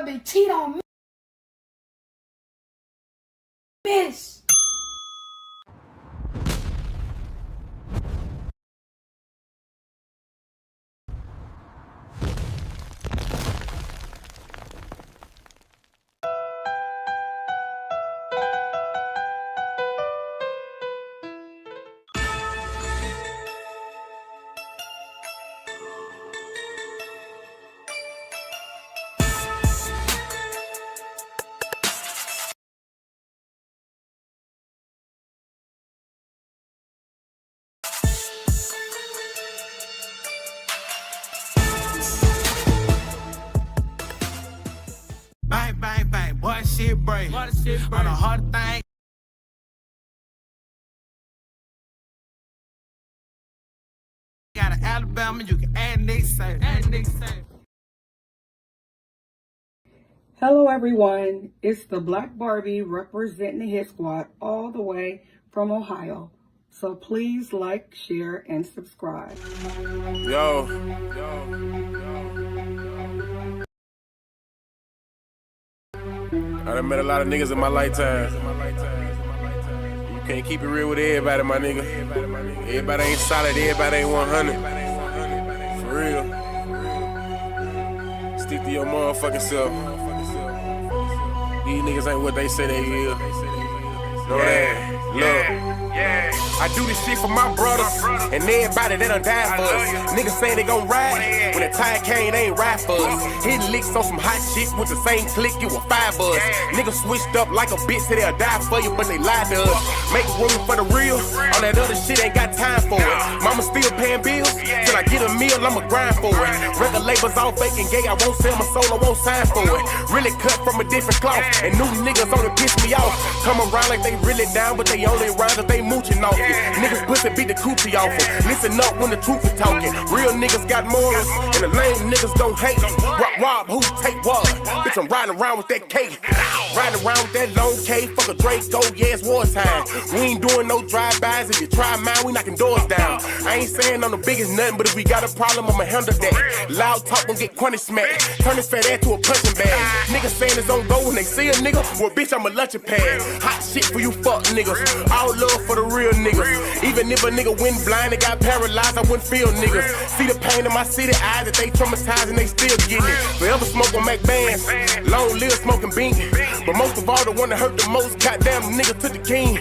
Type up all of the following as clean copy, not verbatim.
husband cheat on me, bitch. Bang, bang, bang, boy, shit break. On a hard thing. Got an Alabama, you can add next say. Hello everyone, it's the Black Barbie representing the Hit Squad all the way from Ohio. So please like, share, and subscribe. Yo. I done met a lot of niggas in my lifetime. You can't keep it real with everybody, my nigga. Everybody ain't solid, everybody ain't 100. For real. Stick to your motherfucking self. These niggas ain't what they say they is. Know that? Look. I do this shit for my brothers and everybody that done died for us. Niggas say they gon' ride, when the time came, they ain't ride for us. Hitting licks on some hot shit with the same click, you a 5 us. Niggas switched up like a bitch, say they'll die for you, but they lied to us. Make room for the real, all that other shit ain't got time for it. Mama still paying bills, till I get a meal, I'ma grind for it. Record labels all fake and gay, I won't sell my soul, I won't sign for it. Really cut from a different cloth, and new niggas only piss me off. Come around like they really down, but they only around if they mooching off it. Niggas pussy beat the coochie off them. Listen up when the truth is talking. Real niggas got morals, and the lame niggas don't hate. Rob, who take what? Bitch, I'm riding around with that cake. Riding around with that long K, fuck a Draco, yeah, it's wartime. We ain't doing no drive-bys. If you try mine, we knocking doors down. I ain't saying I'm the biggest nothing, but if we got a problem, I'ma handle that. Loud talk gon' get crunny smacked. Turn this fat ass to a punching bag. Niggas saying it's on go when they see a nigga. Well, bitch, I'm a lunching pad. Hot shit for you fuck niggas. All love for the real niggas. Even if a nigga went blind and got paralyzed, I wouldn't feel niggas. See the pain in my city eyes that they traumatized and they still getting it. Forever smoke on Mac bands, long live smoking bean. But most of all, the one that hurt the most, goddamn nigga to the king.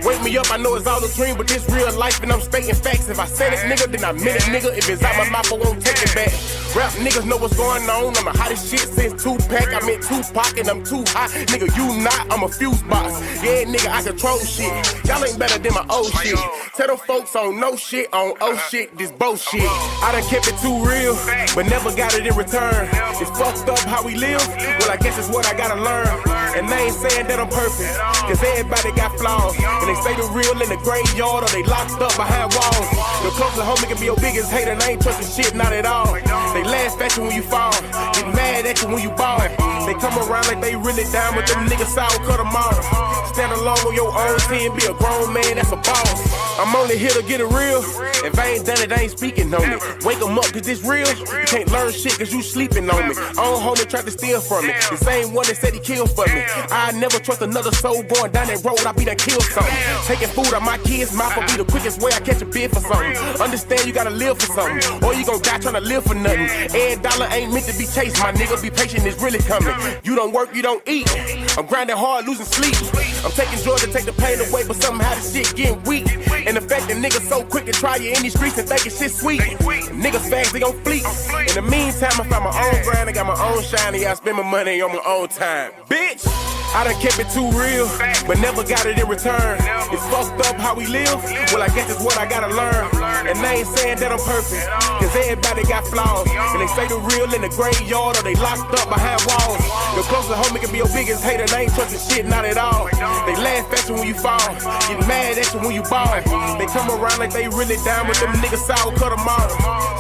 Wake me up, I know it's all a dream, but this real life and I'm stating facts. If I said it, nigga, then I meant it, nigga. If it's out my mouth, I won't take it back. Rap niggas know what's going on. I'm the hottest shit since Tupac. I'm in Tupac and I'm too hot. Nigga, you not, I'm a fuse box. Yeah, nigga, I control shit. Y'all ain't better than my old shit. Tell them folks on no shit, on oh shit, this bullshit. I done kept it too real, but never got it in return. It's fucked up how we live, well I guess it's what I gotta learn. And they ain't saying that I'm perfect, cause everybody got flaws. And they say the real in the graveyard or they locked up behind walls. Your closest homie can be your biggest hater and I ain't trusting shit, not at all. They laugh at you when you fall, get mad at you when you ball. They come around like they really down, but them niggas sour cut them off. Stand alone on your own team, be a grown man, that's a boss. I'm only here to get it real. If I ain't done it, I ain't speaking on it. Wake 'em up, cause it's real. You can't learn shit cause you sleeping on me. Own homie tried to steal from me. The same one that said he killed for me. I never trust another soul going down that road, I be done kill something. Taking food out my kids' mouth will be the quickest way I catch a bid for something. Understand you gotta live for something, or you gon' die trying to live for nothing. Every dollar ain't meant to be chased, my nigga. Be patient, it's really coming. You don't work, you don't eat. I'm grinding hard, losing sleep. I'm taking drugs to take the pain away, but somehow the shit getting weak. And the fact that niggas so quick to try you in these streets and thinking shit sweet. Niggas fast, they gon' fleet. In the meantime, I found my own grind, I got my own shine, and I spend my money on my own time. Bitch! I done kept it too real, but never got it in return. It's fucked up how we live, well I guess it's what I gotta learn. And they ain't saying that I'm perfect, cause everybody got flaws. And they say the real in the graveyard or they locked up behind walls. Your closest homie can be your biggest hater, they ain't trusting shit, not at all. They laugh at you when you fall, get mad at you when you ball. They come around like they really down, but them niggas sour cut them off.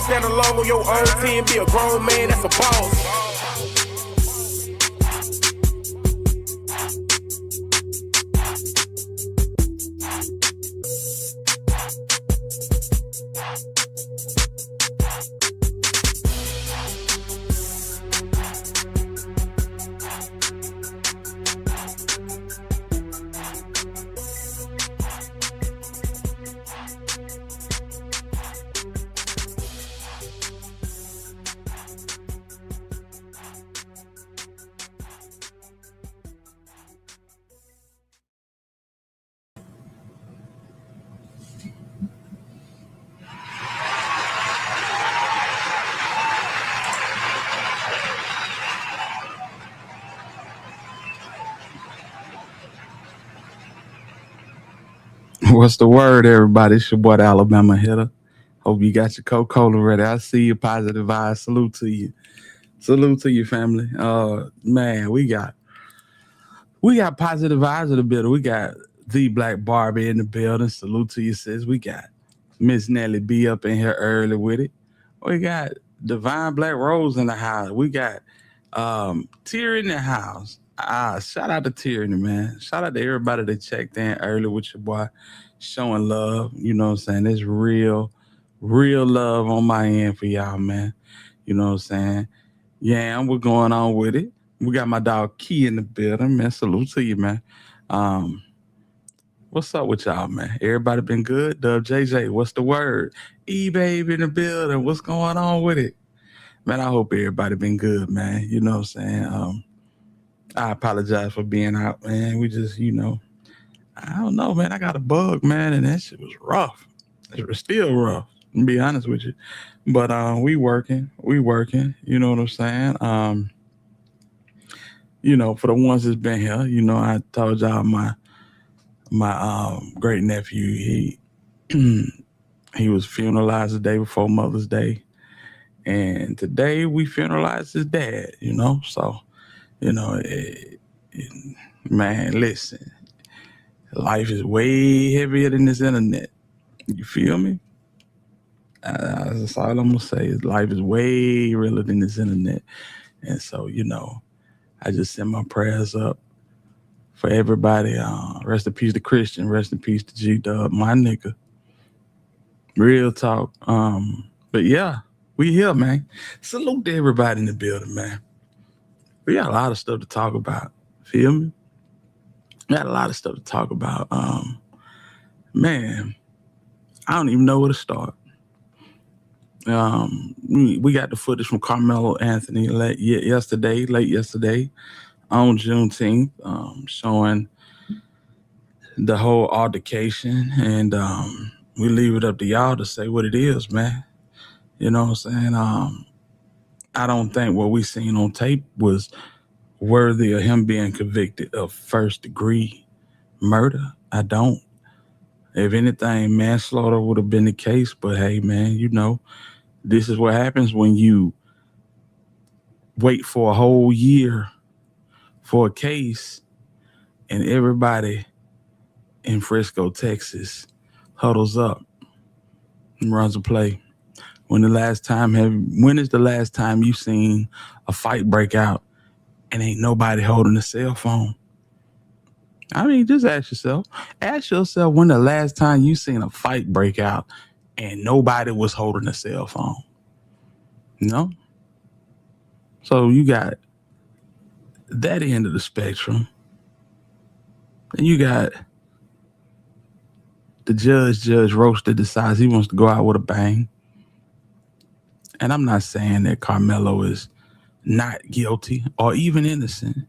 Stand alone on your own team, be a grown man, that's a boss. What's the word, everybody? It's your boy, the Alabama Hitter. Hope you got your Coca-Cola ready. I see you, positive vibes. Salute to you. Salute to your family. Man, we got positive vibes in the building. We got the Black Barbie in the building. Salute to you, sis. We got Miss Nelly B up in here early with it. We got Divine Black Rose in the house. We got Tier in the house. Shout out to Tyranny, man. Shout out to everybody that checked in early with your boy, showing love. You know what I'm saying? It's real love on my end for y'all, man. You know what I'm saying? Yeah, we're going on with it. We got my dog Key in the building, man. Salute to you, man. Um, what's up with y'all, man? Everybody been good? Dub JJ, what's the word? E-Babe in the building. What's going on with it? Man, I hope everybody been good, man. You know what I'm saying? I apologize for being out, man. We just, I don't know, man. I got a bug, man, and that shit was rough. It was still rough, to be honest with you. But we working, you know what I'm saying? For the ones that's been here, I told y'all my great nephew, he was funeralized the day before Mother's Day. And today we funeralized his dad, So, man, listen, life is way heavier than this internet. You feel me? That's all I'm gonna say. Is life is way realer than this internet. And so, I just send my prayers up for everybody. Rest in peace to Christian. Rest in peace to G-Dub, my nigga. Real talk. But yeah, we here, man. Salute to everybody in the building, man. We got a lot of stuff to talk about. Feel me? We got a lot of stuff to talk about. Man, I don't even know where to start. We got the footage from Karmelo Anthony late yesterday on Juneteenth, showing the whole altercation, and we leave it up to y'all to say what it is, man. You know what I'm saying? I don't think what we seen on tape was worthy of him being convicted of first degree murder. I don't. If anything, manslaughter would have been the case, but hey, man, this is what happens when you wait for a whole year for a case and everybody in Frisco, Texas huddles up and runs a play. When is the last time you seen a fight break out and ain't nobody holding a cell phone? I mean, just ask yourself. Ask yourself when the last time you seen a fight break out and nobody was holding a cell phone. So you got that end of the spectrum. Then you got the Judge Roach, that decides he wants to go out with a bang. And I'm not saying that Karmelo is not guilty or even innocent.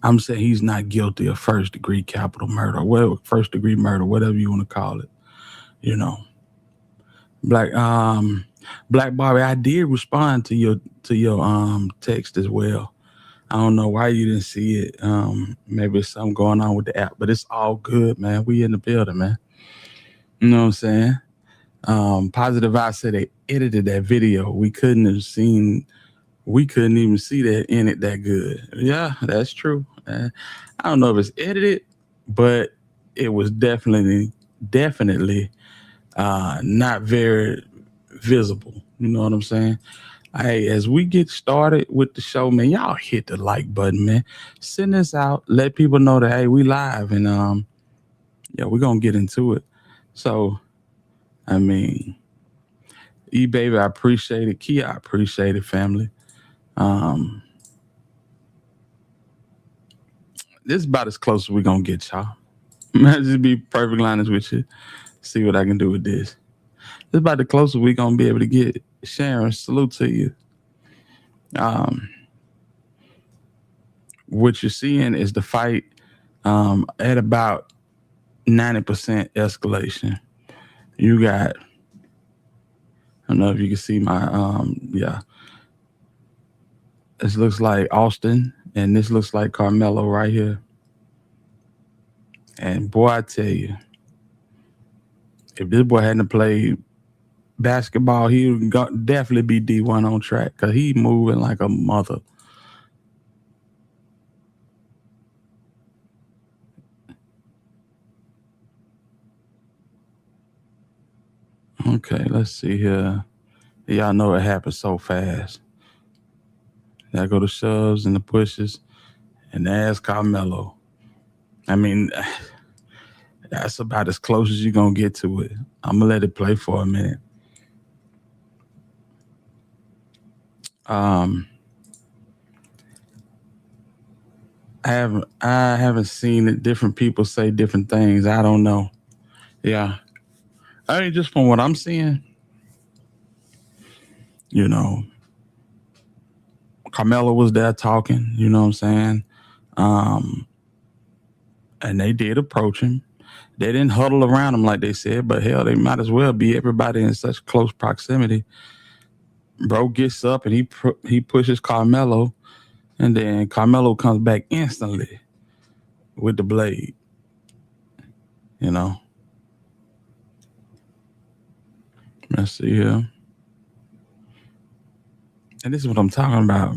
I'm saying he's not guilty of first degree capital murder, or first degree murder, whatever you want to call it. Black Bobby, I did respond to your text as well. I don't know why you didn't see it. Maybe it's something going on with the app, but it's all good, man. We in the building, man. You know what I'm saying? Positive Vibe said they edited that video. We couldn't even see that in it that good. Yeah, that's true. I don't know if it's edited, but it was definitely not very visible. You know what I'm saying? Hey, as we get started with the show, man, y'all hit the like button, man. Send this out. Let people know that, hey, we live. And, we're going to get into it. So, I mean, E-Baby, I appreciate it. Kia, I appreciate it, family. This is about as close as we're going to get, y'all. Man, just be perfectly honest with you. See what I can do with this. This is about the closest we're going to be able to get. Sharon, salute to you. What you're seeing is the fight at about 90% escalation. You got, I don't know if you can see my, This looks like Austin, and this looks like Karmelo right here. And boy, I tell you, If this boy hadn't played basketball, he would definitely be D1 on track because he moving like a mother. Okay, let's see here. Y'all know it happens so fast. I go to shoves and the pushes, and there's Karmelo. I mean, that's about as close as you're going to get to it. I'm going to let it play for a minute. I haven't seen it. Different people say different things. I don't know. Yeah. I mean, just from what I'm seeing, you know, Karmelo was there talking, you know what I'm saying? And they did approach him. They didn't huddle around him like they said, but hell, they might as well be everybody in such close proximity. Bro gets up and he pushes Karmelo, and then Karmelo comes back instantly with the blade. You know. Let's see here. And this is what I'm talking about.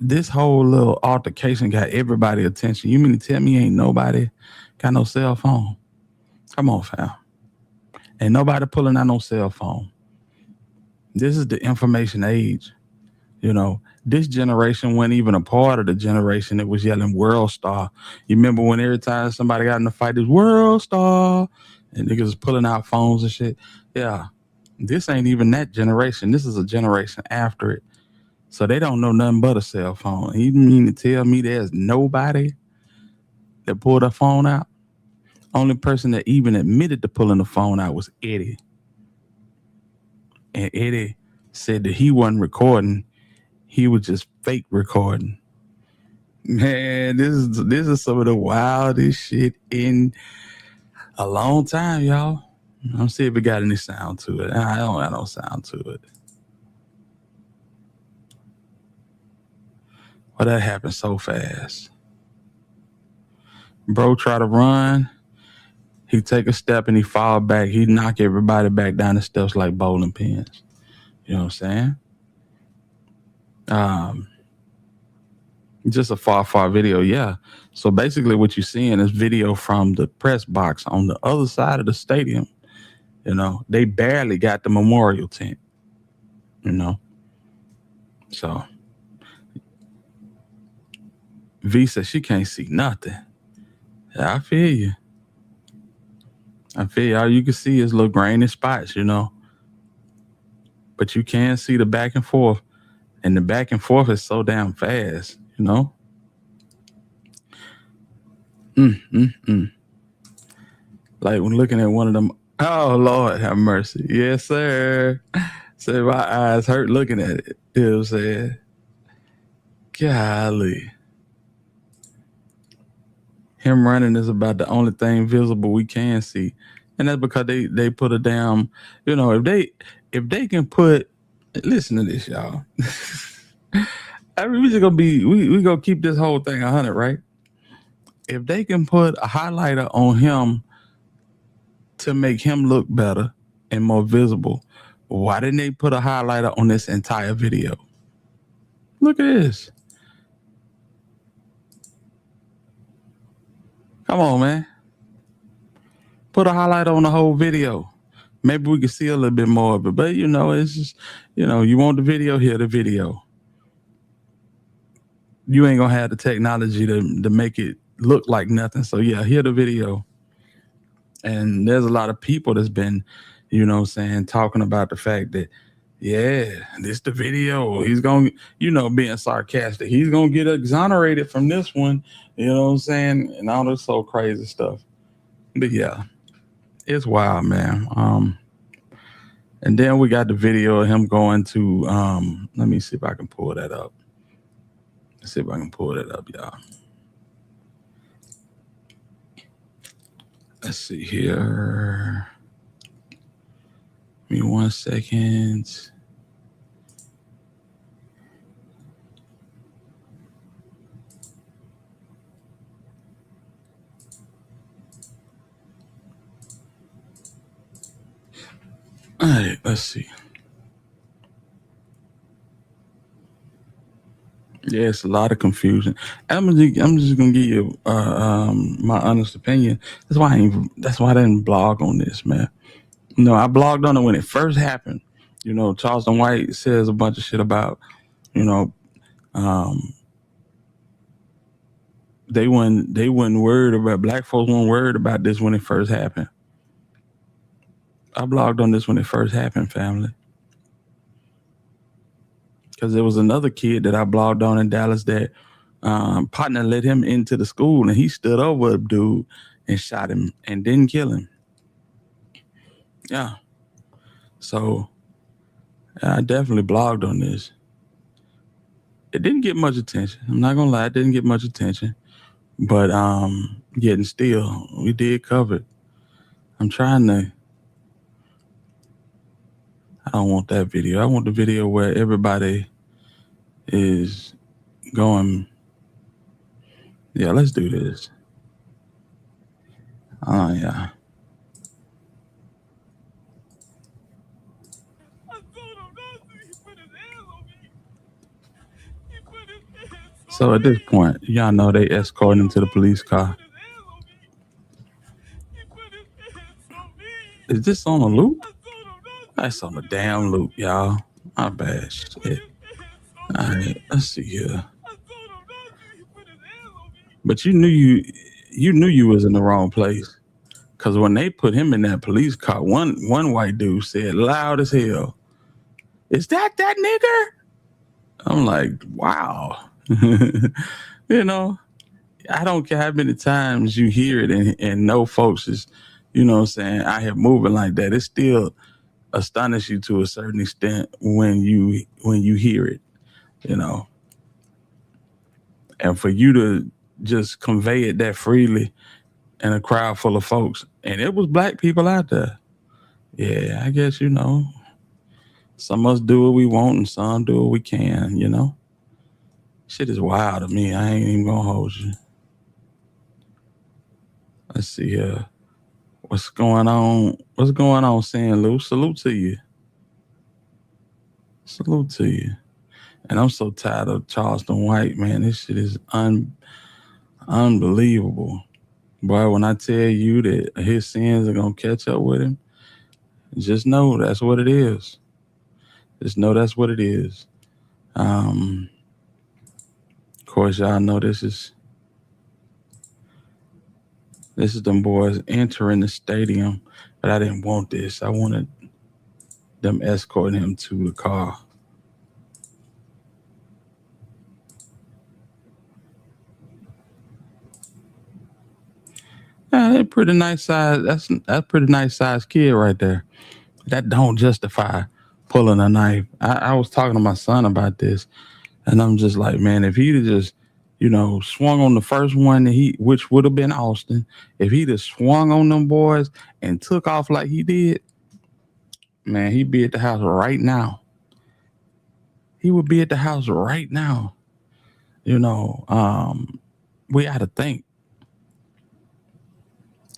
This whole little altercation got everybody's attention. You mean to tell me ain't nobody got no cell phone? Come on, fam. Ain't nobody pulling out no cell phone. This is the information age. You know, this generation wasn't even a part of the generation that was yelling World Star. You remember when every time somebody got in a fight, it's World Star, and niggas was pulling out phones and shit. Yeah, this ain't even that generation. This is a generation after it. So they don't know nothing but a cell phone. You mean to tell me there's nobody that pulled a phone out? Only person that even admitted to pulling the phone out was Eddie. And Eddie said that he wasn't recording. He was just fake recording. Man, this is some of the wildest shit in a long time, y'all. Let's see if it got any sound to it. I don't got no sound to it. Well, that happened so fast. Bro try to run. He take a step and he fall back. He knock everybody back down the steps like bowling pins. You know what I'm saying? Just a far video, yeah. So basically what you're seeing is video from the press box on the other side of the stadium. You know, they barely got the memorial tent, you know. So V says she can't see nothing. Yeah, I feel you. All you can see is little grainy spots, you know. But you can see the back and forth. And the back and forth is so damn fast, you know. Like when looking at one of them, oh Lord have mercy. Yes, sir. So my eyes hurt looking at it. You know what I'm saying? Golly. Him running is about the only thing visible we can see. And that's because they put a damn, you know, if they can put, listen to this, y'all. I mean, we just gonna be, we gonna keep this whole thing 100, right? If they can put a highlighter on him to make him look better and more visible, why didn't they put a highlighter on this entire video? Look at this. Come on, man. Put a highlighter on the whole video. Maybe we can see a little bit more of it. But, you know, it's just, you know, you want the video, hear the video. You ain't going to have the technology to make it look like nothing. So, yeah, hear the video. And there's a lot of people that's been, you know what I'm saying, talking about the fact that, yeah, this the video. He's going to, you know, being sarcastic. He's going to get exonerated from this one. You know what I'm saying? And all this so crazy stuff. But, yeah, it's wild, man. And then we got the video of him going to, let me see if I can pull that up. Let's see if I can pull that up, y'all. Let's see here. Give me 1 second. All right, let's see. Yeah, it's a lot of confusion. I'm just gonna give you my honest opinion. That's why I didn't blog on this, man. No, I blogged on it when it first happened. You know, Charleston White says a bunch of shit about, you know, they weren't worried about, black folks weren't worried about this when it first happened. I blogged on this when it first happened, family. Because there was another kid that I blogged on in Dallas that partner let him into the school and he stood over a dude and shot him and didn't kill him. Yeah. So I definitely blogged on this. It didn't get much attention. I'm not gonna lie, it didn't get much attention. But yet and still, we did cover it. I'm trying to. I don't want that video. I want the video where everybody is going. Yeah, let's do this. Oh yeah. So at this point, y'all know they escorting him to the police car. Is this on a loop? That's on a damn loop, y'all. My bad shit. All right, let's see here. But you knew you was in the wrong place, cause when they put him in that police car, one white dude said loud as hell, "Is that nigger?" I'm like, wow. You know, I don't care how many times you hear it and know folks is, you know what I'm saying, out here moving like that. It still astonishes you to a certain extent when you hear it, you know. And for you to just convey it that freely in a crowd full of folks, and it was black people out there. Yeah, I guess, you know, some of us do what we want and some do what we can, you know. Shit is wild to me. I ain't even gonna hold you. Let's see here. What's going on? What's going on, San Lou? Salute to you. Salute to you. And I'm so tired of Charleston White, man. This shit is unbelievable. Boy, when I tell you that his sins are gonna catch up with him, just know that's what it is. Just know that's what it is. Of course, y'all know this is them boys entering the stadium, but I didn't want this. I wanted them escorting him to the car. Yeah, that's pretty nice size. That's pretty nice size kid right there. That don't justify pulling a knife. I was talking to my son about this, and I'm just like, man, if he'd have just, you know, swung on the first one which would have been Austin, if he'd have swung on them boys and took off like he did, man, he'd be at the house right now. He would be at the house right now. You know, we got to think.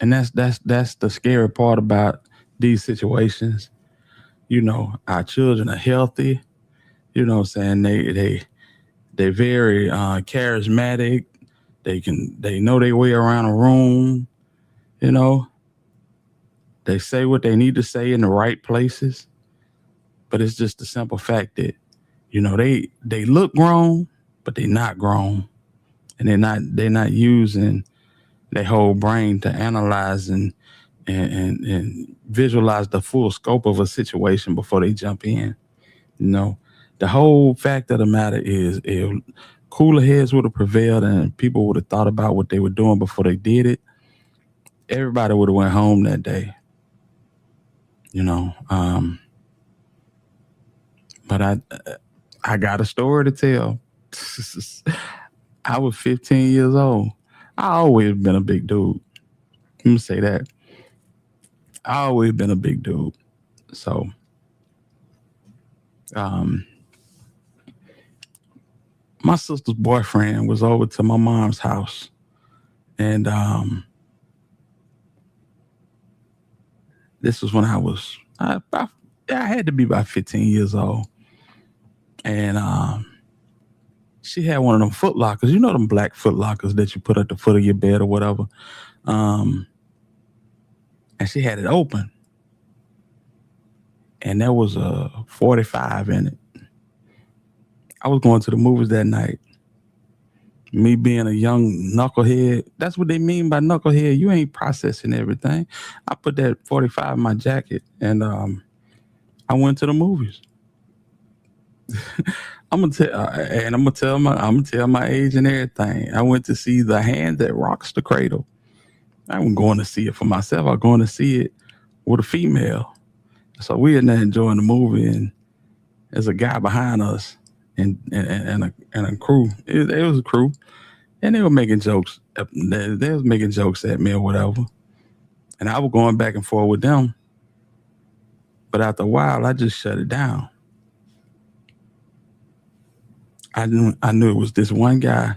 And that's the scary part about these situations. You know, our children are healthy. You know what I'm saying? They're very charismatic. They know their way around a room. You know, they say what they need to say in the right places. But it's just the simple fact that, you know, they look grown, but they're not grown. And they're not using their whole brain to analyze and visualize the full scope of a situation before they jump in. You know, the whole fact of the matter is, if cooler heads would have prevailed and people would have thought about what they were doing before they did it, everybody would have went home that day. You know, but I got a story to tell. I was 15 years old. I always been a big dude. Let me say that. I always been a big dude. So, my sister's boyfriend was over to my mom's house, and this was when I was about I had to be about 15 years old. And she had one of them foot lockers, them black foot lockers that you put at the foot of your bed or whatever. And she had it open. And there was a 45 in it. I was going to the movies that night. Me being a young knucklehead, that's what they mean by knucklehead. You ain't processing everything. I put that 45 in my jacket and I went to the movies. I'm gonna tell my age and everything. I went to see The Hand That Rocks the Cradle. I wasn't going to see it for myself. I was going to see it with a female. So we in there enjoying the movie, and there's a guy behind us and a crew. It was a crew, and they were making jokes. They was making jokes at me or whatever, and I was going back and forth with them. But after a while, I just shut it down. I knew it was this one guy.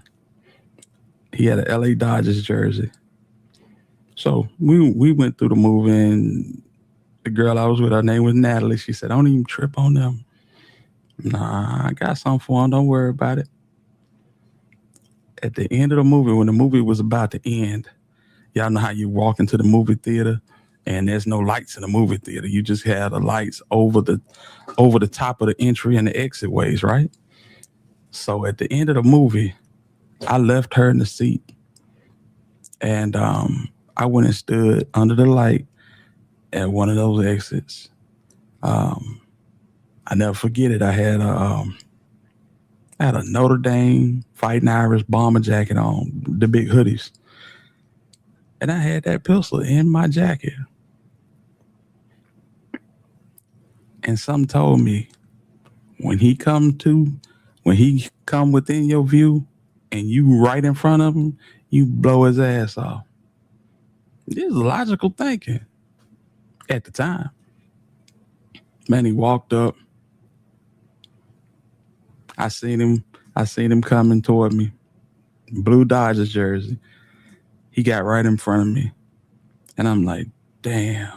He had a LA Dodgers jersey. So we went through the movie, and the girl I was with, her name was Natalie. She said, "Don't even trip on them. Nah, I got something for them. Don't worry about it." At the end of the movie, when the movie was about to end, y'all know how you walk into the movie theater and there's no lights in the movie theater. You just have the lights over the top of the entry and the exit ways, right? So at the end of the movie, I left her in the seat, and I went and stood under the light at one of those exits. I never forget it. I had a Notre Dame Fighting Irish bomber jacket on, the big hoodies, and I had that pistol in my jacket. And something told me, when he come within your view and you right in front of him, you blow his ass off. This is logical thinking at the time. Man, he walked up. I seen him coming toward me. Blue Dodgers jersey. He got right in front of me. And I'm like, damn.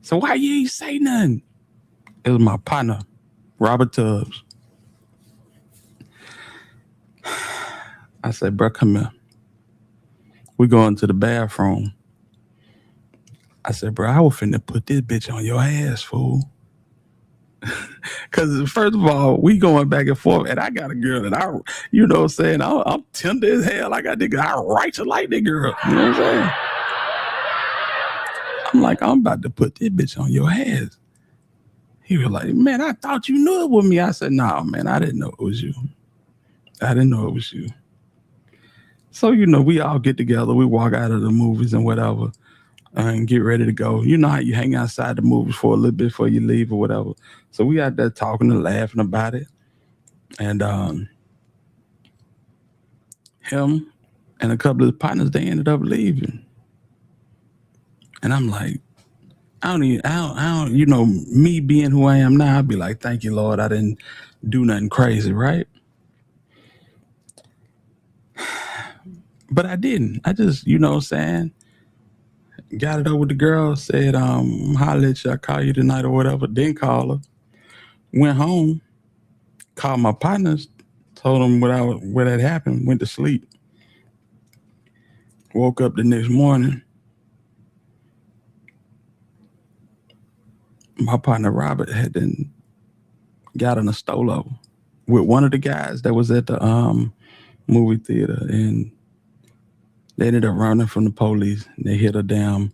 So why you ain't say nothing? It was my partner, Robert Tubbs. I said, bro, come here. We going to the bathroom. I said, bro, I was finna put this bitch on your ass, fool. Because first of all, we going back and forth, and I got a girl that I'm tender as hell. I got this girl, I righteous like that girl. You know what I'm saying? I'm like, I'm about to put this bitch on your ass. He was like, man, I thought you knew it was me. I said, nah, man, I didn't know it was you. So, we all get together. We walk out of the movies and whatever and get ready to go. You know how you hang outside the movies for a little bit before you leave or whatever. So we out there talking and laughing about it. And him and a couple of his partners, they ended up leaving. And I'm like, I don't, me being who I am now, I'd be like, thank you, Lord, I didn't do nothing crazy, right? But I didn't. I just, got it over with the girl, said, holla at you, I'll call you tonight or whatever. Didn't call her. Went home, called my partners, told them what had happened, went to sleep. Woke up the next morning. My partner Robert had then got in a stolo with one of the guys that was at the movie theater, and they ended up running from the police. They hit a damn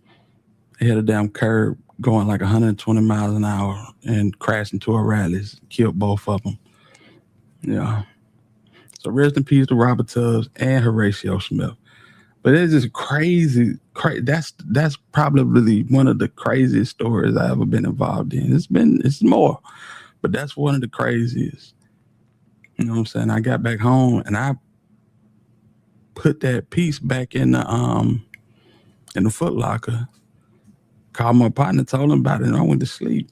curb going like 120 miles an hour and crashed into a Rally's, killed both of them. Yeah. So rest in peace to Robert Tubbs and Horatio Smith. But it's just crazy. That's probably one of the craziest stories I've ever been involved in. It's more, but that's one of the craziest. You know what I'm saying? I got back home and I put that piece back in the Foot Locker. Called my partner, told him about it, and I went to sleep.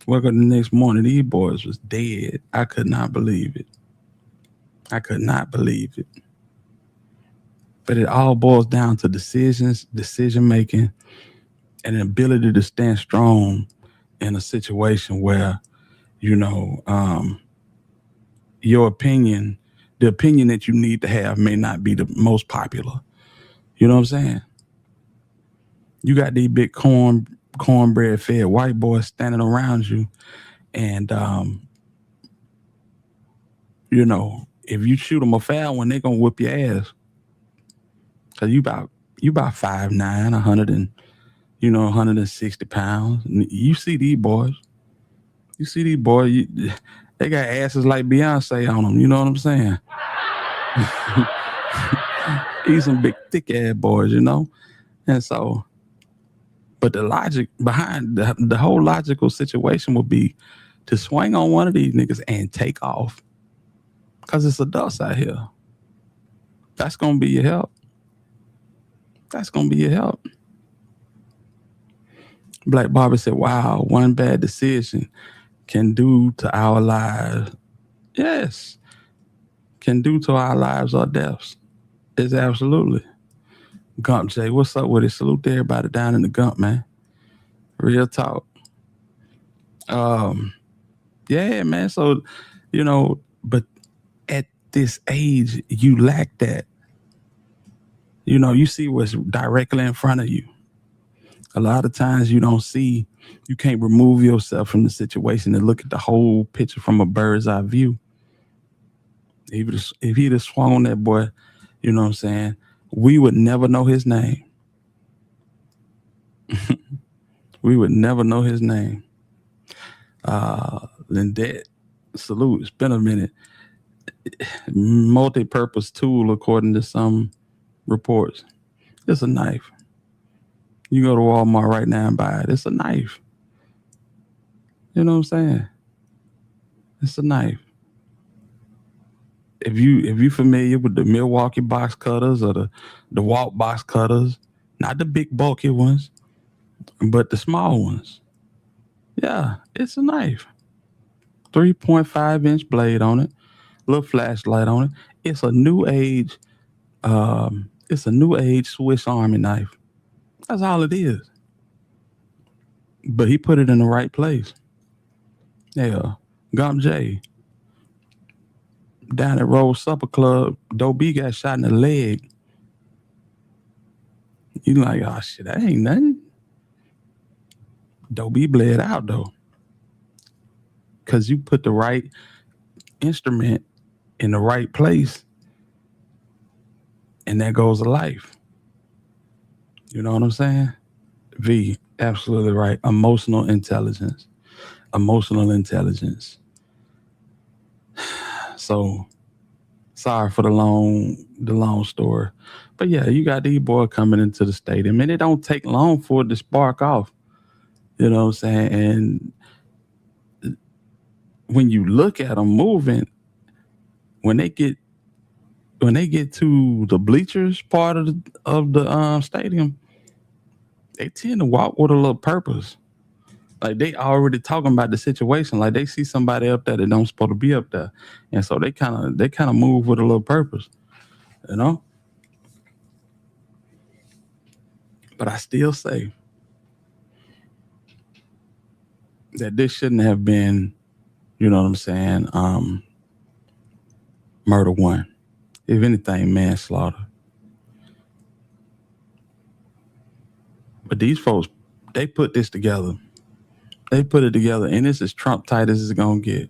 Woke up the next morning, these boys was dead. I could not believe it. But it all boils down to decision making, and an ability to stand strong in a situation where, you know, your opinion, the opinion that you need to have may not be the most popular. You know what I'm saying? You got these big cornbread fed white boys standing around you, and you know, if you shoot them a foul one, they gonna whip your ass. Cause you about 5'9", 100 and 160 pounds. You see these boys. They got asses like Beyonce on them. You know what I'm saying? These some big thick ass boys, you know. And so, but the logic behind the whole logical situation would be to swing on one of these niggas and take off. Cause it's adults out here. That's gonna be your help. Black Barbie said, wow, one bad decision can do to our lives. Yes. Can do to our lives or deaths. It's absolutely. Gump J, what's up with it? Salute to everybody down in the Gump, man. Real talk. Yeah, man. So, you know, but at this age, you lack that. You know, you see what's directly in front of you. A lot of times you can't remove yourself from the situation and look at the whole picture from a bird's eye view. If he'd have swung on that boy, you know what I'm saying, we would never know his name. We would never know his name. Lindette, salute. It's been a minute. Multi-purpose tool, according to some reports. It's a knife. You go to Walmart right now and buy it. It's a knife. You know what I'm saying? It's a knife. If you familiar with the Milwaukee box cutters or the Walt box cutters, not the big bulky ones, but the small ones. Yeah, it's a knife. 3.5-inch blade on it, little flashlight on it. It's a new age. It's a new age Swiss Army knife. That's all it is. But he put it in the right place. Yeah, Gump J. Down at Rose Supper Club, Doe B got shot in the leg. You like, oh shit, that ain't nothing. Doe B bled out though. Cause you put the right instrument in the right place. And there goes a life. You know what I'm saying? V, absolutely right. Emotional intelligence. So sorry for the long story. But yeah, you got these boys coming into the stadium, and it don't take long for it to spark off. You know what I'm saying? And when you look at them moving, when they get to the bleachers part of the stadium, they tend to walk with a little purpose. Like they already talking about the situation. Like they see somebody up there that don't supposed to be up there, and so they kind of move with a little purpose, you know. But I still say that this shouldn't have been, you know what I'm saying, murder one. If anything, manslaughter. But these folks, they put this together. They put it together, and it's as Trump tight as it's gonna get.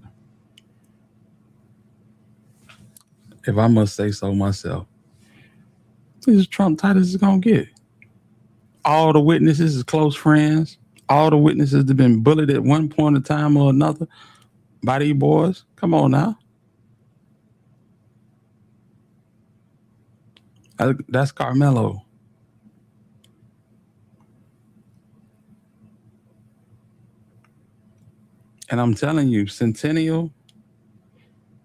If I must say so myself. This is Trump tight as it's gonna get. All the witnesses is close friends. All the witnesses have been bullied at one point in time or another by these boys. Come on now. That's Karmelo. And I'm telling you, Centennial.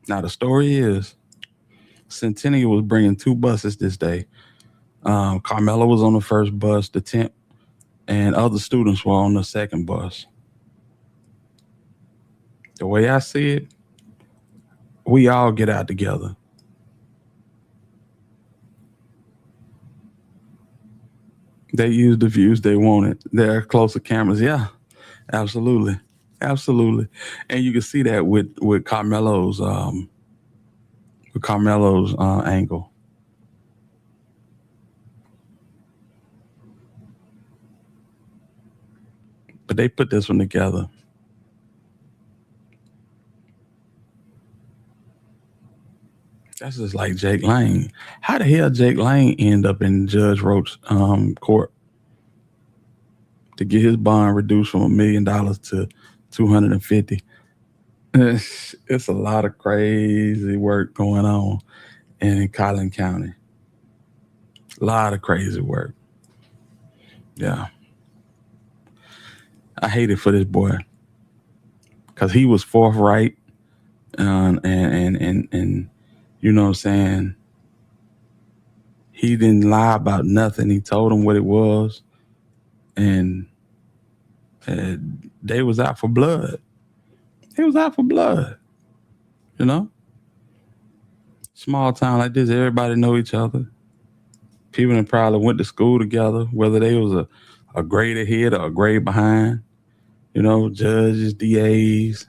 Now the story is, Centennial was bringing 2 buses this day. Karmelo was on the first bus, the 10th, and other students were on the second bus. The way I see it, we all get out together. They used the views they wanted. There are closer cameras. Yeah. Absolutely. Absolutely. And you can see that with Carmelo's angle. But they put this one together. That's just like Jake Lang. How the hell Jake Lang end up in Judge Roach's court to get his bond reduced from $1 million to 250? It's a lot of crazy work going on in Collin County. A lot of crazy work. Yeah. I hate it for this boy because he was forthright and you know what I'm saying? He didn't lie about nothing. He told him what it was, and they was out for blood. He was out for blood, you know? Small town like this, everybody know each other. People that probably went to school together, whether they was a grade ahead or a grade behind. You know, judges, DAs,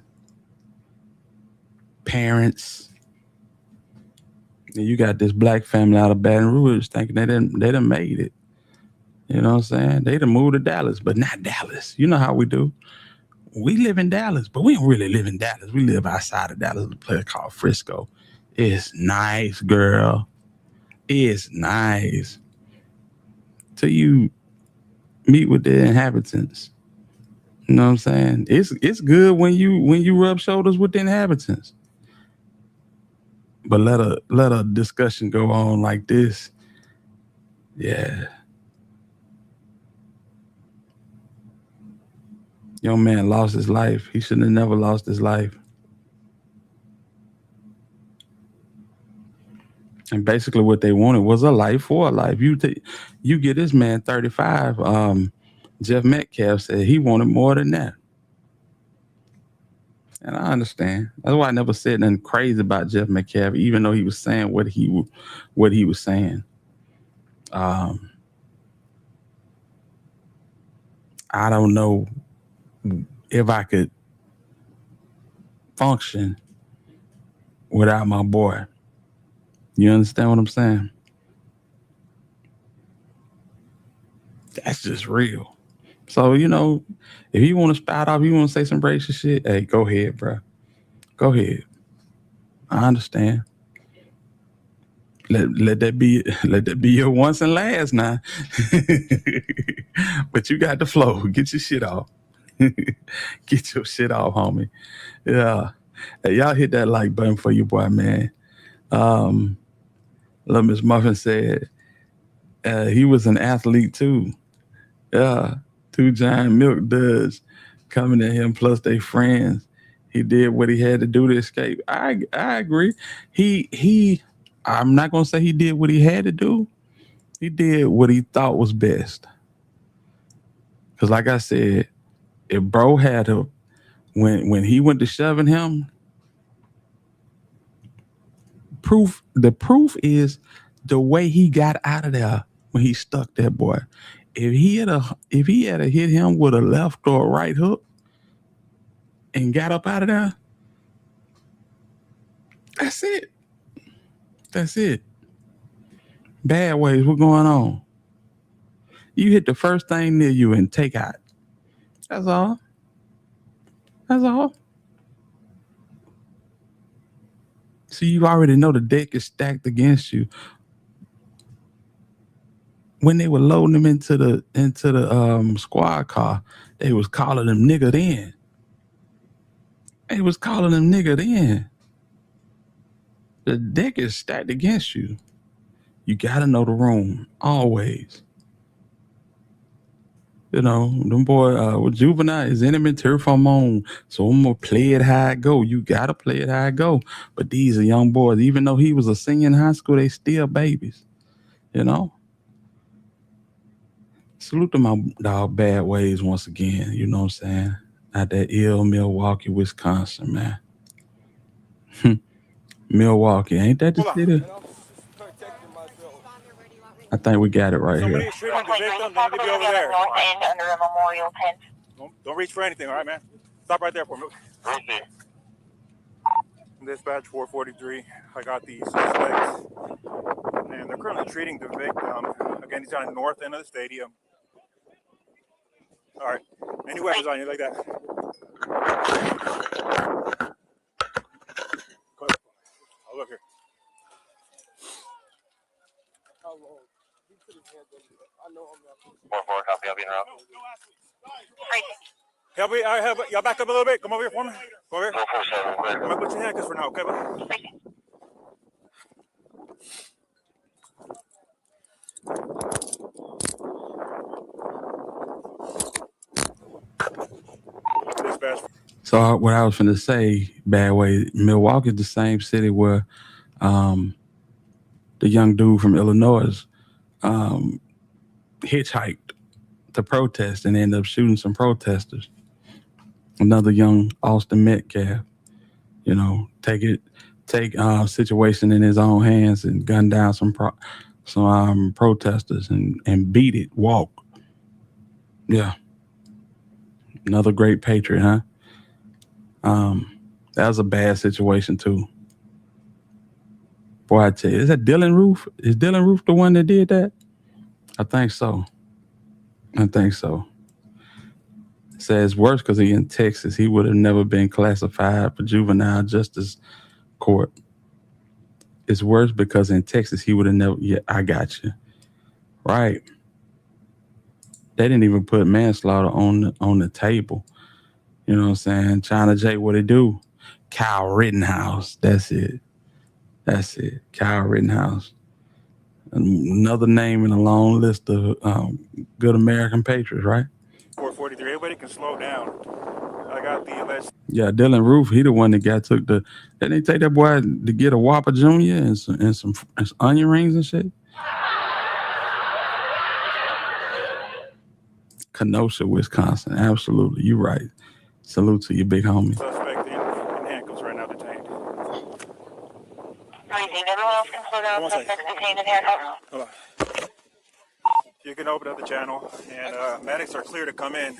parents. And you got this black family out of Baton Rouge thinking they done made it. You know what I'm saying? They done moved to Dallas, but not Dallas. You know how we do. We live in Dallas, but we don't really live in Dallas. We live outside of Dallas, a place called Frisco. It's nice, girl. It's nice. Till you meet with the inhabitants. You know what I'm saying? It's good when you rub shoulders with the inhabitants. But let a discussion go on like this. Yeah. Young man lost his life. He shouldn't have never lost his life. And basically what they wanted was a life for a life. You get this man 35. Jeff Metcalf said he wanted more than that. And I understand. That's why I never said nothing crazy about Jeff Metcalf, even though he was saying what he was saying. I don't know if I could function without my boy. You understand what I'm saying? That's just real. So, you know, if you want to spout off, you want to say some racist shit, hey, go ahead, bro. Go ahead. I understand. Let that be your once and last now. But you got the flow. Get your shit off. Get your shit off, homie. Yeah. Hey, y'all hit that like button for your boy, man. Love Miss Muffin said he was an athlete too. Yeah. 2 giant milk duds coming at him, plus they friends. He did what he had to do to escape. I agree. He I'm not gonna say he did what he had to do. He did what he thought was best. Cause like I said, if bro had to, when he went to shoving him, the proof is the way he got out of there when he stuck that boy. If he had hit him with a left or a right hook and got up out of there, that's it. That's it. Bad ways, what's going on? You hit the first thing near you and take out. That's all. That's all. So you already know the deck is stacked against you. When they were loading him into the squad car, they was calling him nigga then. They was calling him nigga then. The deck is stacked against you. You gotta know the room always. You know, them boy with Juvenile is enemy turf I'm on. So I'm gonna play it how it go. You gotta play it how it go. But these are young boys. Even though he was a senior in high school, they still babies. You know? Salute to my dog Bad Ways once again. You know what I'm saying? Out that ill Milwaukee, Wisconsin, man. Milwaukee, ain't that the city? I think we got it right here. Somebody shooting the victim, they need to be over there. Don't reach for anything, all right, man? Stop right there for me. Dispatch 443. I got the suspects, and they're currently treating the victim. Again, he's on the north end of the stadium. All right. Any weapons on you like that? Oh, look here. Help me, y'all back up a little bit. Come over here for me. Go over here. I'm gonna put your handcuffs for now, okay, bud? Dispatch. So what I was going to say, bad way, Milwaukee's the same city where the young dude from Illinois hitchhiked to protest and ended up shooting some protesters. Another young Austin Metcalf, take situation in his own hands and gun down some protesters and beat it, walk. Yeah. Another great patriot, huh? That was a bad situation too. Boy, I tell you, is that Dylan Roof? Is Dylan Roof the one that did that? I think so. It says worse because he in Texas. He would have never been classified for juvenile justice court. It's worse because in Texas he would have never. Yeah, I got you. Right. They didn't even put manslaughter on the table. You know what I'm saying? China J, what it do? Kyle Rittenhouse. That's it. Kyle Rittenhouse. Another name in a long list of good American patriots, right? 443. Everybody can slow down. I got the alleged. Yeah, Dylan Roof. He the one that took the. Didn't they take that boy to get a Whopper Jr. and some onion rings and shit? Kenosha, Wisconsin. Absolutely, you right. Salute to you, big homie. Suspect in handcuffs right now, detained. Everyone else can slow down. Suspect detained in handcuffs. Hold on. You can open up the channel, and medics are clear to come in.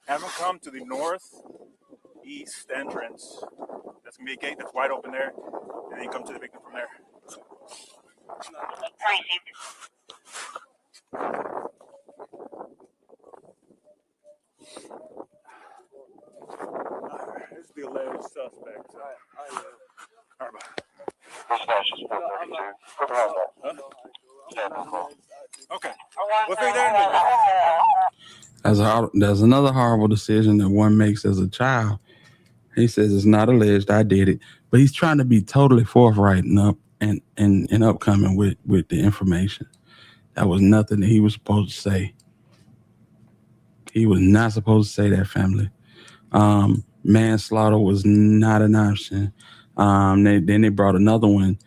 Have them come to the northeast entrance. That's gonna be a gate that's wide open there, and then you come to the victim from there. This is the alleged suspect. All right, okay. We'll figure that out. There's another horrible decision that one makes as a child. He says it's not alleged, I did it, but he's trying to be totally forthright and upcoming with the information. That was nothing that he was supposed to say. He was not supposed to say that, family. Manslaughter was not an option. Then they brought another one,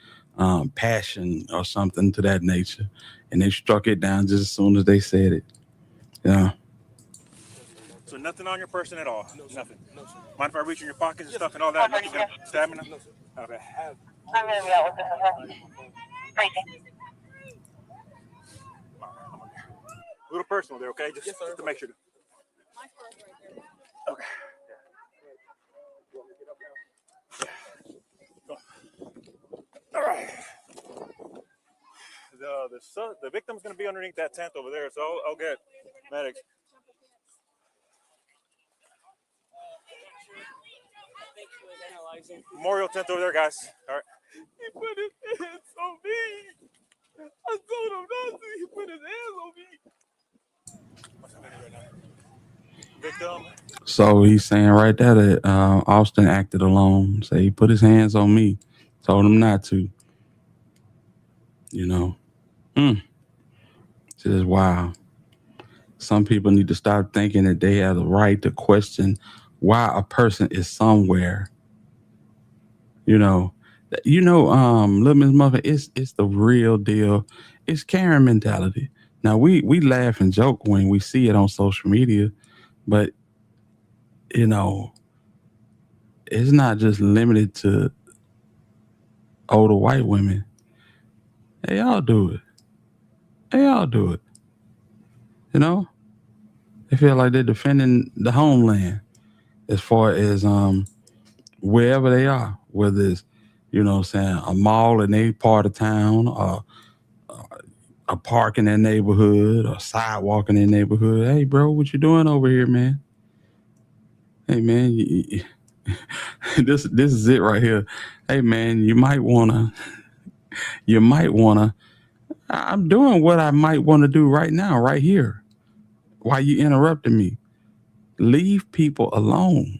passion or something to that nature, and they struck it down just as soon as they said it. Yeah. So nothing on your person at all? Nothing? Mind if I reach in your pockets and stuff and all that? Nothing's gonna stab me? Okay. I'm going to be out with this. Crazy. A little personal there, okay? Just to make sure. Okay. All right. The victim's going to be underneath that tent over there, so I'll get medics. Memorial tent over there, guys. All right. He put his hands on me. I told him not to. He put his hands on me. What's happening right now? Victim. So he's saying right there that Austin acted alone. Say he put his hands on me. Told him not to. It's just wow. Some people need to stop thinking that they have the right to question why a person is somewhere. Little Miss Muffin, it's the real deal. It's Karen mentality. Now we laugh and joke when we see it on social media, but it's not just limited to older white women. They all do it. They feel like they're defending the homeland as far as wherever they are, whether it's, you know what I'm saying, a mall in a part of town, or a park in their neighborhood, or sidewalk in their neighborhood. Hey, bro, what you doing over here, man? Hey, man, this is it right here. Hey, man, you might wanna. I'm doing what I might want to do right now, right here. Why you interrupting me? Leave people alone.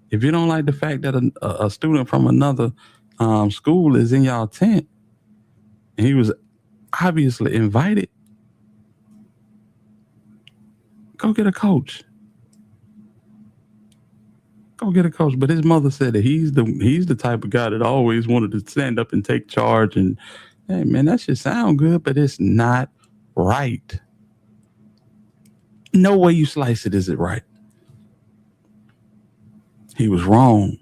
If you don't like the fact that a student from another school is in y'all tent, and he was obviously invited, go get a coach. Go get a coach. But his mother said that he's the type of guy that always wanted to stand up and take charge. And hey, man, that should sound good, but it's not right. No way you slice it is it right. He was wrong.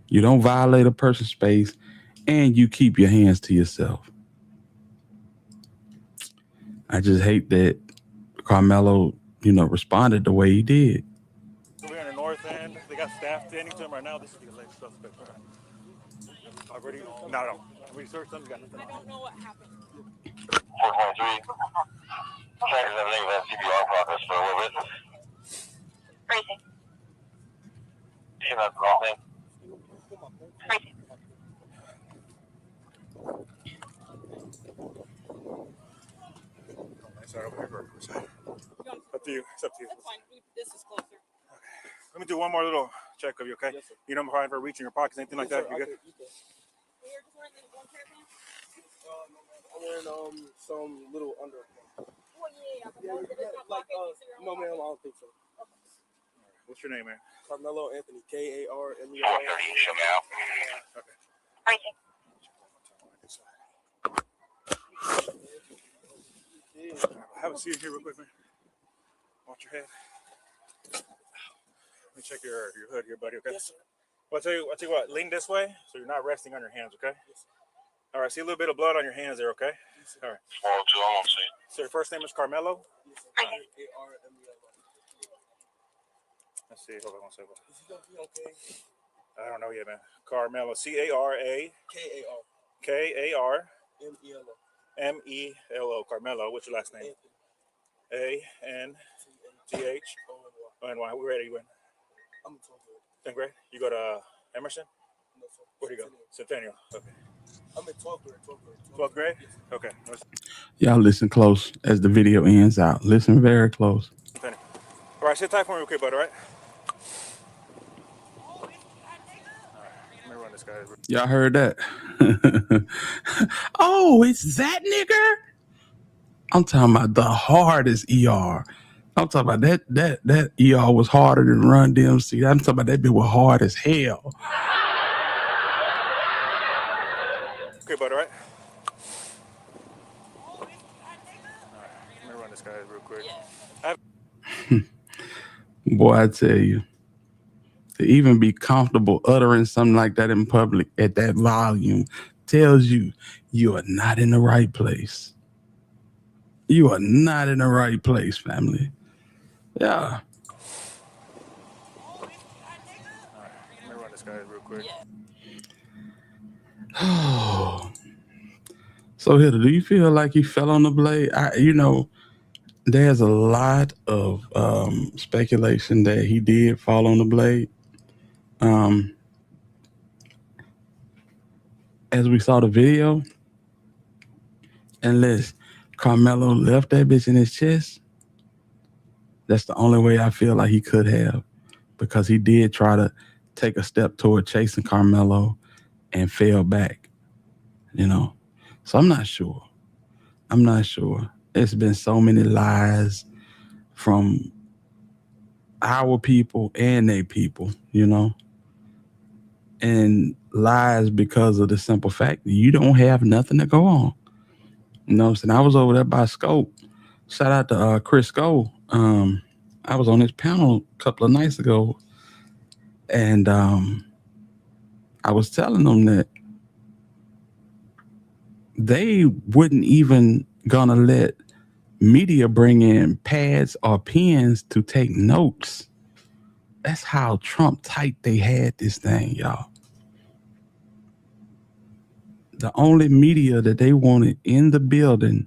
You don't violate a person's space, and you keep your hands to yourself. I just hate that Karmelo, responded the way he did. So we're in the north end. They got staff standing to him right now. This is the alleged suspect. Already? No. We searched them. Got nothing. I don't know what happened. 4.3. Trackers everything about CPR progress for a witness. Brazy. You know the wrong thing. Brazy. Sorry, over here for a side. Up to you. It's up to you. That's fine. This is closer. Okay. Let me do one more little check of you, okay? Yes, sir. You don't mind for reaching your pockets, anything like that? You good? You're just wearing the one pair of pants? I'm wearing some little under. Well, yeah. No, ma'am, I don't think so. What's your name, man? Karmelo Anthony, Karmelo. 4:30, show me out. Okay. Brazy. Have a seat here real quick, man. Watch your head. Let me check your hood here, buddy, okay? Yes, sir. Well, I'll tell you what, lean this way so you're not resting on your hands, okay? Yes, sir. All right, see a little bit of blood on your hands there, okay? Yes, all right. 402, I'm on scene. So your first name is Karmelo? Yes, sir. Karmelo. Let's see, hold on one second. Is he gonna be okay? I don't know yet, man. Karmelo, C-A-R-A. K-A-R. K-A-R. M-E-L-O. M-E-L-O, Karmelo. What's your last name? A-N-T-H-O-N-Y. We're ready, you win. I'm in 12th grade. 10th grade? You go to Emerson? No, sir. Where do you go? Centennial. Okay. I'm in 12th grade. 12th grade? Yes, okay. Y'all listen close as the video ends out. Listen very close. Centennial. All right, sit tight for me real quick, bud, all right? Let me run this guy. Y'all heard that? Oh, it's that nigga? I'm talking about the hardest ER. I'm talking about that ER was harder than Run DMC. I'm talking about that bitch was hard as hell. Okay, bud, all right? Let me run this guy real quick. Boy, I tell you, to even be comfortable uttering something like that in public at that volume tells you are not in the right place. You are not in the right place, family. Yeah. Let me run this guy real quick. So, Hilda, do you feel like he fell on the blade? There's a lot of speculation that he did fall on the blade. As we saw the video, unless Karmelo left that bitch in his chest, that's the only way I feel like he could have, because he did try to take a step toward chasing Karmelo and fell back, So I'm not sure. It's been so many lies from our people and their people, and lies because of the simple fact that you don't have nothing to go on. And I was over there by Scope. Shout out to Chris Scope. I was on his panel a couple of nights ago, and I was telling them that they wouldn't even gonna let media bring in pads or pens to take notes. That's how Trump tight they had this thing, y'all. The only media that they wanted in the building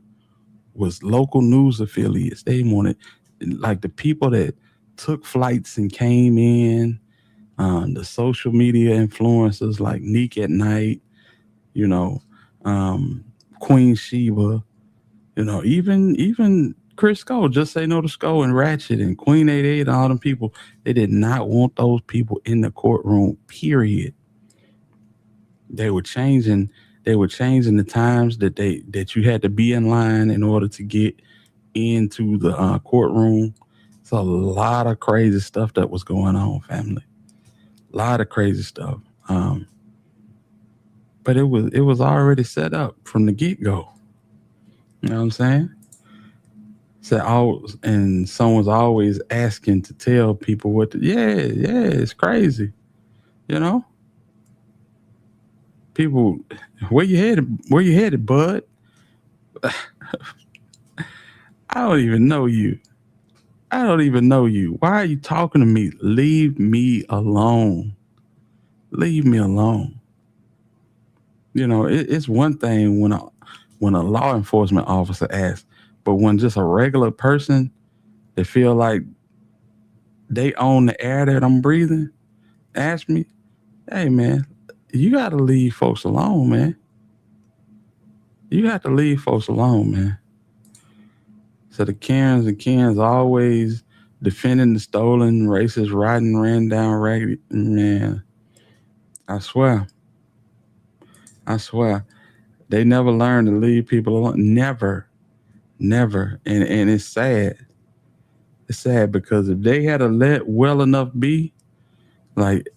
was local news affiliates. They wanted like the people that took flights and came in, the social media influencers like Neek at Night, you know, Queen Sheba, even Chris Cole, Just Say No to Skull and Ratchet and Queen 88 and all them people. They did not want those people in the courtroom, period. They were changing the times that you had to be in line in order to get into the courtroom. It's a lot of crazy stuff that was going on, family. A lot of crazy stuff. But it was already set up from the get go. You know what I'm saying? And someone's always asking to tell people what. It's crazy. You know, people, where you headed? Where you headed, bud? I don't even know you. Why are you talking to me? Leave me alone. Leave me alone. You know, it's one thing when a law enforcement officer asks, but when just a regular person that feel like they own the air that I'm breathing, ask me, hey man, you got to leave folks alone, man. You got to leave folks alone, man. So the Karens and Kens always defending the stolen, racist, ran down raggedy. Man, I swear. They never learn to leave people alone. Never. And it's sad. It's sad because if they had to let well enough be, like,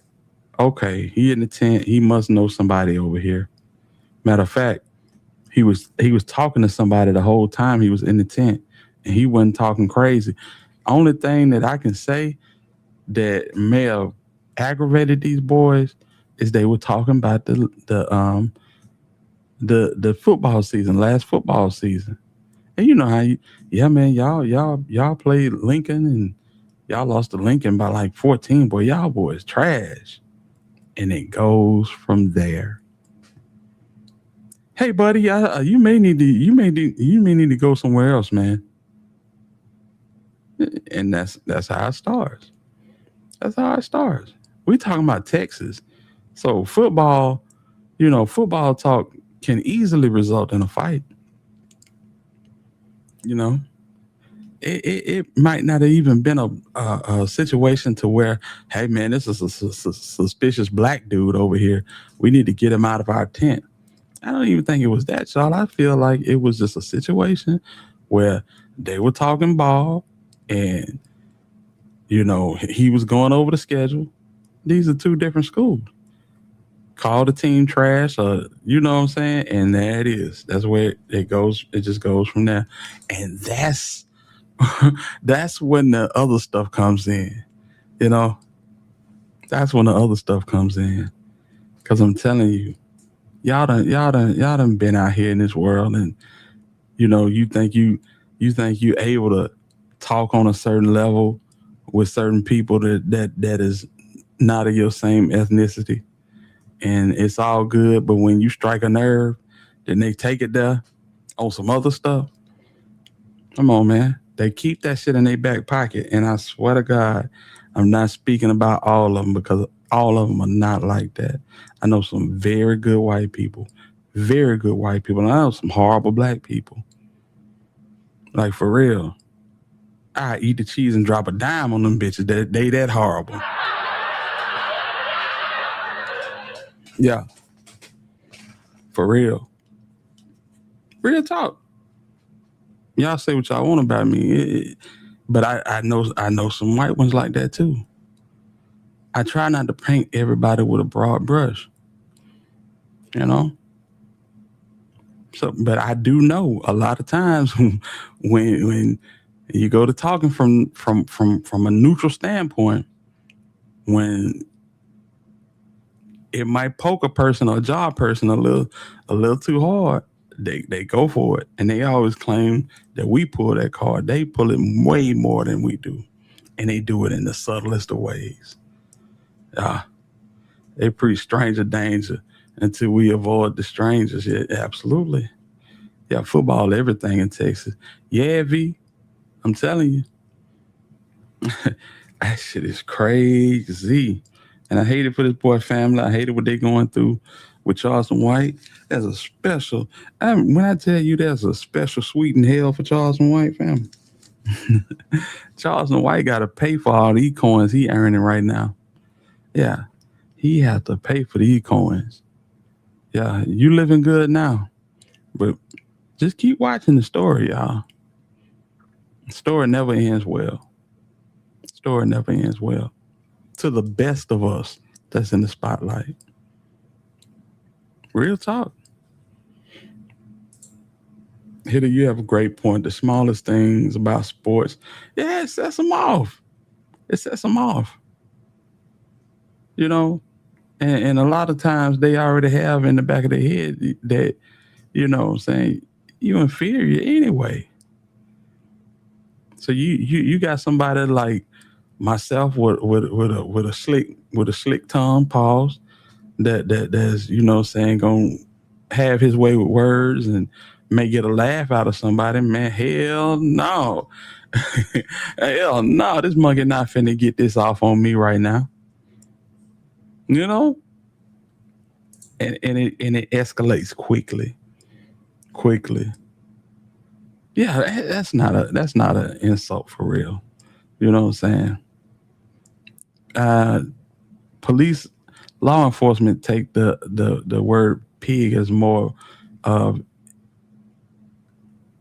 okay, he in the tent, he must know somebody over here. Matter of fact, he was talking to somebody the whole time he was in the tent, and he wasn't talking crazy. Only thing that I can say that may have aggravated these boys is they were talking about the football season, last football season. And you know how y'all played Lincoln and y'all lost to Lincoln by like 14. Boy, y'all boys trash. And it goes from there. Hey, buddy, you may need to go somewhere else, man. And that's how it starts. That's how it starts. We talking about Texas, so football talk can easily result in a fight. You know, it might not have even been a situation to where, hey man, this is a suspicious black dude over here. We need to get him out of our tent. I don't even think it was that, y'all. I feel like it was just a situation where they were talking ball and, he was going over the schedule. These are two different schools. Call the team trash, or you know what I'm saying? And there it is. That's where it goes. It just goes from there. And that's when the other stuff comes in. That's when the other stuff comes in. Cause I'm telling you, y'all done been out here in this world, and you think you able to talk on a certain level with certain people that is not of your same ethnicity, and it's all good. But when you strike a nerve, then they take it there on some other stuff. Come on, man. They keep that shit in their back pocket, and I swear to God, I'm not speaking about all of them because all of them are not like that. I know some very good white people, and I know some horrible black people. Like, for real. I eat the cheese and drop a dime on them bitches. They that horrible. Yeah. For real. Real talk. Y'all say what y'all want about me. But I know some white ones like that too. I try not to paint everybody with a broad brush. So, but I do know a lot of times when you go to talking from a neutral standpoint, when it might poke a person or jar a person a little too hard, they go for it, and they always claim that we pull that card. They pull it way more than we do, and they do it in the subtlest of ways. They preach stranger danger until we avoid the strangers. Yeah, absolutely. Yeah, football, everything in Texas. Yeah, V, I'm telling you, that shit is crazy. And I hate it for this boy family. I hate it what they going through with Charleston White. There's a special, when I tell you there's a special sweet in hell for Charleston White family. Charleston White got to pay for all the coins he earning right now. Yeah, he has to pay for the coins. Yeah, you living good now, but just keep watching the story, y'all. The story never ends well. The story never ends well. To the best of us that's in the spotlight. Real talk. Hitter, you have a great point. The smallest things about sports, yeah, it sets them off. It sets them off. You know, and a lot of times they already have in the back of their head that, you know what I'm saying, you inferior anyway. So you got somebody like myself with a slick tongue, pause, that's, you know what I'm saying, gonna have his way with words and may get a laugh out of somebody. Man, hell no. Hell no, this monkey not finna get this off on me right now. You know? And it escalates quickly. Quickly. Yeah, that's not an insult for real. You know what I'm saying? Police, law enforcement take the word pig as more of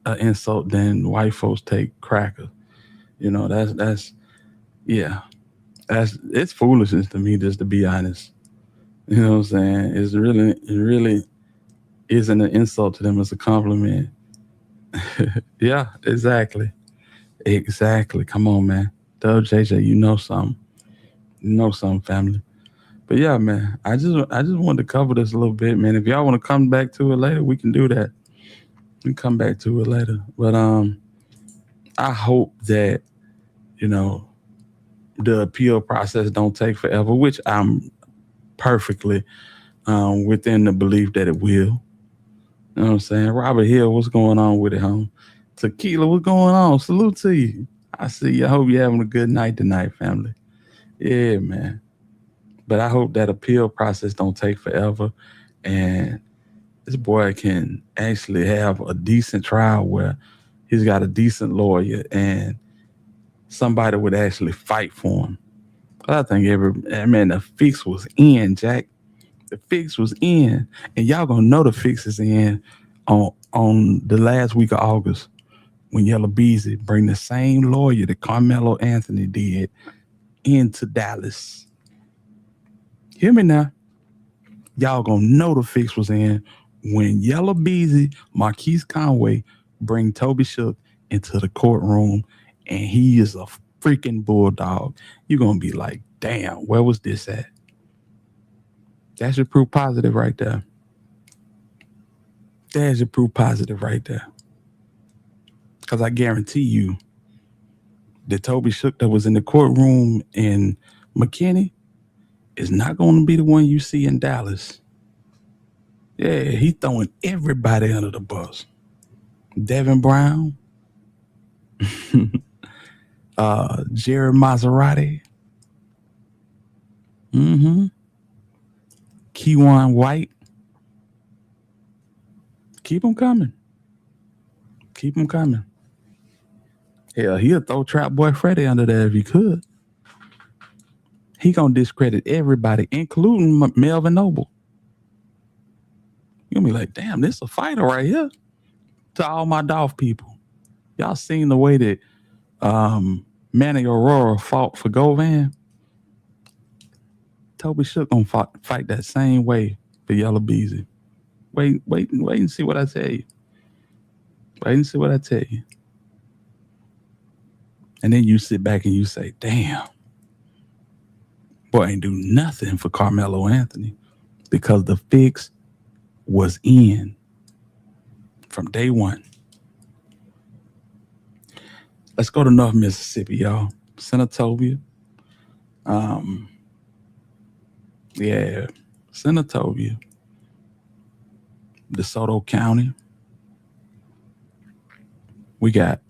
an insult than white folks take cracker. You know, that's yeah. It's foolishness to me, just to be honest. You know what I'm saying? It really isn't an insult to them, it's a compliment. Yeah, exactly. Exactly. Come on, man. WJJ, you know something. You know something, family. But yeah, man, I just wanted to cover this a little bit, man. If y'all want to come back to it later, we can do that. We can come back to it later. But I hope that, you know, the appeal process don't take forever, which I'm perfectly within the belief that it will. You know what I'm saying? Robert Hill, what's going on with it, home? Tequila, what's going on? Salute to you. I see you. I hope you're having a good night tonight, family. Yeah, man. But I hope that appeal process don't take forever, and this boy can actually have a decent trial where he's got a decent lawyer and somebody would actually fight for him. I think the fix was in, Jack. The fix was in, and y'all gonna know the fix is in on the last week of August when Yellow Beezy bring the same lawyer that Karmelo Anthony did into Dallas. Hear me now. Y'all gonna know the fix was in when Yellow Beezy, Marquise Conway bring Toby Shook into the courtroom, and he is a freaking bulldog. You're gonna be like, damn, where was this at? That's your proof positive right there. There's your proof positive right there. Because I guarantee you, the Toby Shook that was in the courtroom in McKinney is not going to be the one you see in Dallas. Yeah, he throwing everybody under the bus. Devin Brown, Jerry Maserati, Keywan White. Keep them coming. Keep them coming. Hell, he'll throw Trap Boy Freddy under there if he could. He gonna discredit everybody, including Melvin Noble. You'll be like, damn, this a fighter right here. To all my Dolph people, y'all seen the way that Manny Aurora fought for Govan? Toby Shook gonna fight that same way for Yellow Beezy. Wait and see what I tell you. Wait and see what I tell you. And then you sit back and you say, damn, boy, ain't do nothing for Karmelo Anthony because the fix was in. from day one. Let's go to North Mississippi, y'all. Senatobia. Yeah, Senatobia. DeSoto County. We got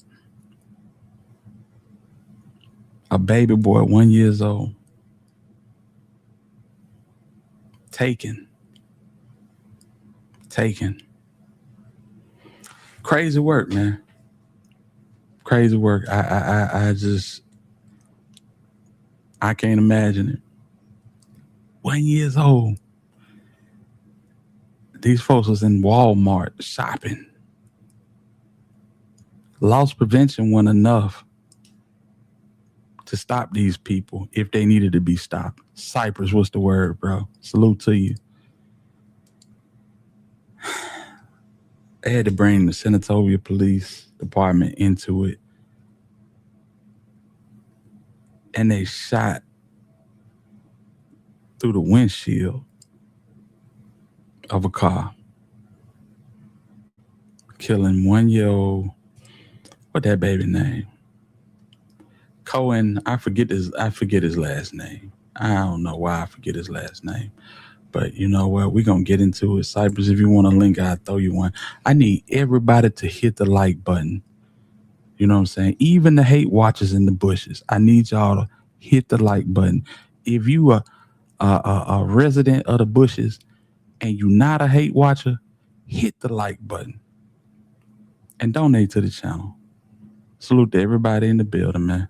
a baby boy, 1 year old, taken. Crazy work, man. Crazy work. I can't imagine it. 1 year old. These folks was in Walmart shopping. Loss prevention wasn't enough to stop these people if they needed to be stopped. Cypress, what's the word, bro? Salute to you. They had to bring the Senatobia Police Department into it. And they shot through the windshield of a car, killing 1 year old. What that baby name? Kohen. I forget his last name. I don't know why I forget his last name. But you know what? We're going to get into it. Cypress, if you want a link, I'll throw you one. I need everybody to hit the like button. You know what I'm saying? Even the hate watchers in the bushes. I need y'all to hit the like button. If you are a resident of the bushes and you're not a hate watcher, hit the like button and donate to the channel. Salute to everybody in the building, man.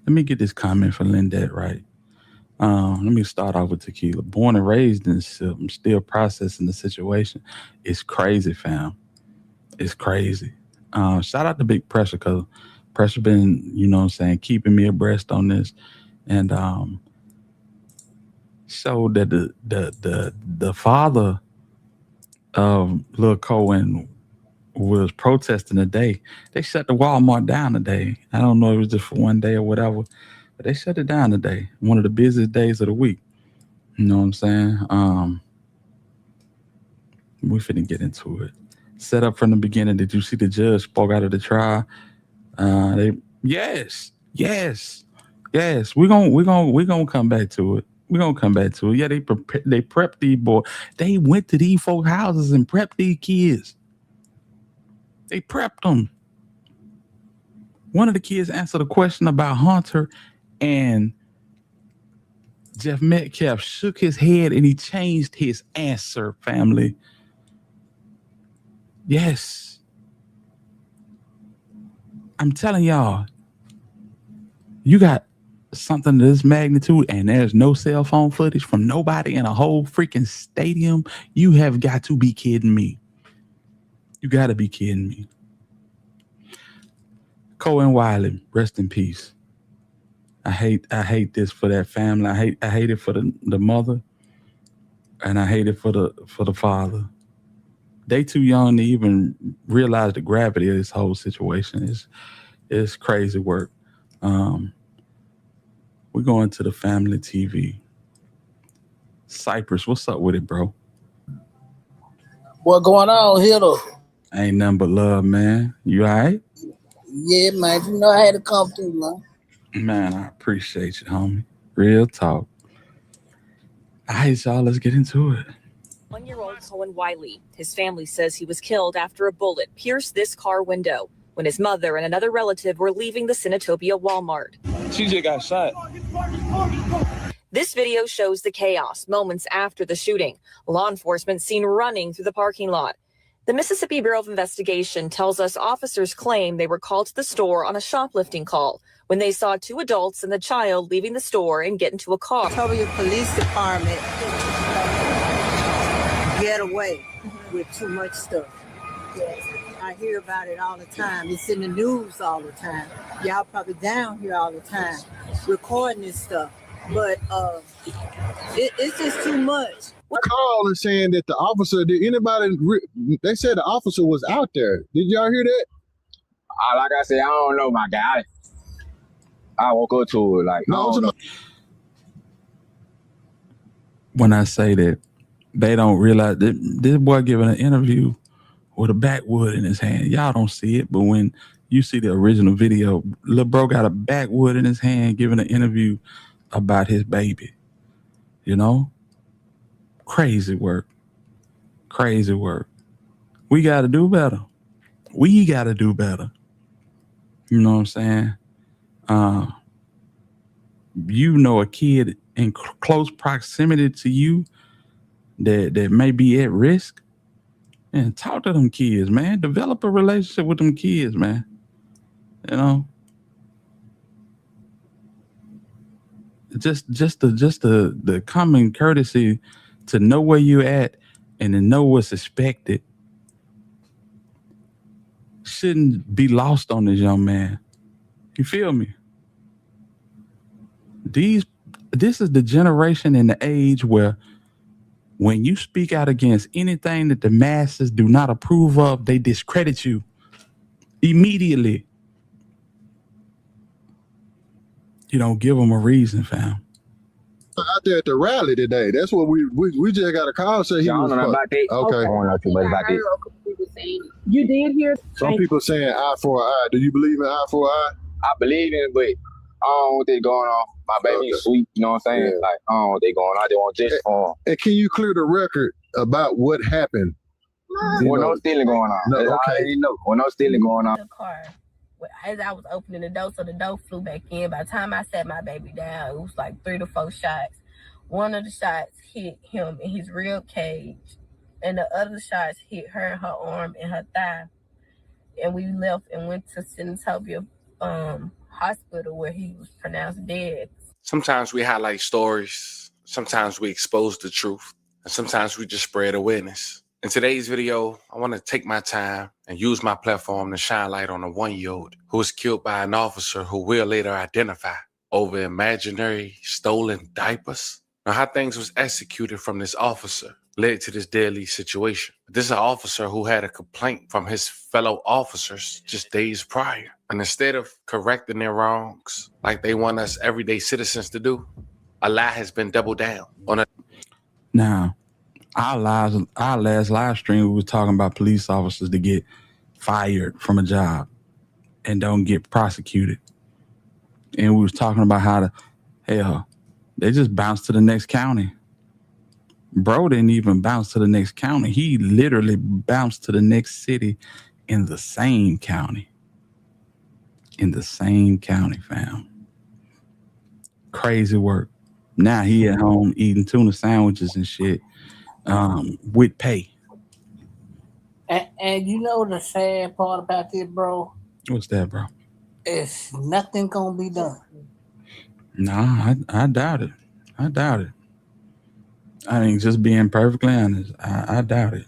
Let me get this comment from Lindette right. Let me start off with Tequila. Born and raised in SIP, I'm still processing the situation. It's crazy, fam. It's crazy. Shout out to Big Pressure, because Pressure been, you know what I'm saying, keeping me abreast on this. And showed that the father of Lil Kohen was protesting today. They shut the Walmart down today. I don't know if it was just for one day or whatever, but they shut it down today. One of the busiest days of the week. You know what I'm saying? We finna get into it. Set up from the beginning. Did you see the judge spoke out of the trial? Yes. We're gonna come back to it. We're gonna come back to it. Yeah, they prepped these boys. They went to these folk houses and prepped these kids. They prepped them. One of the kids answered a question about Hunter, and Jeff Metcalf shook his head and he changed his answer, family. Yes. I'm telling y'all, you got something of this magnitude and there's no cell phone footage from nobody in a whole freaking stadium. You have got to be kidding me. You got to be kidding me. Kohen Wiley, rest in peace. I hate this for that family. I hate it for the mother, and I hate it for the father. They too young to even realize the gravity of this whole situation. It's crazy work. We're going to the family TV. Cypress, what's up with it, bro? What going on here though? Ain't nothing but love, man. You all right? Yeah, man. You know I had to come through, man. Man, I appreciate you, homie. Real talk. All right, y'all, let's get into it. 1-year-old Kohen Wiley. His family says he was killed after a bullet pierced this car window when his mother and another relative were leaving the Senatobia Walmart. TJ got shot. This video shows the chaos moments after the shooting. Law enforcement seen running through the parking lot. The Mississippi Bureau of Investigation tells us officers claim they were called to the store on a shoplifting call when they saw two adults and the child leaving the store and get into a car. Senatobia Police Department get away with too much stuff. I hear about it all the time. It's in the news all the time. Y'all probably down here all the time recording this stuff. But it's just too much. Call is saying that the officer, they said the officer was out there. Did y'all hear that? Like I said, I don't know, my guy. I woke up to it like, no. When I say that they don't realize that this boy giving an interview with a backwood in his hand. Y'all don't see it, but when you see the original video, Lil Bro got a backwood in his hand giving an interview about his baby. You know? Crazy work. Crazy work. We got to do better. We got to do better. You know what I'm saying? You know a kid in close proximity to you that may be at risk, and talk to them kids, man. Develop a relationship with them kids, man. You know, just the common courtesy to know where you're at and to know what's expected shouldn't be lost on this young man. You feel me? This is the generation and the age where when you speak out against anything that the masses do not approve of, they discredit you immediately. You don't give them a reason, fam. Out there at the rally today. That's what we just got a call say he was about that. Okay. I don't know too much about that. You did hear? Some people saying eye for an eye. Do you believe in eye for an eye? I believe in it, but I don't know what they going on. My baby is sweet, you know what I'm saying? Yeah. Like, I don't know what they going on. I just want just for him. And can you clear the record about what happened? Well, no stealing going on. No, That's all okay. I didn't know. Well, no stealing going on. The car. As I was opening the door, so the door flew back in. By the time I sat my baby down, it was like 3 to 4 shots. One of the shots hit him in his rib cage, and the other shots hit her in her arm and her thigh. And we left and went to Senatobia hospital where he was pronounced dead. Sometimes we highlight stories, sometimes we expose the truth, and sometimes we just spread awareness. In today's video, I want to take my time and use my platform to shine light on a 1-year-old who was killed by an officer who we'll later identify over imaginary stolen diapers. Now, how things was executed from this officer led to this deadly situation. This is an officer who had a complaint from his fellow officers just days prior. And instead of correcting their wrongs like they want us everyday citizens to do, a lie has been doubled down on a... Now, our last live stream, we was talking about police officers to get fired from a job and don't get prosecuted. And we was talking about how they just bounced to the next county. Bro didn't even bounce to the next county. He literally bounced to the next city in the same county. In the same county, fam. Crazy work. Now he at home eating tuna sandwiches and shit with pay. And you know the sad part about this, bro? What's that, bro? It's nothing gonna be done. Nah, I doubt it. I doubt it. I mean, just being perfectly honest, I doubt it.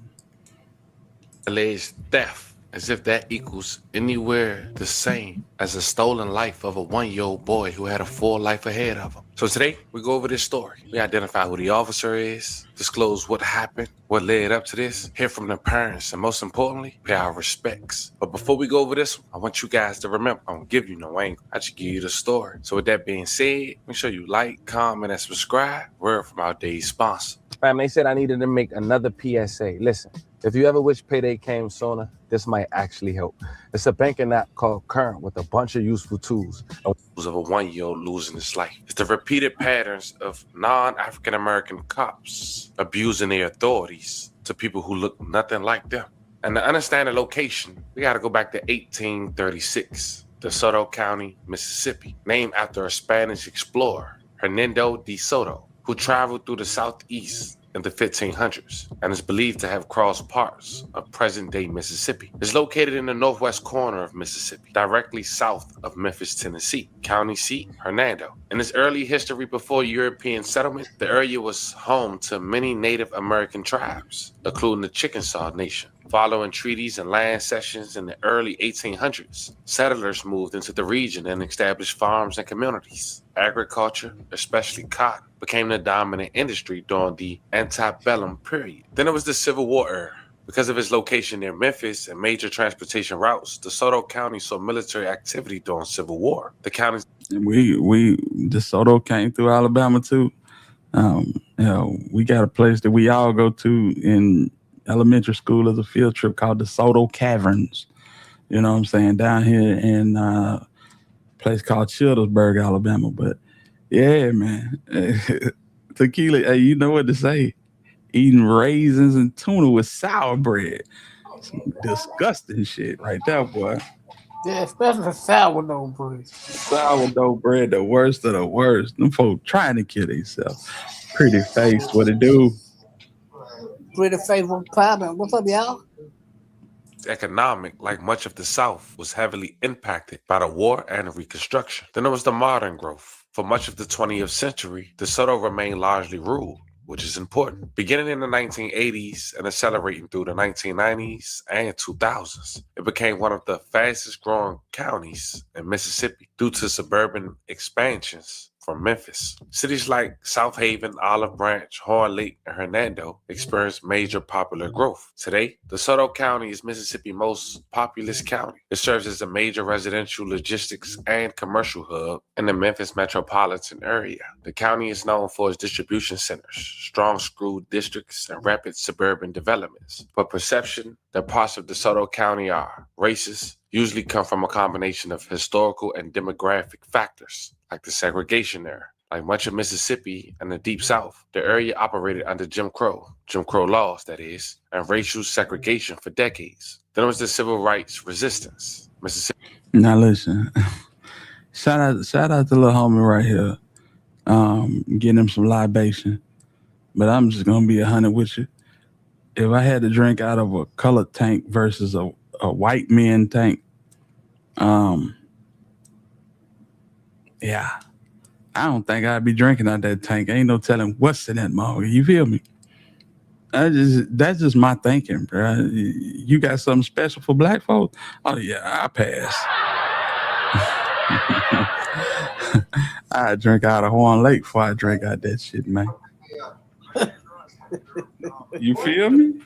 Alleged theft, as if that equals anywhere the same as a stolen life of a 1-year-old boy who had a full life ahead of him. So today, we go over this story. We identify who the officer is, disclose what happened, what led up to this, hear from the parents, and most importantly, pay our respects. But before we go over this, I want you guys to remember, I don't give you no angle. I just give you the story. So with that being said, make sure you like, comment, and subscribe. Word from our day's sponsor. Fam, they said I needed to make another PSA. Listen, if you ever wish payday came sooner, this might actually help. It's a banking app called Current with a bunch of useful tools. Of a 1-year-old losing his life. It's the repeated patterns of non-African American cops abusing their authorities to people who look nothing like them. And to understand the location, we got to go back to 1836, DeSoto County, Mississippi, named after a Spanish explorer, Hernando de Soto, who traveled through the southeast in the 1500s and is believed to have crossed parts of present-day Mississippi. It's located in the northwest corner of Mississippi, directly south of Memphis, Tennessee. County seat, Hernando. In its early history before European settlement, the area was home to many Native American tribes, including the Chickasaw Nation. Following treaties and land cessions in the early 1800s, settlers moved into the region and established farms and communities. Agriculture, especially cotton, became the dominant industry during the antebellum period. Then it was the Civil War era. Because of its location near Memphis and major transportation routes, DeSoto County saw military activity during Civil War. The county... DeSoto came through Alabama too. We got a place that we all go to in elementary school as a field trip called the Soto Caverns. You know what I'm saying? Down here in a place called Childersburg, Alabama. But yeah, man. Tequila, hey, you know what to say. Eating raisins and tuna with sour bread. Some disgusting shit right there, boy. Yeah, especially sourdough bread. Sourdough bread, the worst of the worst. Them folks trying to kill themselves. Pretty face, what it do? Pretty faithful powder. What's up, y'all? Economic, like much of the South, was heavily impacted by the war and Reconstruction. Then there was the modern growth. For much of the 20th century, DeSoto remained largely rural, which is important. Beginning in the 1980s and accelerating through the 1990s and 2000s, it became one of the fastest growing counties in Mississippi due to suburban expansions from Memphis. Cities like South Haven, Olive Branch, Horn Lake, and Hernando experienced major popular growth. Today, DeSoto County is Mississippi's most populous county. It serves as a major residential, logistics, and commercial hub in the Memphis metropolitan area. The county is known for its distribution centers, strong school districts, and rapid suburban developments. But perception that parts of DeSoto County are racist usually come from a combination of historical and demographic factors, like the segregation era. Like much of Mississippi and the Deep South, the area operated under Jim Crow laws, that is, and racial segregation for decades. Then there was the civil rights resistance. Mississippi. Now listen, shout out to little homie right here, getting him some libation. But I'm just gonna be 100 with you. If I had to drink out of a colored tank versus a white man tank, yeah, I don't think I'd be drinking out that tank. Ain't no telling what's in that mug. You feel me? That's just my thinking, bro. You got something special for black folks? Oh yeah, I pass. I drink out of Horn Lake before I drink out that shit, man. You feel me?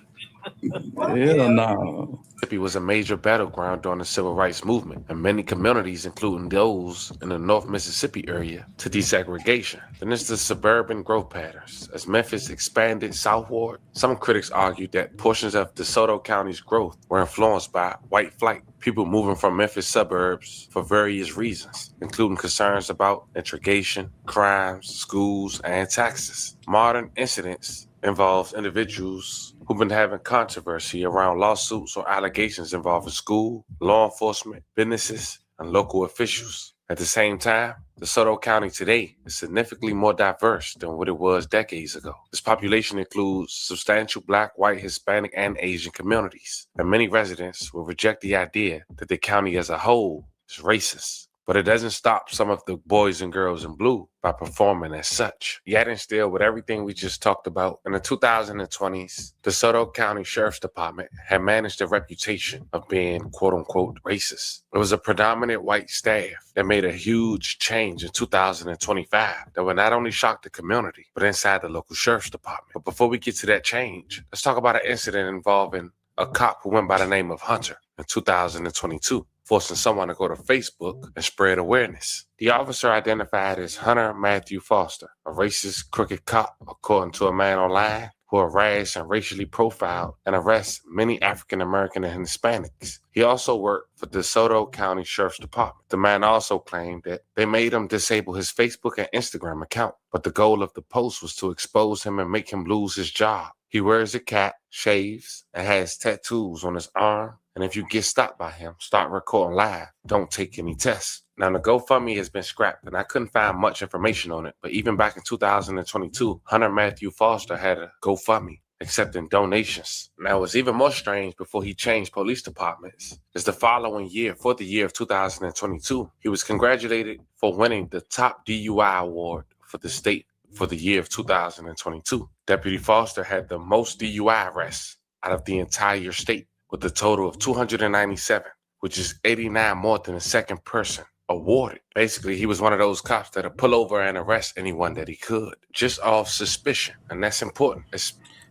Hell no. Mississippi was a major battleground during the civil rights movement, and many communities, including those in the North Mississippi area, to desegregation. Then there's the suburban growth patterns. As Memphis expanded southward, some critics argued that portions of DeSoto County's growth were influenced by white flight, people moving from Memphis suburbs for various reasons, including concerns about integration, crimes, schools, and taxes. Modern incidents involves individuals who've been having controversy around lawsuits or allegations involving school, law enforcement, businesses, and local officials. At the same time, DeSoto County today is significantly more diverse than what it was decades ago. This population includes substantial Black, white, Hispanic, and Asian communities, and many residents will reject the idea that the county as a whole is racist. But it doesn't stop some of the boys and girls in blue by performing as such. Yet and still, with everything we just talked about, in the 2020s, the DeSoto County Sheriff's Department had managed a reputation of being quote-unquote racist. It was a predominant white staff that made a huge change in 2025 that would not only shock the community, but inside the local Sheriff's Department. But before we get to that change, let's talk about an incident involving a cop who went by the name of Hunter in 2022. Forcing someone to go to Facebook and spread awareness. The officer identified as Hunter Matthew Foster, a racist, crooked cop, according to a man online who harassed and racially profiled and arrested many African American and Hispanics. He also worked for the DeSoto County Sheriff's Department. The man also claimed that they made him disable his Facebook and Instagram account, but the goal of the post was to expose him and make him lose his job. He wears a cap, shaves, and has tattoos on his arm. And if you get stopped by him, start recording live. Don't take any tests. Now, the GoFundMe has been scrapped, and I couldn't find much information on it. But even back in 2022, Hunter Matthew Foster had a GoFundMe accepting donations. Now, it was even more strange before he changed police departments. As the following year, for the year of 2022, he was congratulated for winning the top DUI award for the state for the year of 2022. Deputy Foster had the most DUI arrests out of the entire state, with a total of 297, which is 89 more than the second person awarded. Basically, he was one of those cops that'll pull over and arrest anyone that he could, just off suspicion, and that's important.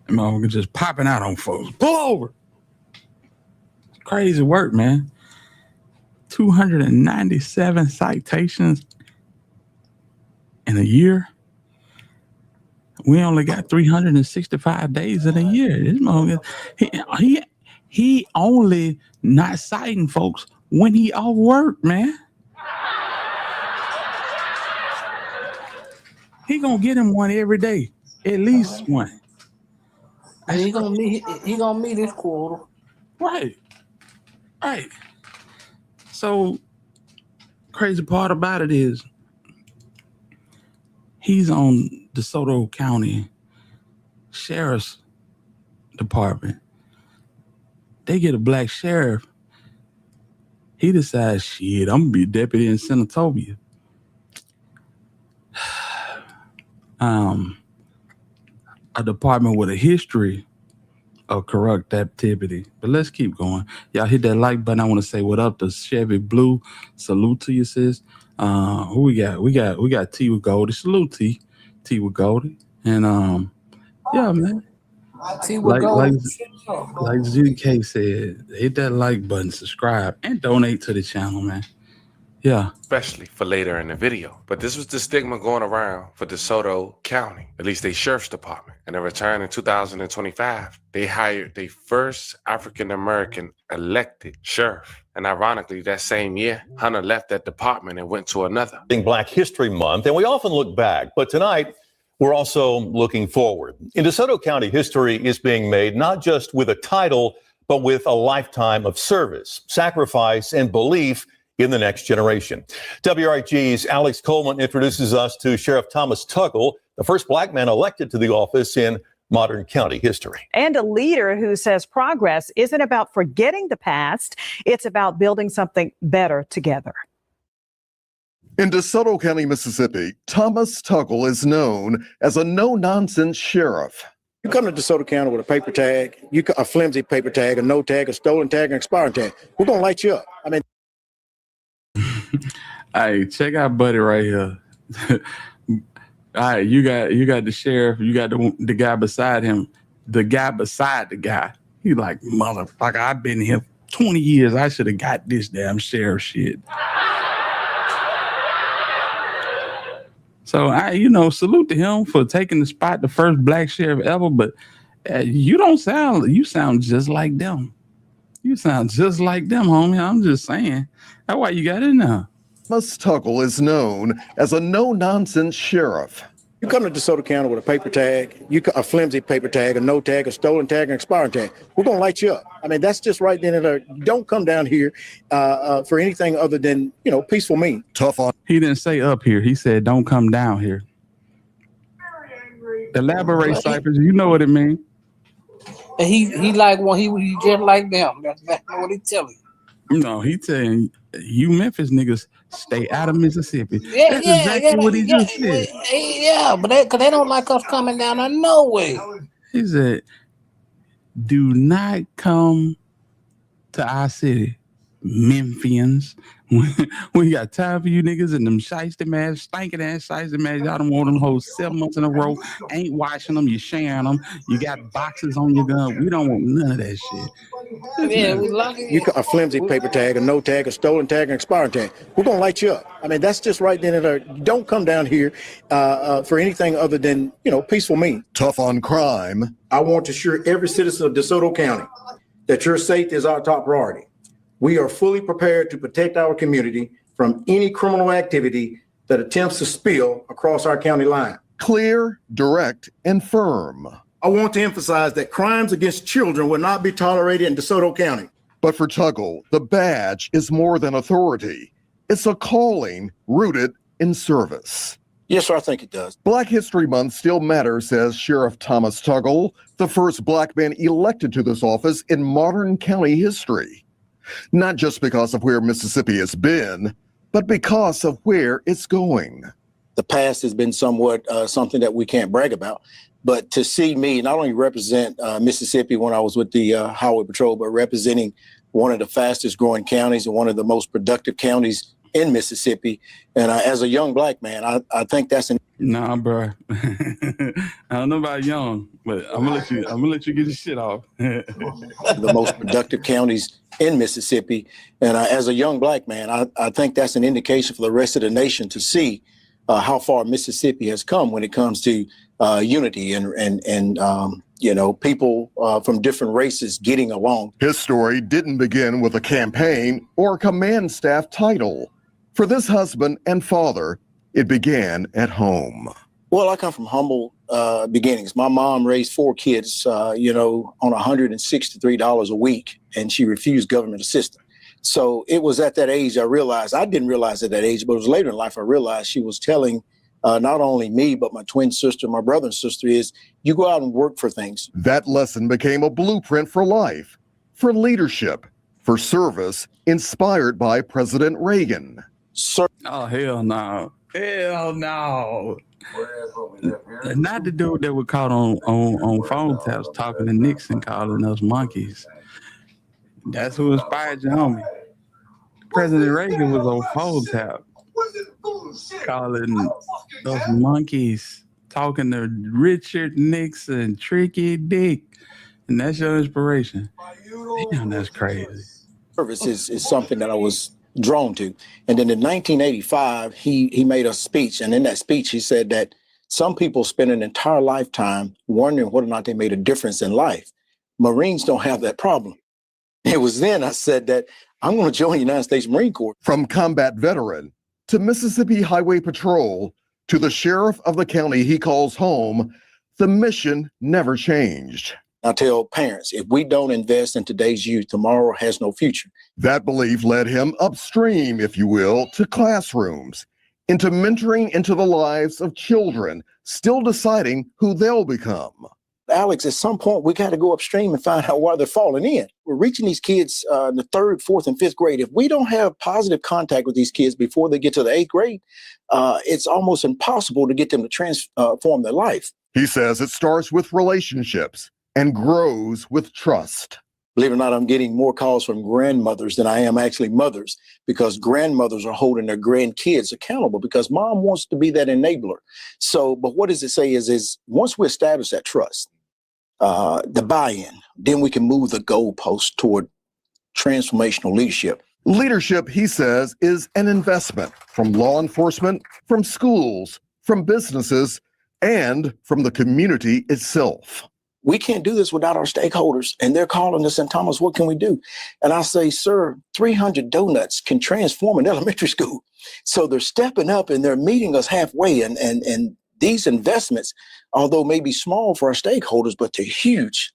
Motherfucker just popping out on folks. Pull over. Crazy work, man. 297 citations in a year. We only got 365 days in a year. This motherfucker, he only not citing folks when he off work, man. He gonna get him one every day, at least one. And he gonna meet his quota. Right. So crazy part about it is he's on DeSoto County Sheriff's Department. They get a black sheriff. He decides, shit, I'm gonna be deputy in Senatobia. A department with a history of corrupt activity. But let's keep going. Y'all hit that like button. I want to say what up to Chevy Blue. Salute to you, sis. Who we got? We got T with Goldie. Salute T. T with Goldie. And yeah, man. T with Goldie. Like ZK said, hit that like button, subscribe, and donate to the channel, man. Yeah. Especially for later in the video. But this was the stigma going around for DeSoto County, at least their sheriff's department. And in return in 2025, they hired their first African-American elected sheriff. And ironically, that same year, Hunter left that department and went to another. Black History Month, and we often look back, but tonight we're also looking forward. In DeSoto County, history is being made not just with a title, but with a lifetime of service, sacrifice, and belief in the next generation. WRIG's Alex Coleman introduces us to Sheriff Thomas Tuggle, the first black man elected to the office in modern county history. And a leader who says progress isn't about forgetting the past, it's about building something better together. In DeSoto County, Mississippi, Thomas Tuggle is known as a no-nonsense sheriff. You come to DeSoto County with a paper tag, a flimsy paper tag, a no tag, a stolen tag, an expired tag. We're going to light you up. I mean, Hey, check out Buddy right here. All right, you got the sheriff, you got the guy beside him, the guy beside the guy. He like, motherfucker, I've been here 20 years. I should have got this damn sheriff shit. So salute to him for taking the spot, the first black sheriff ever. But you sound just like them. You sound just like them, homie. I'm just saying. That's why you got in there. Thomas Tuggle is known as a no-nonsense sheriff. you come to DeSoto County with a paper tag, a flimsy paper tag, a no tag, a stolen tag, an expired tag. We're going to light you up. I mean, that's just right then and there. Don't come down here for anything other than, peaceful means. Tough on. He didn't say up here. He said, don't come down here. Elaborate, Cyphers. You know what it means. And he like one. He just like them. That's what he telling you. No, he telling you Memphis niggas stay out of Mississippi. That's exactly what he just said. Yeah, but because they don't like us coming down there no way. He said, do not come to our city, Memphians. We got time for you niggas and them shiesty man, stinking ass shiesty man. Y'all don't want them hoes 7 months in a row. Ain't washing them, you sharing them. You got boxes on your gun. We don't want none of that shit. Yeah, we lucky. A flimsy paper tag, a no tag, a stolen tag, an expired tag. We're going to light you up. I mean, that's just right then and there. Don't come down here for anything other than, peaceful means. Tough on crime. I want to assure every citizen of DeSoto County that your safety is our top priority. We are fully prepared to protect our community from any criminal activity that attempts to spill across our county line. Clear, direct, and firm. I want to emphasize that crimes against children will not be tolerated in DeSoto County. But for Tuggle, the badge is more than authority. It's a calling rooted in service. Yes, sir, I think it does. Black History Month still matters, says Sheriff Thomas Tuggle, the first black man elected to this office in modern county history. Not just because of where Mississippi has been, but because of where it's going. The past has been somewhat something that we can't brag about. But to see me not only represent Mississippi when I was with the Highway Patrol, but representing one of the fastest growing counties and one of the most productive counties in Mississippi. And as a young black man, I think that's an... Nah, bro. I don't know about young, but I'm gonna let you get your shit off. the most productive counties in Mississippi. And as a young black man, I think that's an indication for the rest of the nation to see how far Mississippi has come when it comes to unity and people from different races getting along. His story didn't begin with a campaign or a command staff title. For this husband and father, it began at home. Well, I come from humble beginnings. My mom raised 4 kids, on $163 a week, and she refused government assistance. So it was at that age I realized, I didn't realize at that age, but it was later in life I realized she was telling not only me, but my twin sister, my brother and sister, is you go out and work for things. That lesson became a blueprint for life, for leadership, for service, inspired by President Reagan. Oh, hell no. Hell no. Not the dude that was caught on phone taps talking to Nixon, calling us monkeys. That's who inspired your homie. President Reagan was on phone tap calling those monkeys, talking to Richard Nixon, Tricky Dick. And that's your inspiration. Damn, that's crazy. Service is something that I was drawn to. And then in 1985, he made a speech. And in that speech, he said that some people spend an entire lifetime wondering whether or not they made a difference in life. Marines don't have that problem. It was then I said that I'm going to join the United States Marine Corps. From combat veteran to Mississippi Highway Patrol to the sheriff of the county he calls home, the mission never changed. I tell parents, if we don't invest in today's youth, tomorrow has no future. That belief led him upstream, if you will, to classrooms, into mentoring into the lives of children, still deciding who they'll become. Alex, at some point, we got to go upstream and find out why they're falling in. We're reaching these kids in the 3rd, 4th, and 5th grade. If we don't have positive contact with these kids before they get to the 8th grade, it's almost impossible to get them to transform their life. He says it starts with relationships and grows with trust. Believe it or not, I'm getting more calls from grandmothers than I am actually mothers, because grandmothers are holding their grandkids accountable because mom wants to be that enabler. So, but what does it say is once we establish that trust, the buy-in, then we can move the goalpost toward transformational leadership. Leadership, he says, is an investment from law enforcement, from schools, from businesses, and from the community itself. We can't do this without our stakeholders, and they're calling us and Thomas, what can we do? And I say, sir, 300 donuts can transform an elementary school. So they're stepping up and they're meeting us halfway. And these investments, although may be small for our stakeholders, but they're huge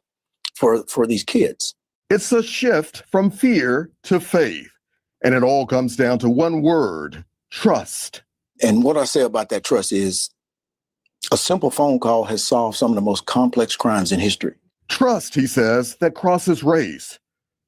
for these kids. It's a shift from fear to faith. And it all comes down to one word: trust. And what I say about that trust is a simple phone call has solved some of the most complex crimes in history. Trust, he says, that crosses race.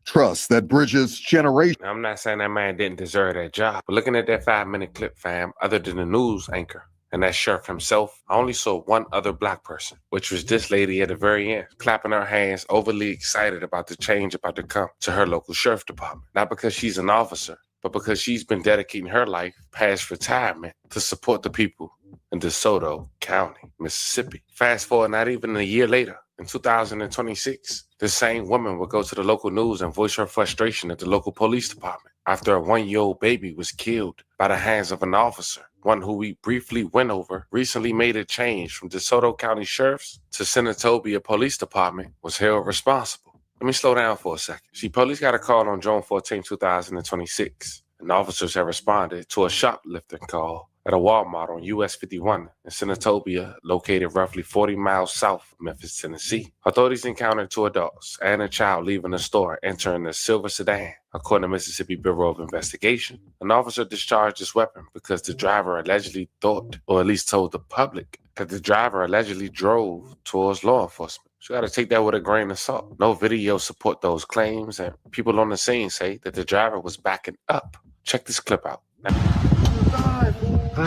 Trust that bridges generations. I'm not saying that man didn't deserve that job, but looking at that 5-minute clip, fam, other than the news anchor and that sheriff himself, I only saw one other black person, which was this lady at the very end, clapping her hands, overly excited about the change about to come to her local sheriff department. Not because she's an officer, but because she's been dedicating her life past retirement to support the people in DeSoto County, Mississippi. Fast forward, not even a year later, in 2026, the same woman would go to the local news and voice her frustration at the local police department after a 1-year-old baby was killed by the hands of an officer. One who we briefly went over recently made a change from DeSoto County Sheriff's to Senatobia Police Department, was held responsible. Let me slow down for a second. See, police got a call on June 14, 2026, and officers have responded to a shoplifting call at a Walmart on US 51 in Senatobia, located roughly 40 miles south of Memphis, Tennessee. Authorities encountered 2 adults and a child leaving the store, entering a silver sedan. According to Mississippi Bureau of Investigation, an officer discharged his weapon because the driver allegedly thought, or at least told the public, that the driver allegedly drove towards law enforcement. So you got to take that with a grain of salt. No video support those claims, and people on the scene say that the driver was backing up. Check this clip out.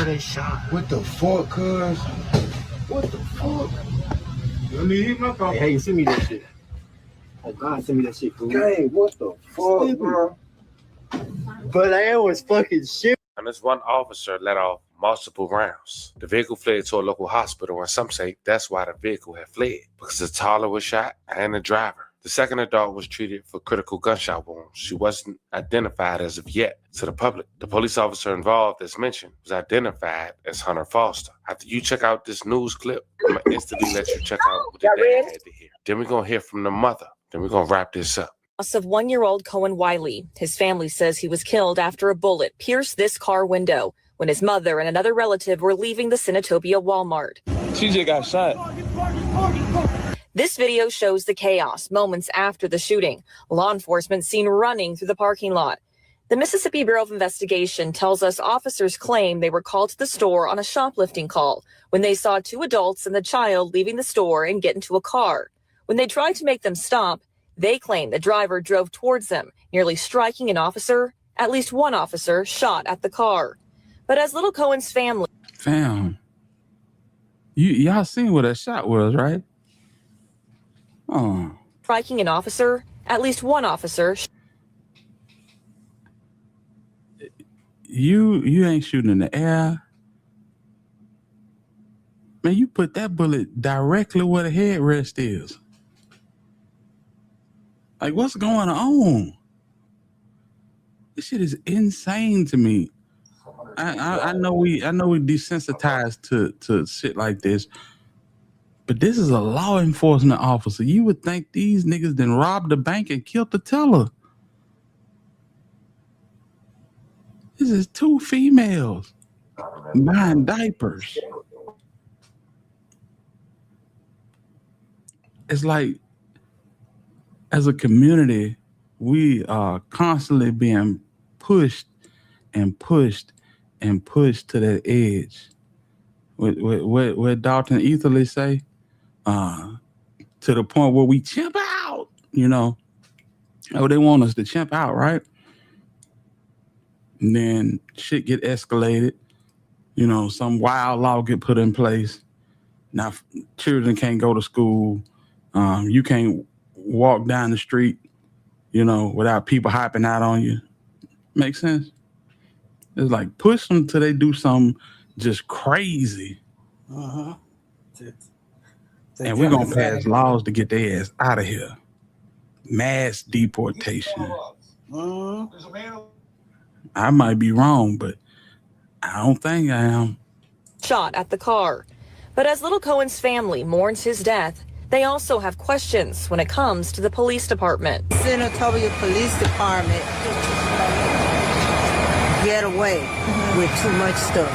They shot. What the fuck, cuz? What the fuck? Let me hit my phone. Hey, send me that shit. Oh, God, send me that shit, fool. Hey, what the fuck, bro? But that was fucking shit. And this one officer let off multiple rounds. The vehicle fled to a local hospital, and some say that's why the vehicle had fled, because the taller was shot and the driver The second adult was treated for critical gunshot wounds. She wasn't identified as of yet to the public. The police officer involved, as mentioned, was identified as Hunter Foster. After you check out this news clip, I'm going to instantly let you check out what the dad had to hear. Then we're going to hear from the mother. Then we're going to wrap this up. Loss of 1-year-old Kohen Wiley. His family says he was killed after a bullet pierced this car window when his mother and another relative were leaving the Sinatopia Walmart. She just got shot. This video shows the chaos moments after the shooting. Law enforcement seen running through the parking lot. The Mississippi Bureau of Investigation tells us officers claim they were called to the store on a shoplifting call when they saw 2 adults and the child leaving the store and get into a car. When they tried to make them stop, they claim the driver drove towards them, nearly striking an officer. At least one officer shot at the car. But as little Cohen's family... Fam, y'all seen what that shot was, right? Oh. Striking an officer, at least one officer... You ain't shooting in the air. Man, you put that bullet directly where the headrest is. Like, what's going on? This shit is insane to me. I know we desensitized to shit like this, but this is a law enforcement officer. You would think these niggas done robbed the bank and killed the teller. This is 2 females buying diapers. It's like, as a community, we are constantly being pushed and pushed and pushed to that edge. What Dalton Etherly say? To the point where we chimp out, you know. Oh, they want us to chimp out, right? And then shit get escalated. You know, some wild law get put in place. Now children can't go to school. You can't walk down the street, you know, without people hopping out on you. Make sense? It's like push them till they do something just crazy. Uh-huh. And we're going to pass laws to get their ass out of here. Mass deportation. I might be wrong, but I don't think I am. Shot at the car. But as little Cohen's family mourns his death, they also have questions when it comes to the police department. Sinatopia Police Department get away with too much stuff.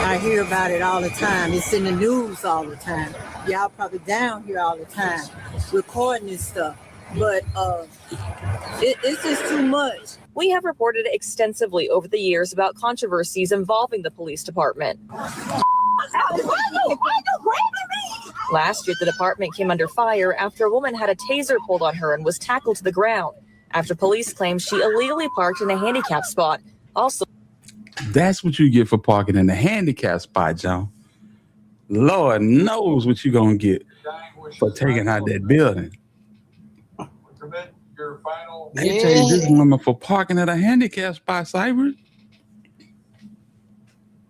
I hear about it all the time. It's in the news all the time. Y'all probably down here all the time recording this stuff. But it's just too much. We have reported extensively over the years about controversies involving the police department. Last year, the department came under fire after a woman had a taser pulled on her and was tackled to the ground after police claimed she illegally parked in a handicap spot. Also, that's what you get for parking in a handicap spot, John. Lord knows what you're going to get for taking out that building. They take this woman for parking at a handicap spot, Cybert.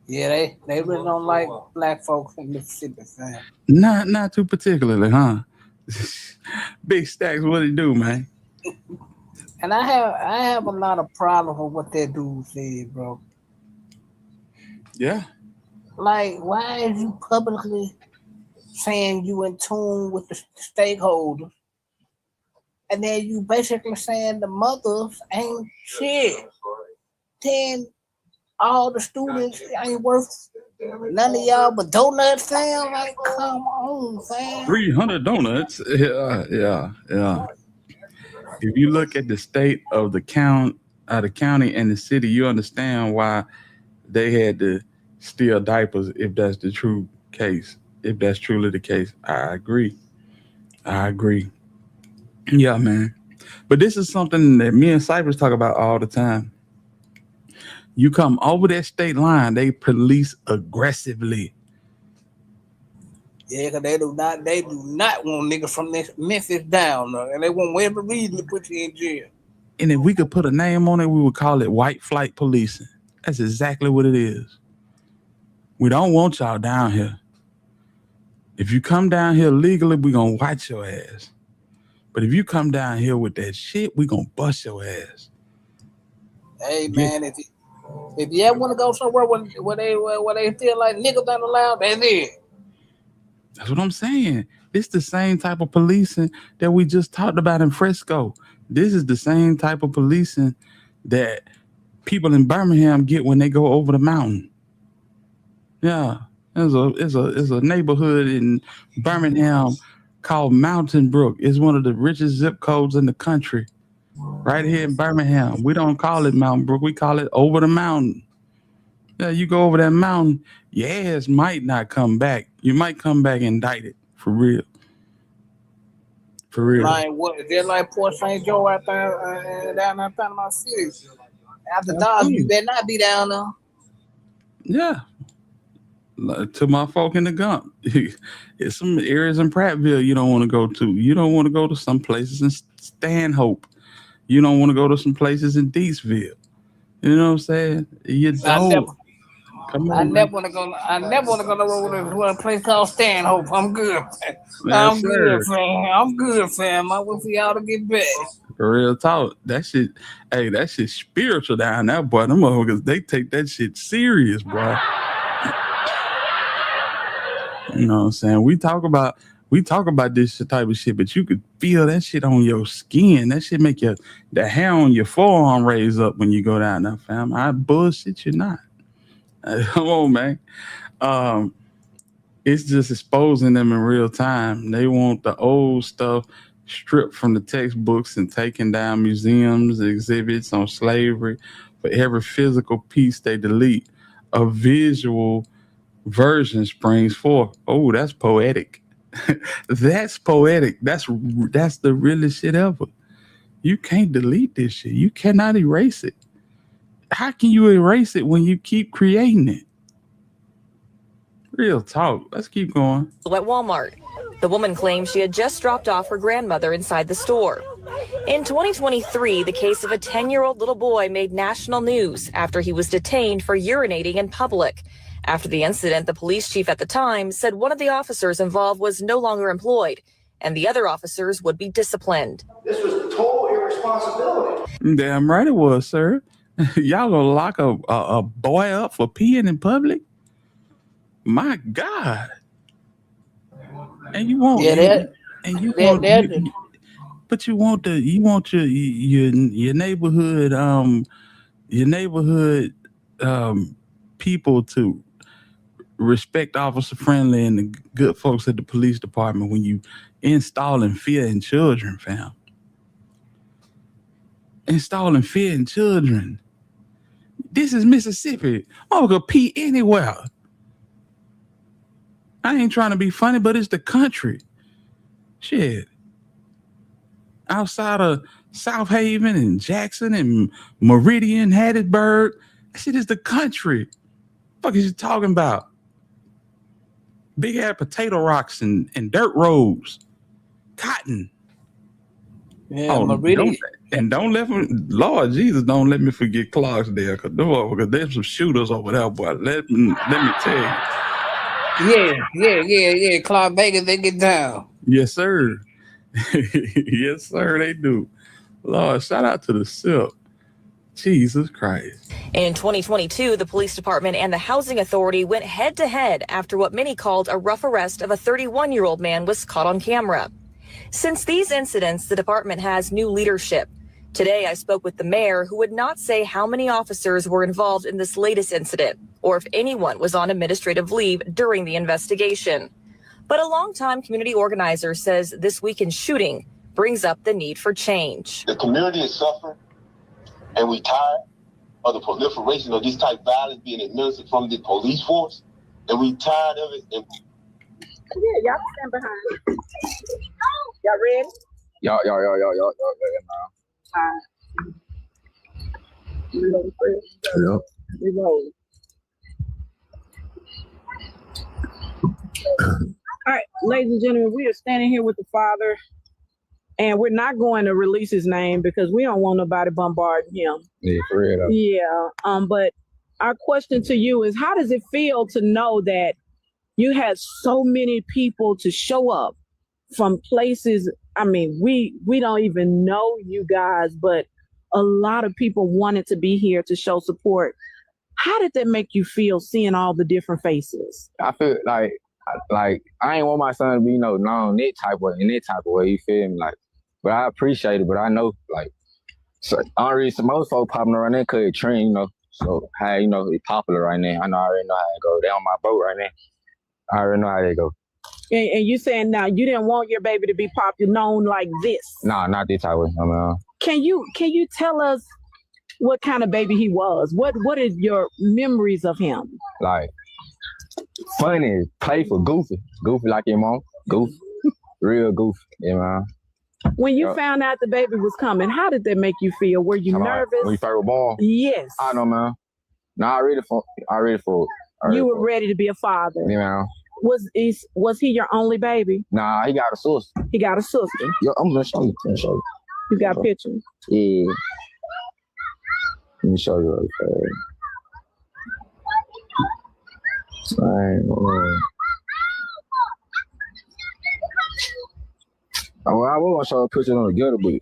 Yeah, they really don't like black folks in Mississippi, fam. Not too particularly, huh? Big Stacks, what it do, man? And I have a lot of problems with what that dude said, bro. Yeah. Like, why is you publicly saying you in tune with the stakeholders, and then you basically saying the mothers ain't shit? Then all the students ain't worth none of y'all but donuts, fam. Like, come on, fam. 300 donuts. Yeah. If you look at the state of the county and the city, you understand why they had to steal diapers if that's the true case. If that's truly the case, I agree. Yeah, man. But this is something that me and Cypress talk about all the time. You come over that state line, they police aggressively. Yeah, because they do not want niggas from Memphis down there, and they want every reason to put you in jail. And if we could put a name on it, we would call it white flight policing. That's exactly what it is. We don't want y'all down here. If you come down here legally, we're going to watch your ass. But if you come down here with that shit, we gonna bust your ass. Hey man, if you ever want to go somewhere where they feel like niggas not allowed, that's it. That's what I'm saying. It's the same type of policing that we just talked about in Frisco. This is the same type of policing that people in Birmingham get when they go over the mountain. Yeah, there's a neighborhood in Birmingham called Mountain Brook. It's one of the richest zip codes in the country. Right here in Birmingham. We don't call it Mountain Brook. We call it over the mountain. Yeah, you go over that mountain, your ass might not come back. You might come back indicted. For real. For real. Like what? They're like Port St. Joe out there down in Panama City. After dark, you better not be down there. Yeah. To my folk in the Gump. It's some areas in Prattville you don't want to go to. You don't want to go to some places in Stanhope. You don't want to go to some places in Deesville. You know what I'm saying? You don't. I never want to go to a place called Stanhope. I'm good. I'm good, fam. I want for y'all to get back. For real talk. That shit, hey, that shit spiritual down there, boy. Them motherfuckers, they take that shit serious, boy. You know what I'm saying? We talk about this type of shit, but you could feel that shit on your skin. That shit make the hair on your forearm raise up when you go down there, fam. I bullshit you not. Come on, man. It's just exposing them in real time. They want the old stuff stripped from the textbooks and taken down museums, exhibits on slavery. For every physical piece they delete, a visual version springs forth. Oh, that's poetic. That's poetic. That's the realest shit ever. You can't delete this shit. You cannot erase it. How can you erase it when you keep creating it? Real talk. Let's keep going. At Walmart, the woman claims she had just dropped off her grandmother inside the store. In 2023, the case of a 10-year-old little boy made national news after he was detained for urinating in public. After the incident, the police chief at the time said one of the officers involved was no longer employed and the other officers would be disciplined. This was total irresponsibility. Damn right it was, sir. Y'all gonna lock a boy up for peeing in public? My God. And you won't. But you want your neighborhood people to respect officer friendly and the good folks at the police department when you installing fear in children, fam. Installing fear in children. This is Mississippi. I'm gonna pee anywhere. I ain't trying to be funny, but it's the country. Shit. Outside of South Haven and Jackson and Meridian, Hattiesburg, that shit is the country. What the fuck is you talking about? Big ass potato rocks and dirt roads. Cotton. Yeah, Meridian. Don't let me, Lord Jesus, don't let me forget Clarksdale, because there's some shooters over there, boy. Let me tell you. Yeah. Clark Vegas, they get down. Yes, sir. Yes, sir, they do. Lord, shout out to the SIP. Jesus Christ. In 2022, the police department and the housing authority went head to head after what many called a rough arrest of a 31-year-old man was caught on camera. Since these incidents, the department has new leadership. Today, I spoke with the mayor, who would not say how many officers were involved in this latest incident or if anyone was on administrative leave during the investigation. But a longtime community organizer says this weekend's shooting brings up the need for change. The community is suffering, and we're tired of the proliferation of this type of violence being administered from the police force, and we're tired of it. Yeah, y'all stand behind. Y'all ready? Y'all. Reload. All right, ladies and gentlemen, we are standing here with the father, and we're not going to release his name because we don't want nobody bombarding him. Yeah, for real though. Yeah. But our question to you is, how does it feel to know that you had so many people to show up from places I mean, we don't even know you guys, but a lot of people wanted to be here to show support. How did that make you feel seeing all the different faces? I feel like I ain't want my son to be known in that type of way. You feel me? Like, but I appreciate it. But I know like, so already some most folks popping around there cause it trend, you know. So how it's popular right now. I already know how it go. They on my boat right now. I already know how they go. And you saying now you didn't want your baby to be popular, known like this? Nah, not this type of way. I mean, Can you tell us what kind of baby he was? What is your memories of him? like funny, playful, goofy like your mom, goofy, real goofy, you know. When you found out the baby was coming, how did that make you feel? Were you nervous? When you first were born? Yes. I know, man. Nah, I ready for it. You were ready to be a father. You know. Was he your only baby? Nah, he got a sister. He got a sister. Yo, I'm gonna show you. You got a picture? Yeah. Let me show you right fast. I was gonna show a picture on the gutter, but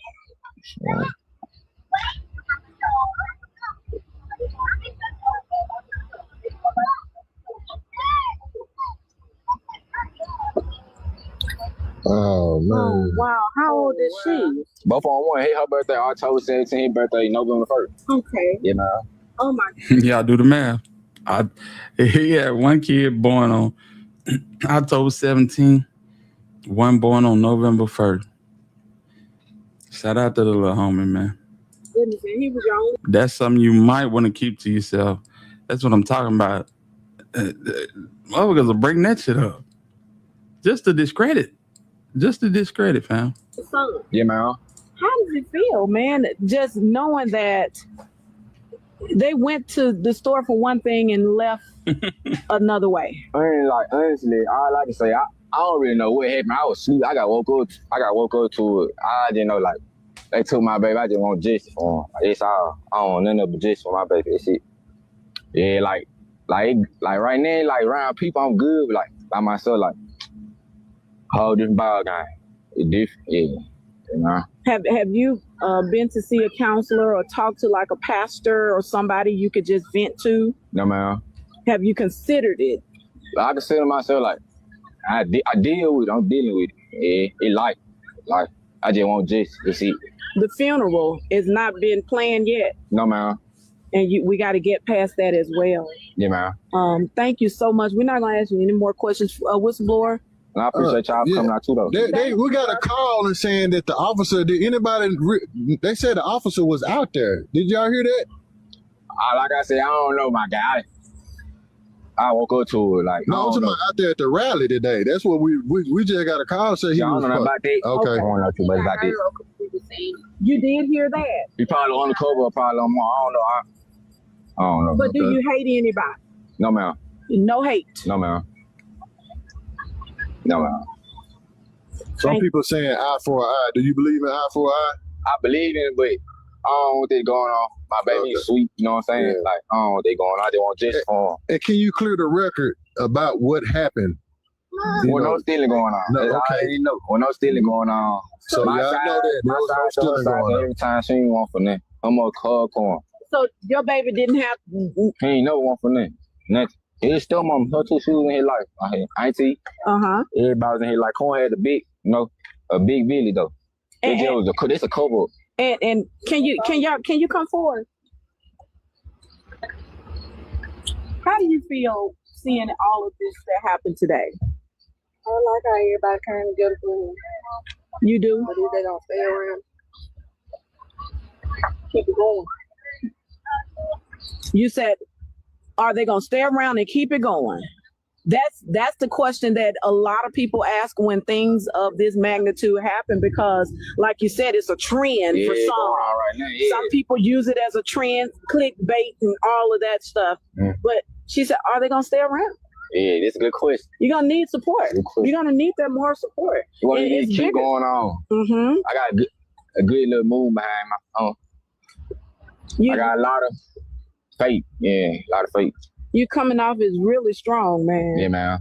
oh man. Oh wow, how old is she? Both on one. Hey, her birthday October 17th, his birthday November 1st. Okay. You know. Oh my. Y'all do the math. He had one kid born on October 17th, one born on November 1st. Shout out to the little homie, man. Goodness, and he was your only. That's something you might want to keep to yourself. That's what I'm talking about. Motherfuckers will bring that shit up. Just to discredit, fam. Son. Yeah, man. How does it feel, man? Just knowing that they went to the store for one thing and left another way. Honestly, all I can say, I don't really know what happened. I was asleep. I got woke up to it. I didn't know, like, they took my baby. I just want justice for him. Like, that's all. I don't want nothing but justice for my baby. That's it. Yeah, like right now, like around people, I'm good. But like by myself, like whole different ball game. It's different. Yeah, you know. Have you been to see a counselor or talked to like a pastor or somebody you could just vent to? No, man. Have you considered it? I consider myself like I deal with it. I'm dealing with it. Yeah, it like I just want justice. That's it. The funeral has not been planned yet. No, man. And we got to get past that as well. Yeah, man. Thank you so much. We're not going to ask you any more questions, whistleblower. And I appreciate y'all coming out too, though. We got a call and saying that the officer, they said the officer was out there. Did y'all hear that? Like I said, I don't know, my guy. I woke up to it. Like, no, I'm talking about out there at the rally today. That's what we just got a call saying he was. I don't know about that. Okay. I don't know too much about that. You did hear that? He probably on the cover or probably on more. I don't know. But do you hate anybody? No, ma'am. No hate? No, ma'am. No, ma'am. Some people saying eye for an eye. Do you believe in eye for an eye? I believe in it, but I don't know what they going on. My baby is sweet, you know what I'm saying? Yeah. Like, I don't know what they going on. I just want justice for him. And can you clear the record about what happened? Well, no stealing going on. No, okay. I already know. Well, no stealing going on. So my y'all side, know that. My side, No stealing going on. every time she ain't want for nothing. I'm gonna call for him. So your baby didn't have. He ain't never want for nothing. Nothing. He still mom. Her two shoes in his life. Auntie. Everybody was in his life. Kohen had a big, a big Billy though. It's a cover. And can you come forward? How do you feel seeing all of this that happened today? I like how everybody came together for him. You do? But if they don't stay around, keep it going. You said, are they gonna stay around and keep it going? That's the question that a lot of people ask when things of this magnitude happen, because like you said, it's a trend for some. Right now, yeah. Some people use it as a trend, clickbait and all of that stuff. But she said, are they gonna stay around? Yeah, that's a good question. You're gonna need support. You're gonna need that more support. You want to keep going on. I got a good little move behind my own. I got a lot of faith. Yeah, a lot of faith. You coming off is really strong, man. Yeah, man.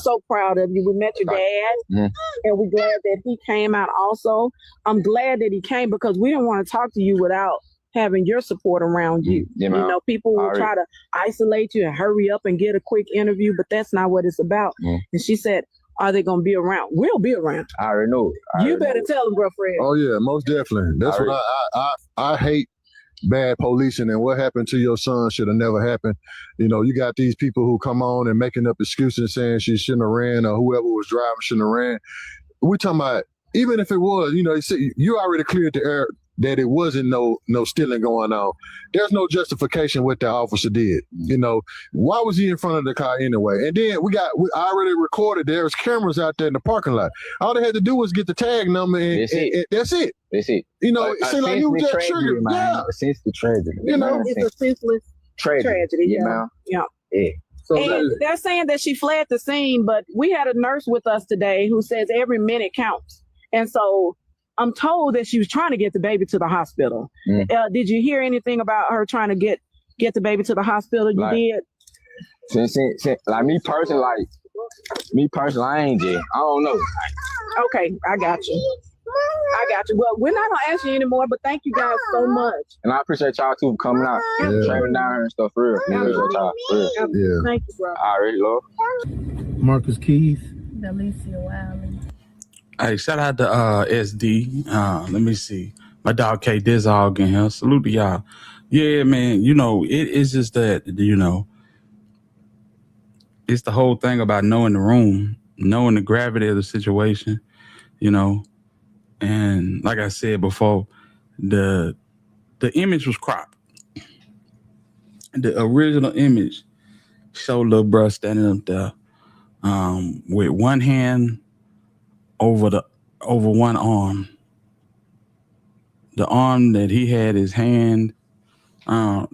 so proud of you. We met your dad, and we're glad that he came out also. I'm glad that he came because we didn't want to talk to you without having your support around you. Yeah, you man. know, people will try to isolate you and hurry up and get a quick interview, but that's not what it's about. And she said, are they going to be around? We'll be around. I already know. You better tell them, girlfriend. Oh yeah, most definitely. That's what I hate. Bad policing, and what happened to your son should have never happened. You know, you got these people who come on and making up excuses saying she shouldn't have ran or whoever was driving shouldn't have ran. We're talking about, even if it was, you know, you already cleared the air that it wasn't no stealing going on. There's no justification what the officer did. You know, why was he in front of the car anyway? And then I already recorded, there's cameras out there in the parking lot. All they had to do was get the tag number and that's it. That's it. You know, it seemed like you were just triggered. Yeah. Since the tragedy. You know, it's a senseless tragedy. Yeah. So and they're saying that she fled the scene, but we had a nurse with us today who says every minute counts. And so I'm told that she was trying to get the baby to the hospital. Did you hear anything about her trying to get the baby to the hospital? You did? Since, like me personally, I ain't just, I don't know. Okay, I got you. Well, we're not gonna ask you anymore, but thank you guys so much. And I appreciate y'all too for coming out, driving down here and stuff. For real. I appreciate y'all. For real. Thank you, bro. All right, love. Marcus Keith. Delicia Wiley. Hey, shout out to SD. Let me see. My dog K Dizog in here. Salute to y'all. Yeah, man. You know, it's just that, you know, it's the whole thing about knowing the room, knowing the gravity of the situation, you know. And like I said before, the image was cropped. The original image showed little bruh standing up there with one hand over one arm. The arm that he had his hand okay,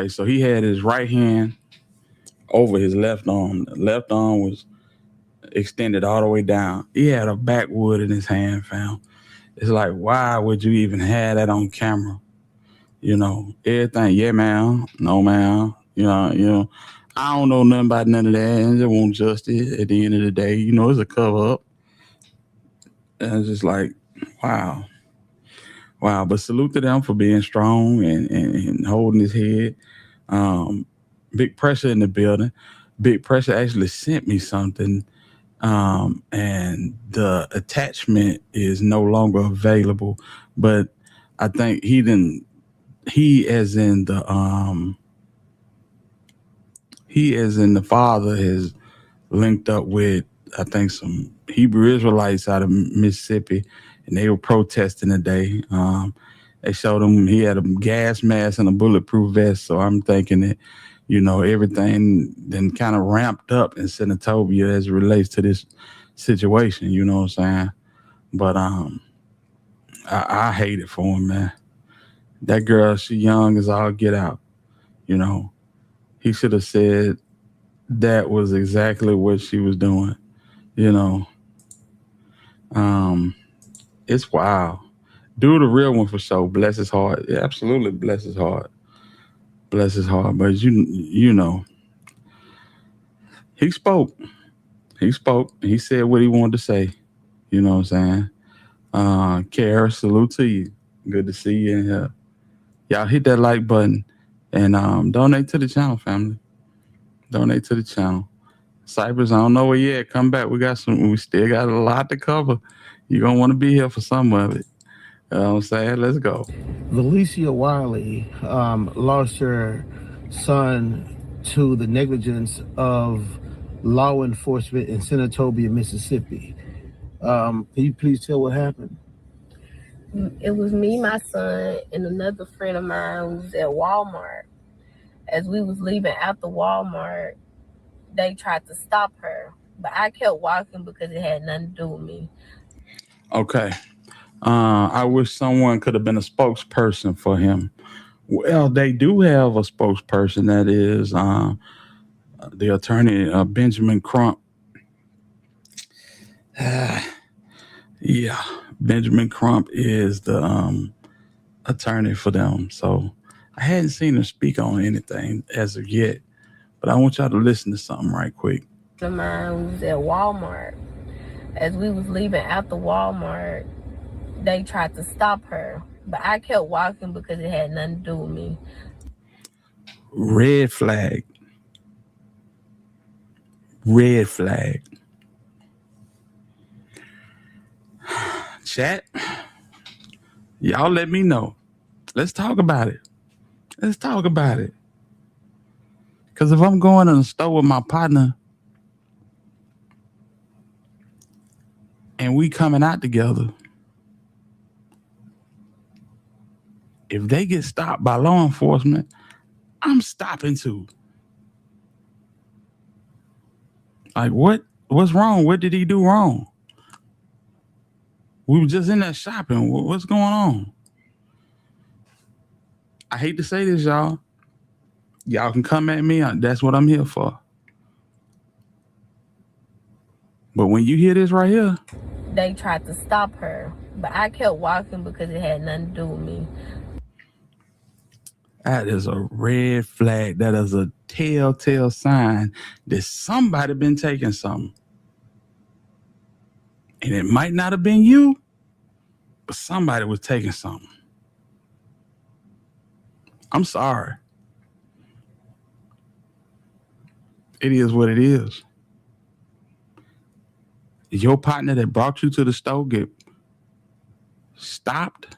so he had his right hand over his left arm. The left arm was extended all the way down. He had a backwood in his hand, fam. It's like, why would you even have that on camera? You know, everything, yeah, man, no, man. You know, I don't know nothing about none of that, and it won't justice at the end of the day. You know, it's a cover up. And it's just like, wow. But salute to them for being strong and holding his head. Big Pressure in the building. Big Pressure actually sent me something. And the attachment is no longer available, but I think he as in the father has linked up with, I think, some Hebrew Israelites out of Mississippi, and they were protesting today. They showed him he had a gas mask and a bulletproof vest, so I'm thinking that, you know, everything then kind of ramped up in Senatobia as it relates to this situation, you know what I'm saying? But I hate it for him, man. That girl, she young as all get out, you know. He should have said that was exactly what she was doing, you know. It's wild. Do the real one for sure. Bless his heart. Yeah, absolutely bless his heart. Bless his heart. But you know, he spoke. He said what he wanted to say. You know what I'm saying? Kara, salute to you. Good to see you in here. Y'all hit that like button and donate to the channel, family. Donate to the channel. Cypress, I don't know where you at. Come back. We still got a lot to cover. You're gonna want to be here for some of it. You know what I'm saying? Let's go. Delicia Wiley lost her son to the negligence of law enforcement in Senatobia, Mississippi. Can you please tell what happened? It was me, my son, and another friend of mine who was at Walmart. As we was leaving out the Walmart, they tried to stop her, but I kept walking because it had nothing to do with me. Okay. I wish someone could have been a spokesperson for him. Well, they do have a spokesperson, that is the attorney, Benjamin Crump. Yeah, Benjamin Crump is the attorney for them. So I hadn't seen him speak on anything as of yet, but I want y'all to listen to something right quick. of mine, we was at Walmart. As we was leaving out the Walmart, they tried to stop her, but I kept walking because it had nothing to do with me. Red flag. Red flag. Chat, y'all let me know. Let's talk about it. Let's talk about it. Because if I'm going to the store with my partner and we coming out together, if they get stopped by law enforcement, I'm stopping too. Like, what's wrong? What did he do wrong? We were just in there shopping. What's going on? I hate to say this, y'all. Y'all can come at me. That's what I'm here for. But when you hear this right here, they tried to stop her, but I kept walking because it had nothing to do with me. that is a red flag. That is a telltale sign that somebody been taking something. And it might not have been you, but somebody was taking something. I'm sorry. It is what it is. Your partner that brought you to the store get stopped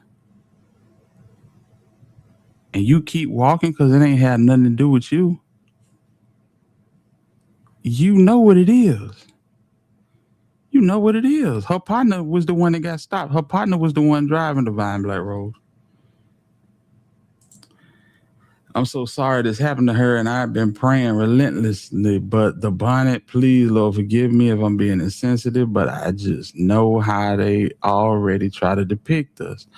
and you keep walking because it ain't had nothing to do with you. You know what it is. You know what it is. Her partner was the one that got stopped. Her partner was the one driving the Vine Black Rose. I'm so sorry this happened to her, and I've been praying relentlessly. But the bonnet, please, Lord, forgive me if I'm being insensitive, but I just know how they already try to depict us.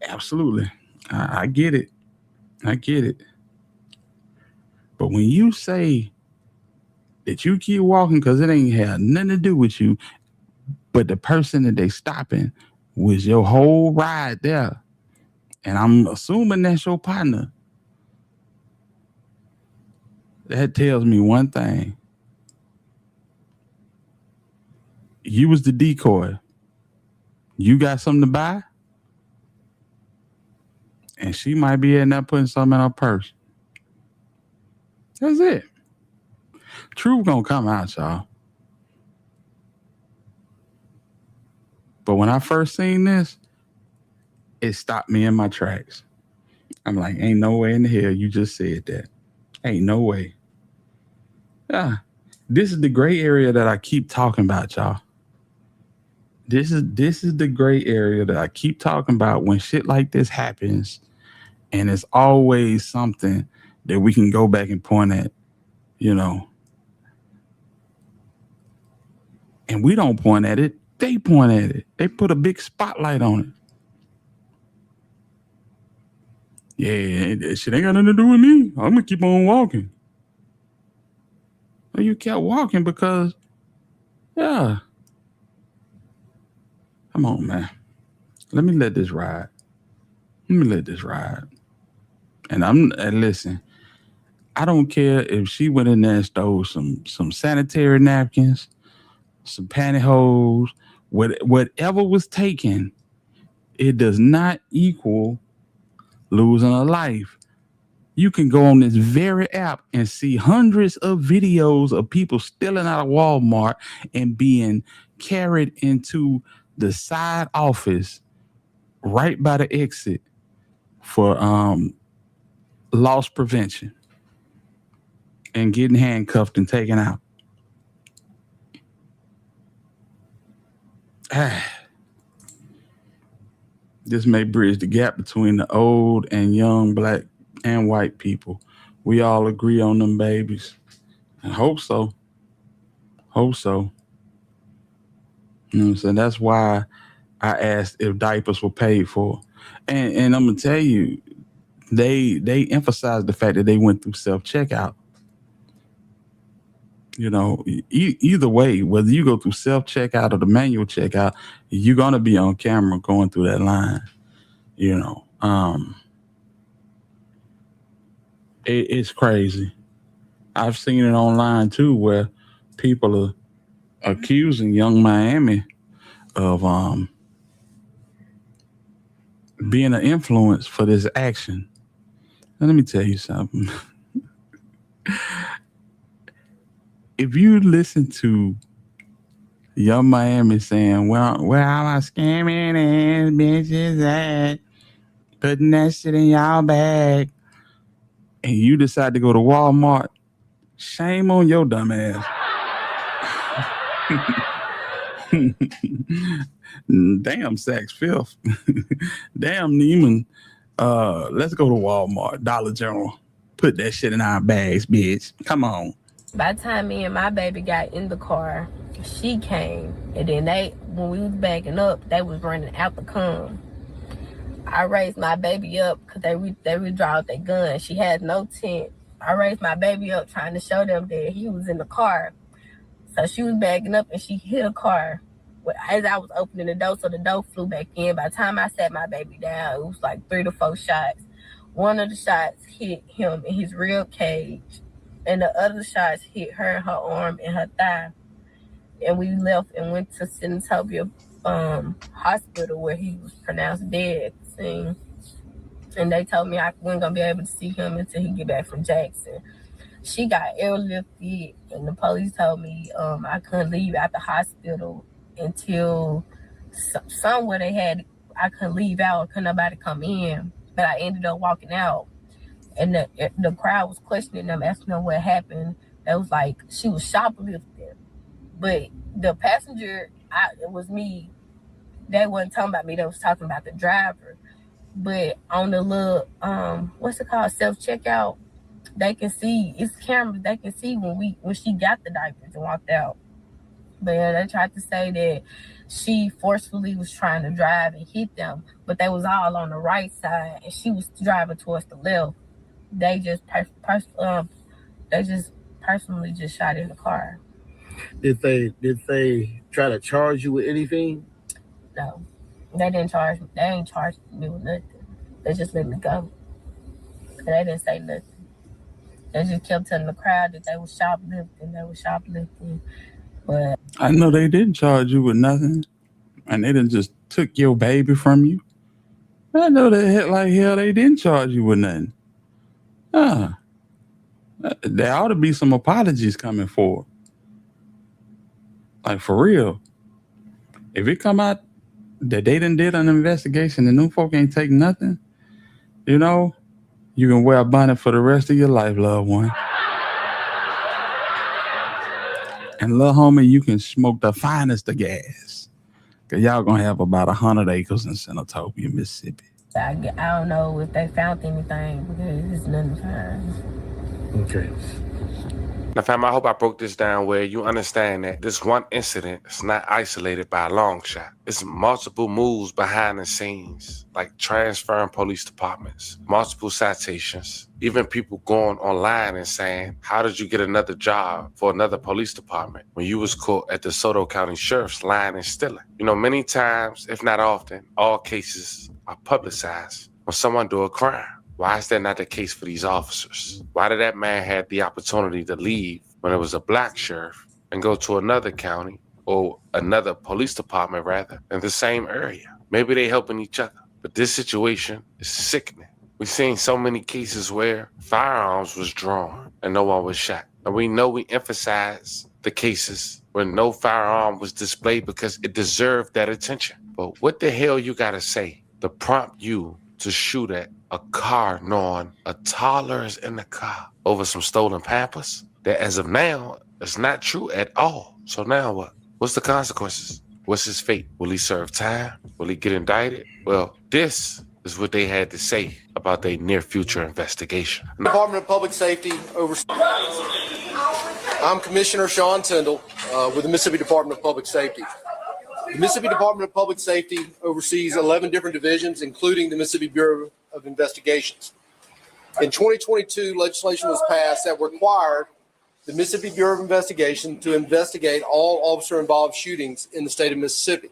Absolutely. I get it. I get it. But when you say that you keep walking because it ain't had nothing to do with you, but the person that they stopping was your whole ride there, and I'm assuming that's your partner, that tells me one thing. You was the decoy. You got something to buy, and she might be in there putting something in her purse. That's it. Truth gonna come out, y'all. But when I first seen this, it stopped me in my tracks. I'm like, ain't no way in the hell you just said that. Ain't no way. Yeah. This is the gray area that I keep talking about, y'all. This is the gray area that I keep talking about when shit like this happens, and it's always something that we can go back and point at, you know. And we don't point at it. They point at it. They put a big spotlight on it. Yeah, that shit ain't got nothing to do with me. I'm gonna keep on walking. Well, you kept walking because, yeah. Come on, man. Let me let this ride. And listen, I don't care if she went in there and stole some sanitary napkins, some pantyhose, whatever was taken, it does not equal losing a life. You can go on this very app and see hundreds of videos of people stealing out of Walmart and being carried into the side office right by the exit for loss prevention and getting handcuffed and taken out. This may bridge the gap between the old and young black and white people. We all agree on them babies. I hope so. You know what I'm saying? That's why I asked if diapers were paid for. And I'm going to tell you, they emphasized the fact that they went through self-checkout. You know, either way, whether you go through self-checkout or the manual checkout, you're going to be on camera going through that line. You know, it's crazy. I've seen it online too, where people are accusing Young Miami of being an influence for this action. Now, let me tell you something. If you listen to Young Miami saying, well, where are my scamming ass bitches at? Putting that shit in y'all bag. And you decide to go to Walmart, shame on your dumb ass. Damn, Saks Fifth. Damn, Neiman. Let's go to Walmart, Dollar General. Put that shit in our bags, bitch. Come on. By the time me and my baby got in the car, she came. And then when we was backing up, they was running out the come. I raised my baby up because they withdraw their gun. She had no tent. I raised my baby up trying to show them that he was in the car. So she was backing up and she hit a car. As I was opening the door, so the door flew back in. By the time I sat my baby down, it was like 3 to 4 shots. One of the shots hit him in his rib cage, and the other shots hit her in her arm and her thigh. And we left and went to Senatobia hospital where he was pronounced dead at the scene. And they told me I wasn't gonna be able to see him until he get back from Jackson. She got airlifted, and the police told me I couldn't leave out the hospital until somewhere I couldn't leave out, couldn't nobody come in. But I ended up walking out, and the crowd was questioning them, asking them what happened. It was like she was shoplifting, but the passenger, it was me. They wasn't talking about me. They was talking about the driver. But on the little what's it called, self-checkout, they can see, it's cameras. They can see when she got the diapers and walked out. But yeah, they tried to say that she forcefully was trying to drive and hit them, but they was all on the right side and she was driving towards the left. They just personally just shot in the car. Did they try to charge you with anything? No, they didn't charge me. They ain't charged me with nothing. They just let me go. They didn't say nothing. They just kept telling the crowd that they were shoplifting. But I know they didn't charge you with nothing, and they didn't just took your baby from you. I know they hit like hell. They didn't charge you with nothing. There ought to be some apologies coming forward. Like, for real. If it come out that they done did an investigation and them folk ain't take nothing, you know, you can wear a bonnet for the rest of your life, loved one. And little homie, you can smoke the finest of gas. Cause y'all gonna have about 100 acres in Senatobia, Mississippi. I don't know if they found anything because it's nothing to find. Okay. Now, fam, I hope I broke this down where you understand that this one incident is not isolated by a long shot. It's multiple moves behind the scenes, like transferring police departments, multiple citations, even people going online and saying, how did you get another job for another police department when you was caught at the DeSoto County Sheriff's lying and stealing? You know, many times, if not often, all cases are publicized when someone do a crime. Why is that not the case for these officers? Why did that man have the opportunity to leave when it was a black sheriff and go to another county or another police department rather in the same area? Maybe they helping each other, but this situation is sickening. We've seen so many cases where firearms was drawn and no one was shot. And we know we emphasize the cases where no firearm was displayed because it deserved that attention. But what the hell you gotta say to prompt you to shoot at a car knowing a toddler is in the car over some stolen Pampers? That as of now, is not true at all. So now what? What's the consequences? What's his fate? Will he serve time? Will he get indicted? Well, this is what they had to say about their near future investigation. Department of Public Safety I'm Commissioner Sean Tyndall with the Mississippi Department of Public Safety. The Mississippi Department of Public Safety oversees 11 different divisions, including the Mississippi Bureau of Investigations. In 2022, legislation was passed that required the Mississippi Bureau of Investigation to investigate all officer-involved shootings in the state of Mississippi.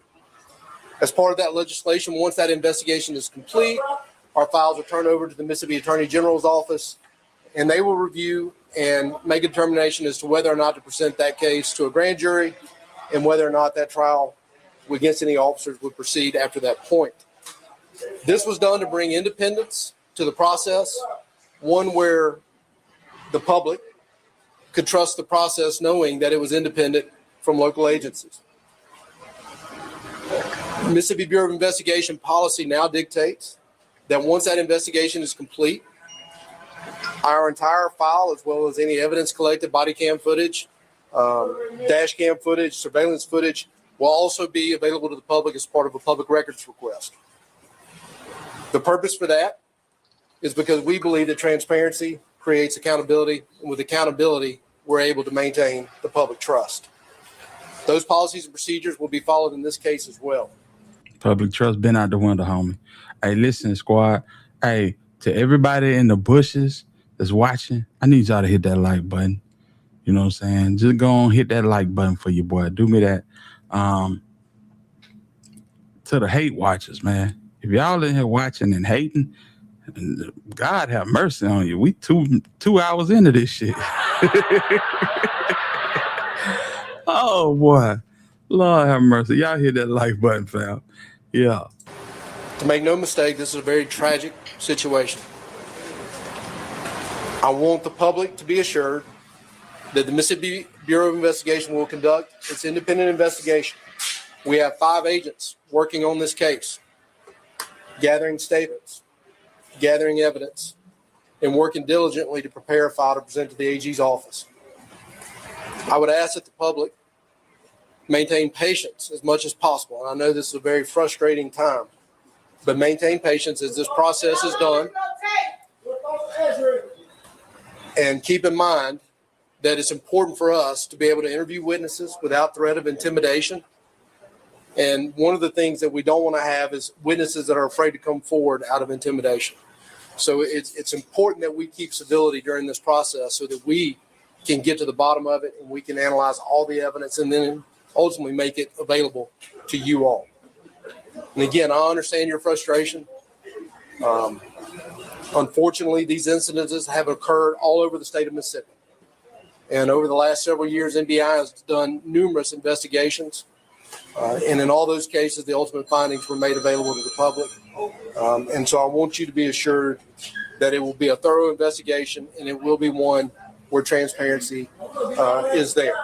As part of that legislation, once that investigation is complete, our files are turned over to the Mississippi Attorney General's office, and they will review and make a determination as to whether or not to present that case to a grand jury and whether or not that trial against any officers would proceed after that point. This was done to bring independence to the process, one where the public could trust the process knowing that it was independent from local agencies. Mississippi Bureau of Investigation policy now dictates that once that investigation is complete, our entire file, as well as any evidence collected, body cam footage, dash cam footage, surveillance footage, will also be available to the public as part of a public records request. The purpose for that is because we believe that transparency creates accountability, and with accountability, we're able to maintain the public trust. Those policies and procedures will be followed in this case as well. Public trust been out the window, homie. Hey, listen, squad. Hey, to everybody in the bushes that's watching, I need y'all to hit that like button. You know what I'm saying? Just go on, hit that like button for your boy. Do me that. To the hate watchers, man. If y'all in here watching and hating, God have mercy on you. We two hours into this shit. Oh boy. Lord have mercy. Y'all hit that like button, fam. Yeah. To make no mistake, this is a very tragic situation. I want the public to be assured that the Mississippi Bureau of Investigation will conduct its independent investigation. We have 5 agents working on this case, gathering statements, gathering evidence, and working diligently to prepare a file to present to the AG's office. I would ask that the public maintain patience as much as possible. And I know this is a very frustrating time, but maintain patience as this process is done. And keep in mind that it's important for us to be able to interview witnesses without threat of intimidation. And one of the things that we don't want to have is witnesses that are afraid to come forward out of intimidation. So it's important that we keep civility during this process so that we can get to the bottom of it and we can analyze all the evidence and then ultimately make it available to you all. And again, I understand your frustration. Unfortunately, these incidences have occurred all over the state of Mississippi. And over the last several years, NBI has done numerous investigations. And in all those cases, the ultimate findings were made available to the public. And so I want you to be assured that it will be a thorough investigation and it will be one where transparency is there.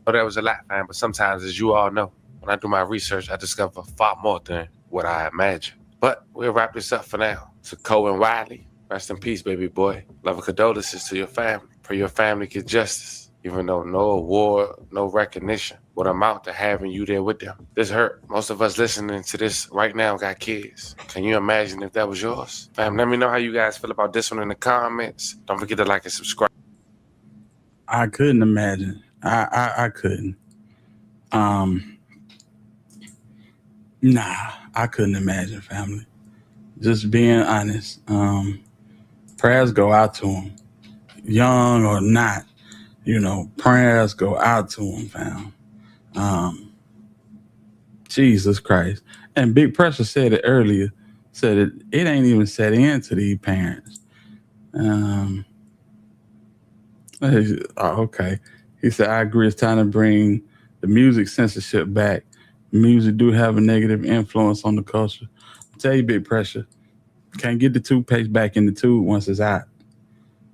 Oh, that was a lot, man. But sometimes, as you all know, when I do my research, I discover far more than what I imagined. But we'll wrap this up for now. To Kohen Wiley, rest in peace, baby boy. Love and condolences to your family. Pray your family get justice, even though no award, no recognition would amount to having you there with them. This hurt. Most of us listening to this right now got kids. Can you imagine if that was yours? Fam, let me know how you guys feel about this one in the comments. Don't forget to like and subscribe. I couldn't imagine. I couldn't. Nah, I couldn't imagine, family. Just being honest. Prayers go out to him. Young or not, prayers go out to him, fam. Jesus Christ. And Big Pressure said it earlier, said it ain't even set into these parents. Okay. He said, I agree. It's time to bring the music censorship back. Music do have a negative influence on the culture. I tell you, Big Pressure, can't get the toothpaste back in the tube once it's out.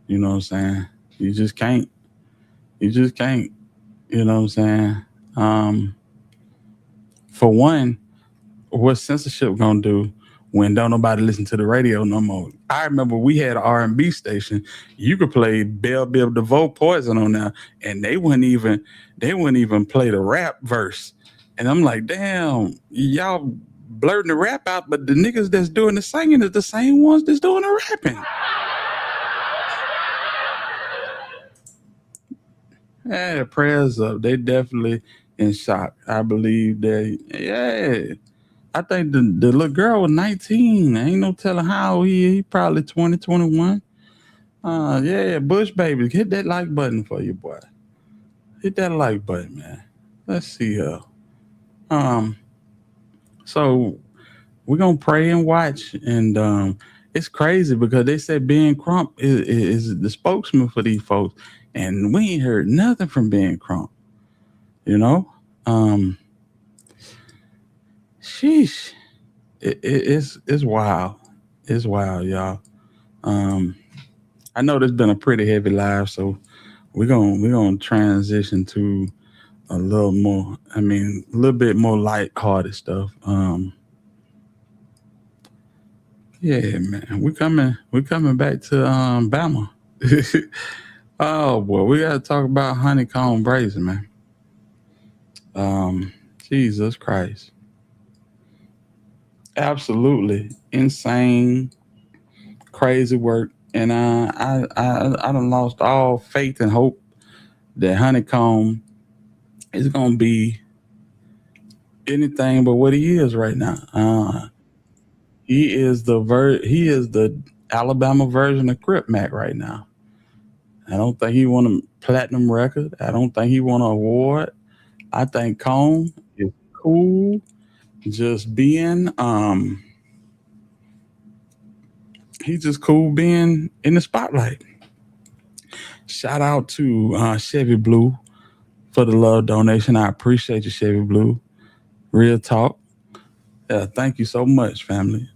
You know what I'm saying? You just can't. You just can't. You know what I'm saying? For one, what's censorship gonna do when don't nobody listen to the radio no more? I remember we had an R&B station. You could play Bell Biv DeVoe Poison on there, and they wouldn't even play the rap verse. And I'm like, damn, y'all blurting the rap out, but the niggas that's doing the singing is the same ones that's doing the rapping. Yeah, prayers up. They definitely in shock. I believe that. Yeah. I think the little girl was 19. Ain't no telling how old he probably 20, 21. Yeah, Bush baby, hit that like button for you, boy. Hit that like button, man. Let's see here. So we're gonna pray and watch, and it's crazy because they said Ben Crump is the spokesman for these folks, and we ain't heard nothing from Ben Crump. You know, sheesh, it's wild. It's wild, y'all. I know there's been a pretty heavy live, so we're gonna transition to a little more. I mean, a little bit more lighthearted stuff. Yeah, man, we're coming back to Bama. Oh boy, we gotta talk about honeycomb Brazy, man. Jesus Christ, absolutely insane, crazy work, and I done lost all faith and hope that honeycomb is gonna be anything but what he is right now. He is the Alabama version of Crip Mac right now. I don't think he won a platinum record. I don't think he won an award. I think Cone is cool just being he's just cool being in the spotlight. Shout out to Chevy Blue for the love donation. I appreciate you, Chevy Blue. Real talk. Thank you so much, family.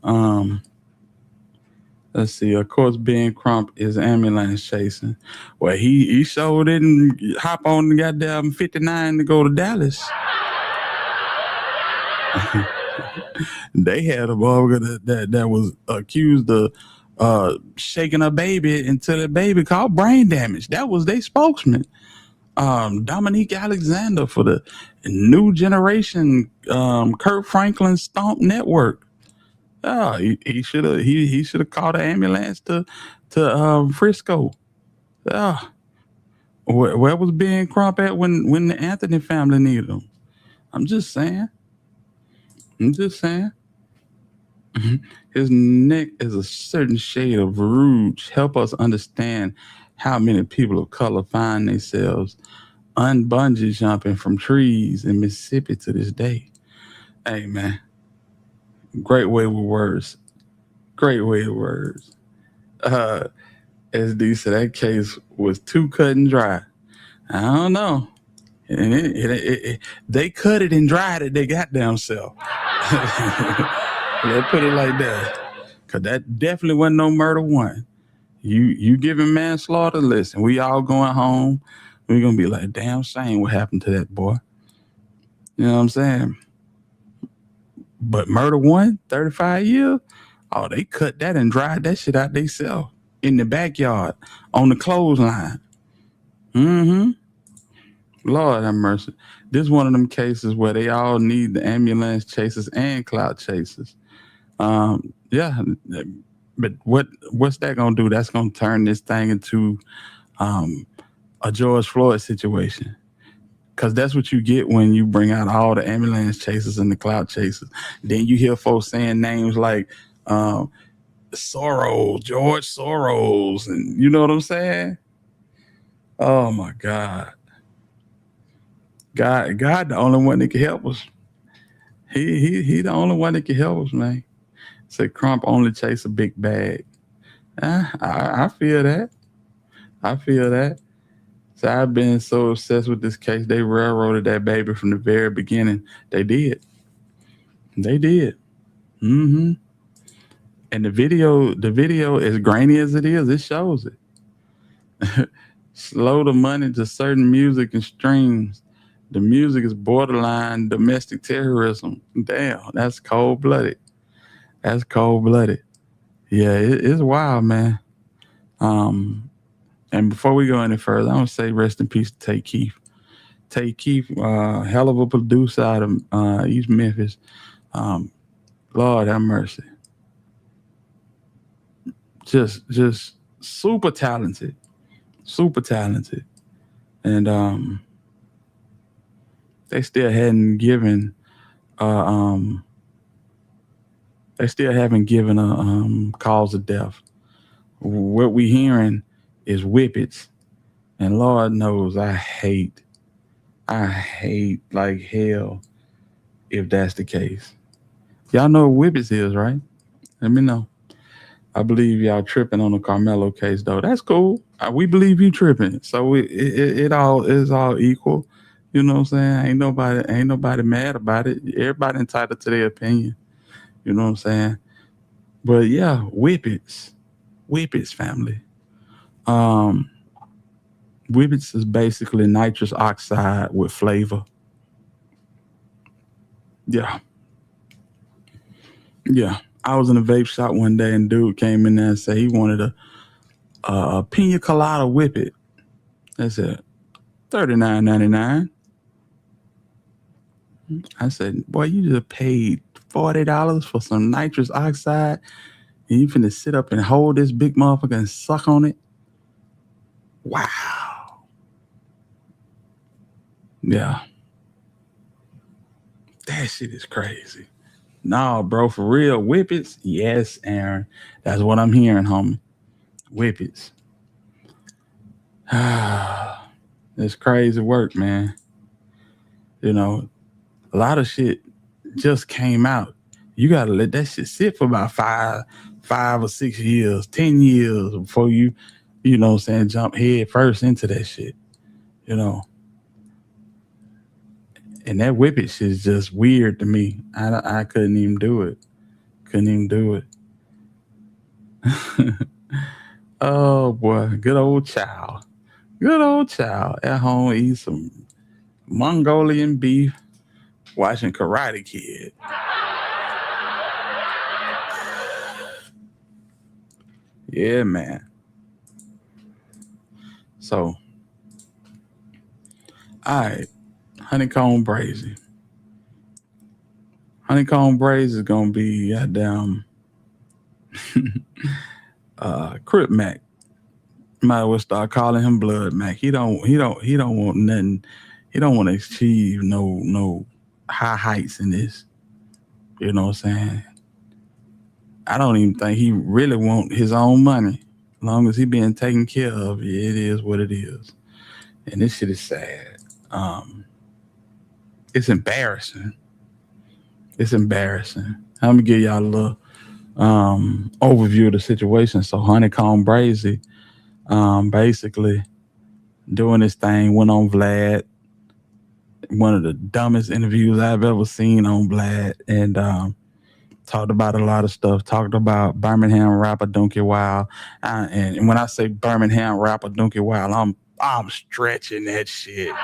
Let's see. Of course, Ben Crump is ambulance chasing. Well, he sure didn't hop on the goddamn 59 to go to Dallas. They had a motherfucker that was accused of shaking a baby until the baby caught brain damage. That was their spokesman. Dominique Alexander for the new generation Kurt Franklin Stomp Network. He should have called an ambulance to Frisco. Where was Ben Crump at when the Anthony family needed him? I'm just saying. His neck is a certain shade of rouge. Help us understand how many people of color find themselves unbungee jumping from trees in Mississippi to this day. Hey, man. Great way with words. As D said, that case was too cut and dry. I don't know. They cut it and dried it they goddamn self. Let's put it like that. Because that definitely wasn't no murder one. You giving manslaughter, listen, we all going home. We're going to be like, damn shame what happened to that boy. You know what I'm saying? But murder one, 35 years? Oh, they cut that and dried that shit out themselves in the backyard on the clothesline. Lord have mercy. This is one of them cases where they all need the ambulance chasers and clout chasers. Yeah, but what's that gonna do? That's gonna turn this thing into a George Floyd situation. Because that's what you get when you bring out all the ambulance chasers and the clout chasers. Then you hear folks saying names like Soros, George Soros, and you know what I'm saying? Oh my God. God, the only one that can help us. He the only one that can help us, man. Said Crump only chase a big bag. I feel that. So I've been so obsessed with this case. They railroaded that baby from the very beginning. They did. And the video, as grainy as it is, it shows it. Slow the money to certain music and streams. The music is borderline domestic terrorism. Damn, that's cold-blooded. Yeah, it's wild, man. And before we go any further, I want to say rest in peace to Tay Keith. Tay Keith, hell of a producer out of East Memphis. Lord have mercy. Just super talented. And they still haven't given a cause of death. What we hearing is whippets, and Lord knows I hate like hell if that's the case. Y'all know what whippets is, right? Let me know. I believe y'all tripping on the Karmelo case, though. That's cool. We believe you tripping, so it all is all equal. You know what I'm saying? Ain't nobody mad about it. Everybody entitled to their opinion. You know what I'm saying? But yeah, whippets family. Whippets is basically nitrous oxide with flavor. Yeah. I was in a vape shop one day and dude came in there and said he wanted a pina colada whippet. I said $39.99. I said, boy, you just paid $40 for some nitrous oxide and you finna sit up and hold this big motherfucker and suck on it? Wow. Yeah. That shit is crazy. No, bro, for real. Whippets? Yes, Aaron. That's what I'm hearing, homie. Whippets. It's crazy work, man. You know, a lot of shit just came out. You gotta let that shit sit for about 5 or 6 years, 10 years before you know what I'm saying, jump head first into that shit. You know. And that whippet shit is just weird to me. I couldn't even do it. Oh boy, good old child. At home eat some Mongolian beef, watching Karate Kid. Yeah, man. So, all right, honeycomb brazy. Honeycomb brazy is gonna be goddamn Crip Mac. Might as well start calling him Blood Mac. He don't want nothing. He don't want to achieve no high heights in this. You know what I'm saying? I don't even think he really want his own money. As long as he being taken care of, it is what it is. And this shit is sad. It's embarrassing. I'm gonna give y'all a little overview of the situation. So Honeycomb Brazy basically doing this thing, went on Vlad, one of the dumbest interviews I've ever seen on Vlad, and talked about a lot of stuff, talked about Birmingham rapper Donkey Wild. And when I say Birmingham rapper Donkey Wild, I'm stretching that shit.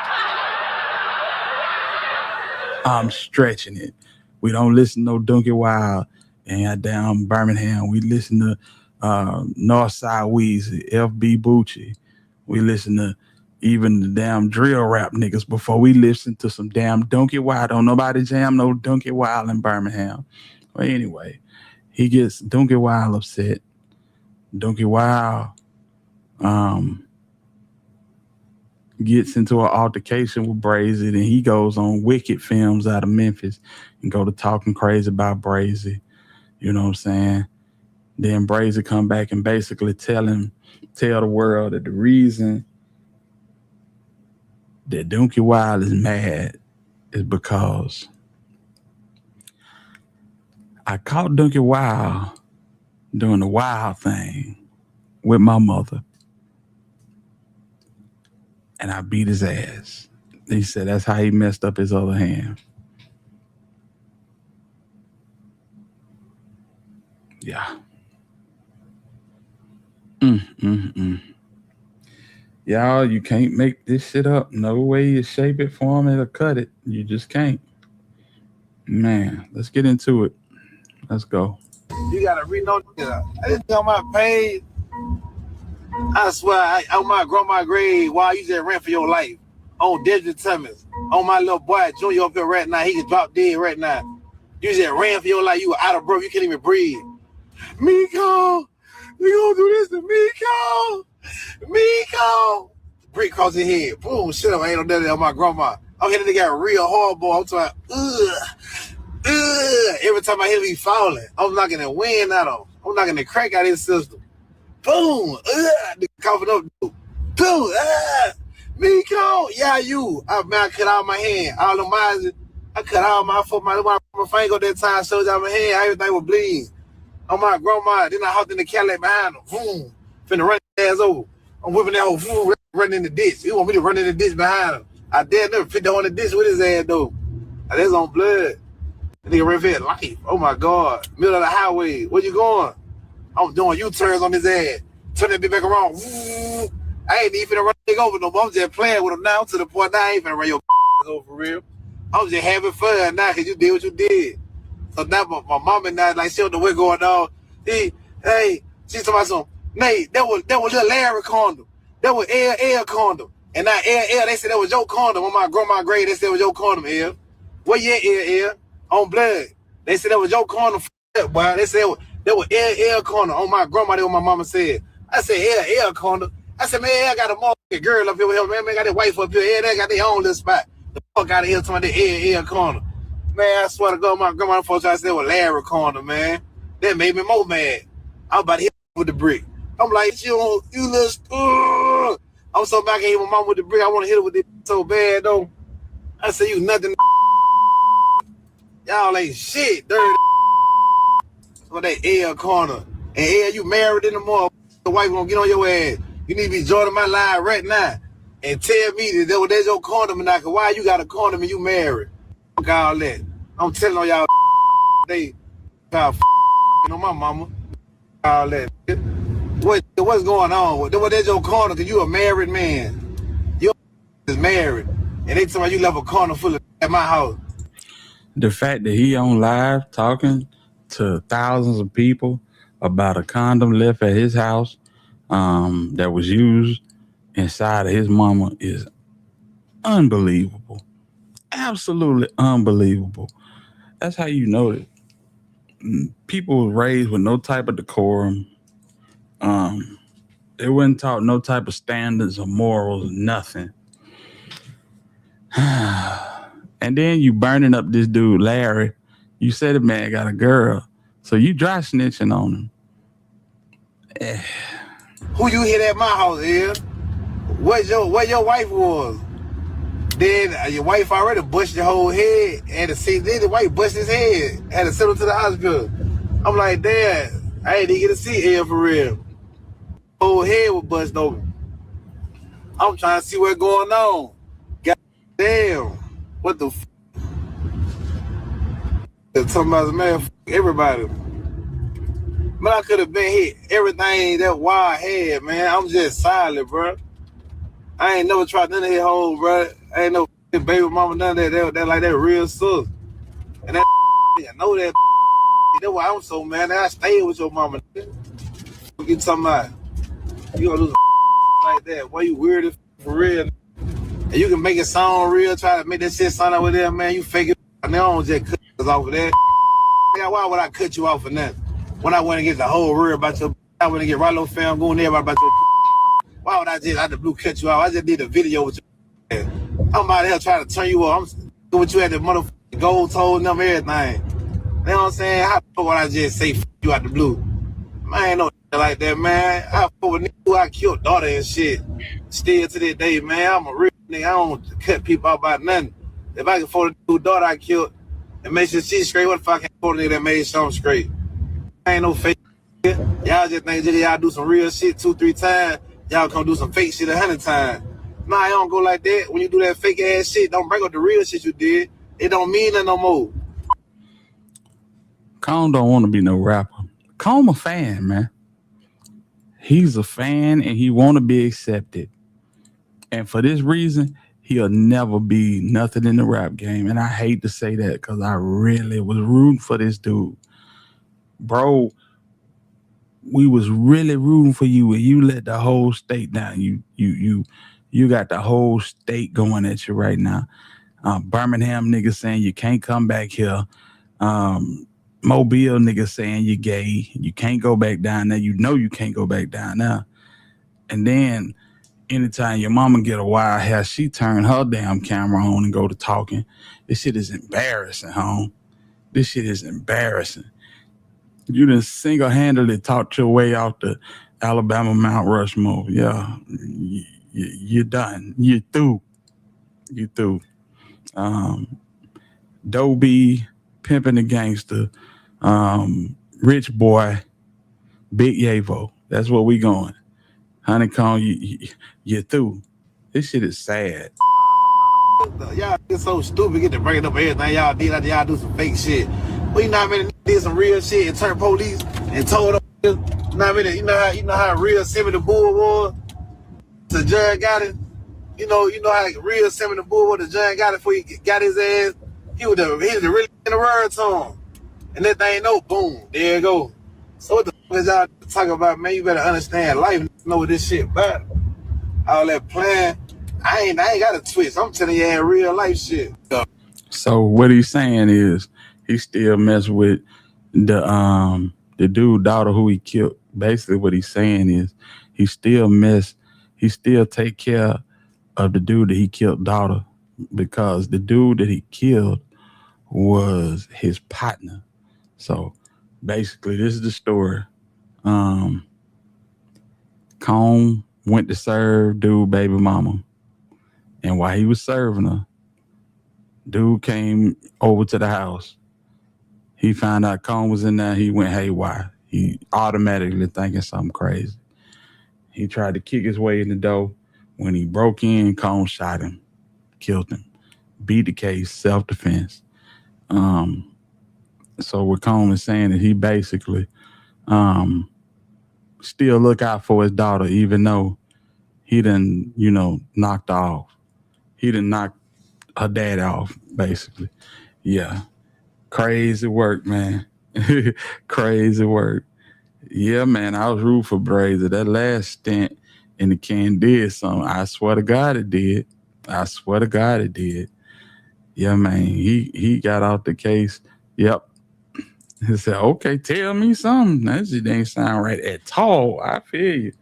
I'm stretching it. We don't listen to no Donkey Wild and down Birmingham. We listen to Northside Weezy, FB Bucci. We listen to even the damn drill rap niggas before we listen to some damn Donkey Wild. Don't nobody jam no Donkey Wild in Birmingham. Well, anyway, he gets Donkey Wild upset. Donkey Wild gets into an altercation with Brazy, then he goes on Wicked Films out of Memphis and go to talking crazy about Brazy. You know what I'm saying? Then Brazy come back and basically tell the world that the reason that Donkey Wild is mad is because I caught Donkey Wild doing the wild thing with my mother. And I beat his ass. He said that's how he messed up his other hand. Yeah. Y'all, you can't make this shit up. No way you shape it, form it, or cut it. You just can't. Man, let's get into it. Let's go. You gotta read no nigga. I just on my page. I swear, on my grandma grave, while you just ran for your life. On Desmond Thomas. On my little boy, Junior up here right now. He can drop dead right now. You just ran for your life. You were out of breath. You can't even breathe. Miko! You gonna do this to Miko? Miko! Brick across his head. Boom, shit up. I ain't no daddy on my grandma. Okay, then they got real horrible. I'm talking, every time I hit him, he falling. I'm knocking the wind out of him. I'm knocking the crack out of his system. Boom! The coughing up. Boom! Miko! Yeah, you. I cut out my hand. All the miles. I cut out my foot, my finger that time, shows out my hand. Everything was bleeding. on my grandma. Then I hopped in the Cadillac behind him. Boom. Finna run his ass over. I'm whipping that whole running in the ditch. He want me to run in the ditch behind him. I dare never fit on the ditch with his ass though. That's on blood. The nigga ran for his life. Oh my God. Middle of the highway. Where you going? I'm doing U-turns on his ass. Turn that bitch back around. Woo. I ain't even finna run the nigga over no more. I'm just playing with him now to the point now I ain't finna run your over for real. I'm just having fun now because you did what you did. So now my mom and I, like, she don't know what's going on. Hey, she's talking about something. Nate, that was little Larry condom. That was L condom. And now L, they said that was your condom. On my grandma grade, they said it was your condom, L. Where you at, L? On blood. They said that was your condom, boy. They said that was L condom. On my grandma, that what my mama said. I said, L condom. I said, man, I got a motherfucking girl up here with him, man. I got that wife up here. They got their own little spot. The fuck out of here talking about that L condom. Man, I swear to God, my grandma folks I said was Larry corner, man. That made me more mad. I'm about to hit with the brick. I'm like, you little. I'm so mad I can't hit my mom with the brick. I want to hit her with it so bad though. I say you nothing. Y'all ain't shit, dirty. For that L corner. And L, you married in the morning. The wife gonna get on your ass. You need to be joining my live right now and tell me that there's your condom now. Cause why you got a condom and you married? Fuck all that. I'm telling on y'all they on my mama. All that. What's going on? What that's your corner? Cause you a married man. You is married. And they tell me you left a corner full of at my house. The fact that he on live talking to thousands of people about a condom left at his house that was used inside of his mama is unbelievable. Absolutely unbelievable. That's how you know that people were raised with no type of decorum. They weren't taught no type of standards or morals, nothing. And then you burning up this dude, Larry. You said the man got a girl, so you dry snitching on him. Who you hit at my house, Ed? Where your wife was? Then your wife already busted your whole head, and then the wife busted his head, had to send him to the hospital. I'm like, damn, I ain't even get to see Ed for real. Whole head was busted open. I'm trying to see what's going on. God damn, what the f***? They're talking about, man, f*** everybody. Man, I could have been hit everything that wild head, man. I'm just silent, bro. I ain't never tried none of his hoes, bro. I ain't no baby mama, none of that. That like that real sus. And that I know that. That's why I'm so mad. I stayed with your mama. What you talking about? You gonna lose like that? Why you weird as for real? And you can make it sound real, try to make that shit sound over there, man. You fake it. And they don't just cut us off of that. Yeah, why would I cut you off for nothing? When I went and get the whole real about your, I went and get Rollo fam going there about your. Why would I just out the blue cut you off? I just did a video with you. I'm out here trying to turn you up. I'm doing what you had the motherfucking gold told and them everything. You know what I'm saying? How the fuck would I just say you out the blue? Man, ain't no like that, man. I fuck with niggas who I killed daughter and shit. Still to this day, man. I'm a real nigga. I don't cut people out about nothing. If I can afford a daughter I killed and make sure she's straight, what if I can't afford a nigga that made something straight? I ain't no fake shit. Y'all just think y'all do some real shit 2-3 times. Y'all come do some fake shit 100 times. Nah, I don't go like that. When you do that fake ass shit, don't bring up the real shit you did. It don't mean that no more. Cohn don't want to be no rapper. Cohn a fan, man. He's a fan and he want to be accepted. And for this reason, he'll never be nothing in the rap game. And I hate to say that because I really was rooting for this dude. Bro, we was really rooting for you and you let the whole state down. You got the whole state going at you right now. Birmingham niggas saying you can't come back here. Mobile niggas saying you gay. You can't go back down there. You know you can't go back down there. And then anytime your mama get a wild hair, she turn her damn camera on and go to talking. This shit is embarrassing, home. This shit is embarrassing. You done single-handedly talked your way off the Alabama Mount Rushmore. Yeah, you're done. You're through. You through. Dobie, Pimpin' the Gangster, Rich boy, Big Yavo. That's what we going. Honeycomb, you're through. This shit is sad. Y'all get so stupid, get to bringing up everything y'all did after y'all do some fake shit. But you know how many did some real shit and turned police and told them, you know how many, you know how real Simmy the Bull was? The judge got it. You know how real Simmy the Bull was. The judge got it before he got his ass. He was really in the word to him. And that thing, no, boom, there you go. So what the fuck is y'all talking about, man? You better understand life, know what this shit about. All that plan, I ain't got a twist. I'm telling you, in real life shit. So what he's saying is he still mess with the dude daughter who he killed. Basically what he's saying is he still take care of the dude that he killed daughter, because the dude that he killed was his partner. So basically this is the story. Kohen went to serve dude baby mama, and while he was serving her, dude came over to the house. He found out Kohen was in there. He went haywire. He automatically thinking something crazy. He tried to kick his way in the door. When he broke in, Kohen shot him, killed him, beat the case, self-defense. So what Kohen is saying is he basically still look out for his daughter, even though he done, knocked off. He done knocked her dad off, basically. Yeah. Crazy work, man. Crazy work. Yeah, man, I was rooting for Brazy. That last stint in the can did something. I swear to God it did. Yeah, man, he got out the case. Yep. He said, okay, tell me something. That shit ain't sound right at all. I feel you.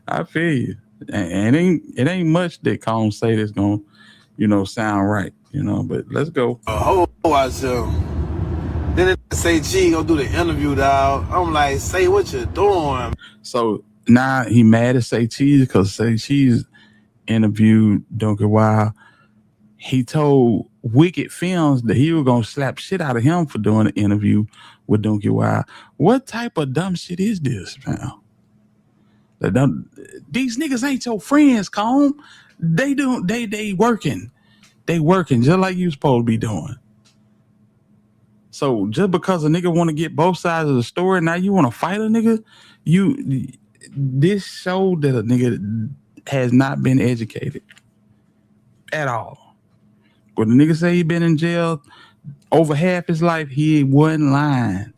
And it ain't much that Kohen say that's gonna, sound right, but let's go. Then they say G gonna do the interview, dog. I'm like, say what you doing. So now he mad at Say Cheese because Say Cheese interviewed Donkey Wild. He told Wicked Films that he was gonna slap shit out of him for doing an interview with Donkey Wild. What type of dumb shit is this, man? These niggas ain't your friends, Kohen. They working. They working just like you supposed to be doing. So just because a nigga want to get both sides of the story, now you want to fight a nigga? This showed that a nigga has not been educated at all. When the nigga say he been in jail over half his life, he wasn't lying.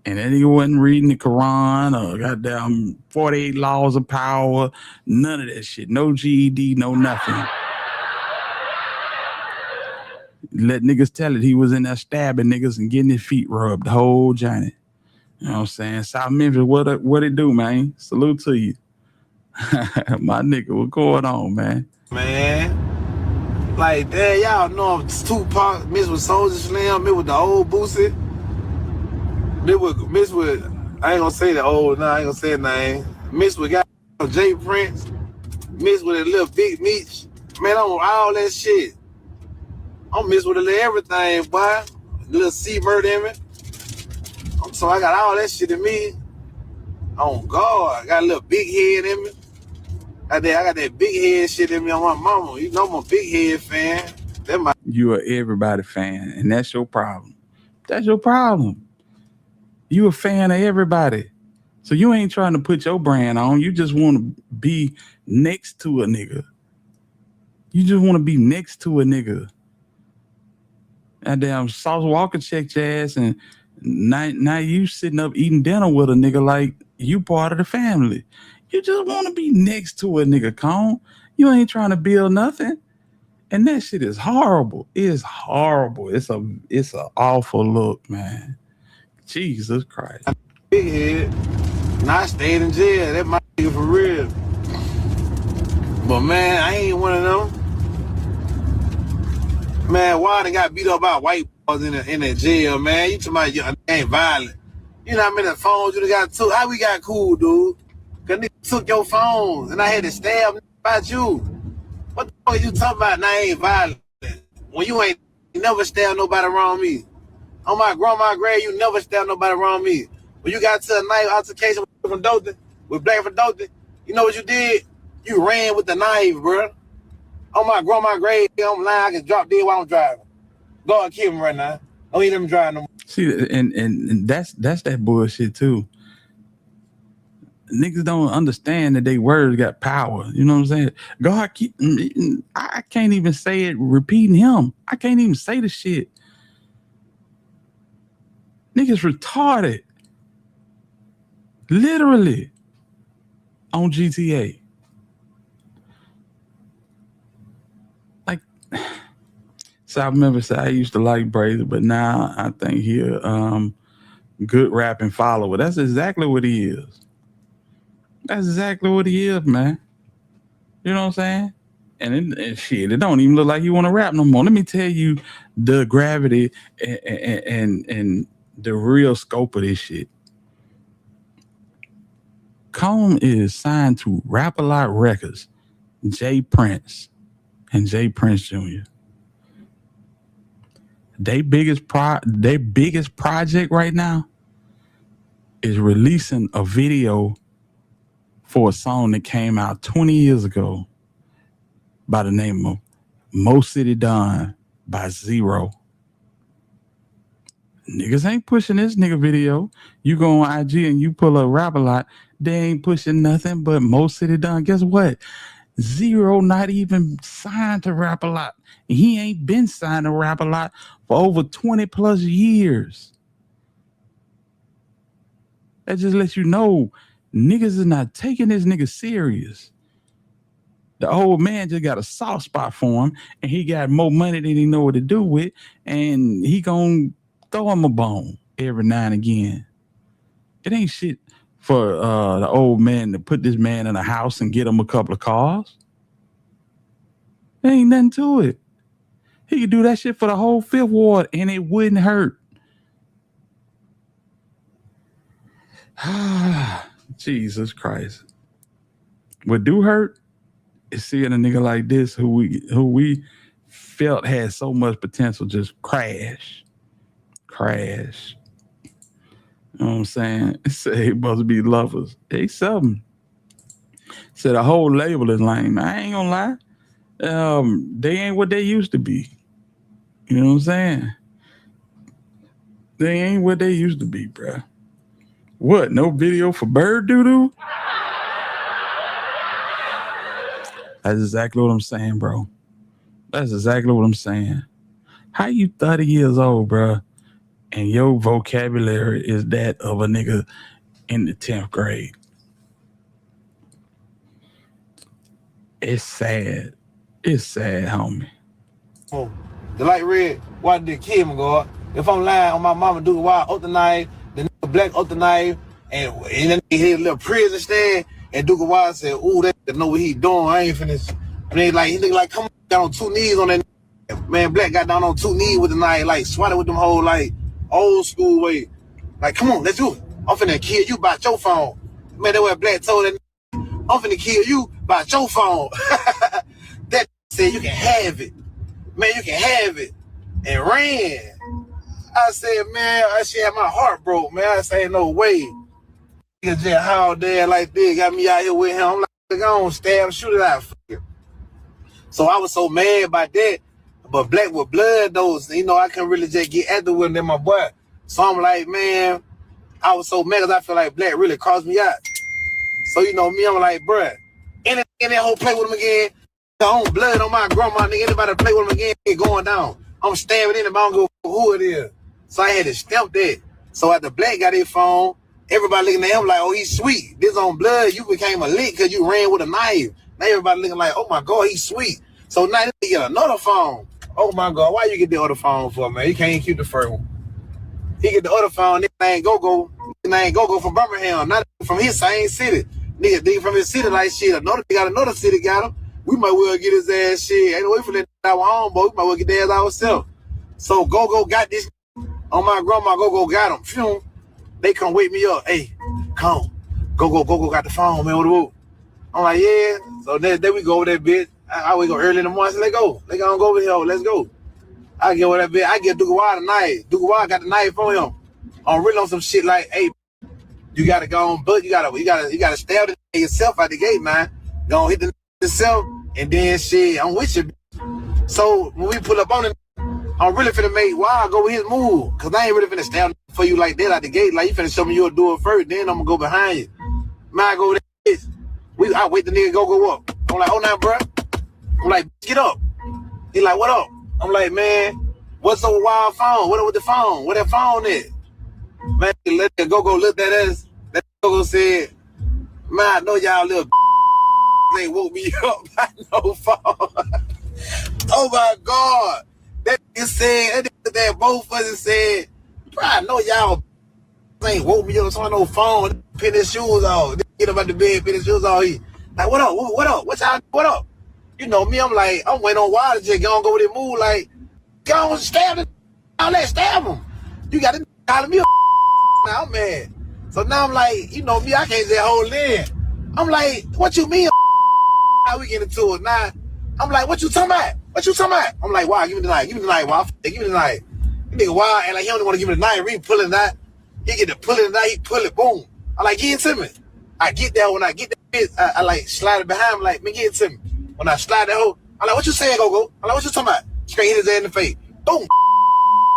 And that nigga wasn't reading the Quran or goddamn 48 laws of power, none of that shit. No GED, no nothing. Let niggas tell it. He was in there stabbing niggas and getting his feet rubbed, the whole Johnny. You know what I'm saying? South Memphis, what it do, man? Salute to you. My nigga, what going on, man? Man. Like, damn, y'all know I'm Tupac, mixed with Soulja Slim, mixed with the old Boosie. Mixed with, I ain't gonna say the old, I ain't gonna say the name. Mixed with Jay Prince. Mixed with a little Big Meech. Man, I'm all that shit. I'm mixed with a little everything, boy. A little C-Bird in me. So I got all that shit in me. On God, I got a little big head in me. I got that big head shit in me on my mama. You know I'm a big head fan. You are everybody fan, and that's your problem. That's your problem. You a fan of everybody. So you ain't trying to put your brand on. You just want to be next to a nigga. And damn Sauce Walker checked your ass, and now you sitting up eating dinner with a nigga like you part of the family. You just want to be next to a nigga, Kohen. You ain't trying to build nothing. And that shit is horrible. It's horrible. It's a awful look, man. Jesus Christ. Big head. And I stayed in jail. That my nigga for real. But man, I ain't one of them. Man, why they got beat up by white boys in that jail, man? You talking about you ain't violent. You know how many phones you got took? How we got cool, dude? Cause niggas took your phones and I had to stab about you. What the fuck are you talking about? And I ain't violent. When you ain't never stabbed nobody around me. On my grandma grave, you never stabbed nobody around me. When you got to a knife altercation from Dothan, with Black from Dothan, you know what you did? You ran with the knife, bro. On my grandma's grave, I'm lying, I can drop dead while I'm driving. Go and kill him right now. Don't even let him drive no more. See, and that's that bullshit too. Niggas don't understand that they words got power. You know what I'm saying? God, I can't even say it repeating him. I can't even say the shit. Niggas retarded. Literally. On GTA. Like, South Memphis, I used to like Brazy, but now I think he good rapping follower. That's exactly what he is. That's exactly what he is, man. You know what I'm saying? And shit, it don't even look like you want to rap no more. Let me tell you the gravity and the real scope of this shit. Kohen is signed to Rap-A-Lot Records, Jay Prince and Jay Prince Jr. Their biggest project right now is releasing a video for a song that came out 20 years ago by the name of Mo City Don by Zero. Niggas ain't pushing this nigga video. You go on IG and you pull up Rap-A-Lot, they ain't pushing nothing but Mo City Don. Guess what? Zero not even signed to Rap-A-Lot. He ain't been signed to Rap-A-Lot for over 20 plus years. That just lets you know niggas is not taking this nigga serious. The old man just got a soft spot for him, and he got more money than he know what to do with, and he gonna throw him a bone every now and again. It ain't shit for the old man to put this man in a house and get him a couple of cars. There ain't nothing to it. He could do that shit for the whole Fifth Ward, and it wouldn't hurt. Jesus Christ. What do hurt is seeing a nigga like this who we felt had so much potential just crash. You know what I'm saying? Say it must be lovers. They something. Said the whole label is lame. I ain't gonna lie. They ain't what they used to be. You know what I'm saying? They ain't what they used to be, bruh. What? No video for Bird Doodoo? That's exactly what I'm saying, bro. That's exactly what I'm saying. How you 30 years old, bro, and your vocabulary is that of a nigga in the 10th grade? It's sad. It's sad, homie. Oh, the light red, why did kill me, God? If I'm lying on my mama, do why up the knife, the nigga black up the knife, and then he hit a little prison stand, and Duke Wild said, ooh, that know what he doing. I ain't finished. And he nigga like, come on, got on 2 knees on that. Man, Black got down on 2 knees with the knife, like, swatted with them whole, like, old school way. Like, come on, let's do it. I'm finna kill you by your phone. Man, that way Black told that nigga, I'm finna kill you by your phone. That said, you can have it. Man, you can have it. And ran. I said, man, I shit had my heart broke, man. I said, no way. Nigga just how there like this, got me out here with him. I'm like, I don't stab, shoot it out. So I was so mad about that. But Black with blood, those, you know, I couldn't really just get at the with them, my boy. So I'm like, man, I was so mad because I feel like Black really crossed me out. So, you know, me, I'm like, bruh, any that whole play with him again, I own blood on my grandma, nigga, anybody play with him again, it going down. I'm stabbing in the I don't give a who it is. So I had to stamp that. So after Black got his phone, everybody looking at him like, oh, he's sweet. This on blood, you became a lick because you ran with a knife. Now everybody looking like, oh my God, he's sweet. So now they get another phone. Oh my God, why you get the other phone for, man? You can't even keep the first one. He get the other phone, nigga ain't go from Birmingham, not from his same city. Nigga from his city like shit. Another city got him. We might well get his ass shit. Ain't no way for that our home, but we might well get their ass ourselves. So Go got this on my grandma, Go got him. Phew. They come wake me up. Hey, come. Go got the phone, man. What? I'm like, yeah. So there we go with that bitch. I wake up early in the morning. So let's go. They gonna go over here. Let's go. I get with that bitch. I get Duke Wild tonight. Duke Wild got the knife on him. I'm really on some shit like, hey, You gotta go on, but you gotta stab yourself out the gate, man. Go hit the yourself, and then shit, I'm with you. So when we pull up on it, I'm really finna make Wild go with his move, cause I ain't really finna stand for you like that out the gate. Like you finna show me you'll do it first, then I'm gonna go behind you. Man, I go with this. I wait the nigga go up. I'm like, oh now, bro. I'm like, get up. He like, what up? I'm like, man, what's up with Wild phone? What up with the phone? Where that phone at? Man, let that go look at us. That go said, man, I know y'all little they woke me up by no phone. Oh my God. That nigga said, that both of us said, bro, I know y'all ain't woke me up, so I no phone. Pin his shoes off. Get up out the bed, pin his shoes off. He like, what up? What up? What up? You know me, I'm like, I'm waiting on Wild to just go and go with his move, like, go on, stab him. I'll let stab him. You got to call me a now I'm mad. So now I'm like, you know me, I can't just hold in. I'm like, what you mean? How we get into it now? I'm like, what you talking about? What you talking about? I'm like, wow, give me the night. Give me the night, Wild. Give me the night. This nigga Wild, and like he only want to give me the night. We pulling that. He get to pulling that. He pull it. Boom. I like, get it to me. I get that. When I get that, I like slide it behind him. Like, man, get it to me. When I slide that hoe, I'm like, what you saying, go? I'm like, what you talking about? Straight hit his ass in the face. Boom.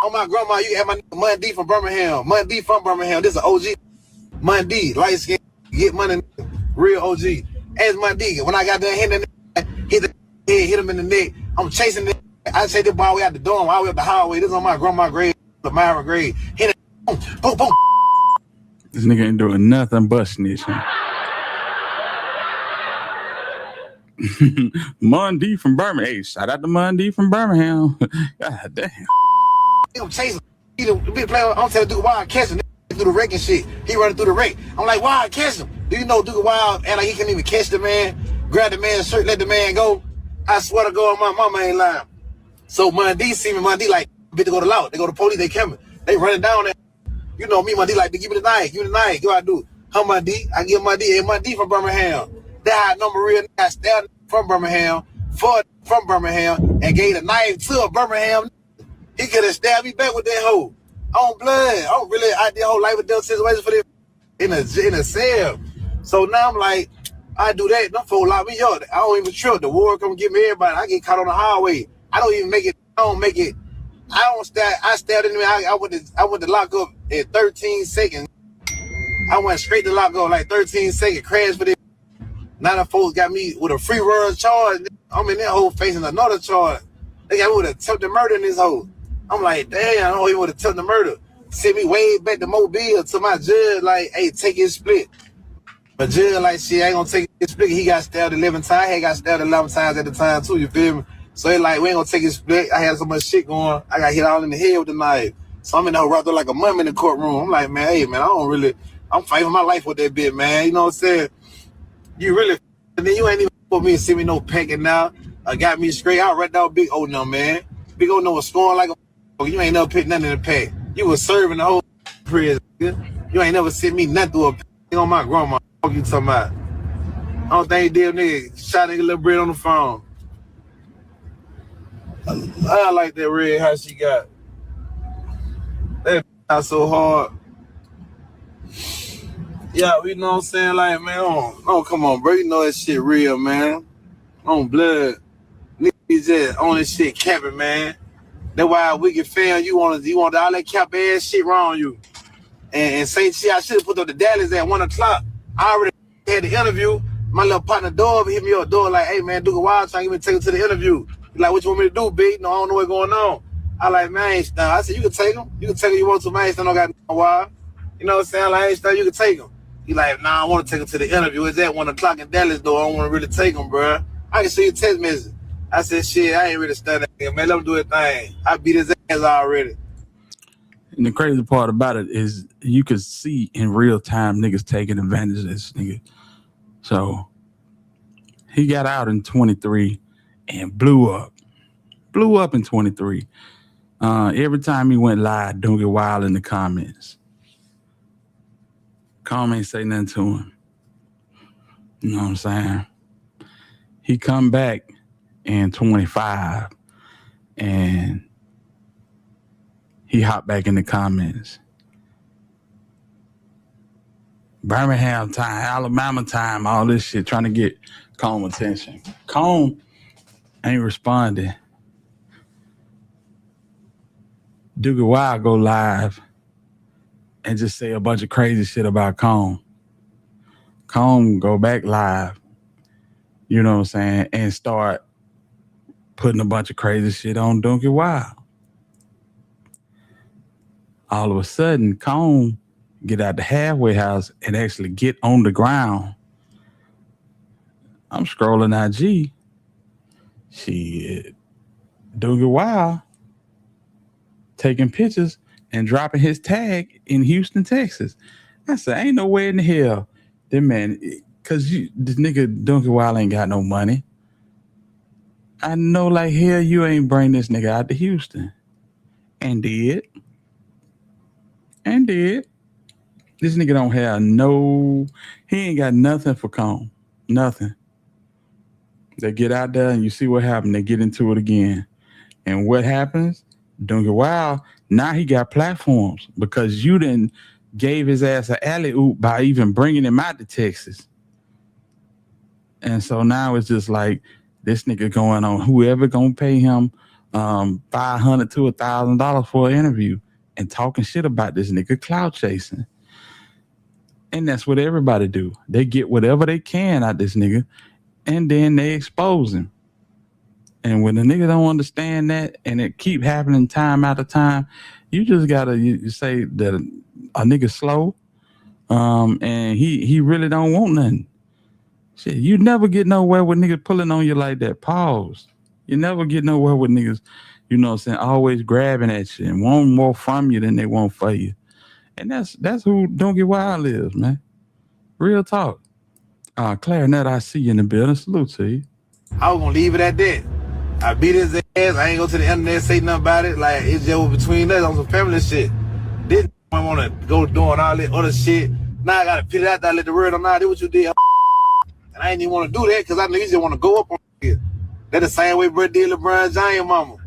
On my grandma, you can have my nigga Money D from Birmingham. Money D from Birmingham. This is an OG. Money D, light skin, get money, real OG. As Money D, when I got done hitting the hit him in the neck. I'm chasing the I say this boy way out the dorm, all the way up the highway. This is on my grandma grave, the Myra grave. Hit it, boom, boom, boom. This nigga ain't doing nothing but snitching. Monday from Birmingham. Hey, shout out to Monday from Birmingham. God damn. I'm chasing. He the big player. I'm telling Duke Wild catch him through the wreck and shit. He running through the wreck. I'm like, Wild, catch him. Do you know Duke Wild and like he can't even catch the man? Grab the man's shirt, let the man go. I swear to God, my mama ain't lying. So Monday see me, Monday like, bitch, to go to law. They go to police, they coming. They running down there. You know me, Monday like, give me the knife, Go out do. How Monday? I give Monday, and Monday from Birmingham. That I know Maria, I stabbed from Birmingham, from Birmingham, and gave a knife to a Birmingham. He could have stabbed me back with that hoe. On blood. I'm really out there whole life with them situations for them in a cell. So now I'm like, I do that. Them folks lock me up. I don't even trip. The war come get me everybody. I get caught on the highway. I don't even make it. I don't make it. I don't stab. I stabbed in me. I went to lock up in 13 seconds. I went straight to lock up like 13 seconds. Crash for this. Now the folks got me with a free world charge. I'm in that hole facing another charge. They got me with attempted murder in this hole. I'm like, damn, I don't even want to attempted murder. Send me way back to Mobile to my judge, like, hey, take his split. But judge, like, shit, I ain't gonna take his split. He got stabbed 11 times. He got stabbed 11 times at the time, too, you feel me? So he like, we ain't gonna take his split. I had so much shit going. I got hit all in the head with the knife. So I'm in the whole wrapped up like a mum in the courtroom. I'm like, man, hey, man, I'm fighting for my life with that bit, man. You know what I'm saying? You really, and then you ain't even for me to see me no packing now. Got me straight out right now, Big O no, man. Big O no was scoring like a you ain't never picked nothing in the pack. You was serving the whole prison. You ain't never sent me nothing through a pack on my grandma. What you talking about? I don't think he did, nigga. Shot nigga little bread on the phone. I like that red how she got. That not so hard. Yeah, you know what I'm saying? Like, man, oh, come on, bro. You know that shit real, man. On blood. Niggas just on this shit capping, man. That's why we can fan you want all that cap ass shit wrong you. And say shit, I should have put up the Dallas at 1 o'clock. I already had the interview. My little partner Dove hit me up, Dove like, hey man, Duke Wild trying to get me to take him to the interview. He like, what you want me to do, big? No, I don't know what's going on. I like, man, I ain't stand. I said, you can take him. You can take him you want to, man. I ain't stand no goddamn Wild. You know what I'm saying? Like, I ain't stand, you can take him. He like, nah, I want to take him to the interview. It's at 1 o'clock in Dallas, though. I don't want to really take him, bro. I can see your text message. I said, shit, I ain't really studying that. Man, let him do his thing. I beat his ass already. And the crazy part about it is you could see in real time niggas taking advantage of this nigga. So he got out in 23 and blew up. Blew up in 23. Every time he went live, don't get wild in the comments. Ain't say nothing to him. You know what I'm saying? He come back in 25 and he hopped back in the comments. Birmingham time, Alabama time, all this shit, trying to get Comb attention. Comb ain't responding. Doogie Wild go live and just say a bunch of crazy shit about Comb. Comb go back live, you know what I'm saying, and start putting a bunch of crazy shit on Doogie Wild. All of a sudden, Comb get out the halfway house and actually get on the ground. I'm scrolling IG. Shit. Doogie Wild taking pictures and dropping his tag in Houston, Texas. I said, ain't no way in the hell that man, because this nigga Doogie Wild ain't got no money. I know like hell you ain't bring this nigga out to Houston. And did. This nigga don't have he ain't got nothing for Comb. Nothing. They get out there and you see what happened. They get into it again. And what happens? Doogie Wild, now he got platforms because you done gave his ass an alley-oop by even bringing him out to Texas. And so now it's just like this nigga going on, whoever gonna pay him $500 to $1,000 for an interview and talking shit about this nigga clout chasing. And that's what everybody do. They get whatever they can out this nigga and then they expose him. And when the nigga don't understand that and it keep happening time after time, you just gotta you say that a nigga slow and he really don't want nothing. Shit, you never get nowhere with niggas pulling on you like that. Pause. You never get nowhere with niggas, you know what I'm saying, always grabbing at you and want more from you than they want for you. And that's who Doogie Wild is, man. Real talk. Clarinet, I see you in the building. Salute to you. I was gonna leave it at that. I beat his ass. I ain't go to the internet say nothing about it. Like it's just between us on some family shit. Didn't want to go doing all that other shit. Now I gotta put it out there, let the word on now. Did what you did, and I ain't even want to do that because I know you just want to go up on it. That's the same way Brett did LeBron James, mama.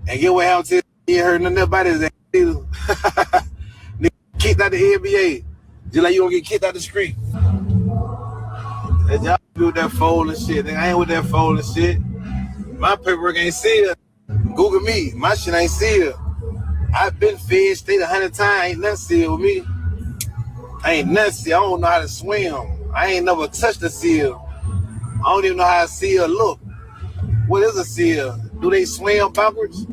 And get what happened to he ain't heard nothing about his ass. Nigga kicked out the NBA, just like you gonna get kicked out the street. And y'all do that fold and shit. Nigga, I ain't with that fold and shit. My paperwork ain't sealed. Google me. My shit ain't sealed. I've been fed state 100 times. Ain't nothing sealed with me. I ain't nothing sealed. I don't know how to swim. I ain't never touched a seal. I don't even know how a seal look. What is a seal? Do they swim backwards?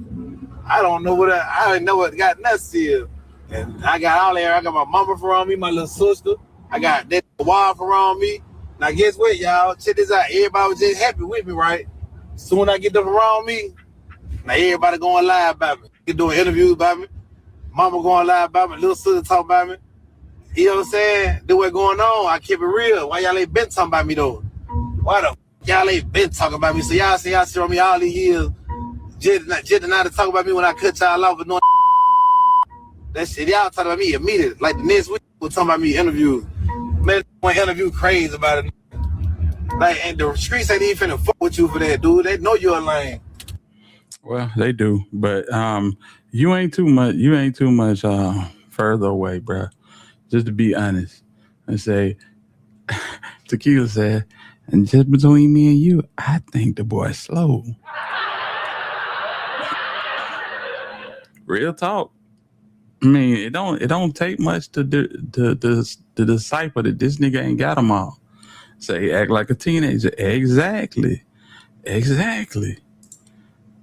I don't know what I ain't never got nothing sealed. And I got all there. I got my mama around me, my little sister. I got that wife around me. Now guess what, y'all? Check this out. Everybody was just happy with me, right? Soon I get them around me, now everybody going live about me. They doing interviews about me. Mama going live about me. Little sister talk about me. You know what I'm saying? Do what going on. I keep it real. Why y'all ain't been talking about me though? Why the y'all ain't been talking about me? So y'all see y'all sit on me all these years. Just not to talk about me when I cut y'all off with no that shit. Y'all talking about me immediately. Like the next week, we'll talk about me interviews. Man, one interview crazy about it. Like, and the streets ain't even finna fuck with you for that, dude. They know you're a lame. Well, they do, but you ain't too much further away, bro. Just to be honest, and say, Tequila said, and just between me and you, I think the boy's slow. Real talk. I mean, it don't take much to decipher that this nigga ain't got them all. Say, act like a teenager. Exactly.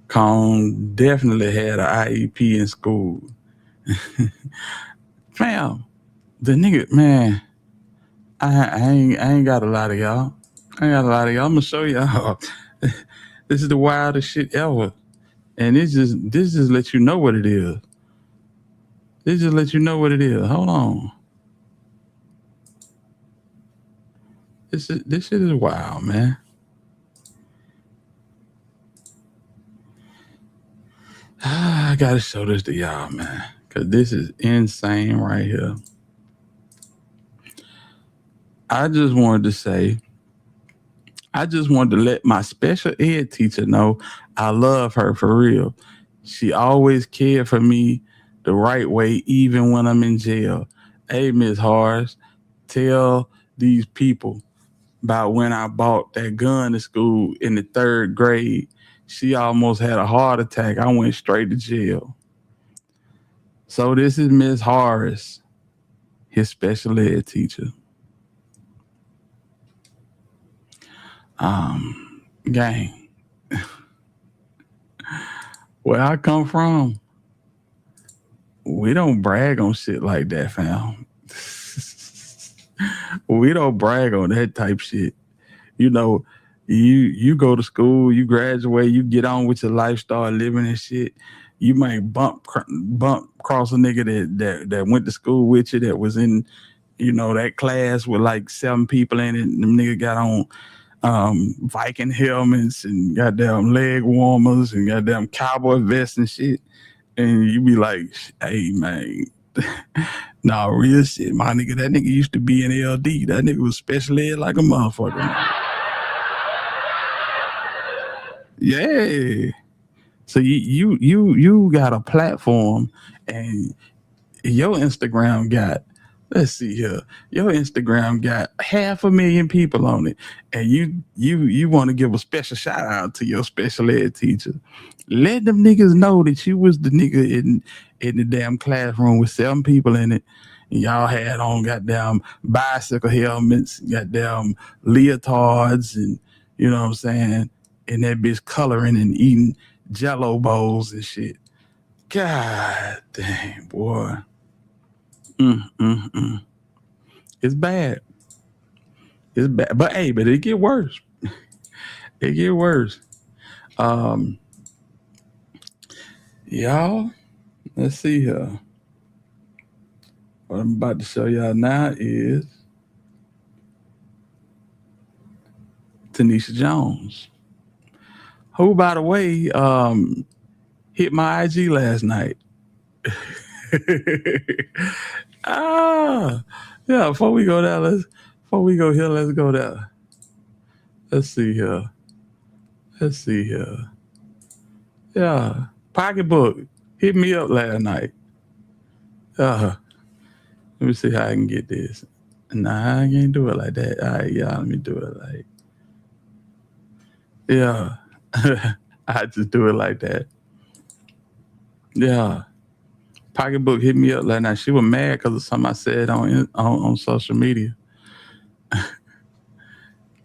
Cone definitely had an IEP in school. Fam, the nigga, man, I ain't got a lot of y'all. I'm gonna show y'all. This is the wildest shit ever. And this just lets you know what it is. Hold on. This shit is wild, man. I gotta show this to y'all, man, because this is insane right here. I just wanted to let my special ed teacher know I love her for real. She always cared for me the right way, even when I'm in jail. Hey, Miss Harris, tell these people about when I bought that gun to school in the 3rd grade. She almost had a heart attack. I went straight to jail. So this is Miss Harris, his special ed teacher. Gang. Where I come from, we don't brag on shit like that, fam. We don't brag on that type shit. You know, you go to school, you graduate, you get on with your life, start living and shit. You might bump cross a nigga that went to school with you, that was in, you know, that class with like 7 people in it, and them nigga got on Viking helmets and goddamn leg warmers and goddamn cowboy vests and shit. And you be like, hey man, nah, real shit, my nigga, that nigga used to be in LD. That nigga was special ed like a motherfucker, man. Yeah. So you got a platform, and your Instagram got, let's see here, your Instagram got 500,000 people on it, and you want to give a special shout out to your special ed teacher. Let them niggas know that you was the nigga in the damn classroom with 7 people in it, and y'all had on goddamn bicycle helmets, goddamn leotards, and you know what I'm saying, and that bitch coloring and eating Jello bowls and shit. God damn, boy. It's bad. It's bad. But hey, but it get worse. It get worse. Y'all, let's see here. What I'm about to show y'all now is Tanisha Jones, who, by the way, hit my IG last night. Yeah, before we go there, let's go there. Let's see here. Yeah, Pocketbook hit me up last night. Let me see how I can get this. Nah, I can't do it like that. All right, yeah, let me do it like, yeah. I just do it like that. Yeah. Pocketbook hit me up last night. She was mad because of something I said on social media.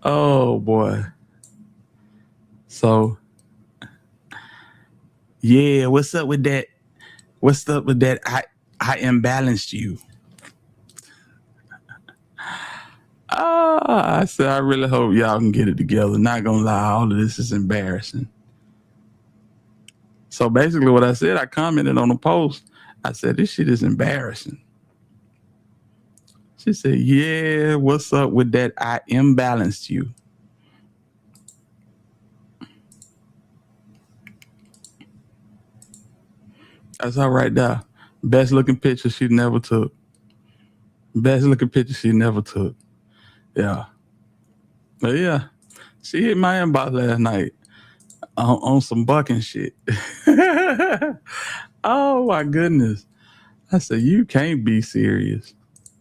Oh boy. So yeah, what's up with that? What's up with that? I imbalanced you. I said, I really hope y'all can get it together. Not gonna lie, all of this is embarrassing. So basically what I said, I commented on the post. I said, this shit is embarrassing. She said, yeah, what's up with that? I imbalanced you. That's all right there. Best looking picture she never took. Yeah. But yeah, she hit my inbox last night on some bucking shit. Oh my goodness. I said, you can't be serious.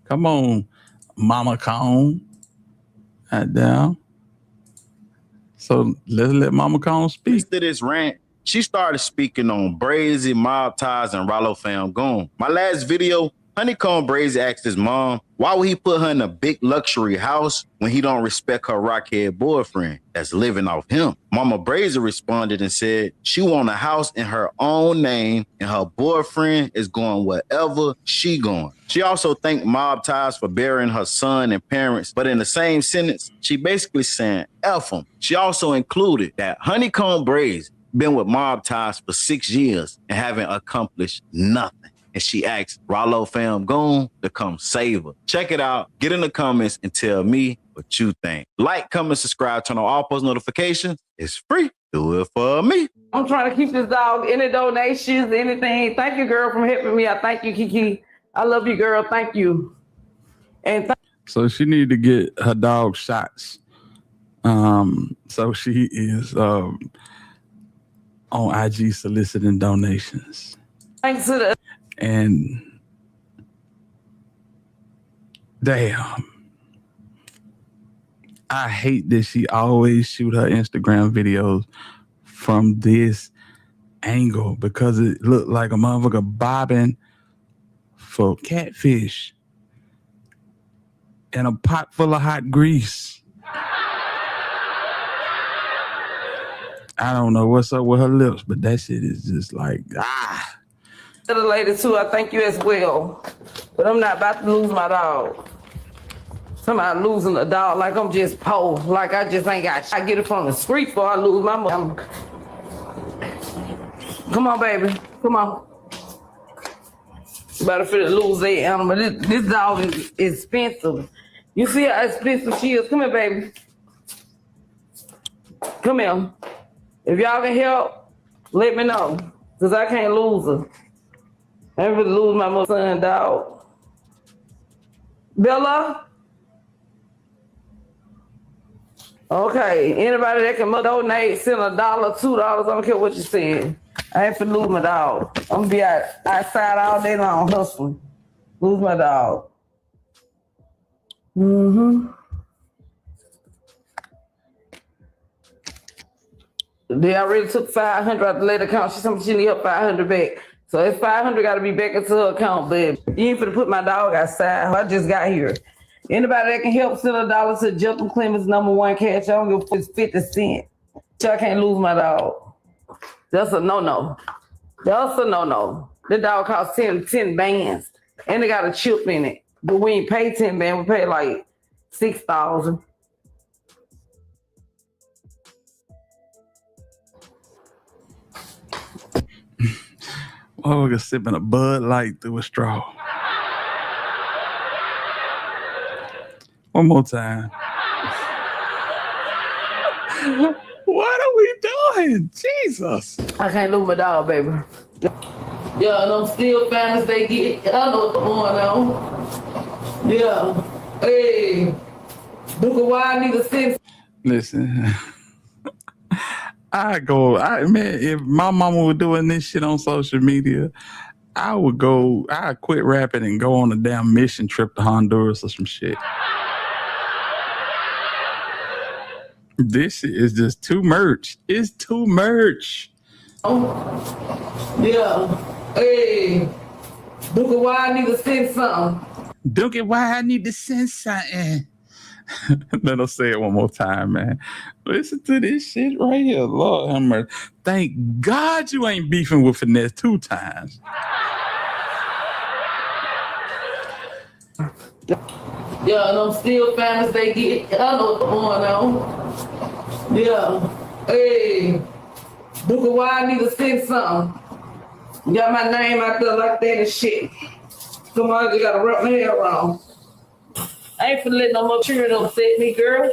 Come on, Mama Cone. Down. So let's let Mama Cone speak. To this rant, she started speaking on Brazy, mob ties, and Rollo fam gone. My last video, Honeycomb Brazy asked his mom, why would he put her in a big luxury house when he don't respect her rockhead boyfriend that's living off him? Mama Brazy responded and said she want a house in her own name and her boyfriend is going wherever she going. She also thanked Mob Ties for burying her son and parents, but in the same sentence, she basically saying F them. She also included that Honeycomb Brazy been with Mob Ties for 6 years and haven't accomplished nothing. And she asked Rollo fam Goon to come save her. Check it out. Get in the comments and tell me what you think. Like, comment, subscribe, turn on all post notifications. It's free. Do it for me. I'm trying to keep this dog. Any donations, anything. Thank you, girl, for helping me. I thank you, Kiki. I love you, girl. Thank you. And so she needed to get her dog shots. So she is on IG soliciting donations. Thanks to the and damn, I hate that she always shoot her Instagram videos from this angle because it looked like a motherfucker bobbing for catfish in a pot full of hot grease. I don't know what's up with her lips, but that shit is just like, To the lady too, I thank you as well. But I'm not about to lose my dog. Somebody losing a dog like I'm just poor, like I just ain't got shit. I get it from the street before I lose my mother. Come on, baby. Come on. Better for to lose that animal. This dog is expensive. You see how expensive she is? Come here, baby. Come here. If y'all can help, let me know. Because I can't lose her. I ain't gonna lose my mother son, dog. Bella? Okay, anybody that can donate, send $1, $2, I don't care what you said. I ain't finna lose my dog. I'm gonna be outside all day long hustling. Lose my dog. They already took 500 out the later account. She told me she need her 500 back. So it's 500 got to be back into her account, but you ain't finna put my dog outside. I just got here. Anybody that can help send $1 to Justin Clemens #1 cash. I don't give a fuck, it's 50 cents. I can't lose my dog. That's a no-no. That's a no-no. The dog cost 10 bands, and they got a chip in it. But we ain't pay 10 bands. We pay like 6,000. Oh, we're sipping a Bud Light through a straw. One more time. What are we doing? Jesus. I can't lose my dog, baby. Yeah, them still families they get. I know what's going on. Yeah. Hey. Duka, why I need to send. Listen. Man, if my mama was doing this shit on social media, I'd quit rapping and go on a damn mission trip to Honduras or some shit. This shit is just too merch. It's too merch. Yeah. Hey. Duka, why I need to send something. Duka, why I need to send something. Let us say it one more time, man. Listen to this shit right here. Lord have mercy. Thank God you ain't beefing with Finesse 2 times. Yeah, them still families they get. I know what's going on. Yeah. Hey. Duka, why I need to send something. You got my name out there like that and shit. Come on, I just gotta wrap my hair around. I ain't finna let no more children upset me, girl.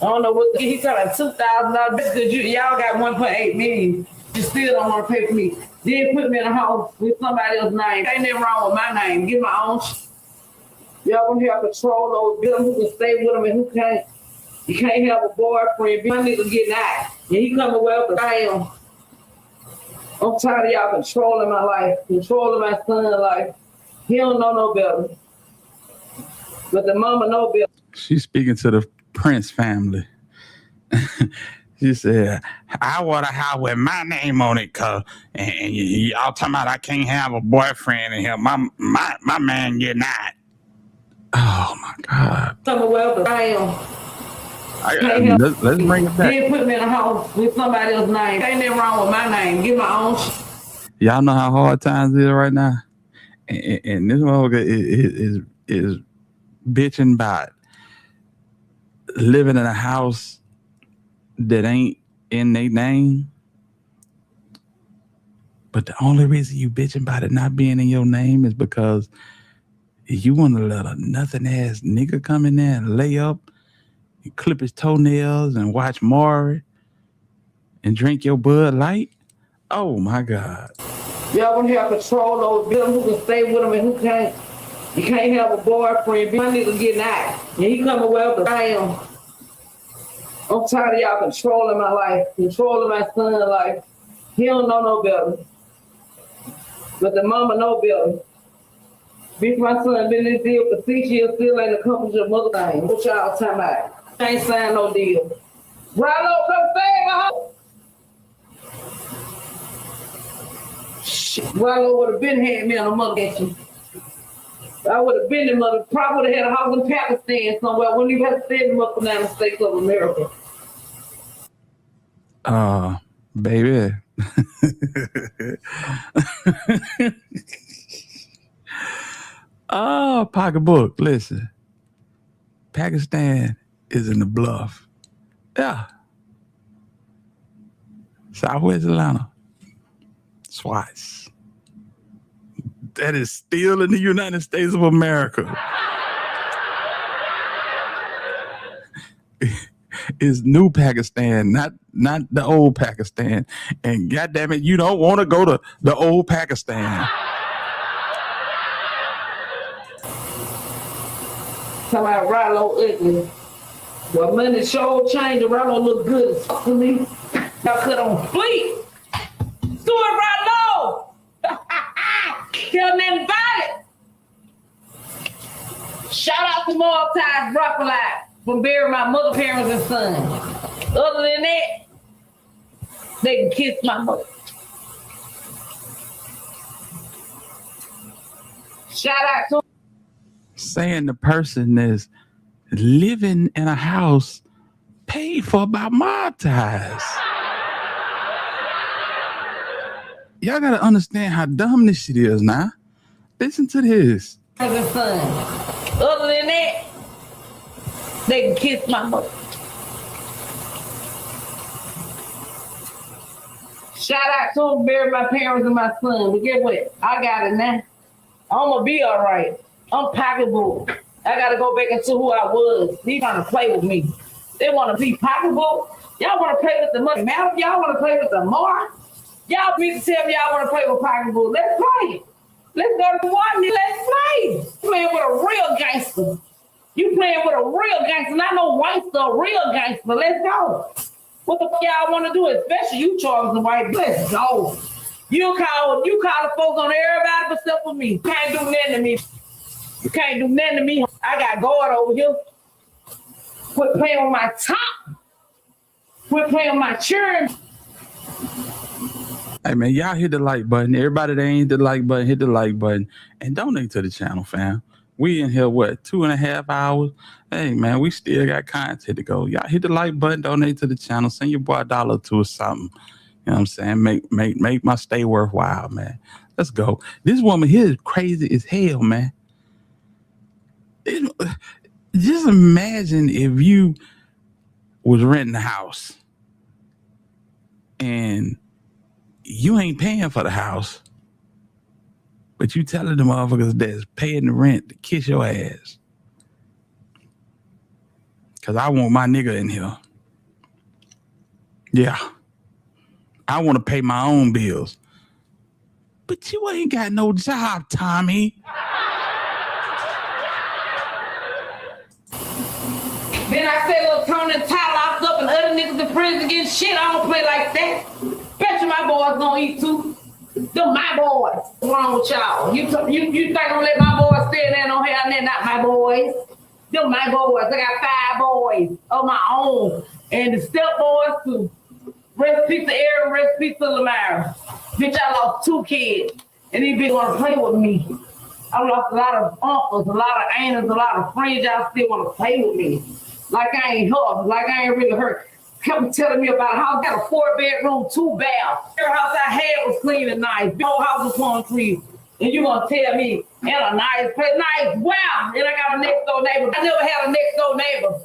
I don't know what he talking about $2,000 because y'all got 1.8 million. You still don't want to pay for me. Then put me in a house with somebody else's name. Ain't nothing wrong with my name. Get my own. Y'all want to have control over them who can stay with them and who can't. You can't have a boyfriend. My nigga getting out. And he coming well, but I am. I'm tired of y'all controlling my life, controlling my son's life. He don't know no better. But the mama know better. She's speaking to the Prince family. She said, I want a house with my name on it, and y'all talking about I can't have a boyfriend in here. My man getting out. Oh my God. Coming well, but I am. Let's bring it back. Then put me in a house with somebody else's name. Ain't nothing wrong with my name. Get my own. Y'all know how hard times is right now, and this motherfucker is bitching about living in a house that ain't in their name. But the only reason you bitching about it not being in your name is because you want to let a nothing ass nigga come in there and lay up and clip his toenails and watch Maury and drink your Bud Light. Oh my God. Y'all want to have control over them who can stay with them and who can't. You can't have a boyfriend. My nigga getting out. And he coming well, but I am. I'm tired of y'all controlling my life, controlling my son's life. He don't know no better. But the mama know better. Bitch, my son been in this deal for 6 years, still ain't accomplished your mother thing. What y'all talking about? Ain't signed no deal. Rallo, come save my house. Shit, Rallo would have been had me on a mug at you. I would have been in mother, probably would have had a house in Pakistan somewhere. Wouldn't even have to send them up and down the States of America. Baby. Pocketbook. Listen, Pakistan is in the bluff. Yeah. Southwest Atlanta. Twice. That is still in the United States of America. It's new Pakistan, not the old Pakistan. And goddamn it, you don't want to go to the old Pakistan. Talking about Rallo ugly. Well, money sure changed. Rallo look good to me. Y'all cut on fleet. Stuart Rallo! Tell them about it. Shout out to Maltese Broccoli from burying my mother, parents, and son. Other than that, they can kiss my mother. Shout out to saying the person is living in a house paid for by mob ties. Y'all gotta understand how dumb this shit is now. Listen to this. Other than that, they can kiss my mother. Shout out to them, bury my parents and my son. But get what? I got it now. I'm gonna be all right. I'm pocketbook. I gotta go back into who I was. They trying to play with me. They want to be pocketbook. Y'all want to play with the money. Madam, y'all want to play with the mark. Y'all need to tell me y'all want to play with pocketbook. Let's play it. Let's go to one. Let's play. You playing with a real gangster. You playing with a real gangster. Not no white stuff, real gangster. Let's go. What the fuck y'all want to do? Especially you, Charles and White. Let's go. You call the folks on everybody except for me. You can't do nothing to me. You can't do nothing to me. I got God over here. Quit playing with my top. Quit playing with my children. Hey man, y'all hit the like button. Everybody that ain't hit the like button, hit the like button and donate to the channel, fam. We in here, 2.5 hours? Hey man, we still got content to go. Y'all hit the like button, donate to the channel, send your boy $1 or $2 or something. You know what I'm saying? Make my stay worthwhile, man. Let's go. This woman here is crazy as hell, man. Just imagine if you was renting a house and you ain't paying for the house, but you telling the motherfuckers that's paying the rent to kiss your ass. Cause I want my nigga in here. Yeah. I want to pay my own bills. But you ain't got no job, Tommy. Then I say little Tony and Ty locked up and other niggas in prison getting shit. I don't play like that. Bet you my boys gonna eat too. Them my boys. What's wrong with y'all? You think I'm gonna let my boys stay there and don't have nothing? Not my boys. Them my boys. I got 5 boys of my own. And the step boys too. Rest peace to Aaron, rest peace to Lamar. Bitch, I lost 2 kids. And these bitches wanna play with me. I lost a lot of uncles, a lot of aunts, a lot of friends. Y'all still wanna play with me. Like I ain't hurt, like I ain't really hurt. Kept telling me about how I got a 4-bedroom, 2 baths. Every house I had was clean and nice. Big old house was palm trees. And you gonna tell me, and a nice place, nice, wow. And I got a next door neighbor. I never had a next door neighbor.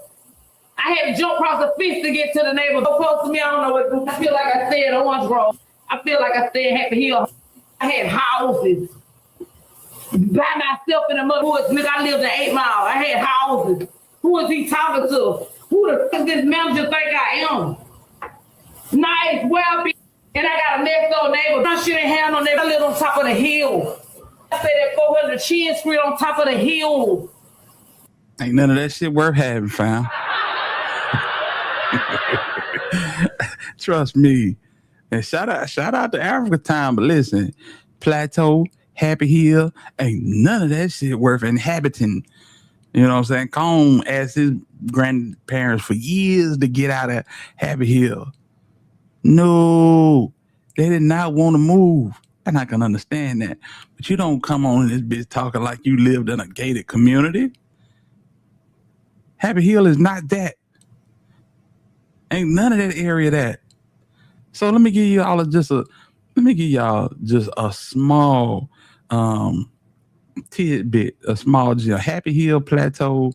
I had to jump across the fence to get to the neighbor. So close to me, I don't know what to do. I feel like I stayed in Orange Grove. I feel like I stayed in Happy Hill. I had houses. By myself in the mudwoods, nigga, I lived in 8 Mile. I had houses. Who is he talking to? Who the fuck this manager think I am? Nice, wealthy, and I got a next door neighbor. I shouldn't have no neighbor. I live on top of the hill. I say that 400 Chin Street on top of the hill. Ain't none of that shit worth having, fam. Trust me. And shout out to Africa Time, but listen, Plateau, Happy Hill, ain't none of that shit worth inhabiting. You know what I'm saying? Cone asked his grandparents for years to get out of Happy Hill. No, they did not want to move. And I can understand that. But you don't come on this bitch talking like you lived in a gated community. Happy Hill is not that. Ain't none of that area that. So let me give you all just a small tidbit, a small Happy Hill Plateau.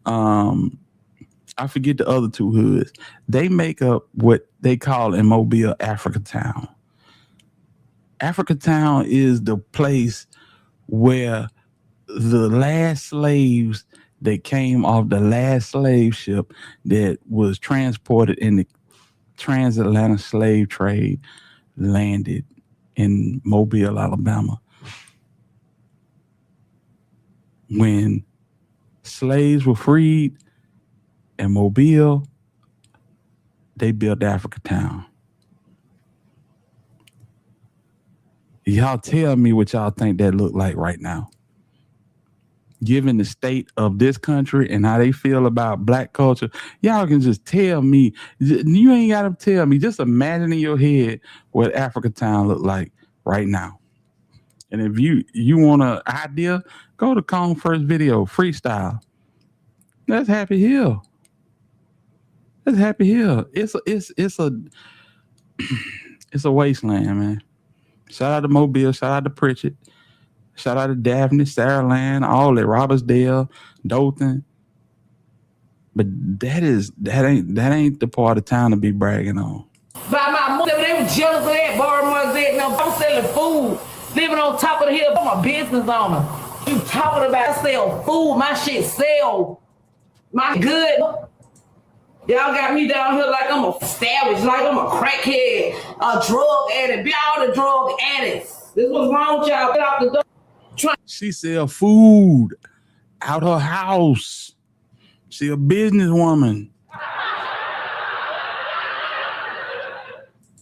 I forget the other two hoods. They make up what they call in Mobile Africa Town. Africa Town is the place where the last slaves that came off the last slave ship that was transported in the transatlantic slave trade landed in Mobile, Alabama. When slaves were freed in Mobile, they built Africa Town. Y'all tell me what y'all think that look like right now. Given the state of this country and how they feel about black culture, y'all can just tell me. You ain't got to tell me. Just imagine in your head what Africa Town look like right now. And if you want an idea, go to Cone First Video, freestyle. That's Happy Hill. That's Happy Hill. It's a wasteland, man. Shout out to Mobile, shout out to Pritchett, shout out to Daphne, Saraland, all that, Robertsdale, Dothan. But that ain't the part of town to be bragging on. By my mother, they were jealous of that, borrowing my now I'm selling food, living on top of the hill. I'm a business owner. You talking about I sell food, my shit sell. My good. Y'all got me down here like I'm a savage, like I'm a crackhead, a drug addict, be all the drug addicts. This was wrong with y'all. Get out the door. She sell food out her house. She a businesswoman.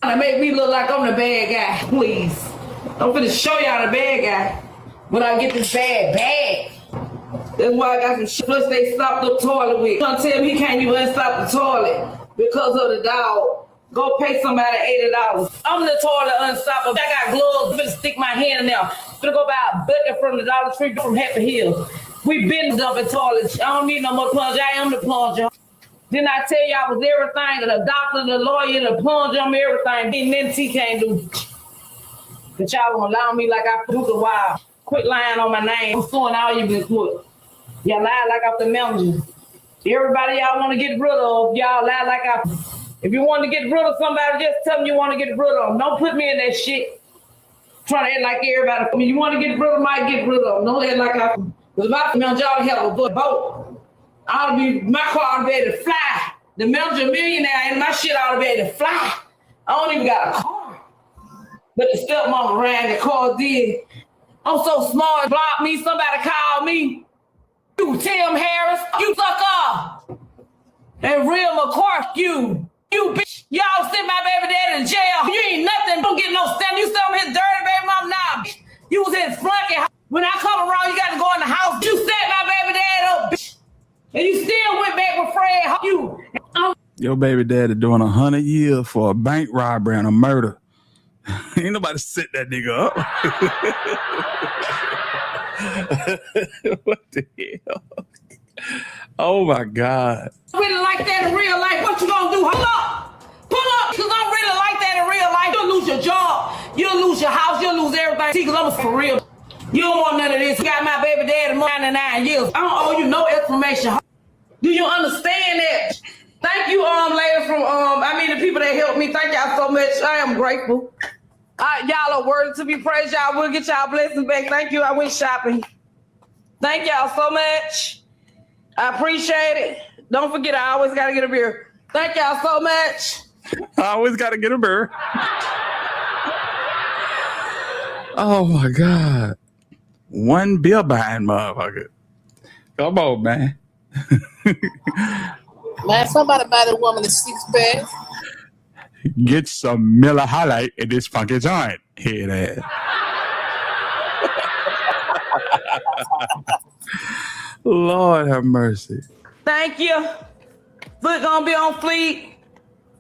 To make me look like I'm the bad guy, please. I'm finna show y'all the bad guy when I get this bad bag. That's why I got some shit. Plus they stopped the toilet with. Trying to tell me he can't even unstop the toilet because of the dog. Go pay somebody $80. I'm the toilet unstoppable. I got gloves. I'm finna stick my hand in there. Finna go buy a bucket from the Dollar Tree from Happy Hill. We been dumping toilets. I don't need no more plunger. I am the plunger. Didn't I tell you I was everything? The doctor, the lawyer, the plunger, I'm everything. Then T can't do. But y'all gonna allow me like I put the wild. Quit lying on my name. I'm suing all you been put. Y'all lie like I'm the mountain. Everybody y'all want to get rid of, y'all lie like I. If you want to get rid of somebody, just tell them you want to get rid of them. Don't put me in that shit. Trying to act like everybody. I mean, you want to get rid of them, I get rid of them. Don't act like I. Because if I mount y'all to have a boat, my car ought to be able to fly. The manager millionaire and my shit ought to be able to fly. I don't even got a car. But the stepmama ran the car did. I'm so smart, block me, somebody call me. You Tim Harris, you suck off. And Real McCoy, you bitch. Y'all sent my baby daddy to jail. You ain't nothing, don't get no stand. You still his dirty baby mom now, bitch. You was in flunky. When I come around, you got to go in the house. You set my baby daddy up, bitch. And you still went back with Fred. Your baby daddy doing 100 years for a bank robbery and a murder. Ain't nobody set that nigga up. What the hell? Oh my God. I really like that in real life. What you gonna do? Pull up, because I really like that in real life. You'll lose your job, you'll lose your house, you'll lose everything. See, because I'm for real. You don't want none of this. You got my baby daddy 99 years. I don't owe you no explanation. Do you understand that? Thank you, ladies from the people that helped me. Thank y'all so much. I am grateful. Y'all are worthy to be praised. Y'all will get y'all blessings back. Thank you. I went shopping. Thank y'all so much. I appreciate it. Don't forget, I always got to get a beer. Thank y'all so much. I always got to get a beer. Oh, my God. One beer buying motherfucker. Come on, man. Man, somebody buy the woman a 6-pack. Get some Miller High Life in this funky joint. Hear that? Lord have mercy. Thank you. Foot gonna be on fleek.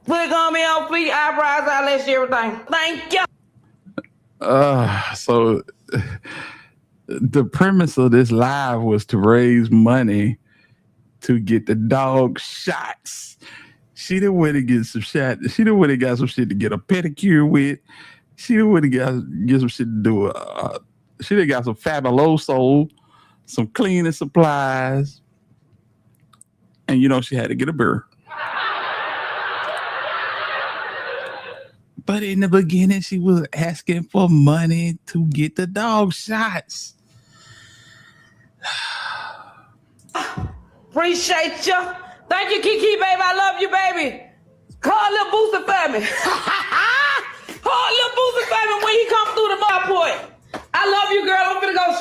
Foot gonna be on fleek. Eyebrows, eyelash, everything. Thank you. So the premise of this live was to raise money to get the dog shots. She didn't want to get some shots. She didn't want to got some shit to get a pedicure with. She didn't want to get some shit to do. She done got some Fabuloso, some cleaning supplies, and she had to get a beer. But in the beginning, she was asking for money to get the dog shots. Appreciate you. Thank you, Kiki, baby. I love you, baby. Call Lil Booster for me. Call Lil Booster for me when he come through the airport. I love you, girl. I'm finna go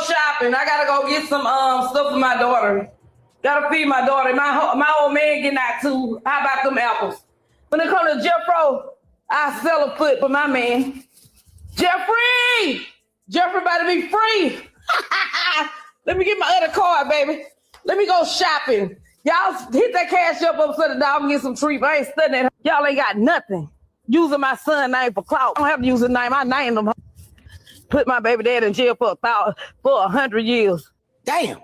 shopping. I gotta go get some stuff for my daughter. Gotta feed my daughter. My old man getting out too. How about them apples? When it comes to Jeffro, I sell a foot for my man. Jeffrey about to be free. Let me get my other card, baby. Let me go shopping. Y'all hit that cash up so the dog can get some treats. I ain't studying that. Y'all ain't got nothing. Using my son's name for clout. I don't have to use his name. I named him. Put my baby dad in jail for 100 years. Damn.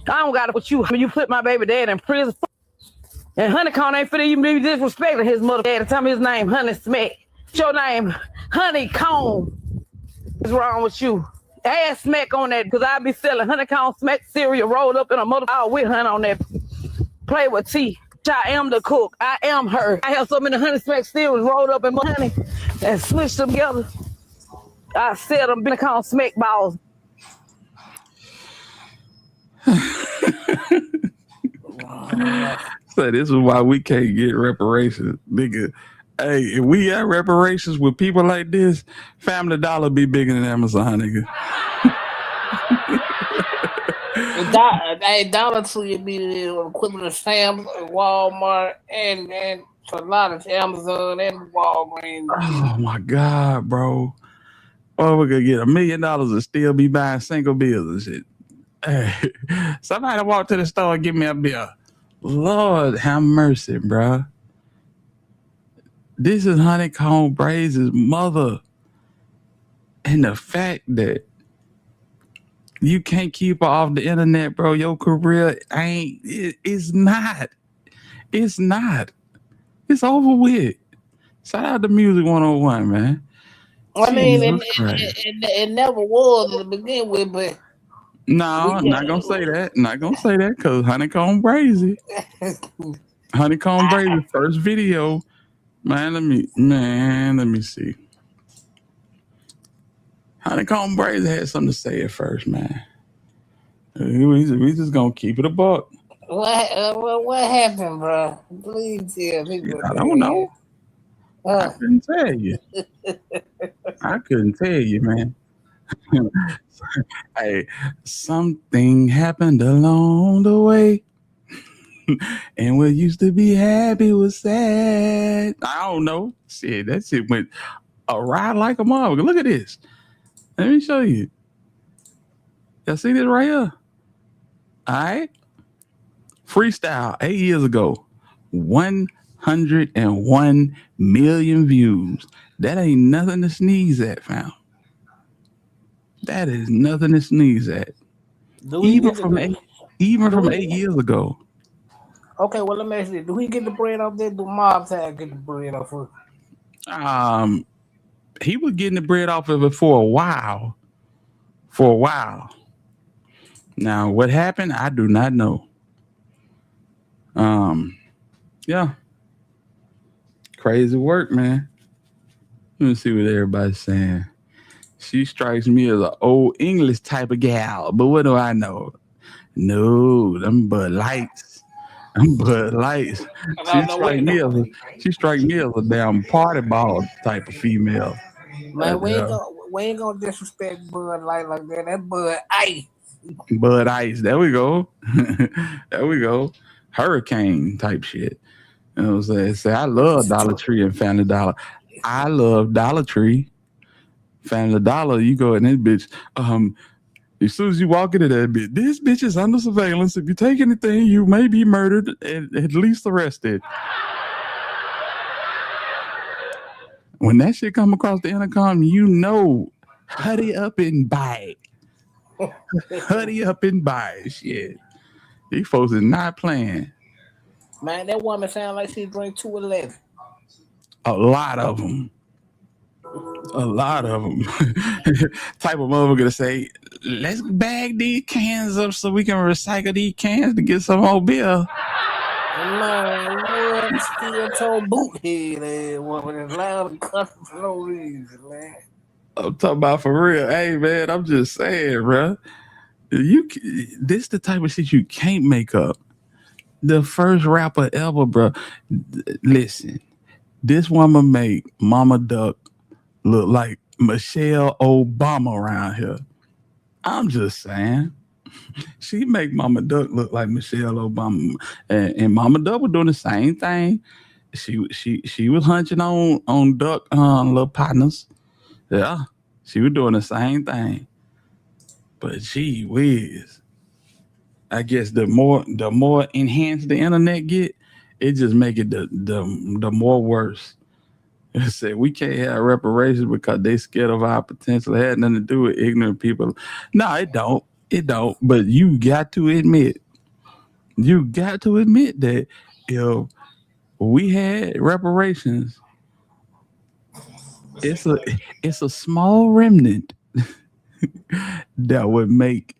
I don't got it with you. You put my baby dad in prison. And Honeycomb ain't finna even be disrespecting his mother dad. Tell me his name, Honey Smack. Your name, Honeycomb. What's wrong with you? Ass smack on that, because I be selling Honeycomb Smack cereal rolled up in a motherfucker with honey on that. Play with tea. I am the cook. I am her. I have so many Honey Smack cereals rolled up in my honey and switched them together. I sell them Honeycomb Smack balls. So this is why we can't get reparations, nigga. Hey, if we got reparations with people like this, Family Dollar be bigger than Amazon, nigga. Dollar Tree would be the equivalent of Sam's, Walmart, and a lot of Amazon and Walgreens. Oh my God, bro. Oh, we're gonna get $1 million and still be buying single bills and shit. Hey, somebody walk to the store and give me a bill. Lord have mercy, bro. This is Honeycomb Brazy's mother. And the fact that you can't keep her off the internet, bro, your career it's not. It's not. It's over with. Shout out to Music 101, man. I mean, it never was to begin with, but no, I'm not gonna say that. Not gonna say that because Honeycomb Brazy. Honeycomb Brazy first video. Man, let me see. Honeycomb Brazy had something to say at first, man. We just gonna keep it a buck. What happened, bro? Please tell people. I don't know. I couldn't tell you. I couldn't tell you, man. Hey, something happened along the way. And what used to be happy was sad. I don't know. Shit, that shit went a ride like a motherfucker. Look at this. Let me show you. Y'all see this right here? All right. Freestyle 8 years ago. 101 million views. That ain't nothing to sneeze at, fam. That is nothing to sneeze at. Even from 8 years ago. Okay, well, let me ask you, do he get the bread off there? Do Mob Tag get the bread off of it? He was getting the bread off of it for a while. Now, what happened? I do not know. Yeah. Crazy work, man. Let me see what everybody's saying. She strikes me as an old English type of gal, but what do I know? No, them Bud Lights. She strike me as a damn party ball type of female. Man, we ain't gonna disrespect Bud Light like that. That Bud Ice. Bud Ice. There we go. There we go. Hurricane type shit. You know what I'm saying? I love Dollar Tree and Family Dollar. I love Dollar Tree. Family Dollar, you go in this bitch. As soon as you walk into that bitch, this bitch is under surveillance. If you take anything, you may be murdered and at least arrested. When that shit come across the intercom, you know, hurry up and buy it. Hurry up and buy it. Shit. These folks is not playing. Man, that woman sound like she drink 211. A lot of them. A lot of them. Type of motherfucker to say, let's bag these cans up so we can recycle these cans to get some more beer. Man, what? Still told boothead ass woman is loud and cussing for no reason, man. I'm talking about for real. Hey, man, I'm just saying, bro. This the type of shit you can't make up. The first rapper ever, bro. Listen, this woman make Mama Duck look like Michelle Obama around here. I'm just saying. She make Mama Duck look like Michelle Obama. And Mama Duck was doing the same thing. She was hunching on Duck little partners. Yeah. She was doing the same thing. But gee whiz. I guess the more enhanced the internet get, it just make it the more worse. It said we can't have reparations because they scared of our potential. It had nothing to do with ignorant people. No, it don't. It don't. But you got to admit that if we had reparations, it's a small remnant that would make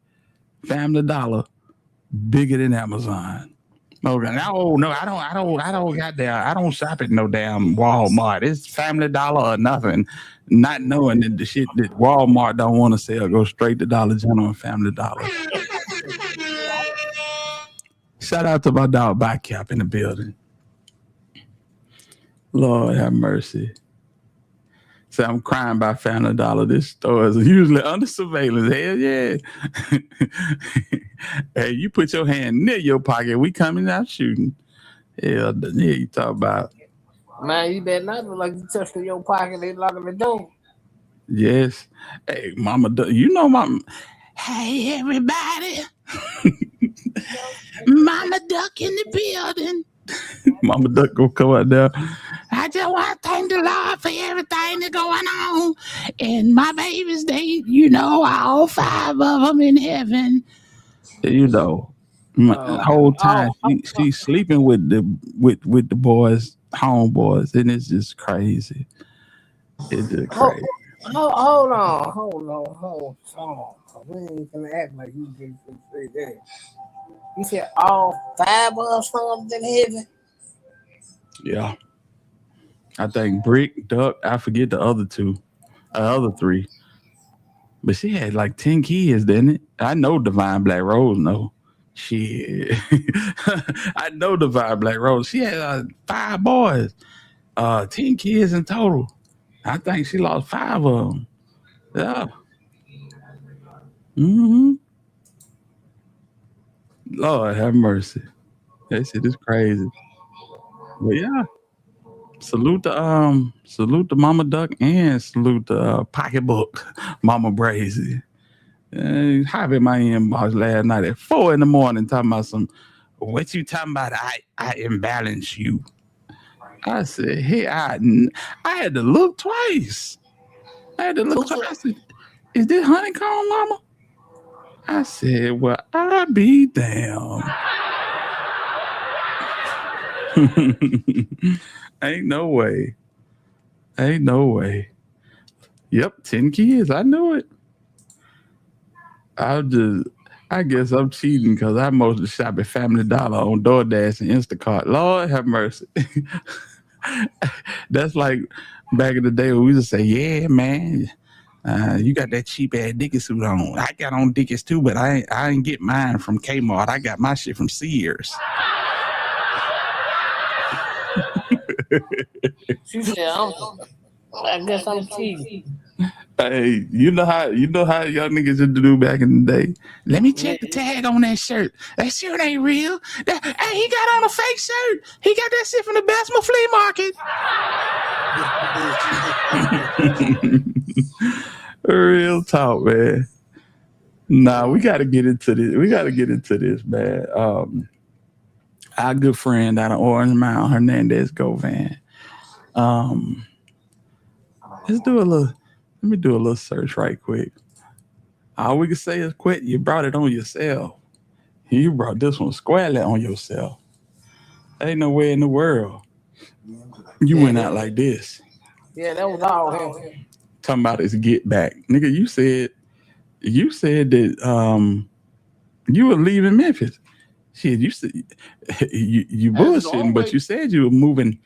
Family Dollar bigger than Amazon. Okay, no, I don't got there. I don't shop at no damn Walmart. It's Family Dollar or nothing. Not knowing that the shit that Walmart don't want to sell go straight to Dollar General and Family Dollar. Shout out to my dog Bicap in the building. Lord have mercy. So I'm crying by Family Dollar. This store is usually under surveillance. Hell yeah. Hey, you put your hand near your pocket, we coming out shooting. Hell yeah, you talk about. Man, you better not look like you touched in your pocket, they locking the door. Yes. Hey, Mama Duck, you know Mama. Hey, everybody. Mama Duck in the building. Mama Duck gonna come out there. I just want to thank the Lord for everything that's going on. And my babies, they, all 5 of them in heaven. The whole time she's sleeping with the boys, homeboys, and it's just crazy. It's just crazy. Hold on. We ain't gonna act like you just say that. You said all 5 of us in heaven? Yeah. I think Brick, Duck, I forget the other 3. But she had like 10 kids, didn't it? I know Divine Black Rose, no. Shit. I know Divine Black Rose. She had 5 boys, 10 kids in total. I think she lost 5 of them. Yeah. Mm-hmm. Lord have mercy. That shit is crazy. But yeah. Salute to Mama Duck and salute to Pocketbook Mama Brazy. Hop in my inbox last night at 4 a.m. talking about what you talking about? I imbalance you. I said, hey, I had to look twice. I said, is this honeycomb, Mama? I said, well, I be damn. Ain't no way. Yep, 10 kids. I knew it. I guess I'm cheating because I mostly shop at Family Dollar on DoorDash and Instacart. Lord have mercy. That's like back in the day when we used to say, yeah, man, you got that cheap ass Dickies suit on. I got on Dickies too, but I didn't get mine from Kmart. I got my shit from Sears. She said, I guess I'm cheating. Hey, you know how young niggas used to do back in the day. Let me check the tag on that shirt. That shirt ain't real. Hey, he got on a fake shirt. He got that shit from the Bessemer flea market. Real talk, man. Nah, we got to get into this. Man. Our good friend out of Orange Mound, Hernandez Govan. Let me do a little search right quick. All we can say is, quit. You brought it on yourself. You brought this one squarely on yourself. Ain't no way in the world you went out like this. Yeah, that was all him. Talking about his get back, nigga. You said that you were leaving Memphis. Shit, you said you bullshitting, but you said you were moving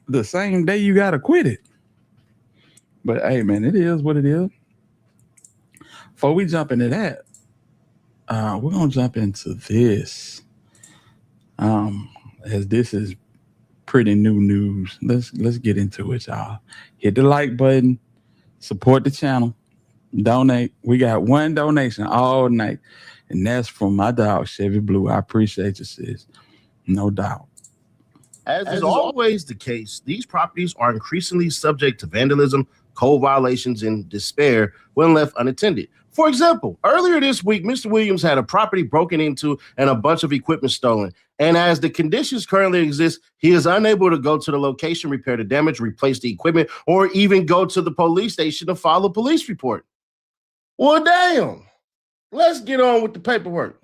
the same day you got acquitted. But hey, man, it is what it is. Before we jump into that, we're gonna jump into this. As this is pretty new news. Let's get into it, y'all. Hit the like button, support the channel, donate. We got one donation all night, and that's from my dog Chevy Blue. I appreciate you, sis. No doubt. As is always the case, these properties are increasingly subject to vandalism, code violations, and despair when left unattended. For example, earlier this week, Mr. Williams had a property broken into and a bunch of equipment stolen. And as the conditions currently exist, he is unable to go to the location, repair the damage, replace the equipment, or even go to the police station to file a police report. Well, damn. Let's get on with the paperwork.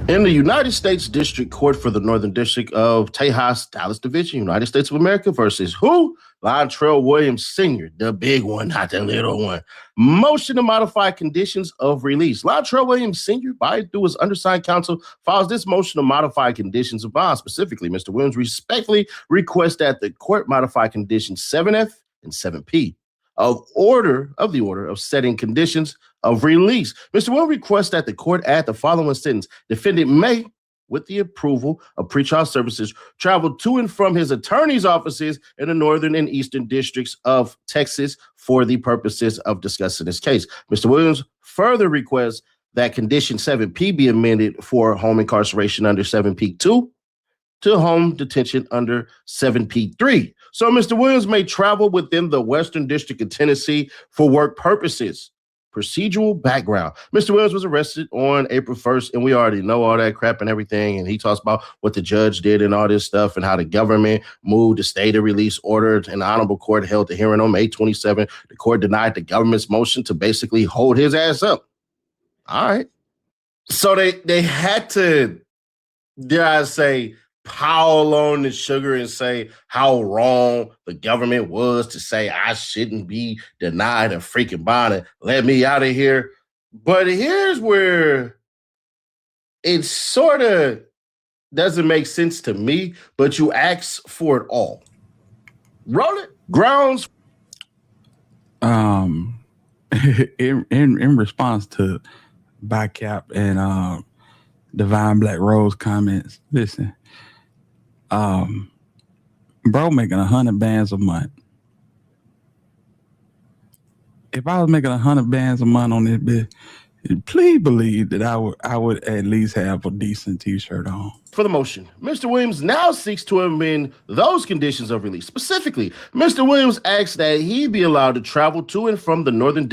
In the United States District Court for the Northern District of Tejas, Dallas Division, United States of America versus who? Lontrell Williams Sr., the big one, not the little one. Motion to modify conditions of release. Lontrell Williams Sr., by through his undersigned counsel, files this motion to modify conditions of bond. Specifically, Mr. Williams respectfully requests that the court modify conditions 7F and 7P of the order of setting conditions of release. Mr. Williams requests that the court add the following sentence. Defendant may, with the approval of pretrial services, travel to and from his attorney's offices in the northern and eastern districts of Texas for the purposes of discussing this case. Mr. Williams further requests that condition 7P be amended for home incarceration under 7P2 to home detention under 7P3. So Mr. Williams may travel within the Western District of Tennessee for work purposes. Procedural background. Mr. Williams was arrested on April 1st, and we already know all that crap and everything. And he talks about what the judge did and all this stuff and how the government moved to stay the release order. And the Honorable Court held the hearing on May 27. The court denied the government's motion to basically hold his ass up. All right. So they had to, dare I say, pile on the sugar and say how wrong the government was to say I shouldn't be denied a freaking bond and let me out of here. But here's where it sort of doesn't make sense to me, but you ask for it all. Roll it. Grounds. In response to Bicap and Divine Black Rose comments, listen. Bro making 100 bands a month. If I was making 100 bands a month on this bit, please believe that I would at least have a decent t-shirt on. For the motion, Mr. Williams now seeks to amend those conditions of release. Specifically, Mr. Williams asks that he be allowed to travel to and from the northern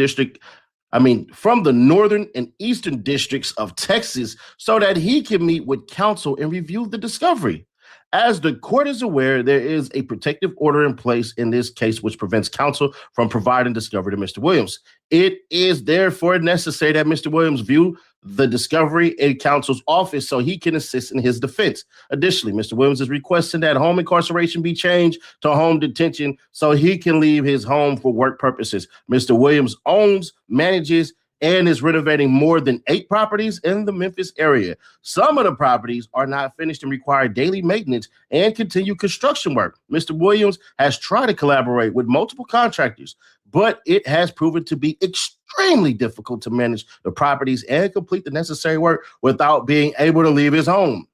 and eastern districts of Texas so that he can meet with counsel and review the discovery. As the court is aware, there is a protective order in place in this case which prevents counsel from providing discovery to Mr. Williams. It is therefore necessary that Mr. Williams view the discovery in counsel's office so he can assist in his defense. Additionally, Mr. Williams is requesting that home incarceration be changed to home detention so he can leave his home for work purposes. Mr. Williams owns, manages, and is renovating more than 8 properties in the Memphis area. Some of the properties are not finished and require daily maintenance and continued construction work. Mr. Williams has tried to collaborate with multiple contractors, but it has proven to be extremely difficult to manage the properties and complete the necessary work without being able to leave his home.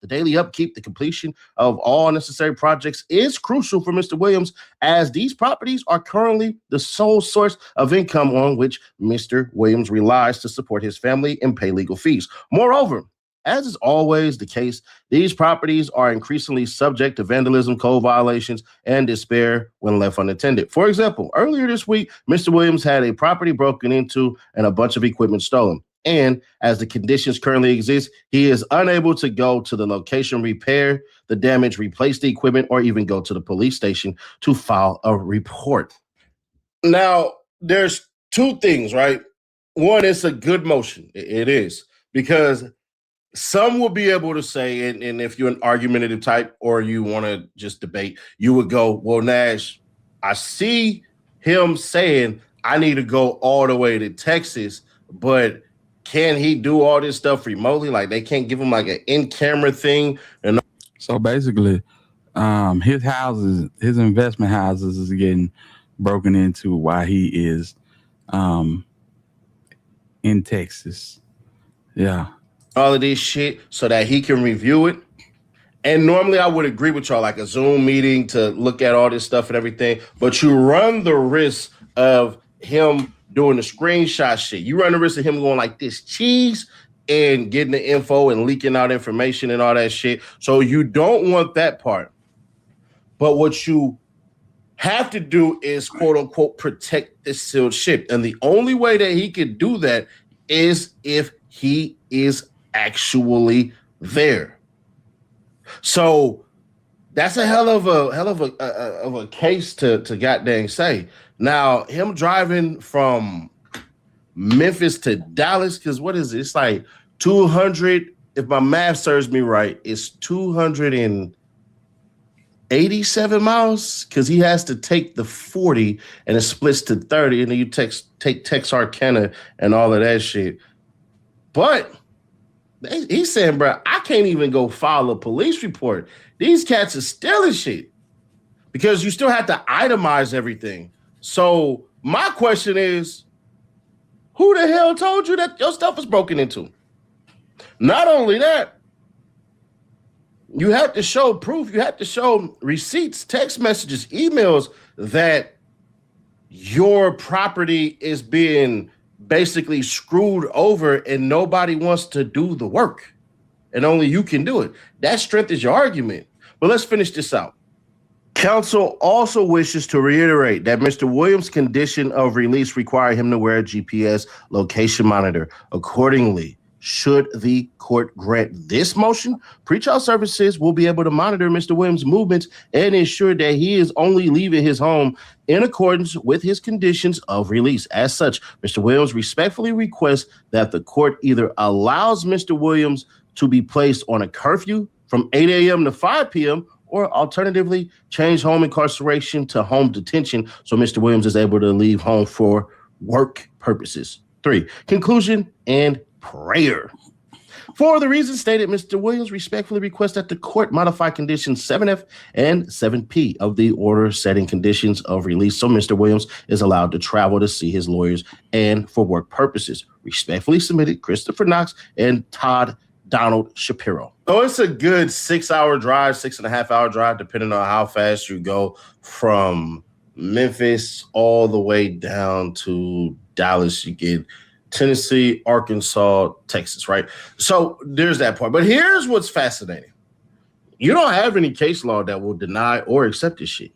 The daily upkeep, the completion of all necessary projects is crucial for Mr. Williams, as these properties are currently the sole source of income on which Mr. Williams relies to support his family and pay legal fees. Moreover, as is always the case, these properties are increasingly subject to vandalism, code violations, and despair when left unattended. For example, earlier this week, Mr. Williams had a property broken into and a bunch of equipment stolen. And as the conditions currently exist, he is unable to go to the location, repair the damage, replace the equipment, or even go to the police station to file a report. Now, there's two things, right? One, it's a good motion. It is, because some will be able to say, and if you're an argumentative type or you want to just debate, you would go, well, Nash, I see him saying I need to go all the way to Texas, but can he do all this stuff remotely? Like, they can't give him like an in-camera thing. And so basically, his houses, his investment houses is getting broken into while he is in Texas. Yeah. all of this shit so that he can review it. And normally I would agree with y'all, like a Zoom meeting to look at all this stuff and everything, but you run the risk of him doing the screenshot shit. You run the risk of him going like this cheese and getting the info and leaking out information and all that shit. So you don't want that part. But what you have to do is, quote unquote, protect the sealed ship. And the only way that he could do that is if he is actually there. So that's a hell of a case to goddamn say. Now, him driving from Memphis to Dallas, because what is it? It's like 200, if my math serves me right, it's 287 miles, because he has to take the 40 and it splits to 30, and then you take Texarkana and all of that shit. But he's saying, bro, I can't even go file a police report. These cats are stealing shit, because you still have to itemize everything. So my question is, who the hell told you that your stuff was broken into? Not only that, you have to show proof. You have to show receipts, text messages, emails that your property is being basically screwed over and nobody wants to do the work. And only you can do it. That strengthens your argument. But let's finish this out. Counsel also wishes to reiterate that Mr. Williams' condition of release require him to wear a GPS location monitor. Accordingly, should the court grant this motion, pretrial services will be able to monitor Mr. Williams' movements and ensure that he is only leaving his home in accordance with his conditions of release. As such, Mr. Williams respectfully requests that the court either allows Mr. Williams to be placed on a curfew from 8 a.m. to 5 p.m., or alternatively, change home incarceration to home detention so Mr. Williams is able to leave home for work purposes. 3, conclusion and prayer. For the reasons stated, Mr. Williams respectfully requests that the court modify conditions 7F and 7P of the order setting conditions of release so Mr. Williams is allowed to travel to see his lawyers and for work purposes. Respectfully submitted, Christopher Knox and Todd Donald Shapiro. So it's a good 6-hour drive, 6.5-hour drive, depending on how fast you go from Memphis all the way down to Dallas. You get Tennessee, Arkansas, Texas, right? So there's that part. But here's what's fascinating. You don't have any case law that will deny or accept this shit.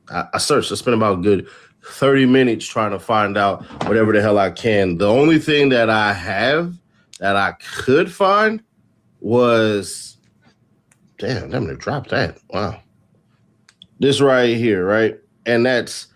I searched. I spent about a good 30 minutes trying to find out whatever the hell I can. The only thing that I have that I could find was, damn, I'm gonna drop that. Wow. This right here, right? And that's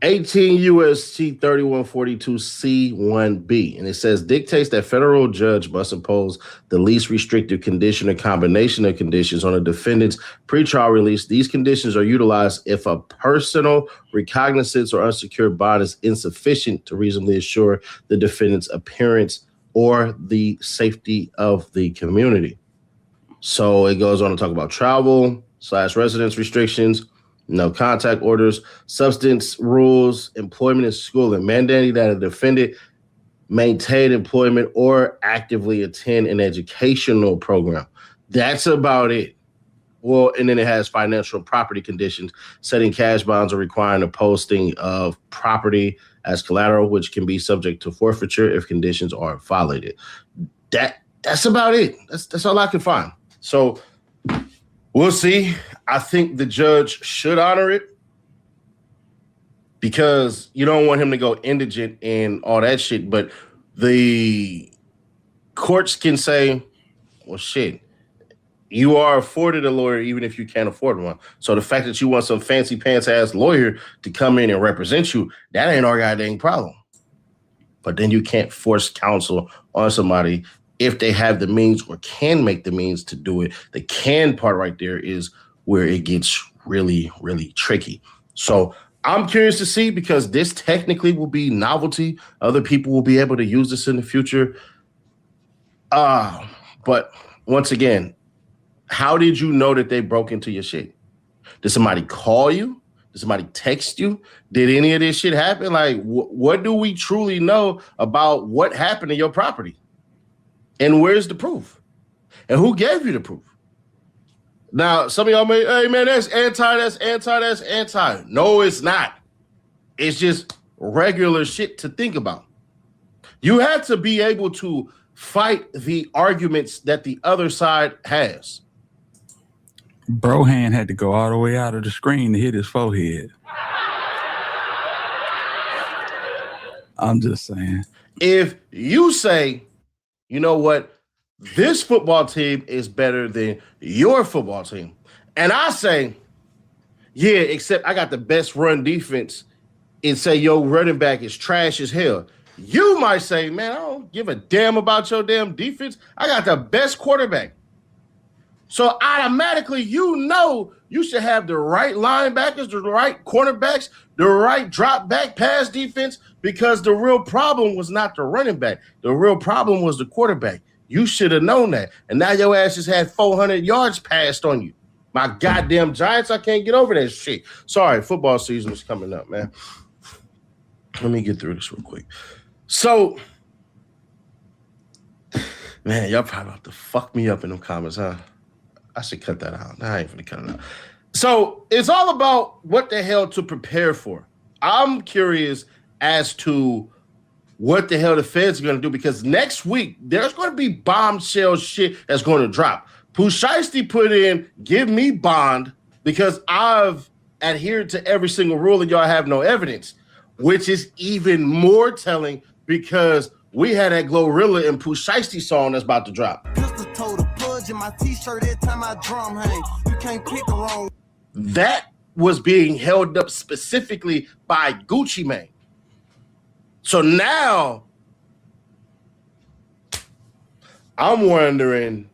18 U.S.C. 3142 C1B. And it says, dictates that federal judge must impose the least restrictive condition or combination of conditions on a defendant's pretrial release. These conditions are utilized if a personal recognizance or unsecured bond is insufficient to reasonably assure the defendant's appearance or the safety of the community. So it goes on to talk about travel / residence restrictions, no contact orders, substance rules, employment and schooling, mandating that a defendant maintain employment or actively attend an educational program. That's about it. Well, and then it has financial and property conditions, setting cash bonds or requiring the posting of property as collateral, which can be subject to forfeiture if conditions are violated. That's about it. That's all I can find. So we'll see. I think the judge should honor it, because you don't want him to go indigent and all that shit. But the courts can say, well, shit, you are afforded a lawyer even if you can't afford one. So the fact that you want some fancy pants ass lawyer to come in and represent you, that ain't our goddamn problem. But then you can't force counsel on somebody if they have the means or can make the means to do it. The can part right there is where it gets really, really tricky. So I'm curious to see, because this technically will be novelty. Other people will be able to use this in the future. But once again, how did you know that they broke into your shit? Did somebody call you? Did somebody text you? Did any of this shit happen? Like, what do we truly know about what happened to your property? And where's the proof? And who gave you the proof? Now, some of y'all may, hey man, that's anti. No, it's not. It's just regular shit to think about. You have to be able to fight the arguments that the other side has. Brohan had to go all the way out of the screen to hit his forehead. I'm just saying. If you say, you know what, this football team is better than your football team, and I say, yeah, except I got the best run defense, and say your running back is trash as hell, you might say, man, I don't give a damn about your damn defense. I got the best quarterback. So automatically, you know you should have the right linebackers, the right cornerbacks, the right drop back pass defense, because the real problem was not the running back. The real problem was the quarterback. You should have known that. And now your ass just had 400 yards passed on you. My goddamn Giants, I can't get over that shit. Sorry, football season is coming up, man. Let me get through this real quick. So, man, y'all probably about to fuck me up in them comments, huh? I should cut that out. I ain't gonna cut it out. So it's all about what the hell to prepare for. I'm curious as to what the hell the feds are going to do, because next week there's going to be bombshell shit that's going to drop. Pusheisty put in, give me bond, because I've adhered to every single rule and y'all have no evidence, which is even more telling because we had that Glorilla and Pusheisty song that's about to drop. In my t-shirt every time I drum hang. You can't pick the wrong. That was being held up specifically by Gucci Mane. So now I'm wondering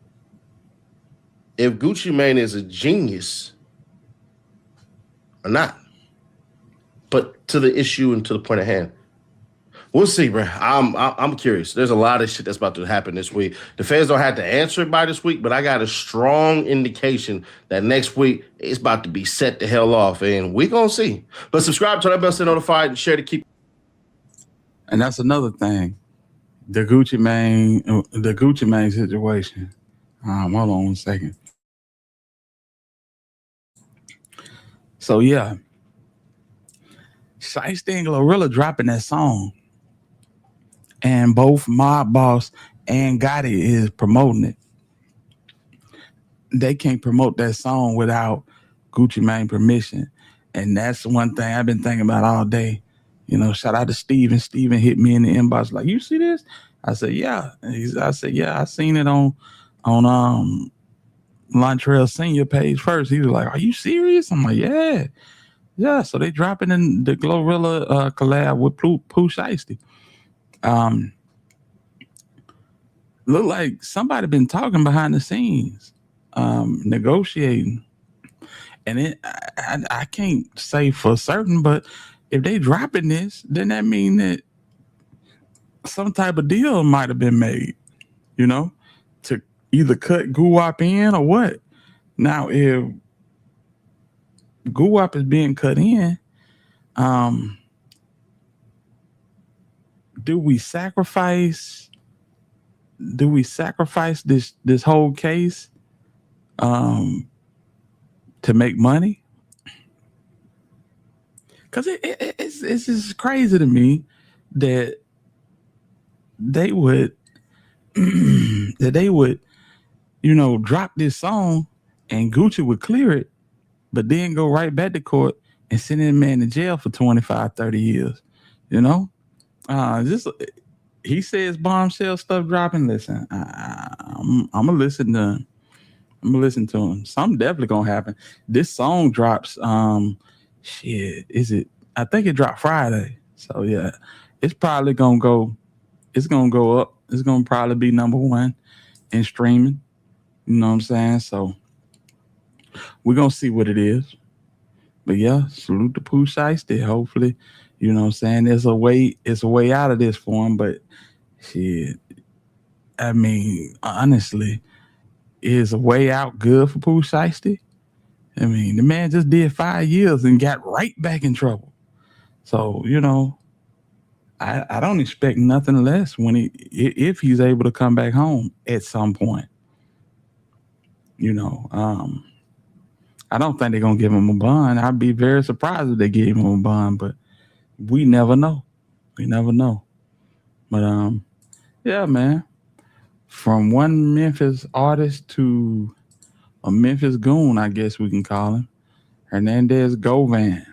if Gucci Mane is a genius or not. But to the issue and to the point at hand, we'll see, bro. I'm curious. There's a lot of shit that's about to happen this week. The feds don't have to answer it by this week, but I got a strong indication that next week it's about to be set the hell off, and we gonna see. But subscribe to that bell, stay notified, and share to keep. And that's another thing. The Gucci Mane situation. Hold on 1 second. So yeah, Shiesty and Glorilla dropping that song. And both Mob Boss and Gotti is promoting it. They can't promote that song without Gucci Mane permission. And that's one thing I've been thinking about all day. You know, shout out to Steven. Steven hit me in the inbox like, you see this? I said, yeah. I said, yeah, I seen it on Lontrell Senior page first. He was like, are you serious? I'm like, yeah. Yeah, so they dropping in the Glorilla collab with Pooh Shiesty. Look like somebody been talking behind the scenes, negotiating, and I can't say for certain, but if they dropping this, then that mean that some type of deal might have been made, you know, to either cut Guwap in or what. Now, if Guwap is being cut in, do we sacrifice this whole case to make money? Because it's just crazy to me that they would you know, drop this song and Gucci would clear it, but then go right back to court and send that man to jail for 25, 30 years, you know? he says bombshell stuff dropping. Listen, I'm gonna listen to him. Something definitely gonna happen. This song drops. Is it? I think it dropped Friday. So yeah, it's probably gonna go. It's gonna go up. It's gonna probably be #1 in streaming. You know what I'm saying? So we're gonna see what it is. But yeah, salute to Pooh Shiesty. Hopefully, you know what I'm saying, there's a way out of this for him. But shit, I mean, honestly, is a way out good for Pooh Shiesty? I mean, the man just did 5 years and got right back in trouble. So, you know, I don't expect nothing less if he's able to come back home at some point. You know, I don't think they're gonna give him a bond. I'd be very surprised if they gave him a bond, but we never know. But yeah, man. From one Memphis artist to a Memphis goon, I guess we can call him, Hernandez Govan.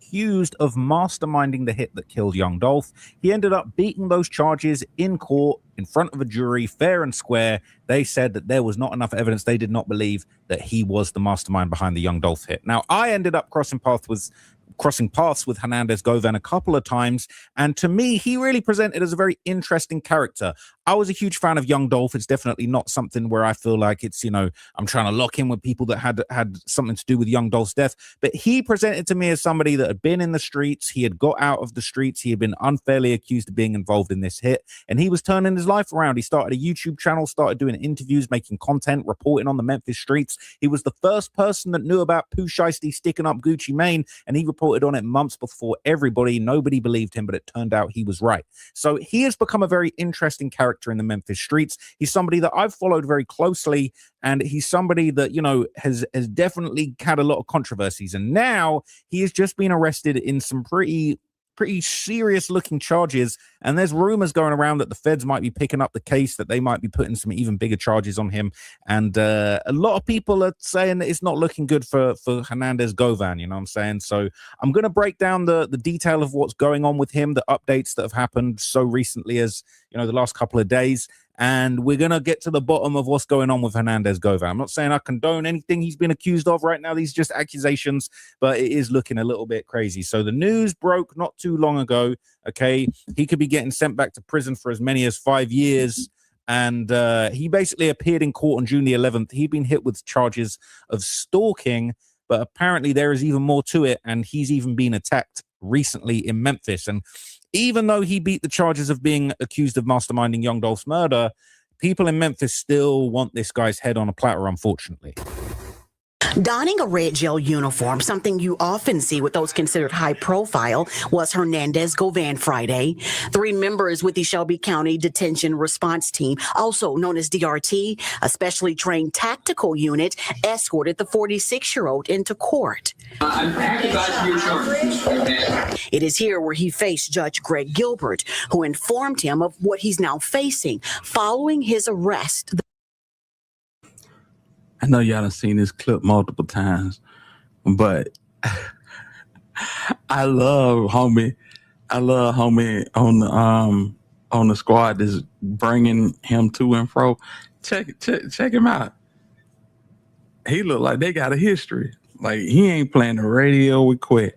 Accused of masterminding the hit that killed young Dolph, he ended up beating those charges in court in front of a jury, fair and square. They said that there was not enough evidence. They did not believe that he was the mastermind behind the young Dolph hit. Now, I ended up crossing paths with Hernandez Govan a couple of times, and to me, he really presented as a very interesting character. I was a huge fan of young Dolph. It's definitely not something where I feel like it's, you know, I'm trying to lock in with people that had something to do with young Dolph's death, but he presented to me as somebody that had been in the streets. He had got out of the streets. He had been unfairly accused of being involved in this hit, and he was turning his life around. He started a YouTube channel, started doing interviews, making content, reporting on the Memphis streets. He was the first person that knew about Pooh Shiesty sticking up Gucci Mane, and he reported on it months before everybody. Nobody believed him, but it turned out he was right. So he has become a very interesting character in the Memphis streets. He's somebody that I've followed very closely, and he's somebody that, you know, has definitely had a lot of controversies. And now he has just been arrested in some pretty serious looking charges, and there's rumors going around that the feds might be picking up the case, that they might be putting some even bigger charges on him, and a lot of people are saying that it's not looking good for Hernandez Govan, you know what I'm saying? So I'm going to break down the detail of what's going on with him, the updates that have happened so recently as, you know, the last couple of days, and we're going to get to the bottom of what's going on with Hernandez Govan. I'm not saying I condone anything he's been accused of right now. These are just accusations, but it is looking a little bit crazy. So the news broke not too long ago, okay? He could be getting sent back to prison for as many as 5 years. And he basically appeared in court on June the 11th. He'd been hit with charges of stalking, but apparently there is even more to it, and he's even been attacked recently in Memphis. And even though he beat the charges of being accused of masterminding young Dolph's murder, people in Memphis still want this guy's head on a platter, unfortunately. Donning a red gel uniform, something you often see with those considered high profile, was Hernandez Govan Friday. 3 members with the Shelby County Detention Response Team, also known as DRT, a specially trained tactical unit, escorted the 46-year-old into court. It is here where he faced Judge Greg Gilbert, who informed him of what he's now facing following his arrest. I know y'all done seen this clip multiple times, but I love homie on the squad that's bringing him to and fro. Check him out. He look like they got a history. Like, he ain't playing the radio with Quet.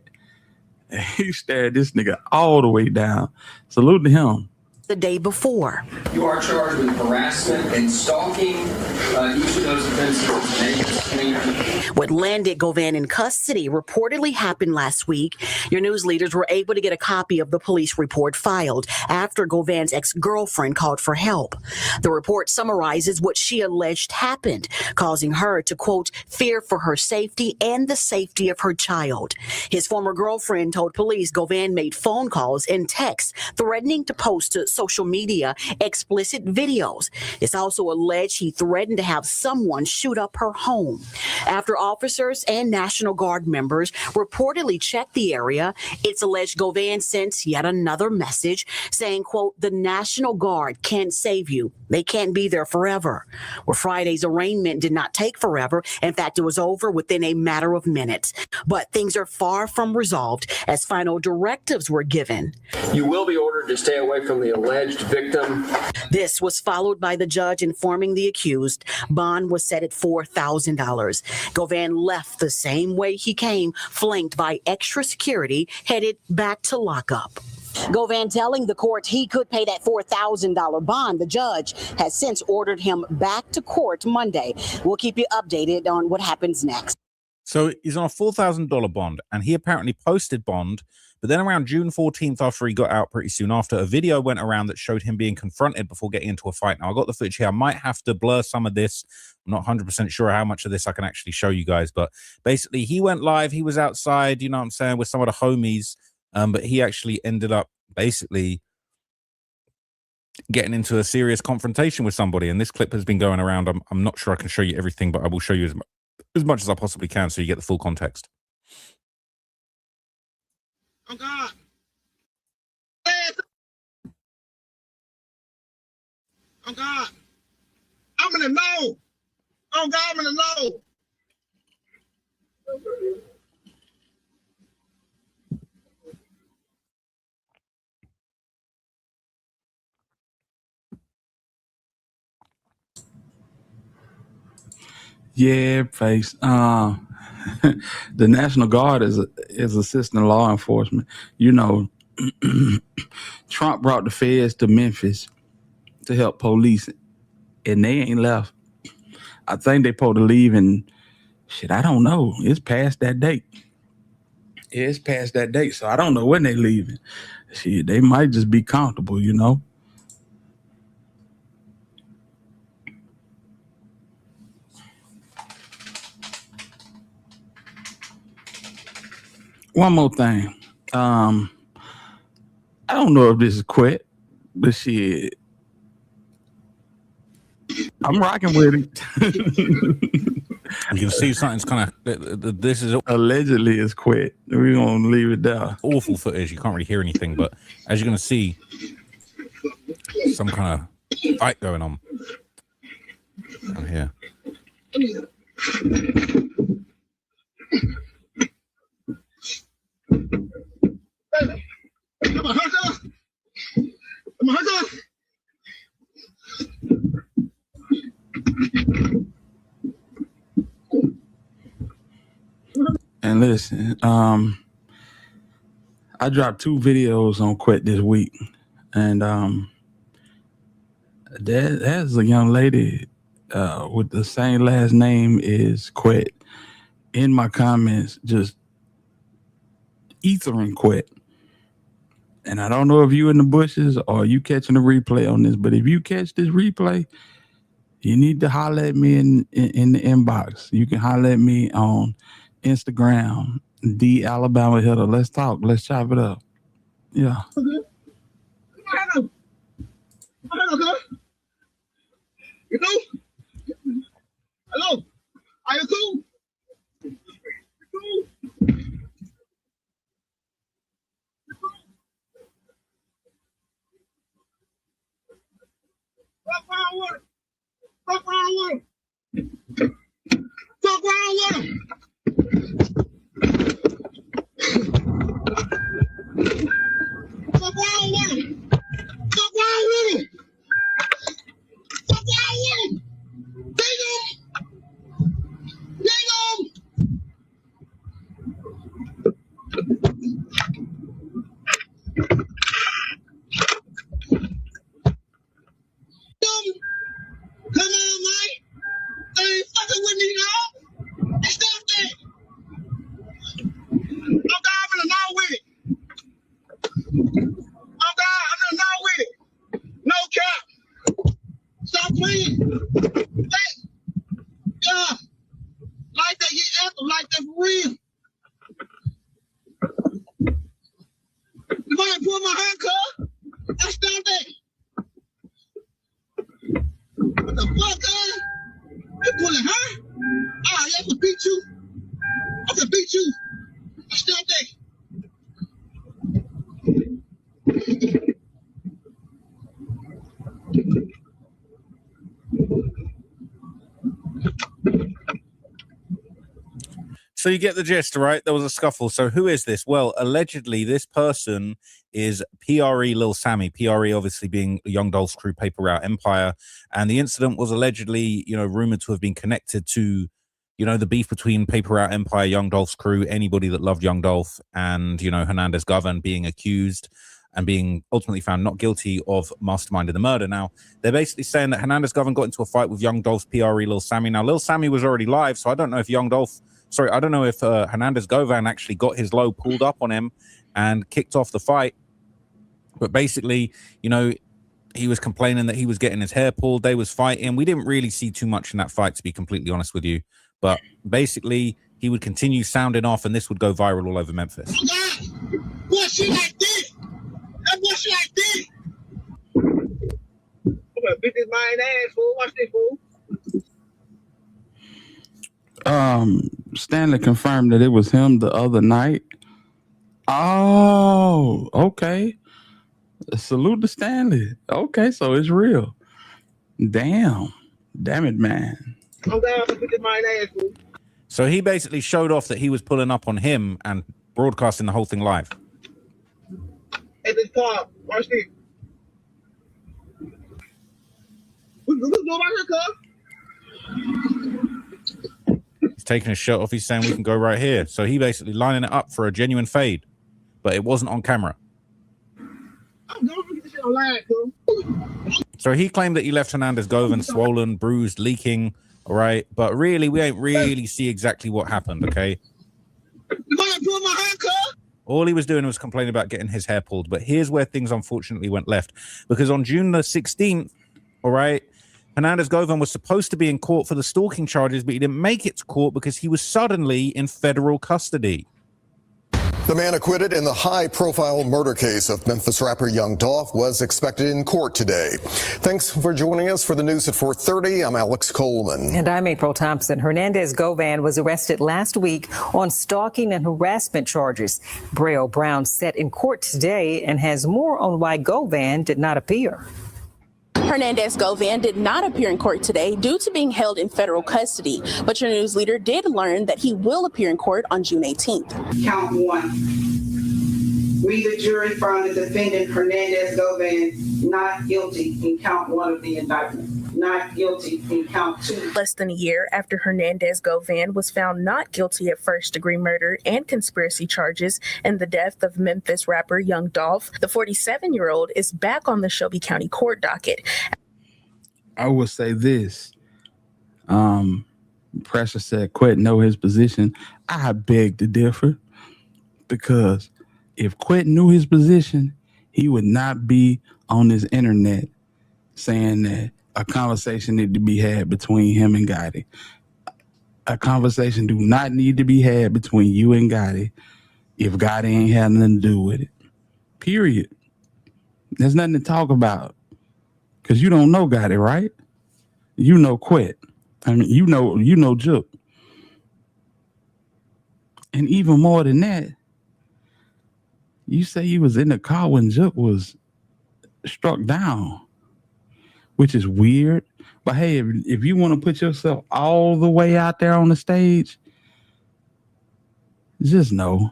He stared this nigga all the way down. Salute to him. The day before. You are charged with harassment and stalking. Each of those offenses. What landed Govan in custody reportedly happened last week. Your news leaders were able to get a copy of the police report filed after Govan's ex-girlfriend called for help. The report summarizes what she alleged happened, causing her to, quote, fear for her safety and the safety of her child. His former girlfriend told police Govan made phone calls and texts threatening to post to social media explicit videos. It's also alleged he threatened to have someone shoot up her home. After officers and National Guard members reportedly checked the area, it's alleged Govan sent yet another message saying, quote, "The National Guard can't save you. They can't be there forever." Well, Friday's arraignment did not take forever. In fact, it was over within a matter of minutes. But things are far from resolved as final directives were given. You will be ordered to stay away from the alleged victim. This was followed by the judge informing the accused bond was set at $4,000. Govan left the same way he came, flanked by extra security, headed back to lockup. Govan telling the court he could pay that $4,000 bond. The judge has since ordered him back to court Monday. We'll keep you updated on what happens next. So he's on a $4,000 bond, and he apparently posted bond. But then around June 14th, after he got out pretty soon after, a video went around that showed him being confronted before getting into a fight. Now, I got the footage here. I might have to blur some of this. I'm not 100% sure how much of this I can actually show you guys. But basically, he went live. He was outside, you know what I'm saying, with some of the homies. But he actually ended up basically getting into a serious confrontation with somebody. And this clip has been going around. I'm not sure I can show you everything, but I will show you as much as I possibly can so you get the full context. Oh, God. Oh, God. I'm in the know. Oh, God, I'm in the know. Yeah, face. The National Guard is assisting law enforcement. You know, Trump brought the feds to Memphis to help police, and they ain't left. I think they supposed to leave in shit. I don't know. It's past that date. Yeah, it's past that date, so I don't know when they leaving. Shit, they might just be comfortable, you know. One more thing. I don't know if this is quit, but shit, I'm rocking with it. You can see something's kind of. This is allegedly it's quit. We're gonna leave it there. Awful footage. You can't really hear anything, but as you're gonna see, some kind of fight going on here. And listen, I dropped 2 videos on Quit this week, and there's a young lady with the same last name as Quit in my comments, just ethering Quit. And I don't know if you in the bushes or you catching a replay on this, but if you catch this replay, you need to holler at me in the inbox. You can holler at me on Instagram, the Alabama Hitter. Let's talk. Let's chop it up. Yeah. You know? Hello? Are you cool? You cool? Fuck around with him. Fuck around with him. Fuck around with him. Fuck around with him. Fuck around with him. Fuck around with him. Ding him. Ding him. Come on, Mike. They ain't fucking with me now. Stop that. I'm diving and now with it. I'm now with it. No cap. Stop playing. Hey. Yeah. Like that, you acting like that for real. You gonna pull my hand, cuz? Stop that. What the fuck, guy? You pulling her? Ah, yeah, I'm gonna beat you. I'm gonna beat you. Stop that. So you get the gist, right? There was a scuffle. So who is this? Well, allegedly, this person is PRE Lil Sammy. PRE obviously being Young Dolph's crew, Paper Route Empire. And the incident was allegedly, rumored to have been connected to, the beef between Paper Route Empire, Young Dolph's crew, anybody that loved Young Dolph, and, Hernandez Govan being accused and being ultimately found not guilty of masterminding the murder. Now, they're basically saying that Hernandez Govan got into a fight with Young Dolph's PRE Lil Sammy. Now, Lil Sammy was already live, so I don't know if Hernandez Govan actually got his low pulled up on him and kicked off the fight. But basically, he was complaining that he was getting his hair pulled. They was fighting. We didn't really see too much in that fight, to be completely honest with you. But basically, he would continue sounding off, and this would go viral all over Memphis. What shit like this? What shit like this? I'm gonna beat this man ass, fool. Watch this, fool. Stanley confirmed that it was him the other night. Oh, okay. Salute to Stanley. Okay, so it's real. Damn it, man. I'm down to beat this man ass, fool. So he basically showed off that he was pulling up on him and broadcasting the whole thing live. At this part, watch this. What's going on here, cuz? He's taking his shirt off. He's saying we can go right here. So he basically lining it up for a genuine fade, but it wasn't on camera. I'm going to get this shit online, cuz. So he claimed that he left Hernandez Govan swollen, bruised, leaking. All right, but really, we ain't really see exactly what happened. Okay. You gonna pull my hair, cuz? All he was doing was complaining about getting his hair pulled. But here's where things unfortunately went left, because on June the 16th, all right, Hernandez Govan was supposed to be in court for the stalking charges, but he didn't make it to court because he was suddenly in federal custody. The man acquitted in the high-profile murder case of Memphis rapper Young Dolph was expected in court today. Thanks for joining us for the news at 4:30. I'm Alex Coleman. And I'm April Thompson. Hernandez Govan was arrested last week on stalking and harassment charges. Braille Brown set in court today and has more on why Govan did not appear. Hernandez Govan did not appear in court today due to being held in federal custody, but your news leader did learn that he will appear in court on June 18th. Count one. We, the jury, found the defendant Hernandez Govan not guilty in count one of the indictment. Not guilty in count two. Less than a year after Hernandez Govan was found not guilty of first-degree murder and conspiracy charges in the death of Memphis rapper Young Dolph, the 47-year-old is back on the Shelby County court docket. I would say this. Pressure said Quet know his position. I beg to differ, because if Quet knew his position, he would not be on this internet saying that a conversation need to be had between him and Gotti. A conversation do not need to be had between you and Gotti if Gotti ain't had nothing to do with it. Period. There's nothing to talk about, because you don't know Gotti, right? You know Quet. I mean, you know Juke. And even more than that, you say you was in the car when Juke was struck down, which is weird. But hey, if you want to put yourself all the way out there on the stage, just know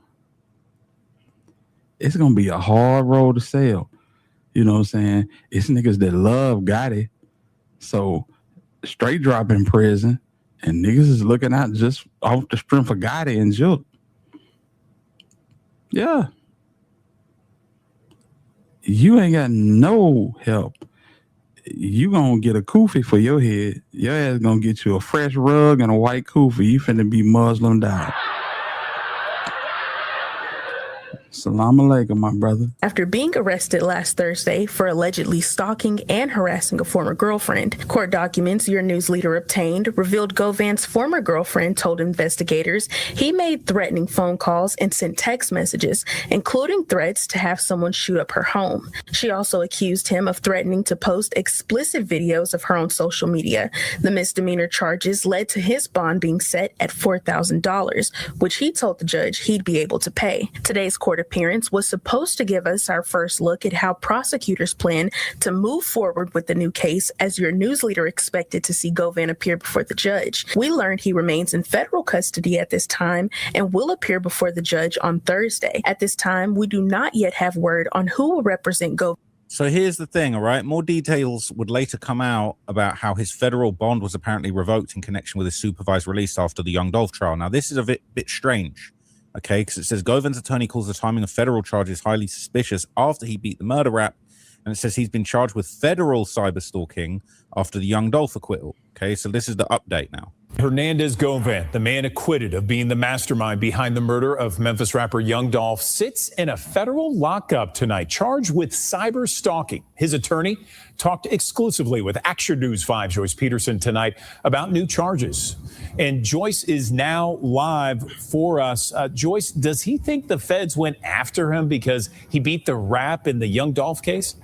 it's going to be a hard road to sail. You know what I'm saying? It's niggas that love Gotti. So straight drop in prison, and niggas is looking out just off the strength of Gotti and Juke. Yeah. You ain't got no help. You gonna get a kufi for your head. Your ass gonna get you a fresh rug and a white kufi. You finna be Muslimed out. Salam alaikum, my brother. After being arrested last Thursday for allegedly stalking and harassing a former girlfriend. Court documents your news leader obtained revealed Govan's former girlfriend told investigators he made threatening phone calls and sent text messages, including threats to have someone shoot up her home. She also accused him of threatening to post explicit videos of her on social media. The misdemeanor charges led to his bond being set at $4,000, which he told the judge he'd be able to pay. Today's court appearance was supposed to give us our first look at how prosecutors plan to move forward with the new case, as your news leader expected to see Govan appear before the judge. We learned he remains in federal custody at this time and will appear before the judge on Thursday. At this time, we do not yet have word on who will represent Govan. So here's the thing, all right? More details would later come out about how his federal bond was apparently revoked in connection with his supervised release after the Young Dolph trial. Now, this is a bit strange. Okay, because it says Govan's attorney calls the timing of federal charges highly suspicious after he beat the murder rap, and it says he's been charged with federal cyber stalking after the Young Dolph acquittal. Okay, so this is the update now. Hernandez Govan, the man acquitted of being the mastermind behind the murder of Memphis rapper Young Dolph, sits in a federal lockup tonight, charged with cyber stalking. His attorney talked exclusively with Action News 5 Joyce Peterson tonight about new charges. And Joyce is now live for us. Joyce, does he think the feds went after him because he beat the rap in the Young Dolph case?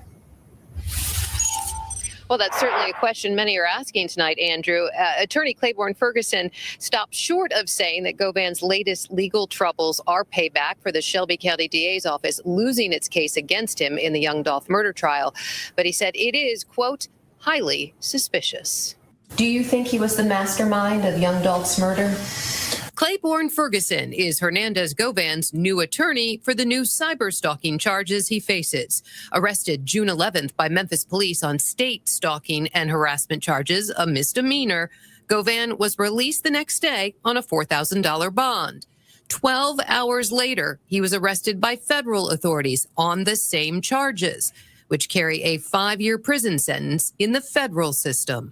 Well, that's certainly a question many are asking tonight, Andrew. Attorney Claiborne Ferguson stopped short of saying that Govan's latest legal troubles are payback for the Shelby County DA's office losing its case against him in the Young Dolph murder trial. But he said it is, quote, highly suspicious. Do you think he was the mastermind of Young Dolph's murder? Claiborne Ferguson is Hernandez Govan's new attorney for the new cyber stalking charges he faces. Arrested June 11th by Memphis police on state stalking and harassment charges, a misdemeanor, Govan was released the next day on a $4,000 bond. 12 hours later, he was arrested by federal authorities on the same charges, which carry a 5-year prison sentence in the federal system.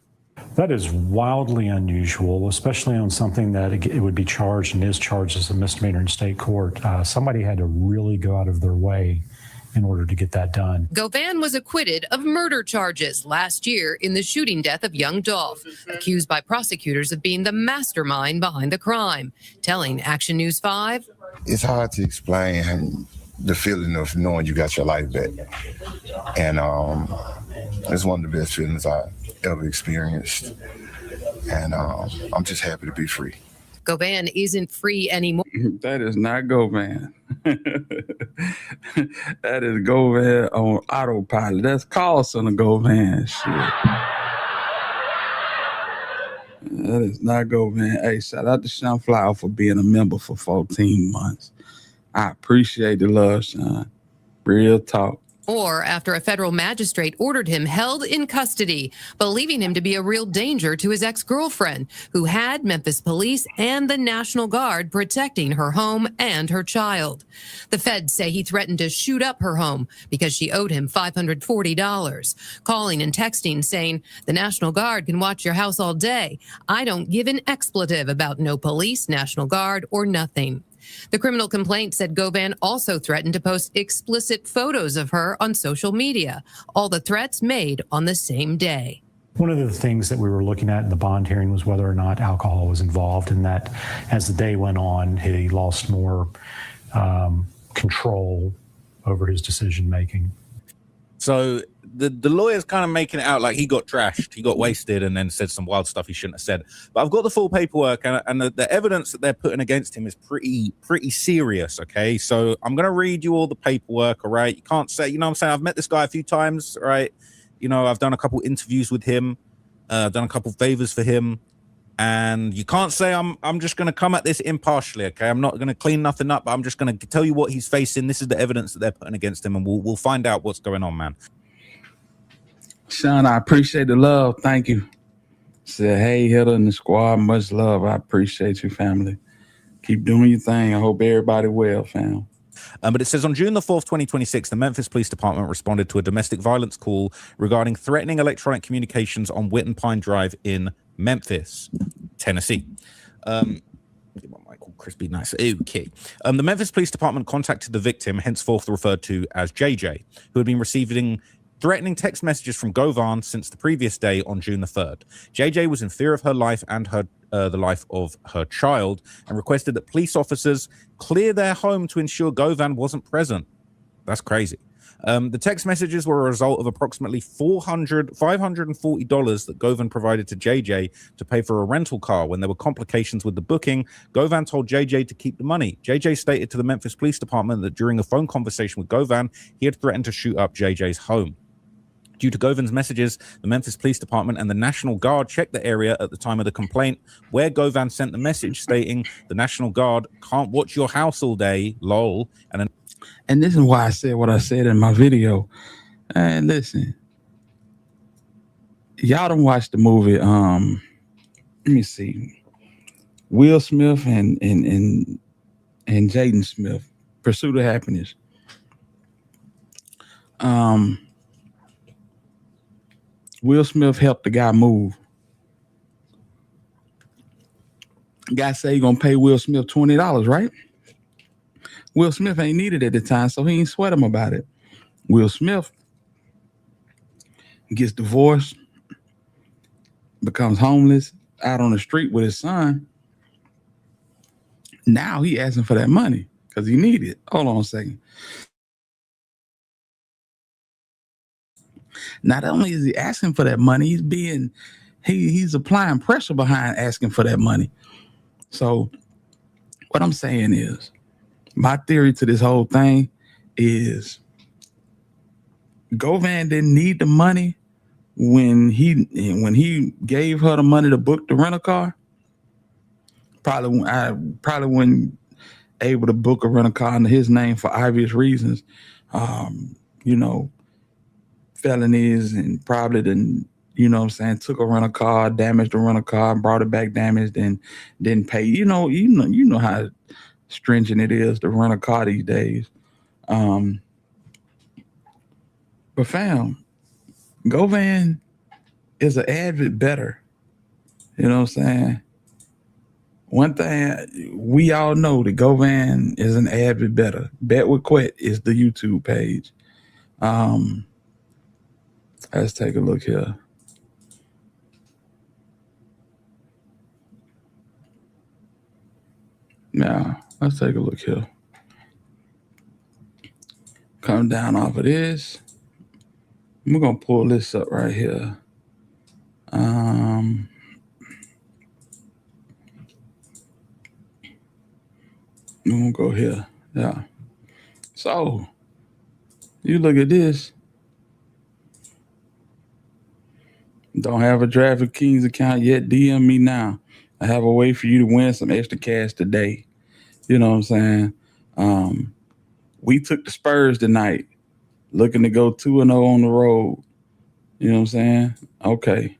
That is wildly unusual, especially on something that it would be charged and is charged as a misdemeanor in state court. Somebody had to really go out of their way in order to get that done. Govan was acquitted of murder charges last year in the shooting death of Young Dolph, accused by prosecutors of being the mastermind behind the crime. Telling Action News 5, it's hard to explain the feeling of knowing you got your life back. And it's one of the best feelings I ever experienced. And I'm just happy to be free. Govan isn't free anymore. That is not Govan. That is Govan on autopilot. That's call center Govan shit. That is not Govan. Hey, shout out to Sean Flower for being a member for 14 months. I appreciate the love, Sean. Real talk. Or after a federal magistrate ordered him held in custody, believing him to be a real danger to his ex-girlfriend, who had Memphis police and the National Guard protecting her home and her child. The feds say he threatened to shoot up her home because she owed him $540, calling and texting saying, "The National Guard can watch your house all day. I don't give an expletive about no police, National Guard, or nothing." The criminal complaint said Govan also threatened to post explicit photos of her on social media, all the threats made on the same day. One of the things that we were looking at in the bond hearing was whether or not alcohol was involved, and that as the day went on, he lost more control over his decision making. So the lawyer's kind of making it out like he got trashed, he got wasted, and then said some wild stuff he shouldn't have said. But I've got the full paperwork, and the evidence that they're putting against him is pretty serious, okay? So I'm going to read you all the paperwork, all right? You can't say, you know what I'm saying? I've met this guy a few times, right? You know, I've done a couple interviews with him, done a couple favors for him, and you can't say I'm just going to come at this impartially, okay? I'm not going to clean nothing up, but I'm just going to tell you what he's facing. This is the evidence that they're putting against him, and we'll find out what's going on, man. Sean, I appreciate the love. Thank you. Said, hey, Hilda and the squad, much love. I appreciate you, family. Keep doing your thing. I hope everybody well, fam. But it says on June the 4th, 2026, the Memphis Police Department responded to a domestic violence call regarding threatening electronic communications on Witten Pine Drive in Memphis, Tennessee. Get my mic all crispy, nice. Okay. The Memphis Police Department contacted the victim, henceforth referred to as JJ, who had been receiving threatening text messages from Govan since the previous day on June the 3rd. JJ was in fear of her life and the life of her child and requested that police officers clear their home to ensure Govan wasn't present. That's crazy. The text messages were a result of approximately $540 that Govan provided to JJ to pay for a rental car. When there were complications with the booking, Govan told JJ to keep the money. JJ stated to the Memphis Police Department that during a phone conversation with Govan, he had threatened to shoot up JJ's home. Due to Govan's messages, the Memphis Police Department and the National Guard checked the area at the time of the complaint, where Govan sent the message stating, "The National Guard can't watch your house all day, lol." And this is why I said what I said in my video. And listen, y'all don't watch the movie. Let me see, Will Smith and Jaden Smith, Pursuit of Happiness. Will Smith helped the guy move. Guy say he gonna pay Will Smith $20, right? Will Smith ain't needed at the time, so he ain't sweat him about it. Will Smith gets divorced, becomes homeless, out on the street with his son. Now he asking for that money because he needed it. Hold on a second. Not only is he asking for that money, he's applying pressure behind asking for that money. So what I'm saying is, my theory to this whole thing is Govan didn't need the money when he gave her the money to book the rental car. Probably wasn't able to book a rental car under his name for obvious reasons. Felonies, and probably took a rental car, damaged the rental car, brought it back damaged, and didn't pay. You know how stringent it is to rent a car these days. But fam, Govan is an avid bettor. You know what I'm saying? One thing we all know, that Govan is an avid bettor. Bet with Quet is the YouTube page. Let's take a look here. Now, let's take a look here. Come down off of this. We're going to pull this up right here. I'm going to go here. Yeah. So, you look at this. Don't have a DraftKings account yet? DM me now. I have a way for you to win some extra cash today. You know what I'm saying? We took the Spurs tonight, looking to go 2-0 on the road. You know what I'm saying? Okay.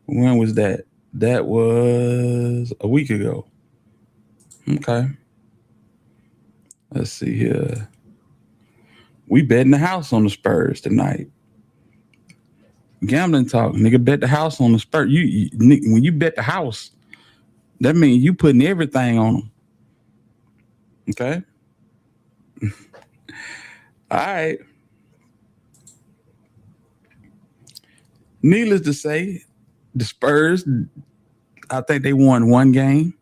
When was that? That was a week ago. Okay. Let's see here. We betting the house on the Spurs tonight. Gambling talk, nigga. Bet the house on the Spurs. When you bet the house, that means you putting everything on them. Okay. All right. Needless to say, the Spurs, I think they won one game.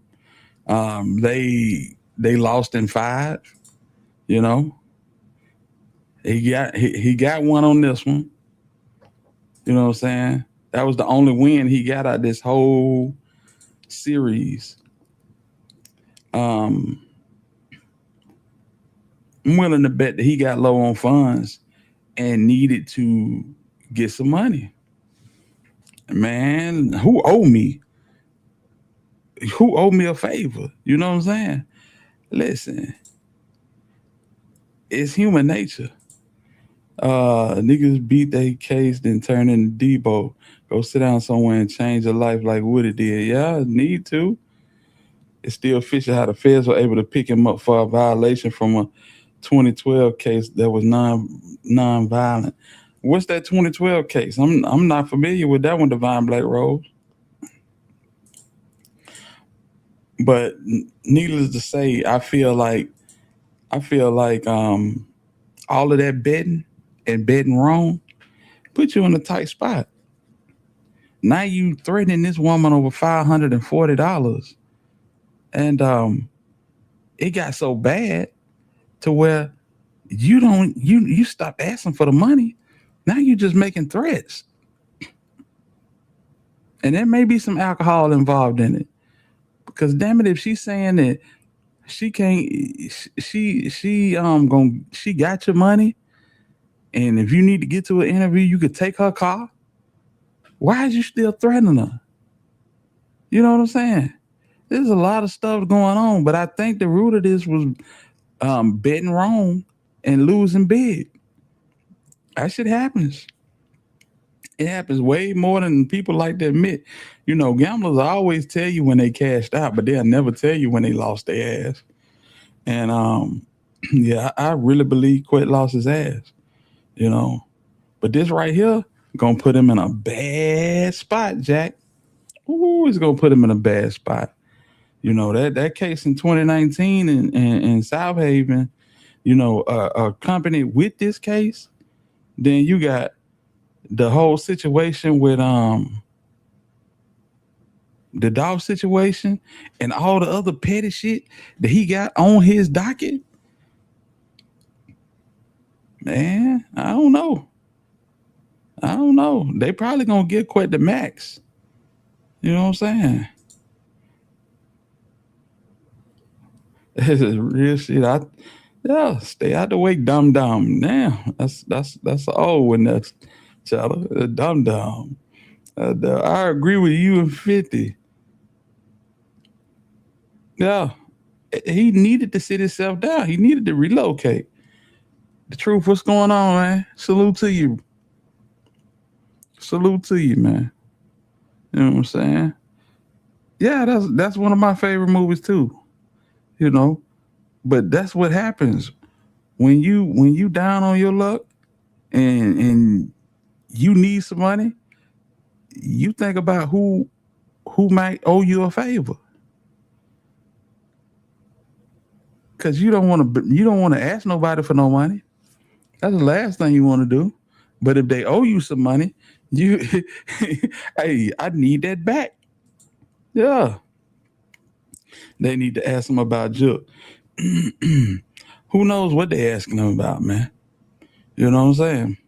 They lost in 5. You know, he got one on this one. You know what I'm saying? That was the only win he got out of this whole series. I'm willing to bet that he got low on funds and needed to get some money. Man, who owe me? Who owe me a favor? You know what I'm saying? Listen, it's human nature. Niggas beat their case, then turn into Debo. Go sit down somewhere and change your life like Woody did. Yeah, need to. It's still fishy how the feds were able to pick him up for a violation from a 2012 case that was non-violent. What's that 2012 case? I'm not familiar with that one, Divine Black Rose. But needless to say, I feel like all of that betting and betting wrong put you in a tight spot. Now you threatening this woman over $540, and it got so bad to where you stop asking for the money. Now you're just making threats, and there may be some alcohol involved in it. Because damn it, if she's saying that she can't, she got your money, and if you need to get to an interview, you could take her car. Why is you still threatening her? You know what I'm saying? There's a lot of stuff going on, but I think the root of this was betting wrong and losing big. That shit happens. It happens way more than people like to admit. You know, gamblers always tell you when they cashed out, but they'll never tell you when they lost their ass. And yeah, I really believe Quet lost his ass. You know, but this right here gonna put him in a bad spot, Jack. Ooh, it's gonna put him in a bad spot. You know, that case in 2019 in South Haven, you know, accompanied with this case, then you got the whole situation with the Dolph situation and all the other petty shit that he got on his docket. Man, I don't know. They probably gonna get Quet the max. You know what I'm saying? This is real shit. Stay out the way, dumb. Damn, that's an old one. That's Cheddar, dumb. I agree with you and 50. Yeah, he needed to sit himself down. He needed to relocate. The truth, what's going on, man? Salute to you. Salute to you, man. You know what I'm saying? Yeah, that's one of my favorite movies too. You know, but that's what happens when you down on your luck and you need some money. You think about who might owe you a favor, because you don't want to ask nobody for no money. That's the last thing you want to do. But if they owe you some money, you hey, I need that back. Yeah. They need to ask them about Jook. Who knows what they asking them about, man? You know what I'm saying?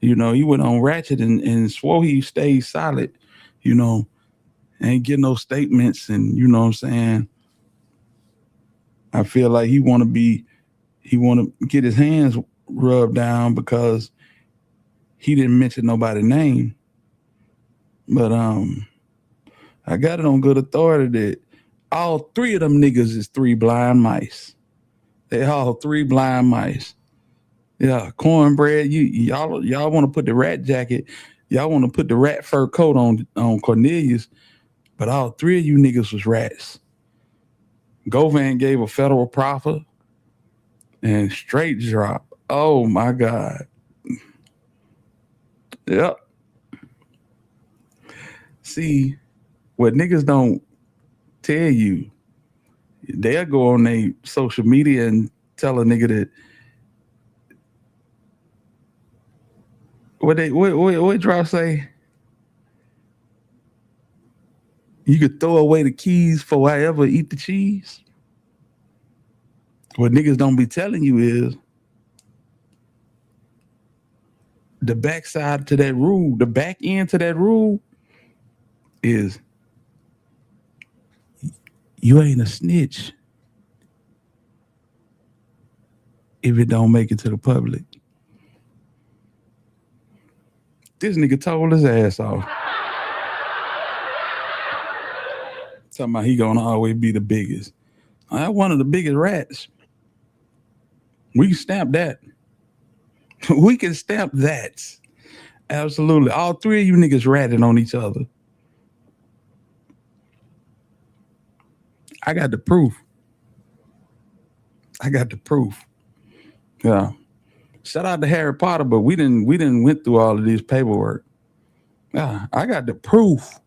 You know, he went on Ratchet and swore he stayed solid, you know, ain't get no statements, and you know what I'm saying? I feel like he want to get his hands rubbed down because he didn't mention nobody's name. But I got it on good authority that all three of them niggas is three blind mice. They all three blind mice. Yeah, cornbread. Y'all want to put the rat jacket. Y'all want to put the rat fur coat on Cornelius, but all three of you niggas was rats. Govan gave a federal proffer and straight drop. Oh my God. Yep. See, what niggas don't tell you, they'll go on their social media and tell a nigga that what drop say? You could throw away the keys for I ever eat the cheese. What niggas don't be telling you is the backside to that rule, the back end to that rule is you ain't a snitch if it don't make it to the public. This nigga told his ass off. Talking about he gonna always be the biggest. I'm one of the biggest rats. We can stamp that. We can stamp that. Absolutely. All three of you niggas ratting on each other. I got the proof. Yeah. Shout out to Harry Potter, but we didn't went through all of this paperwork. Yeah, I got the proof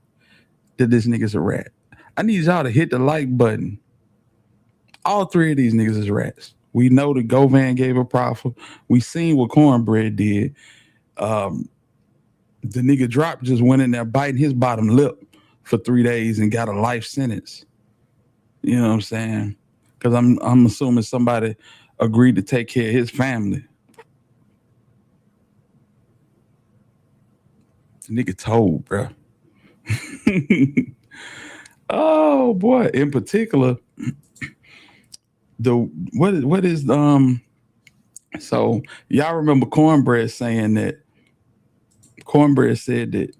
that this nigga's a rat. I need y'all to hit the like button. All three of these niggas is rats. We know that Govan gave a profit. We seen what Cornbread did. The nigga Drop just went in there biting his bottom lip for 3 days and got a life sentence. You know what I'm saying? Because I'm assuming somebody agreed to take care of his family. The nigga told, bro. Oh boy! In particular, what is so y'all remember Cornbread saying that? Cornbread said that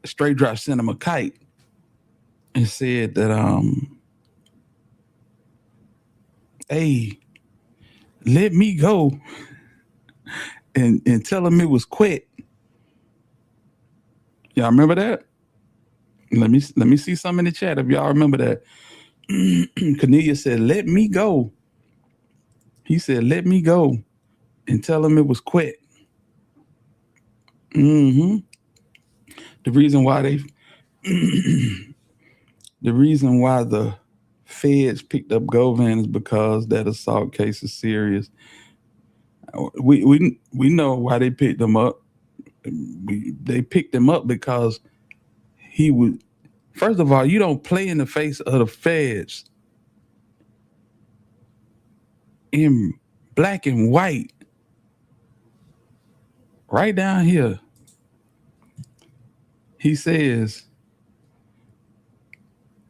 Straight Drop sent him a kite and said that hey, let me go and tell him it was quit. Y'all remember that? Let me see some in the chat if y'all remember that. Cornelia said, "Let me go." He said, "Let me go and tell him it was quit." The reason why the feds picked up Govan is because that assault case is serious. We know why they picked him up. They picked him up because he was. First of all, you don't play in the face of the feds in black and white. Right down here, he says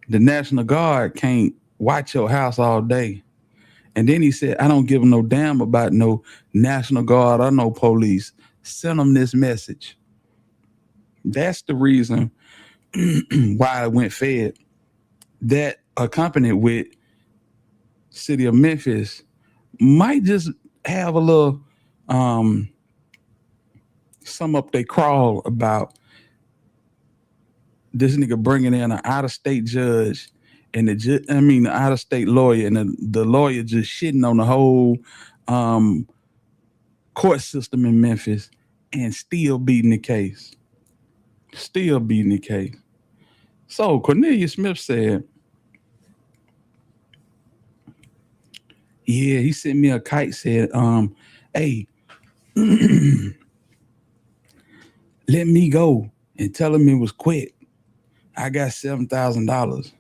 the National Guard can't watch your house all day. And then he said, I don't give no damn about no National Guard or no police. Send them this message. That's the reason why I went fed. That accompanied with City of Memphis might just have a little some up they crawl about this nigga bringing in an out-of-state judge and the out-of-state lawyer, and the lawyer just shitting on the whole court system in Memphis and still beating the case. Still beating the case. So Cornelia Smith said, yeah, he sent me a kite, said, hey, let me go and tell him it was quit. I got $7,000.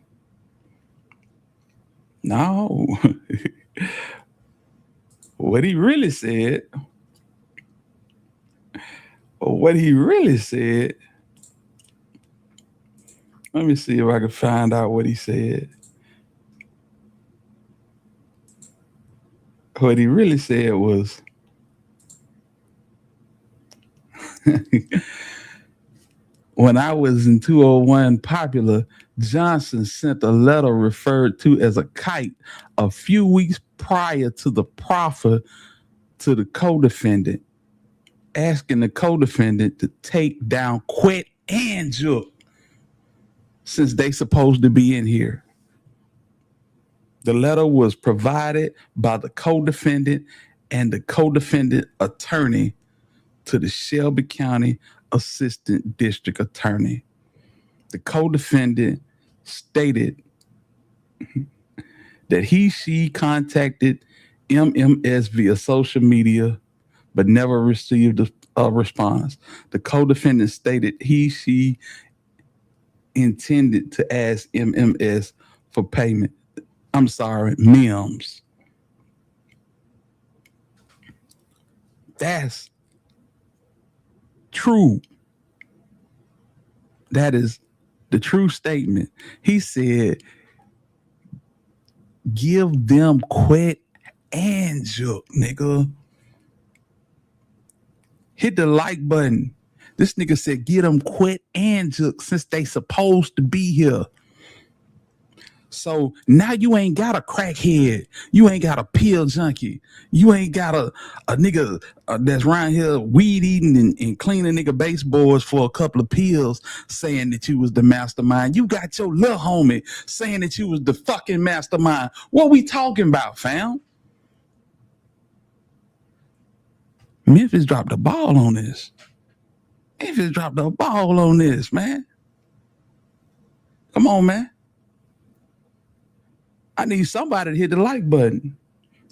No. What he really said, let me see if I can find out what he said. What he really said was, when I was in 201 Popular, Johnson sent a letter referred to as a kite a few weeks prior to the proffer to the co-defendant, asking the co-defendant to take down Quet and Jook since they supposed to be in here. The letter was provided by the co-defendant and the co-defendant attorney to the Shelby County Assistant District Attorney. The co-defendant stated that she contacted MMS via social media, but never received a response. The co-defendant stated she intended to ask MMS for payment. I'm sorry, MIMS. That's true. That is the true statement. He said, give them Quet and Jook, nigga. Hit the like button. This nigga said, get them Quet and Jook since they supposed to be here. So now you ain't got a crackhead. You ain't got a pill junkie. You ain't got a nigga that's around here weed eating and cleaning nigga baseboards for a couple of pills saying that you was the mastermind. You got your little homie saying that you was the fucking mastermind. What we talking about, fam? Memphis dropped the ball on this. Memphis dropped the ball on this, man. Come on, man. I need somebody to hit the like button.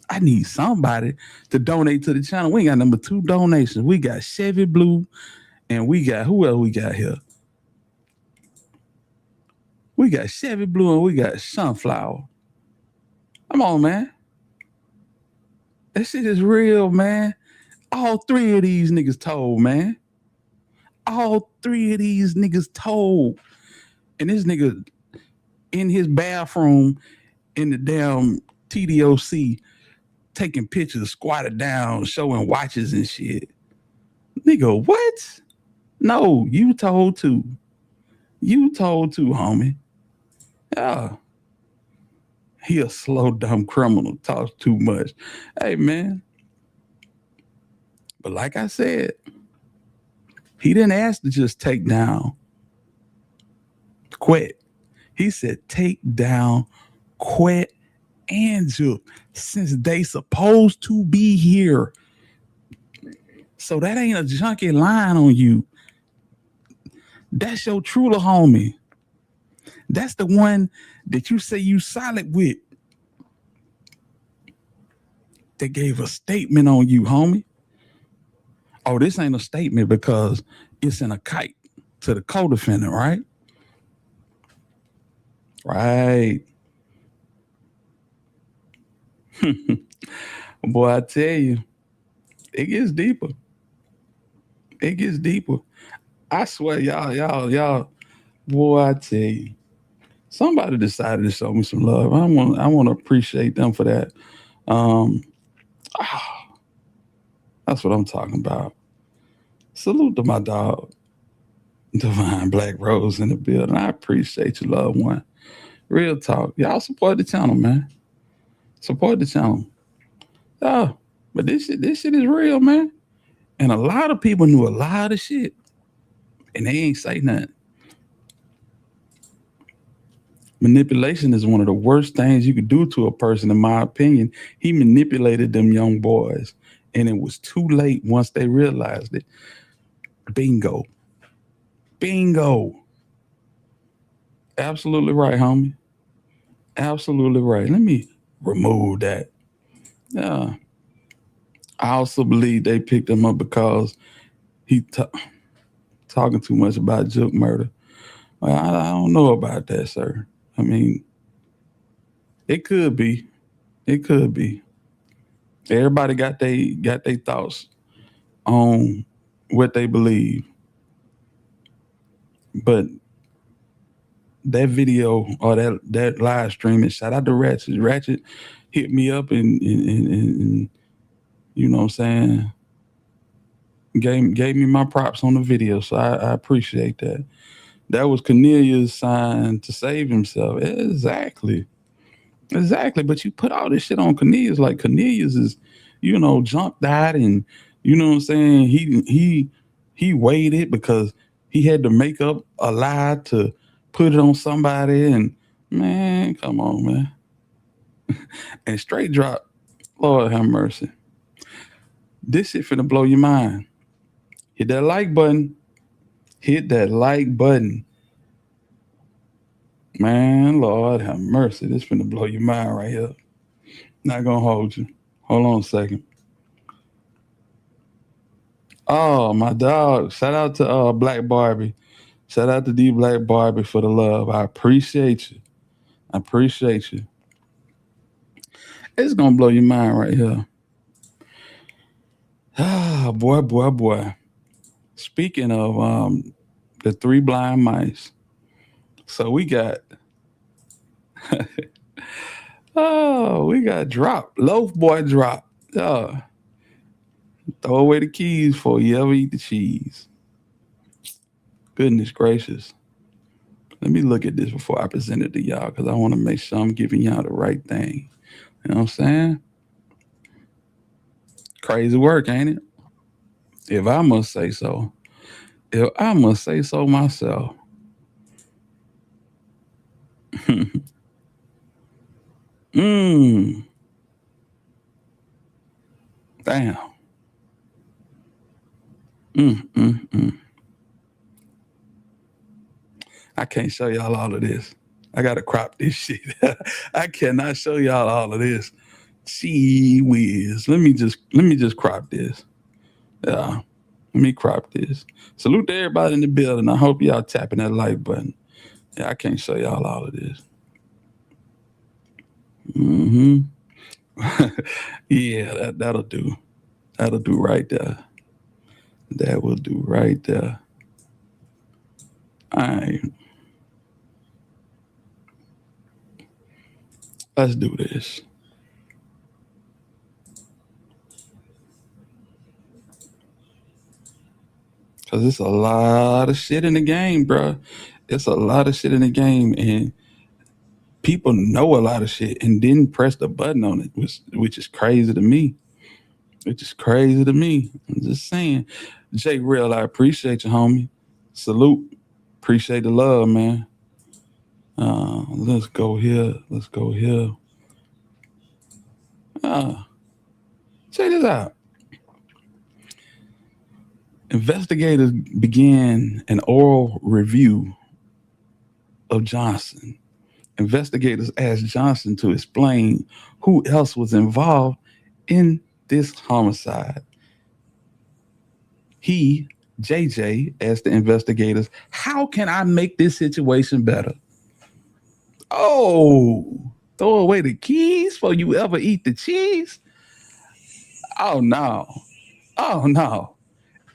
I need somebody to donate to the channel. We ain't got number 2 donations. We got Chevy Blue, and we got, who else we got here? We got Chevy Blue, and we got Sunflower. Come on, man. That shit is real, man. All 3 of these niggas told, man. All 3 of these niggas told. And this nigga in his bathroom in the damn TDOC taking pictures, squatted down, showing watches and shit. Nigga, what? No, you told too. You told too, homie. Yeah. He a slow, dumb criminal, talks too much. Hey, man. But like I said, he didn't ask to just take down Quet. He said take down Quet and Juke since they supposed to be here. So that ain't a junkie line on you. That's your truly homie. That's the one that you say you solid with. They gave a statement on you, homie. Oh, this ain't a statement because it's in a kite to the co-defendant, right? Right. Boy, I tell you, it gets deeper. It gets deeper. I swear, y'all, boy, I tell you, somebody decided to show me some love. I want to appreciate them for that. That's what I'm talking about. Salute to my dog, Divine Black Rose in the building. I appreciate you, loved one. Real talk. Y'all support the channel, man. Support the channel. Oh, but this shit is real, man. And a lot of people knew a lot of shit. And they ain't say nothing. Manipulation is one of the worst things you could do to a person, in my opinion. He manipulated them young boys. And it was too late once they realized it. Bingo. Bingo. Absolutely right, homie. Absolutely right. Let me remove that. Yeah. I also believe they picked him up because he talking too much about Juke murder. Well, I don't know about that, sir. I mean, it could be. It could be. Everybody got they thoughts on what they believe. But that video or that live stream, and shout out to Ratchet. Ratchet hit me up and you know what I'm saying, gave me my props on the video. So I appreciate that. That was Cornelius' sign to save himself. Exactly. But you put all this shit on Cornelius, like Cornelius is, jumped out, and you know what I'm saying? He waited because he had to make up a lie to put it on somebody, and man, come on, man. And straight drop, Lord have mercy. This shit finna blow your mind. Hit that like button. Hit that like button. Man, Lord have mercy. This finna blow your mind right here. Not gonna hold you. Hold on a second. Oh, my dog. Shout out to Black Barbie. Shout out to D Black Barbie for the love. I appreciate you. I appreciate you. It's gonna blow your mind right here. Ah, boy. Speaking of the 3 blind mice. So we got we got Drop. Loaf Boy Drop. Throw away the keys before you ever eat the cheese. Goodness gracious. Let me look at this before I present it to y'all, because I want to make sure I'm giving y'all the right thing. You know what I'm saying? Crazy work, ain't it? If I must say so. If I must say so myself. Damn. I can't show y'all all of this. I gotta crop this shit. I cannot show y'all all of this. Gee whiz. Let me just crop this. Yeah. Let me crop this. Salute to everybody in the building. I hope y'all tapping that like button. Yeah, I can't show y'all all of this. Yeah, that'll do. That'll do right there. That will do right there. All right. Let's do this. Because it's a lot of shit in the game, bro. It's a lot of shit in the game, and people know a lot of shit and didn't press the button on it, which is crazy to me. I'm just saying. Jay Real, I appreciate you, homie. Salute. Appreciate the love, man. Let's go here. Check this out. Investigators began an oral review of Johnson. Investigators asked Johnson to explain who else was involved in this homicide. He, JJ, asked the investigators, how can I make this situation better? Oh, throw away the keys before you ever eat the cheese? Oh, no.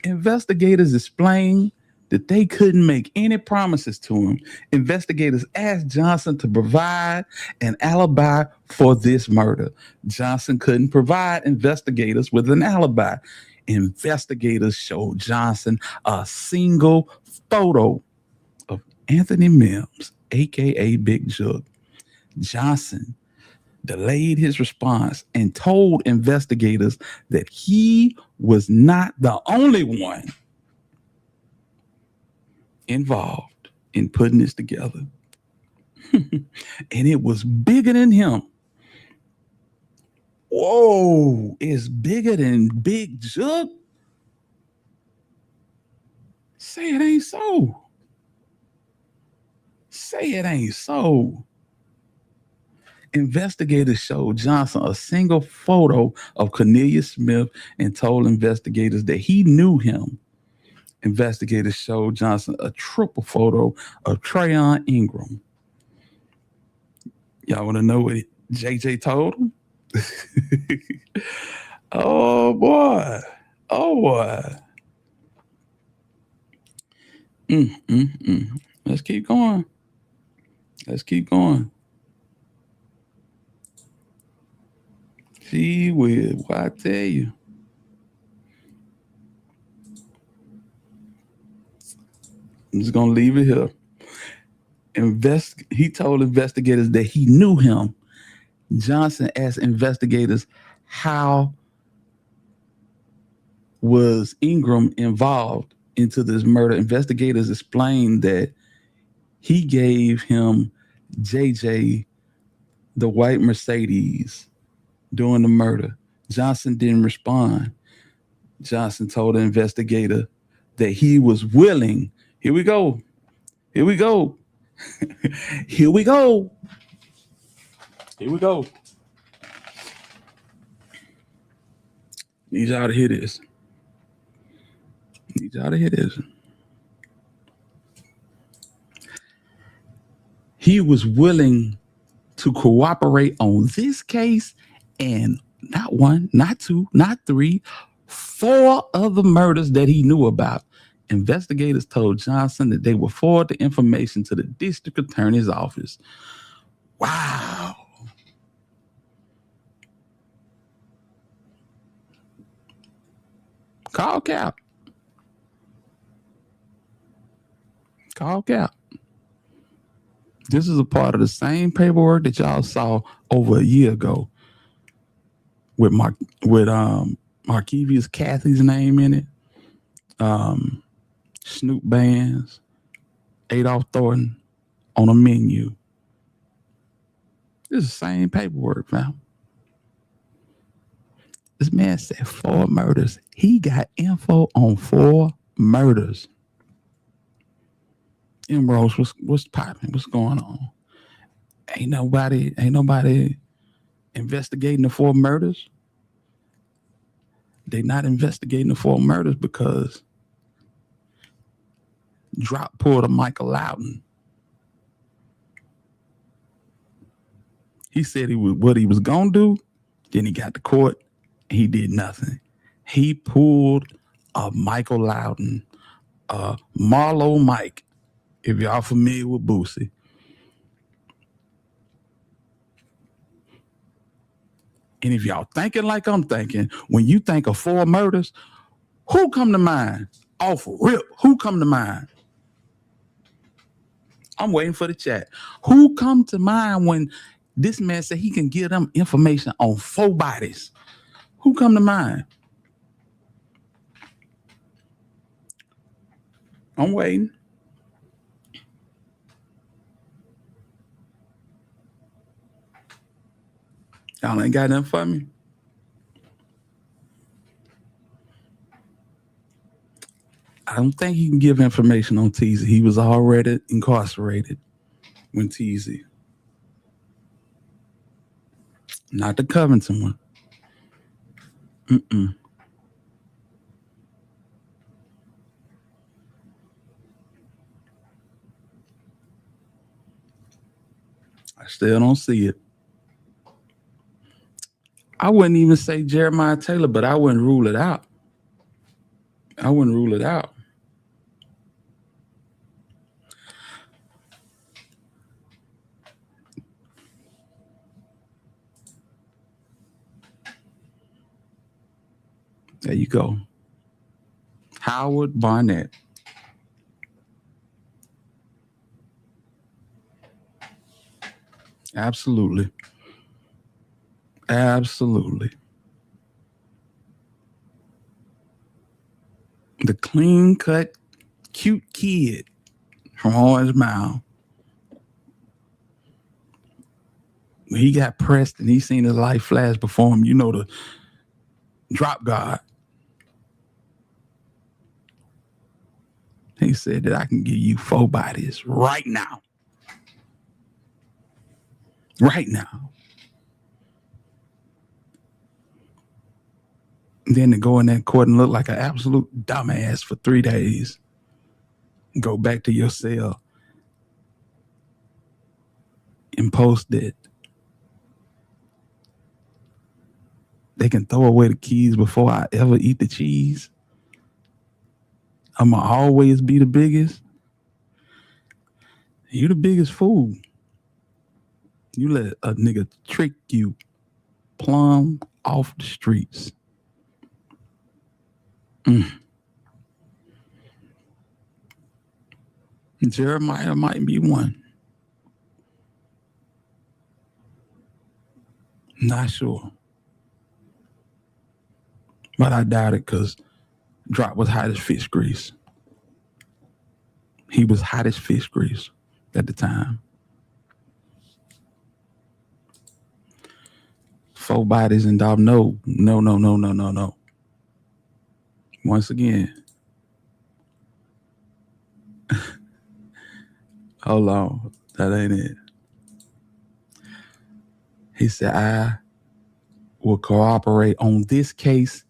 Investigators explained that they couldn't make any promises to him. Investigators asked Johnson to provide an alibi for this murder. Johnson couldn't provide investigators with an alibi. Investigators showed Johnson a single photo of Anthony Mims, aka Big Jug. Johnson delayed his response and told investigators that he was not the only one involved in putting this together. And it was bigger than him. Whoa, it's bigger than Big Jug? Say it ain't so. Investigators showed Johnson a single photo of Cornelius Smith and told investigators that he knew him. Investigators showed Johnson a triple photo of Trayon Ingram. Y'all want to know what JJ told him? Oh boy. Let's keep going. Gee whiz, what I tell you. I'm just gonna leave it here. He told investigators that he knew him. Johnson asked investigators how was Ingram involved into this murder. Investigators explained that he gave him JJ the white Mercedes during the murder. Johnson didn't respond. Johnson told the investigator that he was willing. Here we go. Need y'all to hear this. He was willing to cooperate on this case and not one, not two, not three, 4 other murders that he knew about. Investigators told Johnson that they would forward the information to the district attorney's office. Wow. Call Cap. This is a part of the same paperwork that y'all saw over a year ago with Markevious Kathy's name in it. Snoop Bands, Adolph Thornton on a menu. This is the same paperwork, fam. This man said 4 murders. He got info on 4 murders. Rose, what's popping? What's going on? Ain't nobody investigating the 4 murders. They not investigating the 4 murders because Drop pulled a Michael Loudon. He said what he was gonna do. Then he got to court. And he did nothing. He pulled a Michael Loudon, Marlo Mike. If y'all familiar with Boosie. And if y'all thinking like I'm thinking, when you think of 4 murders, who come to mind? Off rip, who come to mind? I'm waiting for the chat. Who come to mind when this man said he can give them information on 4 bodies? Who come to mind? I'm waiting. Y'all ain't got nothing for me? I don't think he can give information on Teezy. He was already incarcerated when Teezy. Not the Covington one. I still don't see it. I wouldn't even say Jeremiah Taylor, but I wouldn't rule it out. There you go. Howard Barnett. Absolutely. The clean-cut, cute kid from Orange Mound. When he got pressed and he seen his life flash before him, you know, the drop guard. He said that I can give you 4 bodies right now. Right now. And then to go in that court and look like an absolute dumbass for 3 days. Go back to your cell and post it. They can throw away the keys before I ever eat the cheese. I'ma always be the biggest. You the biggest fool. You let a nigga trick you plumb off the streets. Jeremiah might be one. Not sure. But I doubt it because Drop was hot as fish grease. He was hot as fish grease at the time. 4 bodies and dog. No. Once again. Hold on. That ain't it. He said, I will cooperate on this case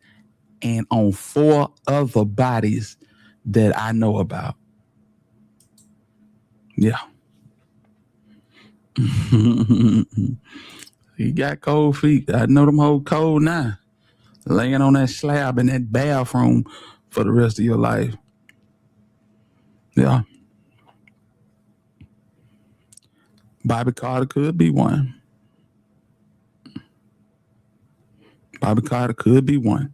and on 4 other bodies that I know about. Yeah. He got cold feet. I know them whole cold now. Laying on that slab in that bathroom for the rest of your life. Yeah. Bobby Carter could be one. Bobby Carter could be one.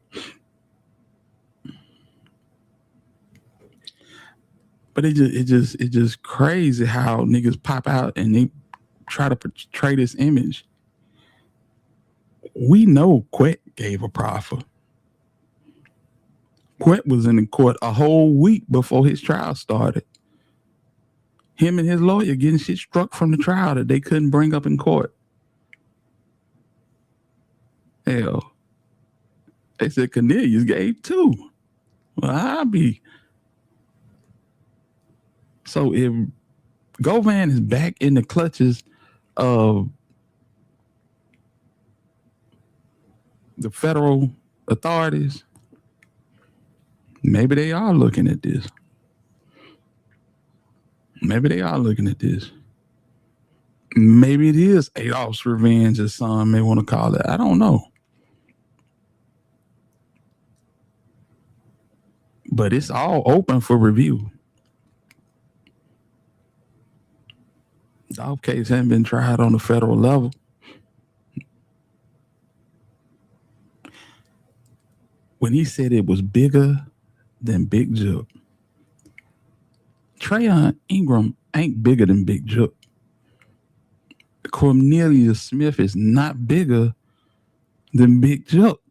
But it just crazy how niggas pop out and they try to portray this image. We know Quet gave a proffer. Quet was in the court a whole week before his trial started. Him and his lawyer getting shit struck from the trial that they couldn't bring up in court. Hell, they said Cornelius gave 2. Well, I'll be. So if Govan is back in the clutches of the federal authorities. Maybe they are looking at this. Maybe they are looking at this. Maybe it is Adolph's revenge, as some may want to call it. I don't know. But it's all open for review. Dolph case hasn't been tried on the federal level. When he said it was bigger than Big Jook, Trayon Ingram ain't bigger than Big Jook. Cornelius Smith is not bigger than Big Jook.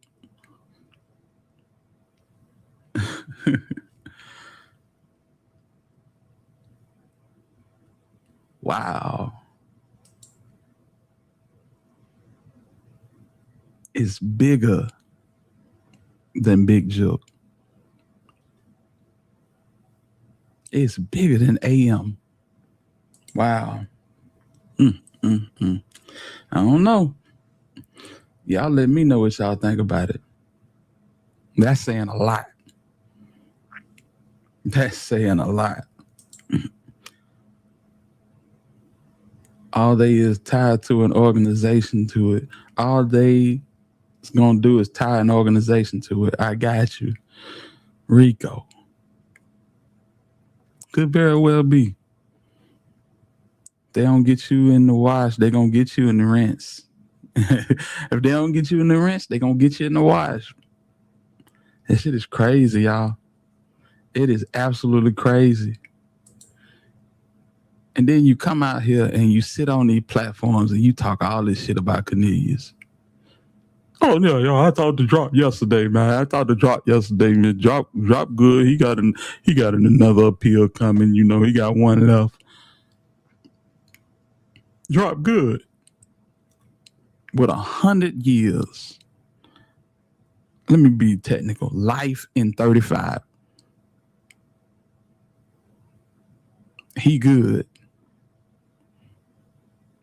Wow. It's bigger than Big Jook. It's bigger than AM. Wow. I don't know. Y'all let me know what y'all think about it. That's saying a lot. That's saying a lot. All they is tied to an organization to it. All they is going to do is tie an organization to it. I got you. Rico. Could very well be. They don't get you in the wash, they going to get you in the rinse. If they don't get you in the rinse, they going to get you in the wash. That shit is crazy, y'all. It is absolutely crazy. And then you come out here and you sit on these platforms and you talk all this shit about Cornelius. Oh yeah, I thought the drop yesterday, man. Man. Drop good. He got another appeal coming. You know, he got one left. Drop good. With 100 years. Let me be technical. Life in 35. He good.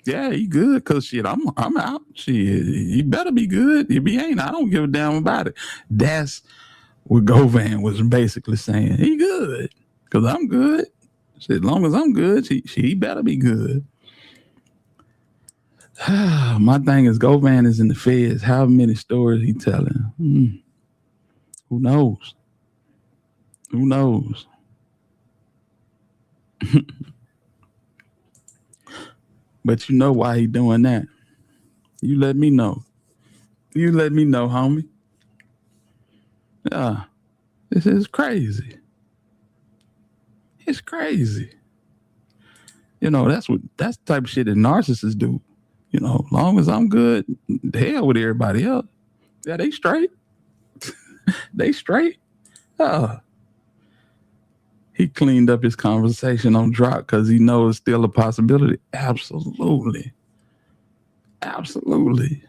Yeah, he good, cause shit, I'm out. Shit, he better be good. If he ain't, I don't give a damn about it. That's what Govan was basically saying. He good, cause I'm good. Shit, as long as I'm good, he better be good. My thing is, Govan is in the feds. How many stories he telling? Who knows? Who knows? But you know why he doing that. You let me know. You let me know, homie. Yeah. This is crazy. It's crazy. You know, that's the type of shit that narcissists do. You know, as long as I'm good, the hell with everybody else. Yeah, they straight. They straight. He cleaned up his conversation on drop because he knows it's still a possibility. Absolutely. Absolutely.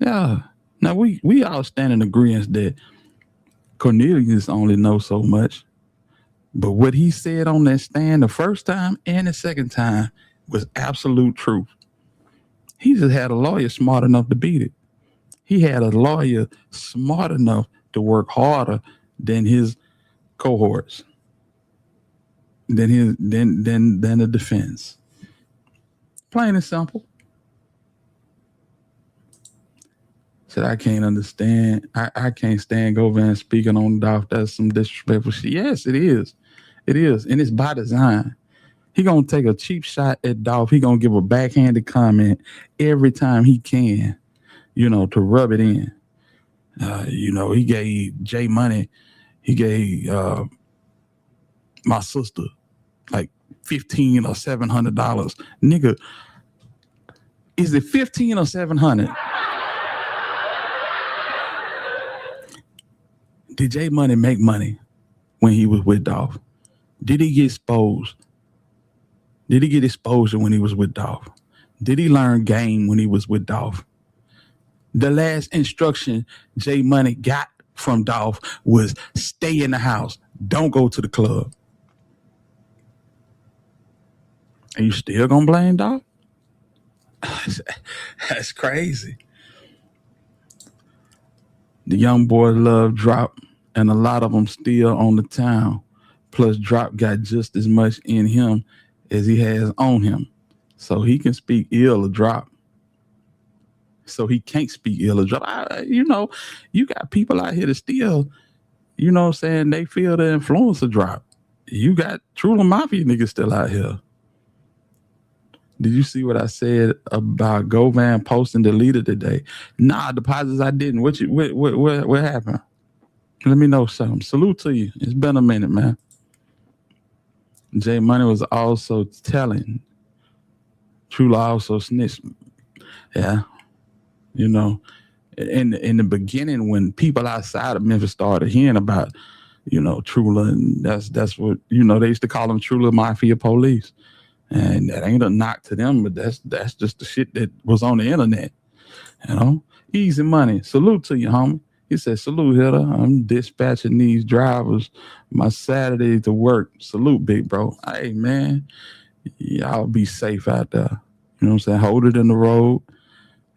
Yeah. Now we all stand in agreement that Cornelius only knows so much. But what he said on that stand the first time and the second time was absolute truth. He just had a lawyer smart enough to beat it. He had a lawyer smart enough to work harder than his cohorts, than the defense. Plain and simple. Said I can't understand. I can't stand Govan speaking on Dolph. That's some disrespectful shit. Yes, it is. It is, and it's by design. He gonna take a cheap shot at Dolph. He gonna give a backhanded comment every time he can, you know, to rub it in. You know, he gave Jay money. He gave my sister like $1,500 or $700. Nigga, is it $1,500 or $700? Did Jay Money make money when he was with Dolph? Did he get exposed? Did he get exposure when he was with Dolph? Did he learn game when he was with Dolph? The last instruction Jay Money got from Dolph was stay in the house. Don't go to the club. Are you still gonna blame Dolph? That's crazy. The young boys love Drop, and a lot of them still on the town. Plus, Drop got just as much in him as he has on him. So he can speak ill of Drop. So he can't speak ill of Drop. You got people out here that still, you know what I'm saying, they feel the influence of Drop. You got Trula Mafia niggas still out here. Did you see what I said about Govan posting the leader today? Nah, deposits I didn't. What happened? Let me know something. Salute to you. It's been a minute, man. J Money was also telling. Trula also snitched. Yeah. You know, in the beginning when people outside of Memphis started hearing about, Trula, and that's what, they used to call them Trula Mafia Police. And that ain't a knock to them, but that's just the shit that was on the internet. Easy money. Salute to you, homie. He said, salute, Hitter. I'm dispatching these drivers my Saturday to work. Salute, big bro. Hey, man, y'all be safe out there. You know what I'm saying? Hold it in the road.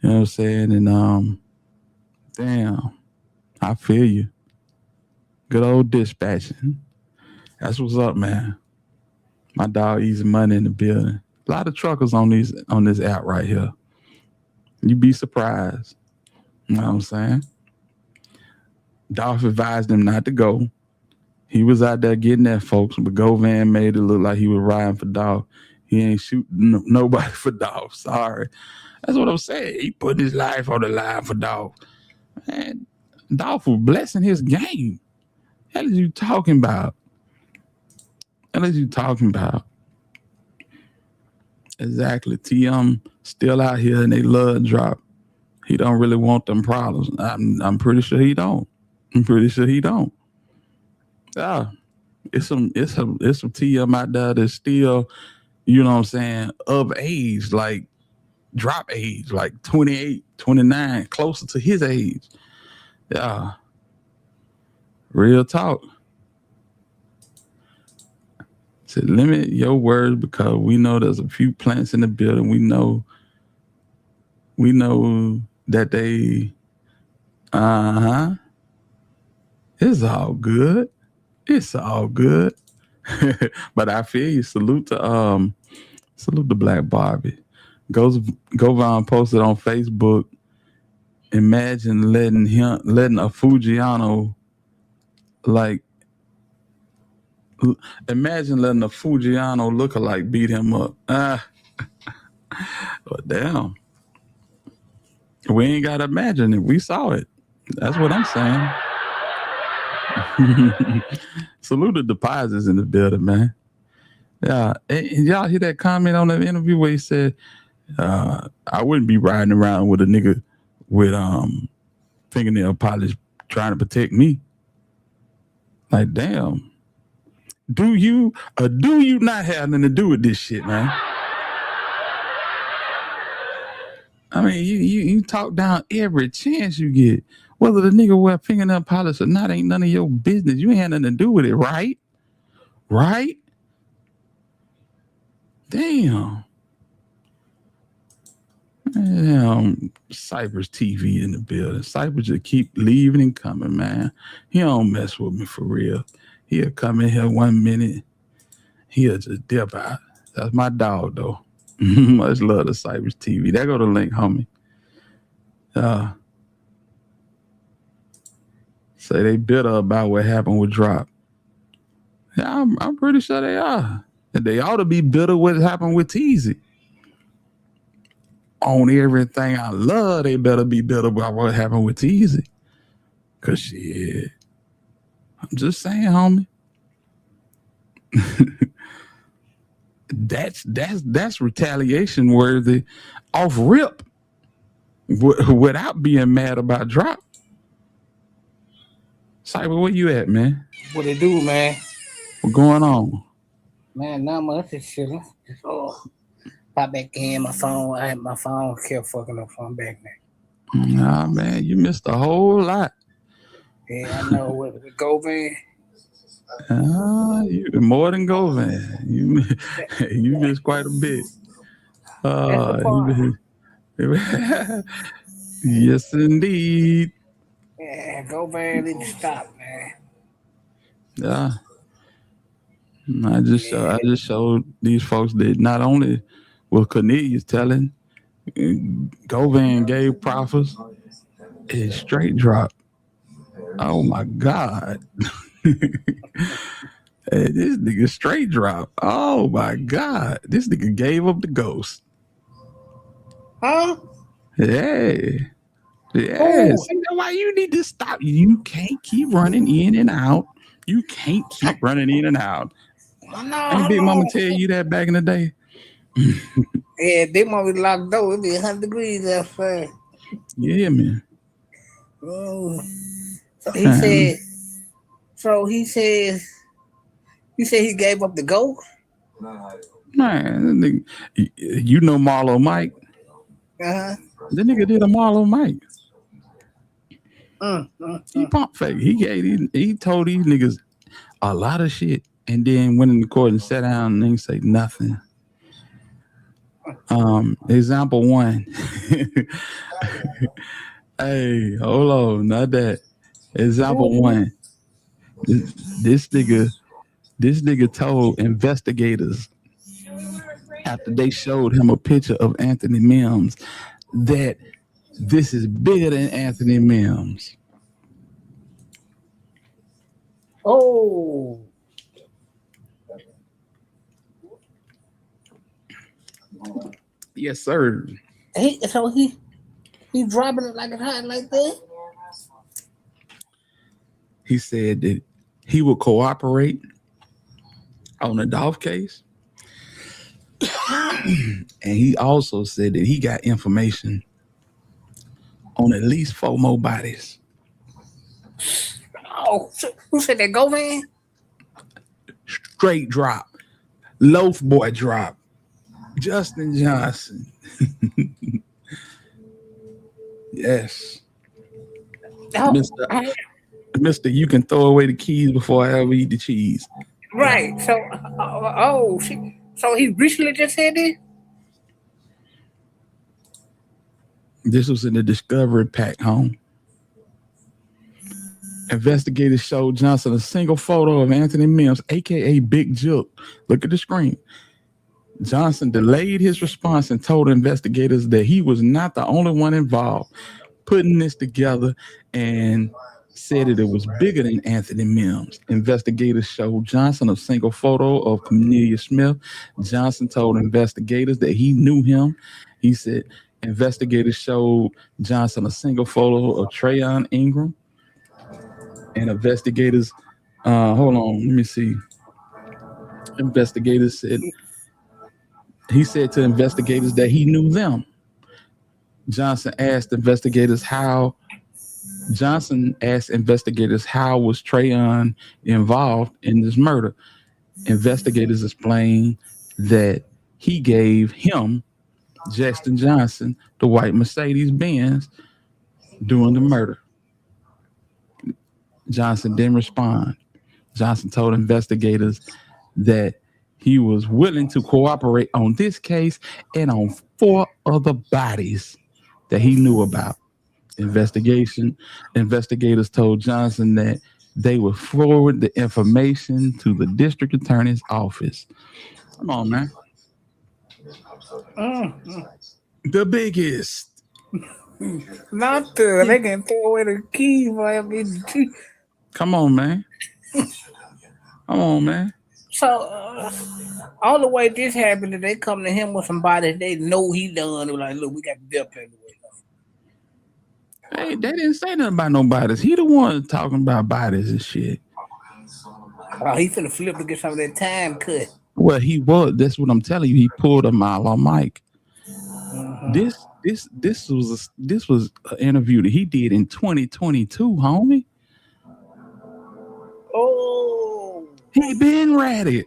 You know what I'm saying? And, damn, I feel you. Good old dispatching. That's what's up, man. My dog Easy Money in the building. A lot of truckers on this app right here. You'd be surprised. You know what I'm saying? Dolph advised him not to go. He was out there getting that, folks, but Govan made it look like he was riding for Dolph. He ain't shooting nobody for Dolph. Sorry. That's what I'm saying. He put his life on the line for Dolph. Man, Dolph was blessing his game. What are you talking about? Exactly. TM still out here and they love Drop. He don't really want them problems. I'm pretty sure he don't. Yeah. It's some TM out there that's still, you know what I'm saying, of age, like Drop age, like 28, 29, closer to his age. Yeah. Real talk. Said limit your words because we know there's a few plants in the building. We know that they it's all good. But I feel you. Salute to Black Barbie. Govan posted on Facebook. Imagine letting a Fujiano lookalike beat him up. But damn. We ain't gotta imagine it. We saw it. That's what I'm saying. Salute the deposits in the building, man. Yeah. And y'all hear that comment on the interview where he said, I wouldn't be riding around with a nigga with fingernail polish trying to protect me. Like, damn. Do you not have nothing to do with this shit, man? I mean, you talk down every chance you get. Whether the nigga wear fingernail polish or not ain't none of your business. You ain't had nothing to do with it, right? Right? Damn. Cypress TV in the building. Cypress just keep leaving and coming, man. He don't mess with me for real. He'll come in here 1 minute. He'll just dip out. That's my dog, though. Much love to Cypress TV. There go the link, homie. Say they bitter about what happened with Drop. Yeah, I'm pretty sure they are. And they ought to be bitter what happened with Teasy. On everything I love, they better be bitter about what happened with Teasy. Cause shit, I'm just saying, homie. That's retaliation worthy off rip without being mad about Drop. Cyber, where you at, man? What it do, man? What going on? Man, not much. Just chilling. Just pop back in my phone. I had my phone kept fucking up, so I'm back now. Nah, man, you missed a whole lot. Yeah, I know. With Govan, You more than Govan. You missed quite a bit. Yes, indeed. Yeah, Govan need to stop, man. Yeah. I just showed these folks that not only was Cornelius telling, Govan gave prophets a straight drop. Oh my God. Hey, this nigga straight drop. Oh my God. This nigga gave up the ghost. Huh? Yeah. Yes. You know why you need to stop? You can't keep running in and out. You can't keep running in and out. Ain't Big Mama tell you that back in the day? Yeah, Big Mama locked door. It'd be 100 degrees outside. Yeah, man. Oh. So he said. So he says. You say he gave up the ghost? Man, you know Marlo Mike? Uh-huh. The nigga did a Marlo Mike. He pump fake. He told these niggas a lot of shit, and then went in the court and sat down and ain't say nothing. Example 1. Hey, hold on, not that. Example 1. This nigga told investigators after they showed him a picture of Anthony Mims that this is bigger than Anthony Mims. Oh. Yes, sir. So he dropping it like it's hot like that? He said that he would cooperate on the Dolph case. And he also said that he got information on at least 4 more bodies. Oh, who said that? Govan? Straight drop. Loaf boy drop. Justin Johnson. Yes. Oh, Mr. You can throw away the keys before I ever eat the cheese. right. So, so he recently just said this? This was in the Discovery Pack home. Investigators showed Johnson a single photo of Anthony Mims, a.k.a. Big Jook. Look at the screen. Johnson delayed his response and told investigators that he was not the only one involved, putting this together, and said that it was bigger than Anthony Mims. Investigators showed Johnson a single photo of Cornelius Smith. Johnson told investigators that he knew him. He said investigators showed Johnson a single photo of Trayon Ingram. And investigators, hold on, let me see. Investigators said, he said to investigators that he knew them. Johnson asked investigators how was Trayon involved in this murder. Investigators explained that he gave him, Justin Johnson, the white Mercedes-Benz during the murder. Johnson didn't respond. Johnson told investigators that he was willing to cooperate on this case and on 4 other bodies that he knew about. Investigators told Johnson that they would forward the information to the district attorney's office. Come on, man. The biggest. Not they can throw away the keys for him. Come on, man. Come on, man. So, all the way this happened, they come to him with somebody they know he done. They're like, look, we got the death penalty. Hey, they didn't say nothing about no bodies. He the one talking about bodies and shit. Oh, he finna flip to get some of that time cut. Well, he was. That's what I'm telling you. He pulled a mile on Mike. This was an interview that he did in 2022, homie. Oh, he been ratted.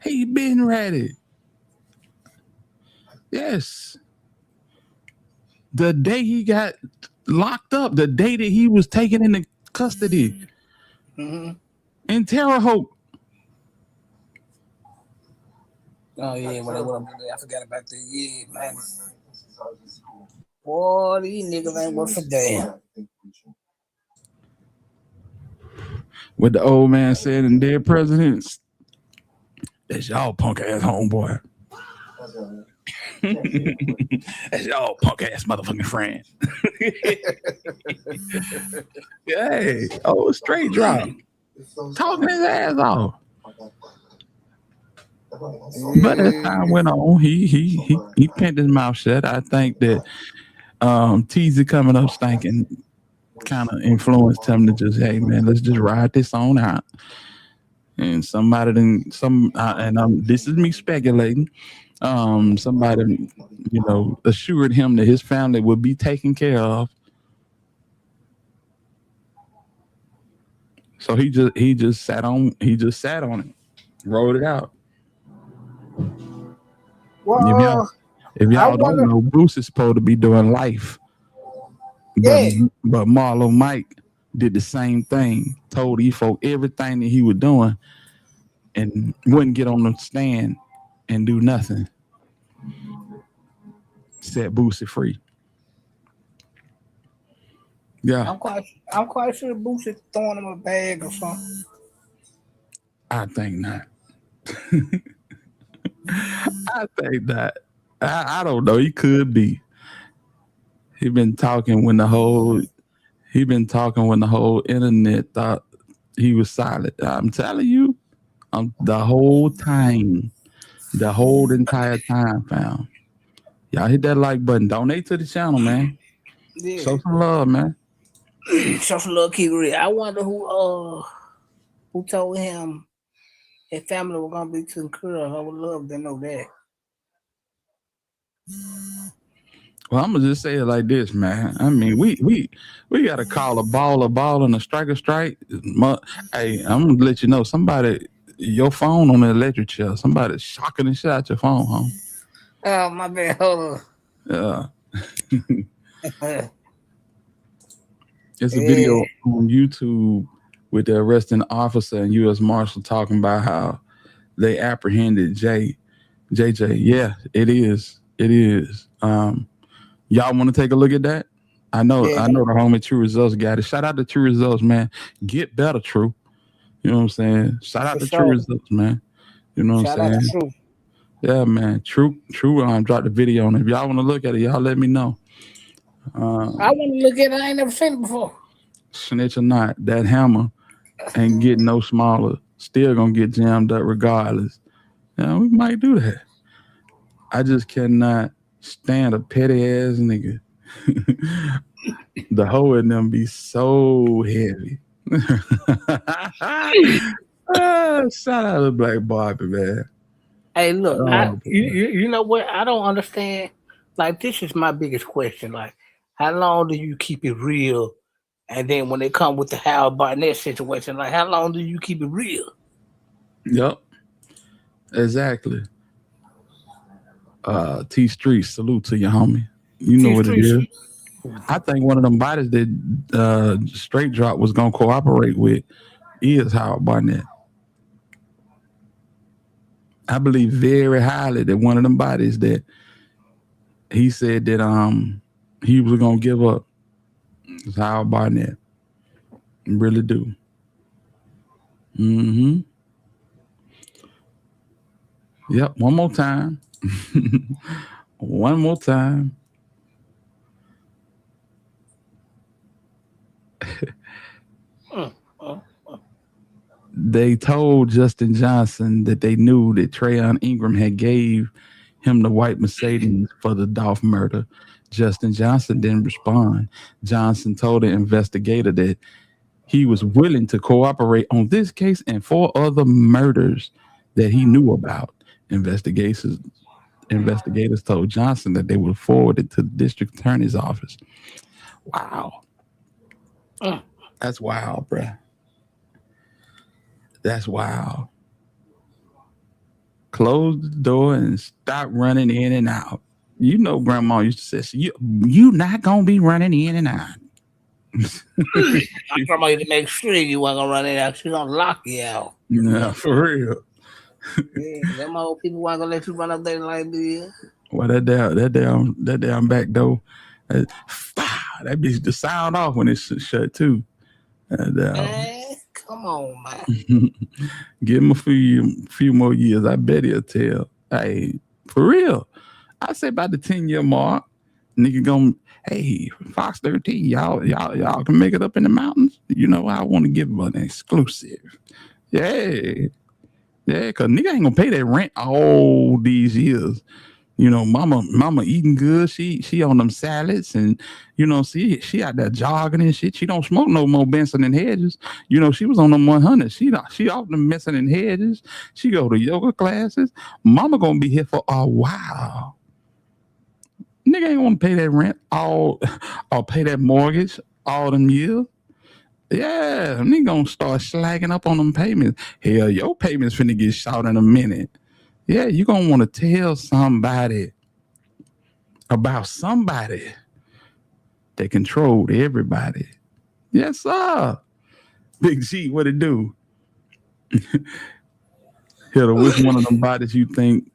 He been ratted. Yes. The day he got locked up, the day that he was taken into custody Mm-hmm. in Terre Haute. Oh yeah, I forgot about that. Yeah, man. Boy, these niggas ain't worth a damn. What the old man said in Dead Presidents, that's y'all punk ass homeboy. That's y'all punk ass motherfucking friend. Hey, straight drop. Talking his ass off. But as time went on, he pinned his mouth shut. I think that Teasy coming up stinking kind of influenced him to just, hey man, let's just ride this on out. And somebody this is me speculating. Somebody, assured him that his family would be taken care of. So he just sat on it, rolled it out. Well, if y'all don't know, Bruce is supposed to be doing life. But Marlo Mike did the same thing, told these folk everything that he was doing and wouldn't get on the stand and do nothing. Set Boosie free. Yeah. I'm quite sure Boosie throwing him a bag or something. I think not. I think not. I don't know. He could be. He been talking when the whole internet thought he was silent. I'm telling you, the whole entire time, fam. Y'all hit that like button. Donate to the channel, man. Yeah. Show some love, man. Show some love, keep it real. I wonder who told him his family were gonna be taken care of. I would love to know that. Well, I'm gonna just say it like this, man. I mean, we gotta call a ball and a strike. Hey, I'm gonna let you know, somebody, your phone on the electric chair, somebody's shocking the shit out your phone, huh? Oh, my bad. Hold on. It's a video on YouTube with the arresting officer and U.S. Marshal talking about how they apprehended JJ. Yeah, it is. It is. Y'all want to take a look at that? I know the homie True Results got it. Shout out to True Results, man. Get better, True. You know what I'm saying? Shout out to True Results, man. You know what I'm saying? True. Yeah, man. True. Dropped the video on it. If y'all want to look at it, y'all let me know. I want to look at it. I ain't never seen it before. Snitch or not, that hammer ain't getting no smaller. Still gonna get jammed up regardless. Yeah, we might do that. I just cannot stand a petty ass nigga. The hoe in them be so heavy. Shout out to Black Barbie, man. Hey, look, you know what? I don't understand. Like, this is my biggest question. Like, how long do you keep it real? And then when they come with the Hal Barnett situation, like, how long do you keep it real? Yep. Exactly. T Street, salute to you, homie. You know what it is. I think one of them bodies that Straight Drop was gonna cooperate with is Hal Barnett. I believe very highly that one of them bodies that he said that he was gonna give up is Hal Barnett. I really do. Mm-hmm. Yep, one more time. One more time. They told Justin Johnson that they knew that Trayon Ingram had gave him the white Mercedes for the Dolph murder. Justin Johnson didn't respond. Johnson told the investigator that he was willing to cooperate on this case and 4 other murders that he knew about. Investigators told Johnson that they would forward it to the district attorney's office. Wow. That's wild, bruh. That's wild. Close the door and stop running in and out. You know, Grandma used to say, you not gonna be running in and out. I'm talking about you to make sure you weren't gonna run it out. She's gonna lock you out. Nah, for real. Yeah, them old people weren't gonna let you run up there like this. Well, that damn back door, that bitch the sound off when it's shut too. Man, come on, man. Give him a few more years. I bet he'll tell. Hey, for real. I say about the 10-year mark, nigga gonna, hey, Fox 13, y'all can make it up in the mountains. You know, I want to give him an exclusive. Yeah, cause nigga ain't gonna pay that rent all these years. You know, mama eating good. She on them salads, and you know, she out there jogging and shit. She don't smoke no more Benson and Hedges. You know, she was on them 100. She off them Benson and Hedges. She go to yoga classes. Mama gonna be here for a while. Nigga ain't want to pay that rent or pay that mortgage all them years. Yeah, nigga gonna start slagging up on them payments. Hell, your payments finna get shot in a minute. Yeah, you gonna want to tell somebody about somebody that controlled everybody. Yes, sir. Big G, what it do? Hitter, which one of them bodies you think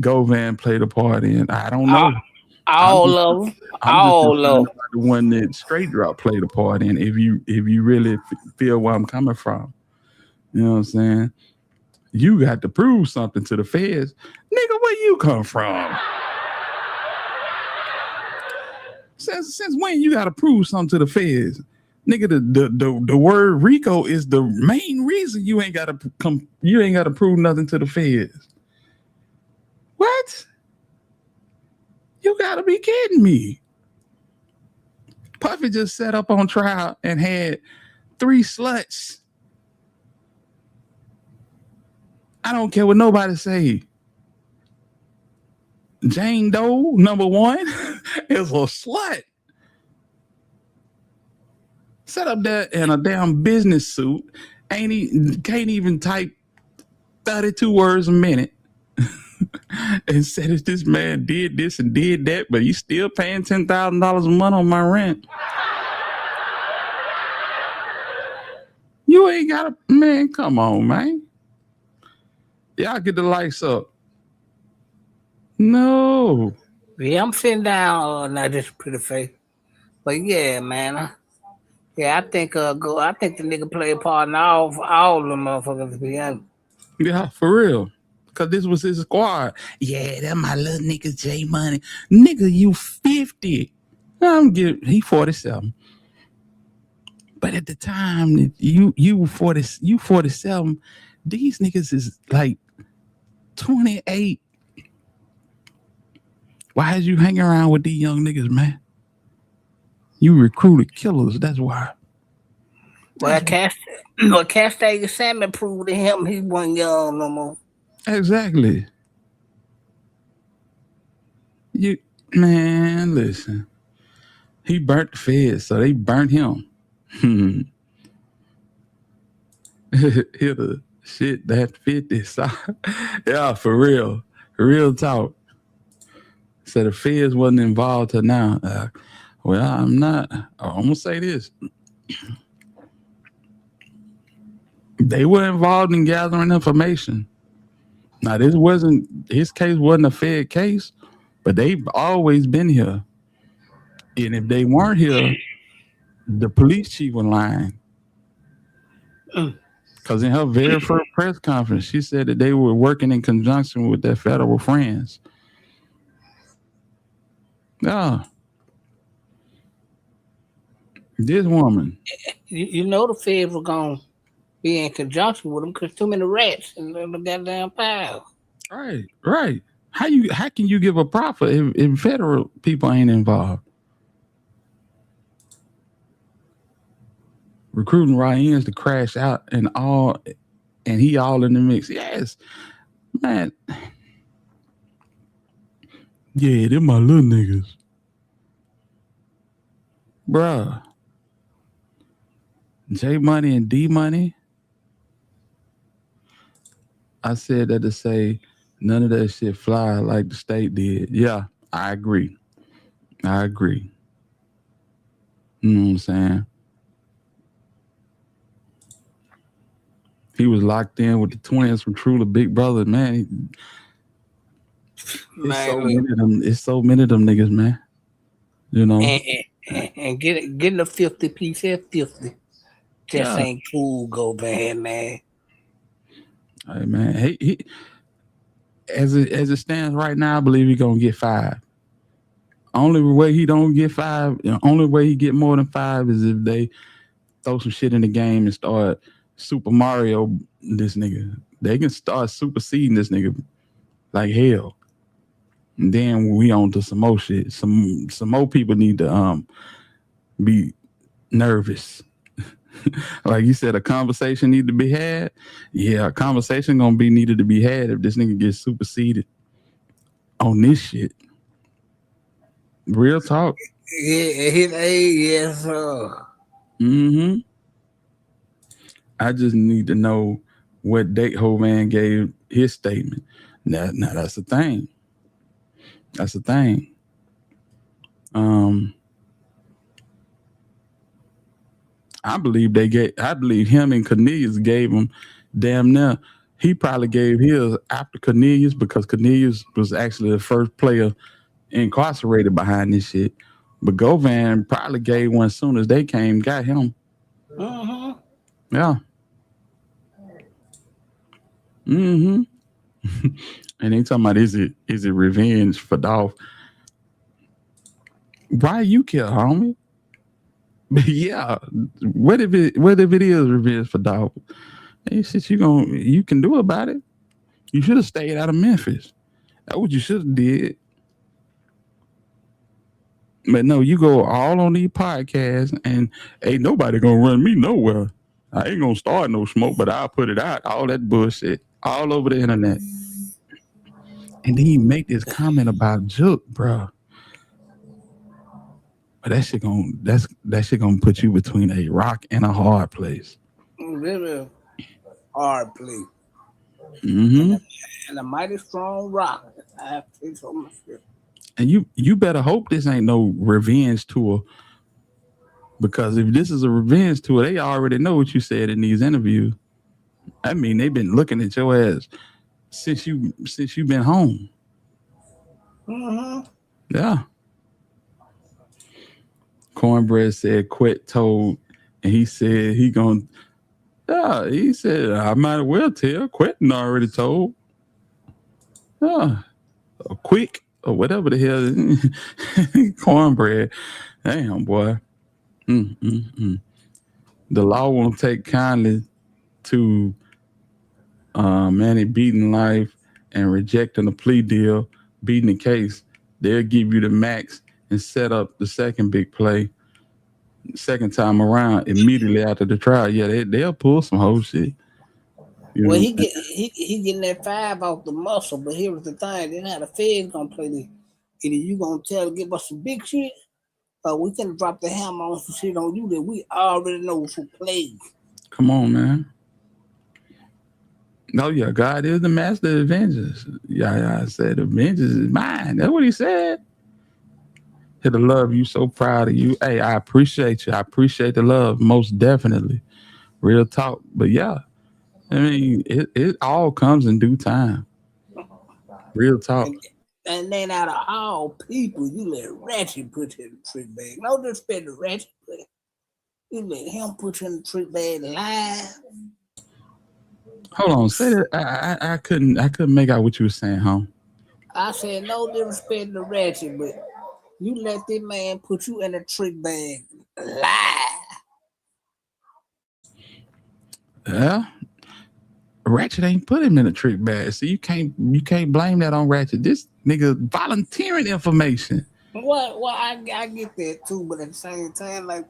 Govan played a part in? I don't know. All of them. The one that Straight Drop played a part in. If you really feel where I'm coming from, you know what I'm saying? You got to prove something to the feds. Nigga, where you come from? Since when you got to prove something to the feds? Nigga, the word RICO is the main reason you ain't got to prove nothing to the feds. What? You got to be kidding me. Puffy just set up on trial and had 3 sluts. I don't care what nobody say. Jane Doe, number 1, is a slut. Set up there in a damn business suit. Can't even type 32 words a minute. And said that this man did this and did that, but he's still paying $10,000 a month on my rent. You ain't got to, man, come on, man. Y'all get the lights up. No. Yeah, I'm sitting down. Not just pretty face, but yeah, man. I think I think the nigga played a part in all of them motherfuckers. To be honest. Yeah, for real. Cause this was his squad. Yeah, that my little nigga J Money. Nigga, you 50. He 47. But at the time you 47, these niggas is like 28. Why is you hanging around with these young niggas, man? You recruited killers, that's why. Well, Castagne Salmon proved to him he wasn't young no more. Exactly. Man, listen. He burnt the feds, so they burnt him. Hear the shit that 50. So, yeah, for real. Real talk. So the feds wasn't involved till now. Well, I'm not. I'm going to say this. They were involved in gathering information. Now, his case wasn't a Fed case, but they've always been here. And if they weren't here, the police chief was lying. Because in her very first press conference, she said that they were working in conjunction with their federal friends. Yeah. This woman. You know the feds were going to be in conjunction with them because too many rats in the goddamn pile. Right. How can you give a profit if federal people ain't involved? Recruiting Ryans to crash out and he all in the mix. Yes, man. Yeah, them my little niggas. Bruh. J Money and D Money. I said that to say none of that shit fly like the state did. Yeah, I agree. You know what I'm saying? He was locked in with the twins from True Big Brother, man. It's so many of them. It's so many of them niggas, man. You know. And getting a 50 piece at 50 just ain't cool, Govan, man. Hey man, he as it stands right now, I believe he's gonna get 5. Only way he don't get 5, the only way he get more than 5 is if they throw some shit in the game and start Super Mario this nigga. They can start superseding this nigga like hell. And then we on to some more shit. Some more people need to be nervous. Like you said, a conversation need to be had. Yeah, a conversation gonna be needed to be had if this nigga gets superseded on this shit. Real talk. Yeah, his age, yes, sir. Mm-hmm. I just need to know what date Govan gave his statement. Now that's the thing. That's the thing. I believe him and Cornelius gave him damn near. He probably gave his after Cornelius because Cornelius was actually the first player incarcerated behind this shit. But Govan probably gave one as soon as they came, got him. Uh-huh. Yeah. Mm-hmm. And they talking about is it revenge for Dolph? Why you kill, homie? Yeah. What if it is revenge for Dolph? Hey, shit, you can do about it. You should have stayed out of Memphis. That's what you should have did. But no, you go all on these podcasts and ain't nobody gonna run me nowhere. I ain't gonna start no smoke, but I'll put it out. All that bullshit all over the internet. And then you make this comment about Jook, bro. But that shit gonna put you between a rock and a hard place. Really hard place. Mm-hmm. And a mighty strong rock. I have to say so myself. And you better hope this ain't no revenge tour. Because if this is a revenge tour, they already know what you said in these interviews. I mean, they've been looking at your ass since you've been home. Mm-hmm. Yeah. Cornbread said Quet told, and he said he said I might as well tell. Quentin already told. Quick or whatever the hell. Cornbread. Damn, boy. The law won't take kindly to Manny beating life and rejecting a plea deal, beating the case. They'll give you the max and set up the second big play second time around immediately after the trial. Yeah, they'll pull some whole shit. Well, he getting that 5 off the muscle, but here's the thing: then how the feds gonna play this? Either you gonna tell to give us some big shit, or we can drop the hammer on some shit on you that we already know who plays. Come on, man. No, yeah, God is the master of vengeance. Yeah, I said the vengeance is mine. That's what he said. To the love, you so proud of you. Hey, I appreciate you. I appreciate the love, most definitely. Real talk. But yeah, I mean, it all comes in due time. Real talk. And then out of all people, you let Ratchet put you in the trick bag. No disrespect to Ratchet, but you let him put you in the trick bag live. Hold on, say that. I couldn't make out what you were saying, huh? I said no disrespect to Ratchet, but you let this man put you in a trick bag live. Yeah. Ratchet ain't put him in a trick bag. So you can't blame that on Ratchet. This nigga volunteering information. Well, I get that too, but at the same time, like,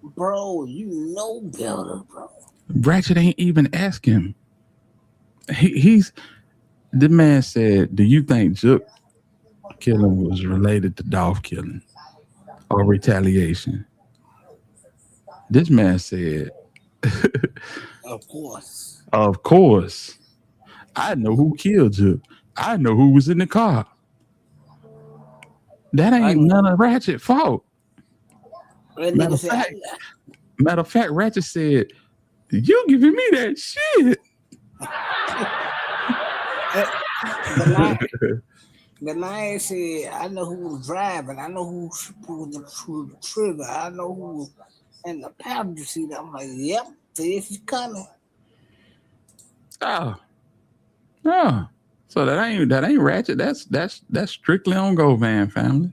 bro, you know better, bro. Ratchet ain't even ask him. The man said, do you think Jook killing was related to Dolph killing or retaliation? This man said, of course. Of course. I know who killed Jook. I know who was in the car. That ain't none of Ratchet's fault. That Matter nigga of said, fact, Ratchet said, "You giving me that shit." the lion said, I know who was driving. I know who was the trigger. I know who was in the passenger seat. I'm like, yep, this is coming. Oh. So that ain't Ratchet. That's strictly on Govan, family.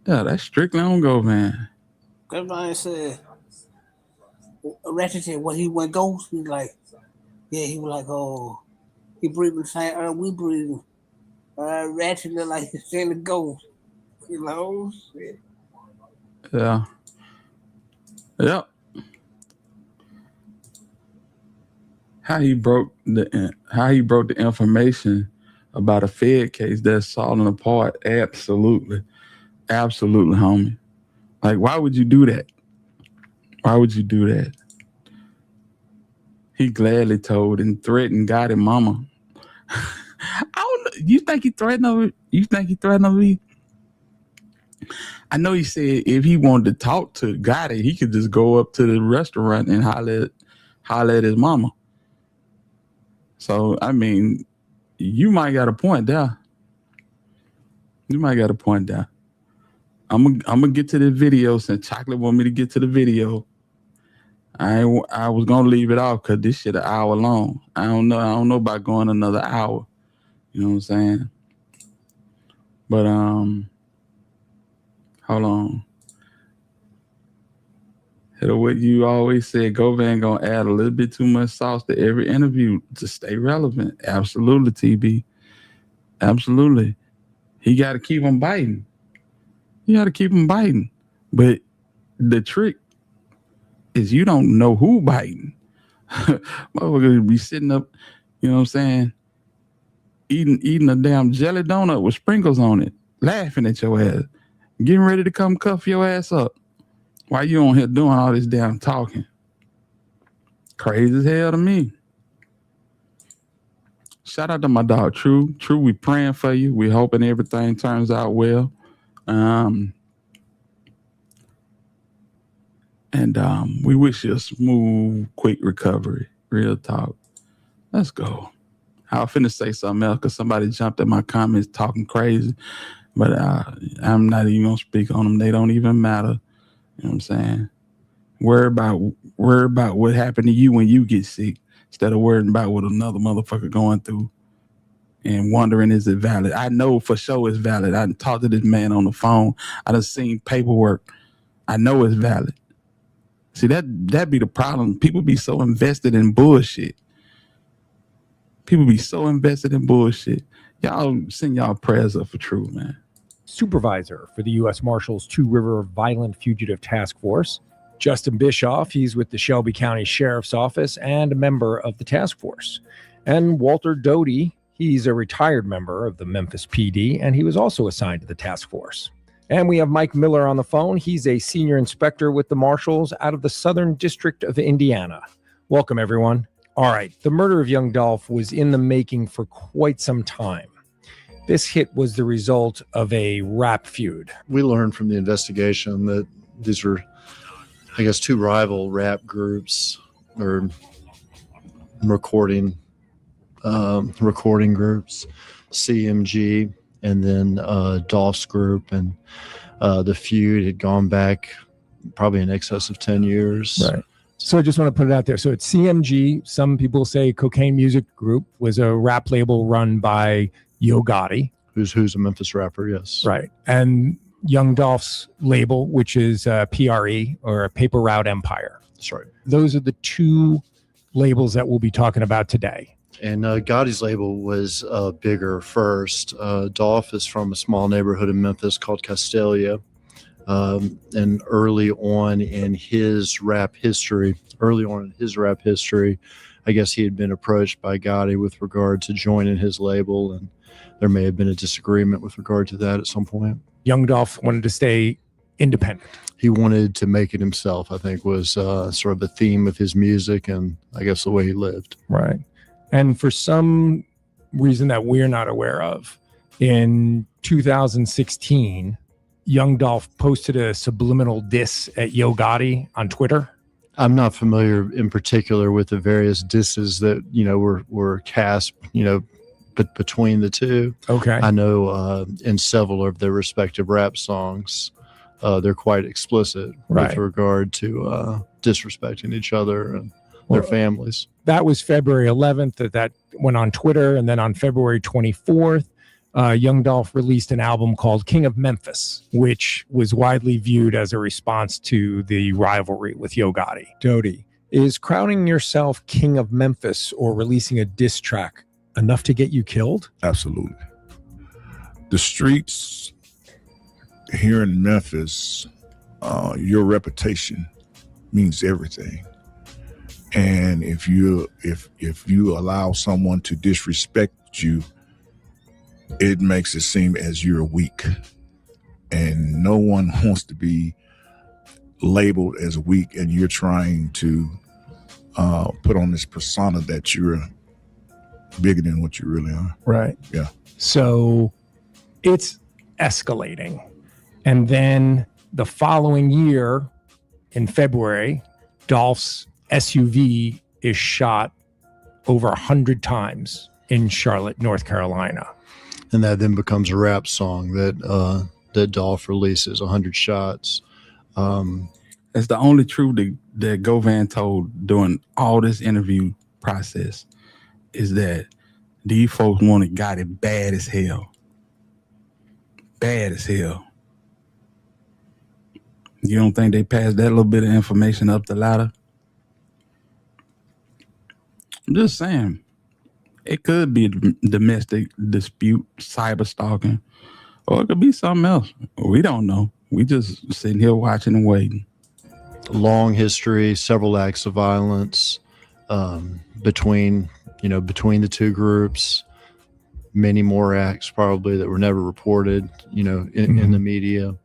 Yeah, that's strictly on Govan. Everybody said, Ratchet said, what he went ghost? He's like, yeah, he was like, oh, he breathing the same air we breathing. Ratchet look like he's seeing a ghost. He's like, oh shit. Yeah. Yep. How he broke the information about a Fed case that's falling apart. Absolutely, homie. Like, why would you do that? Why would you do that? He gladly told and threatened God and Mama. I don't know. You think he threatened me? I know he said if he wanted to talk to Gotti, he could just go up to the restaurant and holler at his mama. So, I mean, you might got a point there. I'm gonna get to the video since Chocolate want me to get to the video. I was gonna leave it off because this shit an hour long. I don't know about going another hour. You know what I'm saying? But hold on. What you always said, Govan gonna add a little bit too much sauce to every interview to stay relevant. Absolutely, TB. Absolutely. He got to keep him biting. But the trick is you don't know who biting. Motherfuckers be sitting up, you know what I'm saying, eating a damn jelly donut with sprinkles on it, laughing at your ass, getting ready to come cuff your ass up. Why you on here doing all this damn talking? Crazy as hell to me. Shout out to my dog, True. True, we praying for you. We hoping everything turns out well. We wish you a smooth, quick recovery. Real talk. Let's go. I was finna say something else because somebody jumped in my comments talking crazy, but I'm not even gonna speak on them. They don't even matter. You know what I'm saying? Worry about what happened to you when you get sick instead of worrying about what another motherfucker going through and wondering, is it valid? I know for sure it's valid. I talked to this man on the phone. I done seen paperwork. I know it's valid. See, that be the problem. People be so invested in bullshit. Y'all send y'all prayers up for True, man. Supervisor for the U.S. Marshals Two River Violent Fugitive Task Force, Justin Bischoff, he's with the Shelby County Sheriff's Office and a member of the task force. And Walter Doty, he's a retired member of the Memphis PD, and he was also assigned to the task force. And we have Mike Miller on the phone. He's a senior inspector with the Marshals out of the Southern District of Indiana. Welcome, everyone. All right, the murder of young Dolph was in the making for quite some time. This hit was the result of a rap feud. We learned from the investigation that these were, I guess, two rival rap groups or recording groups, CMG and then Dolph's group. And the feud had gone back probably in excess of 10 years. Right. So I just want to put it out there. So it's CMG. Some people say Cocaine Music Group was a rap label run by Yo Gotti, who's a Memphis rapper, yes. Right. And Young Dolph's label, which is PRE, or Paper Route Empire. That's right. Those are the two labels that we'll be talking about today. And Gotti's label was bigger first. Dolph is from a small neighborhood in Memphis called Castelia. And early on in his rap history, I guess he had been approached by Gotti with regard to joining his label, and there may have been a disagreement with regard to that at some point. Young Dolph wanted to stay independent. He wanted to make it himself, I think, was sort of the theme of his music and I guess the way he lived. Right. And for some reason that we're not aware of, in 2016, Young Dolph posted a subliminal diss at Yo Gotti on Twitter. I'm not familiar in particular with the various disses that, were cast, but between the two. Okay. I know in several of their respective rap songs, they're quite explicit with regard to disrespecting each other and their families. That was February 11th that went on Twitter. And then on February 24th, Young Dolph released an album called King of Memphis, which was widely viewed as a response to the rivalry with Yo Gotti. Dodie, is crowning yourself King of Memphis or releasing a diss track enough to get you killed? Absolutely. The streets here in Memphis, your reputation means everything. And if you allow someone to disrespect you, it makes it seem as you're weak. And no one wants to be labeled as weak, and you're trying to put on this persona that you're bigger than what you really are. Right. Yeah. So it's escalating. And then the following year, in February, Dolph's SUV is shot over 100 times in Charlotte, North Carolina. And that then becomes a rap song that Dolph releases, 100 shots. That's the only truth that Govan told during all this interview process, is that these folks got it bad as hell. Bad as hell. You don't think they passed that little bit of information up the ladder? I'm just saying. It could be a domestic dispute, cyber stalking, or it could be something else. We don't know. We just sitting here watching and waiting. Long history, several acts of violence between the two groups. Many more acts probably that were never reported, in the media.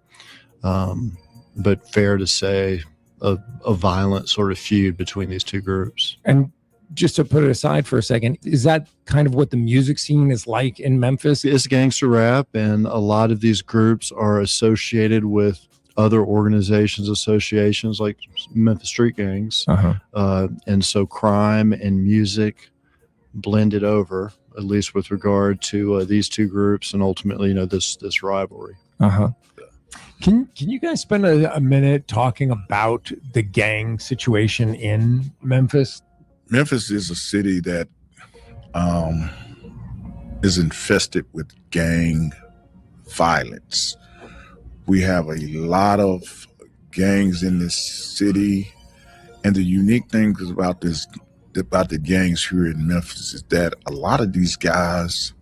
But fair to say, a violent sort of feud between these two groups. And just to put it aside for a second, is that kind of what the music scene is like in Memphis? It's gangster rap, and a lot of these groups are associated with other organizations, associations like Memphis Street Gangs. And so crime and music blended over, at least with regard to these two groups, and ultimately, this rivalry. Can you guys spend a minute talking about the gang situation in Memphis? Memphis is a city that is infested with gang violence. We have a lot of gangs in this city, and the unique thing about the gangs here in Memphis is that a lot of these guys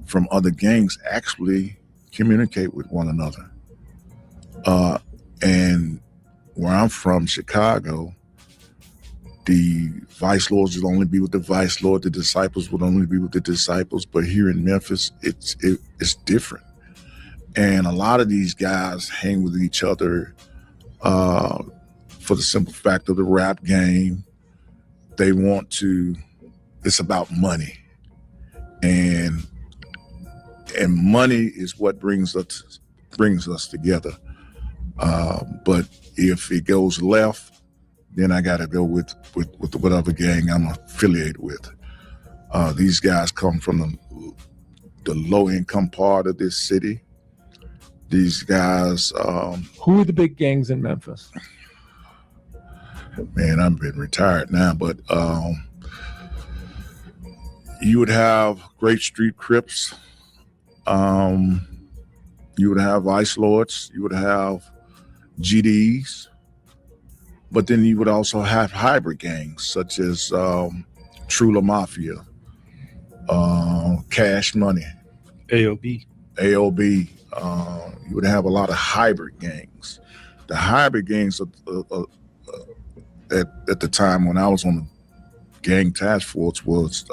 from other gangs actually communicate with one another. And where I'm from, Chicago, the vice lords would only be with the vice lord, the disciples would only be with the disciples. But here in Memphis, it's different. And a lot of these guys hang with each other for the simple fact of the rap game. It's about money. And money is what brings us together. But if it goes left, then I got to go with whatever gang I'm affiliated with. These guys come from the low income part of this city. These guys. Who are the big gangs in Memphis? Man, I've been retired now, but you would have Great Street Crips. You would have Vice Lords. You would have GDs. But then you would also have hybrid gangs such as True La Mafia, Cash Money, AOB. You would have a lot of hybrid gangs. The hybrid gangs at the time when I was on the gang task force was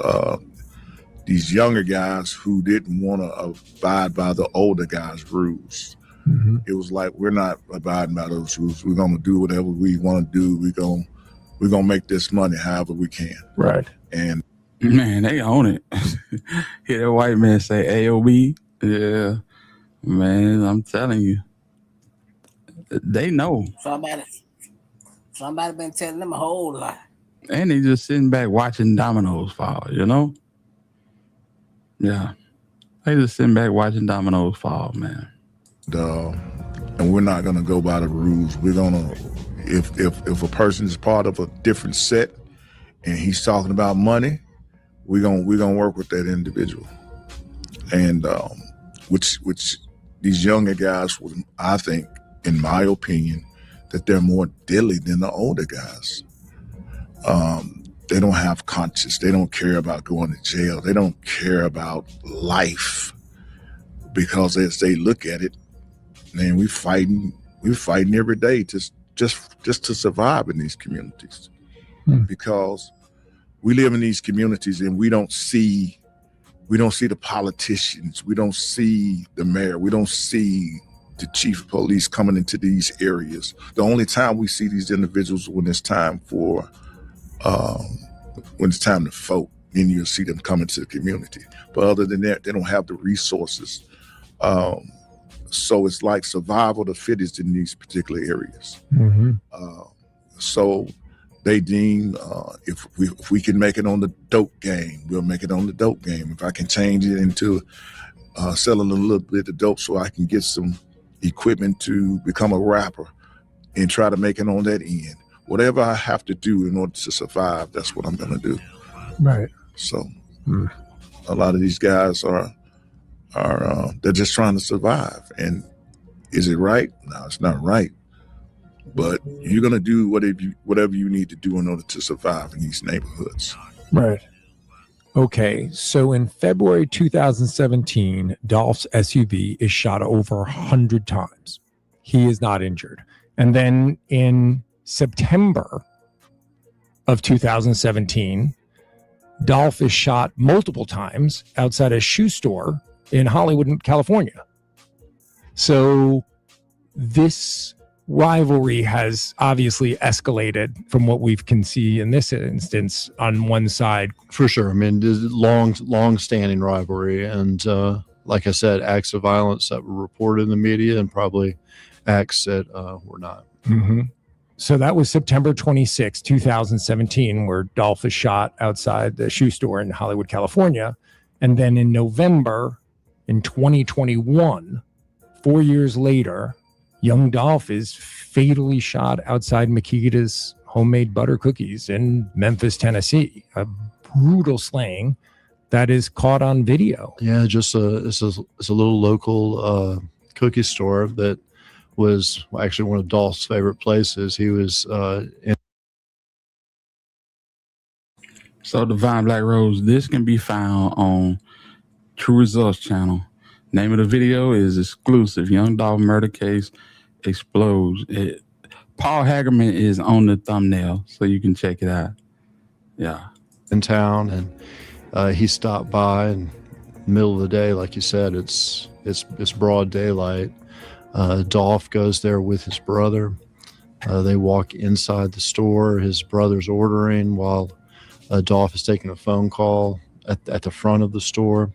these younger guys who didn't want to abide by the older guys' rules. Mm-hmm. It was like, we're not abiding by those rules. We're going to do whatever we want to do. We're going to make this money however we can. Right. And man, they own it. Hear that white man say AOB. Yeah. Man, I'm telling you, they know. Somebody been telling them a whole lot. And they just sitting back watching dominoes fall, you know? Yeah. They just sitting back watching dominoes fall, man. And we're not gonna go by the rules. We're gonna, if a person is part of a different set and he's talking about money, we're gonna work with that individual. And which these younger guys, I think, in my opinion, that they're more deadly than the older guys. They don't have conscience. They don't care about going to jail. They don't care about life, because as they look at it, man, we're fighting every day just to survive in these communities. Because we live in these communities and we don't see the politicians, we don't see the mayor, we don't see the chief of police coming into these areas. The only time we see these individuals when it's time to vote, then you'll see them coming to the community. But other than that, they don't have the resources. So it's like survival of the fittest in these particular areas. So they deem if we can make it on the dope game, we'll make it on the dope game. If I can change it into selling a little bit of dope so I can get some equipment to become a rapper and try to make it on that end. Whatever I have to do in order to survive, that's what I'm going to do. Right. So a lot of these guys are they're just trying to survive. And is it right? No, it's not right. But you're going to do whatever you need to do in order to survive in these neighborhoods. Right. Okay. So in February 2017, Dolph's SUV is shot over 100 times. He is not injured. And then in September of 2017, Dolph is shot multiple times outside a shoe store in Hollywood, California. So this rivalry has obviously escalated from what we can see in this instance on one side. For sure. I mean, there's long-standing rivalry. And like I said, acts of violence that were reported in the media and probably acts that were not. Mm-hmm. So that was September 26, 2017, where Dolph is shot outside the shoe store in Hollywood, California. And then in November in 2021, 4 years later, young Dolph is fatally shot outside Makita's homemade butter cookies in Memphis, Tennessee. A brutal slaying that is caught on video. Yeah, just it's a little local cookie store that was actually one of Dolph's favorite places. He was in. So Divine Black Rose, this can be found on True Results channel. Name of the video is Exclusive. Young Dolph Murder Case Explodes. Paul Hagerman is on the thumbnail, so you can check it out. Yeah. In town, and he stopped by in the middle of the day. Like you said, it's broad daylight. Dolph goes there with his brother. They walk inside the store. His brother's ordering while Dolph is taking a phone call at the front of the store.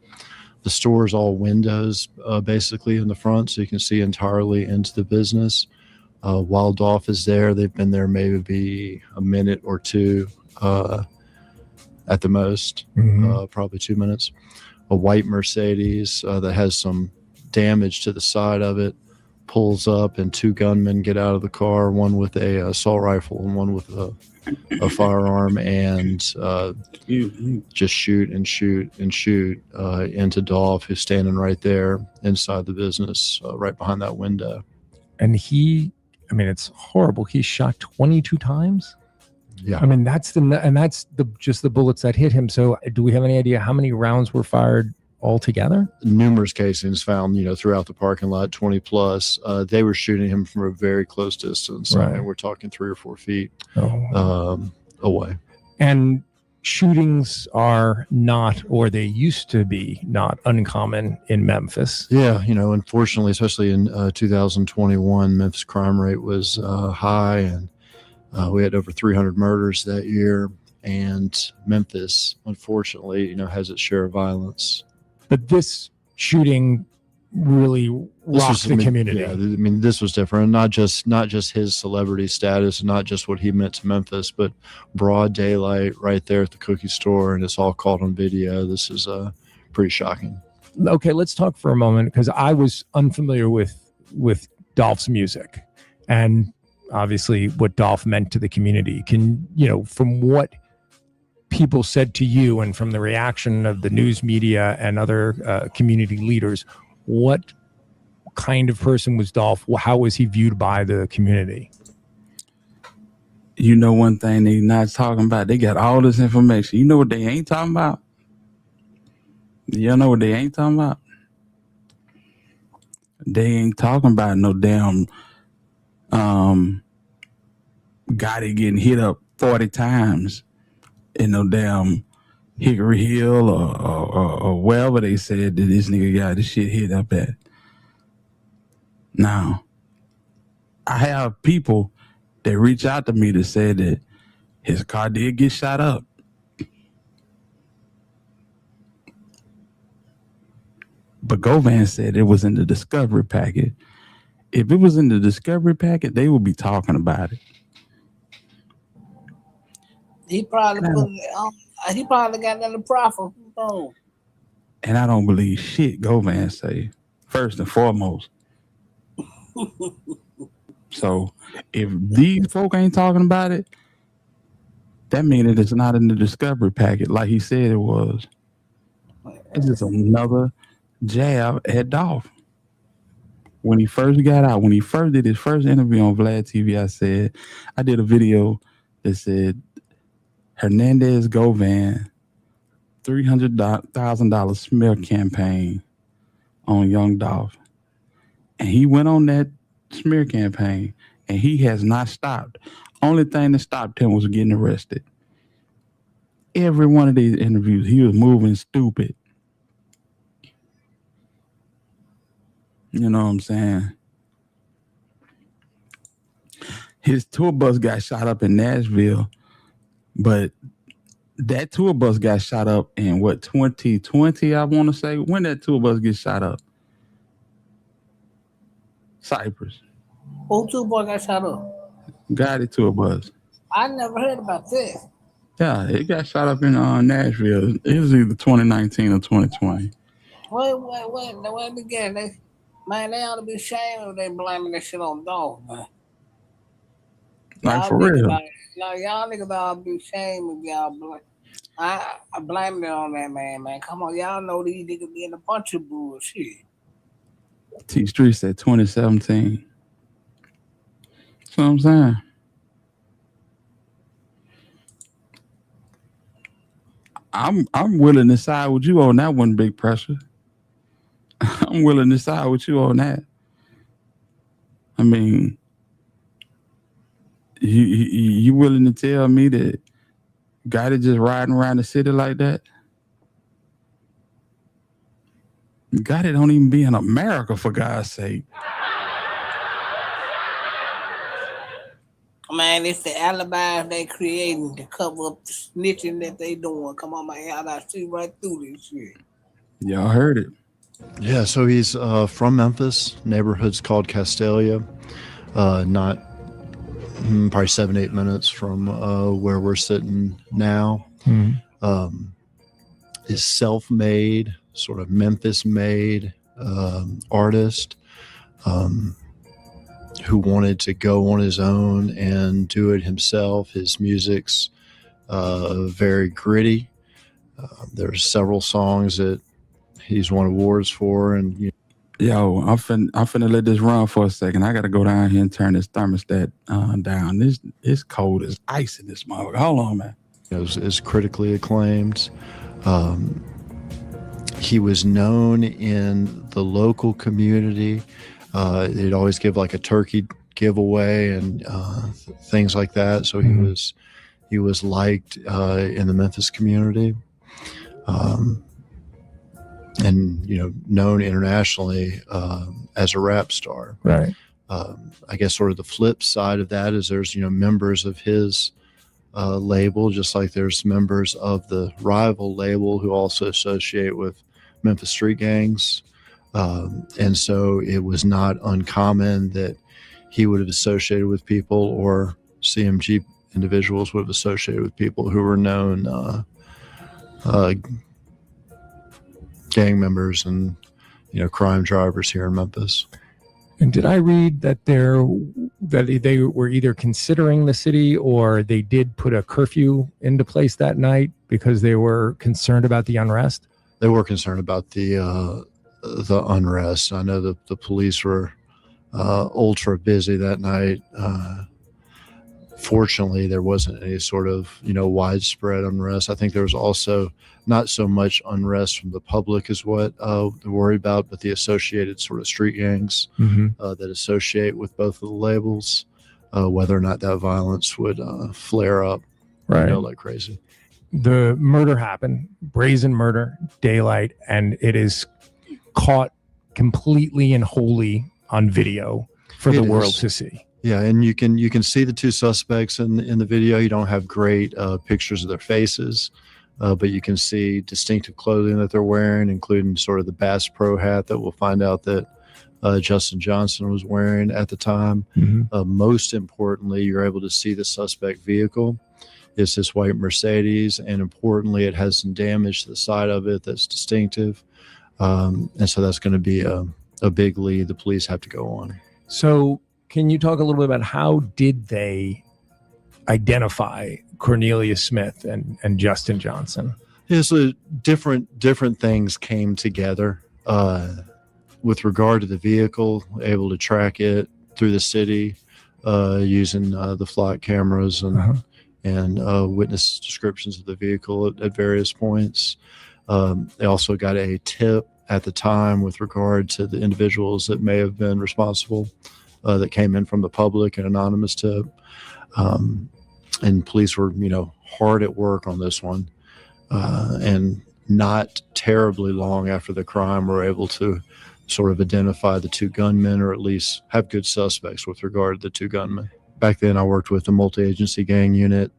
The store is all windows basically in the front, so you can see entirely into the business. While Dolph is there, they've been there maybe a minute or two at the most, probably 2 minutes. A white Mercedes that has some damage to the side of it pulls up, and two gunmen get out of the car, one with a assault rifle and one with a firearm, and just shoot into Dolph, who's standing right there inside the business, right behind that window. And it's horrible. He shot 22 times. Yeah. I mean, that's just the bullets that hit him. So do we have any idea how many rounds were fired altogether? Numerous casings found, throughout the parking lot, 20 plus. They were shooting him from a very close distance. Right. I mean, we're talking 3 or 4 feet away. And shootings are not, or they used to be not, uncommon in Memphis. Yeah, unfortunately, especially in 2021, Memphis crime rate was high, and we had over 300 murders that year. And Memphis, unfortunately, has its share of violence. But this shooting really rocked the community. Yeah, I mean, this was different. Not just his celebrity status, not just what he meant to Memphis, but broad daylight right there at the cookie store, and it's all caught on video. This is pretty shocking. Okay, let's talk for a moment, because I was unfamiliar with Dolph's music and obviously what Dolph meant to the community. Can, from what people said to you and from the reaction of the news media and other community leaders, what kind of person was Dolph? How was he viewed by the community? You know, one thing they not talking about, they got all this information. You know what they ain't talking about? Y'all know what they ain't talking about? They ain't talking about no damn Gotti getting hit up 40 times in no damn Hickory Hill or wherever they said that this nigga got this shit hit up at. Now, I have people that reach out to me that said that his car did get shot up. But Govan said it was in the discovery packet. If it was in the discovery packet, they would be talking about it. He probably put it on. He probably got that in the profit. Oh. And I don't believe shit Govan say, first and foremost. So if these folk ain't talking about it, that means that it's not in the discovery packet like he said it was. It's just another jab at Dolph. When he first got out, when he first did his first interview on Vlad TV, I did a video that said Hernandez Govan $300,000 smear campaign on Young Dolph. And he went on that smear campaign and he has not stopped. Only thing that stopped him was getting arrested. Every one of these interviews, he was moving stupid. You know what I'm saying? His tour bus got shot up in Nashville, but that tour bus got shot up in 2020, I want to say. When that tour bus get shot up? Cyprus. Who tour bus got shot up? Gotti tour bus. I never heard about this. Yeah, it got shot up in Nashville. It was either 2019 or 2020. Wait again. They ought to be ashamed if they blaming that shit on Dolph, man. Like, for real. Y'all niggas ought to be ashamed if y'all blame. I blame it on that man. Come on, y'all know these niggas be in a bunch of bullshit. T Street said 2017. That's what I'm saying. I'm willing to side with you on that one, Big Pressure. I'm willing to side with you on that. I mean, you willing to tell me that Gotti just riding around the city like that? Gotti don't even be in America, for God's sake. Man, it's the alibis they creating to cover up the snitching that they doing. Come on, man, y'all see right through this shit. Y'all heard it. Yeah, so he's from Memphis. Neighborhood's called Castalia. Not probably 7-8 minutes from where we're sitting now. Is self-made, sort of Memphis-made artist who wanted to go on his own and do it himself. His music's very gritty. There's several songs that he's won awards for, and yo, I'm finna let this run for a second. I gotta go down here and turn this thermostat down. It's cold as ice in this motherfucker. Hold on, man. Is critically acclaimed. He was known in the local community. They'd always give like a turkey giveaway and things like that. So he was liked in the Memphis community. And known internationally as a rap star. Right. I guess sort of the flip side of that is there's members of his label, just like there's members of the rival label who also associate with Memphis street gangs. And so it was not uncommon that he would have associated with people, or CMG individuals would have associated with people who were known gang members and, crime drivers here in Memphis. And did I read that they were either considering the city, or they did put a curfew into place that night because they were concerned about the unrest? They were concerned about the unrest. I know that the police were ultra busy that night. Fortunately, there wasn't any sort of widespread unrest. I think there was also not so much unrest from the public is what they're worried about, but the associated sort of street gangs that associate with both of the labels, whether or not that violence would flare up, like crazy. The murder happened, brazen murder, daylight, and it is caught completely and wholly on video for the world to see. Yeah, and you can see the two suspects in the video. You don't have great pictures of their faces, but you can see distinctive clothing that they're wearing, including sort of the Bass Pro hat that we'll find out that Justin Johnson was wearing at the time. Most importantly, you're able to see the suspect vehicle. It's this white Mercedes, and importantly, it has some damage to the side of it that's distinctive. And so that's going to be a big lead the police have to go on. So can you talk a little bit about how did they identify Cornelius Smith and Justin Johnson? Yeah, so different things came together. With regard to the vehicle, able to track it through the city using the flock cameras and witness descriptions of the vehicle at various points. They also got a tip at the time with regard to the individuals that may have been responsible that came in from the public, an anonymous tip. And police were, hard at work on this one. And not terribly long after the crime, were able to sort of identify the two gunmen, or at least have good suspects with regard to the two gunmen. Back then, I worked with a multi-agency gang unit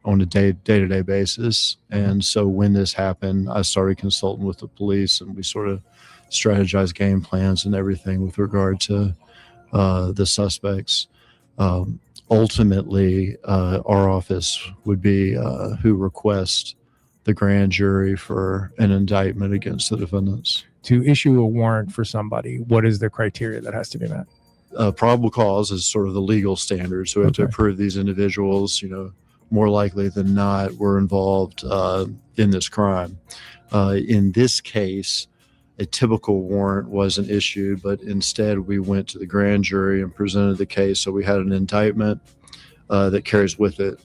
on a day-to-day basis. And so when this happened, I started consulting with the police, and we sort of strategized game plans and everything with regard to the suspects. Ultimately, our office would be who requests the grand jury for an indictment against the defendants. To issue a warrant for somebody, what is the criteria that has to be met? Probable cause is sort of the legal standard. So we have to prove these individuals, more likely than not, were involved in this crime. In this case, a typical warrant wasn't issued, but instead we went to the grand jury and presented the case. So we had an indictment that carries with it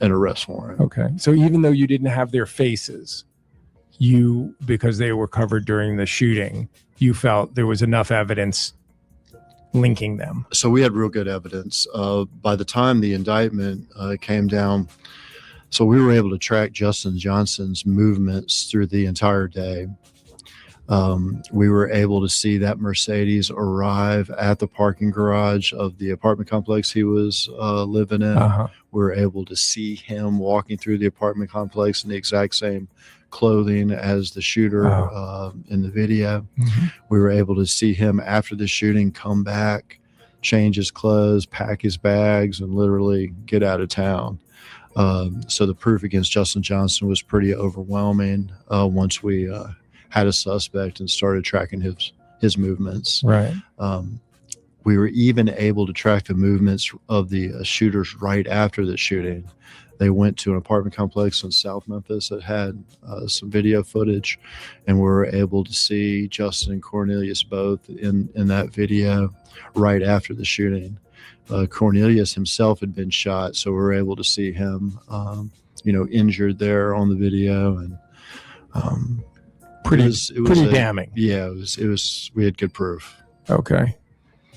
an arrest warrant. Okay. So even though you didn't have their faces, because they were covered during the shooting, you felt there was enough evidence linking them. So we had real good evidence. By the time the indictment came down, so we were able to track Justin Johnson's movements through the entire day. We were able to see that Mercedes arrive at the parking garage of the apartment complex he was living in. We were able to see him walking through the apartment complex in the exact same clothing as the shooter in the video. We were able to see him after the shooting come back, change his clothes, pack his bags, and literally get out of town. So the proof against Justin Johnson was pretty overwhelming once we had a suspect and started tracking his movements. Right. We were even able to track the movements of the shooters right after the shooting. They went to an apartment complex in South Memphis that had some video footage, and we were able to see Justin and Cornelius both in that video right after the shooting. Cornelius himself had been shot, so we were able to see him, injured there on the video, and pretty damning. Yeah, it was. We had good proof. Okay.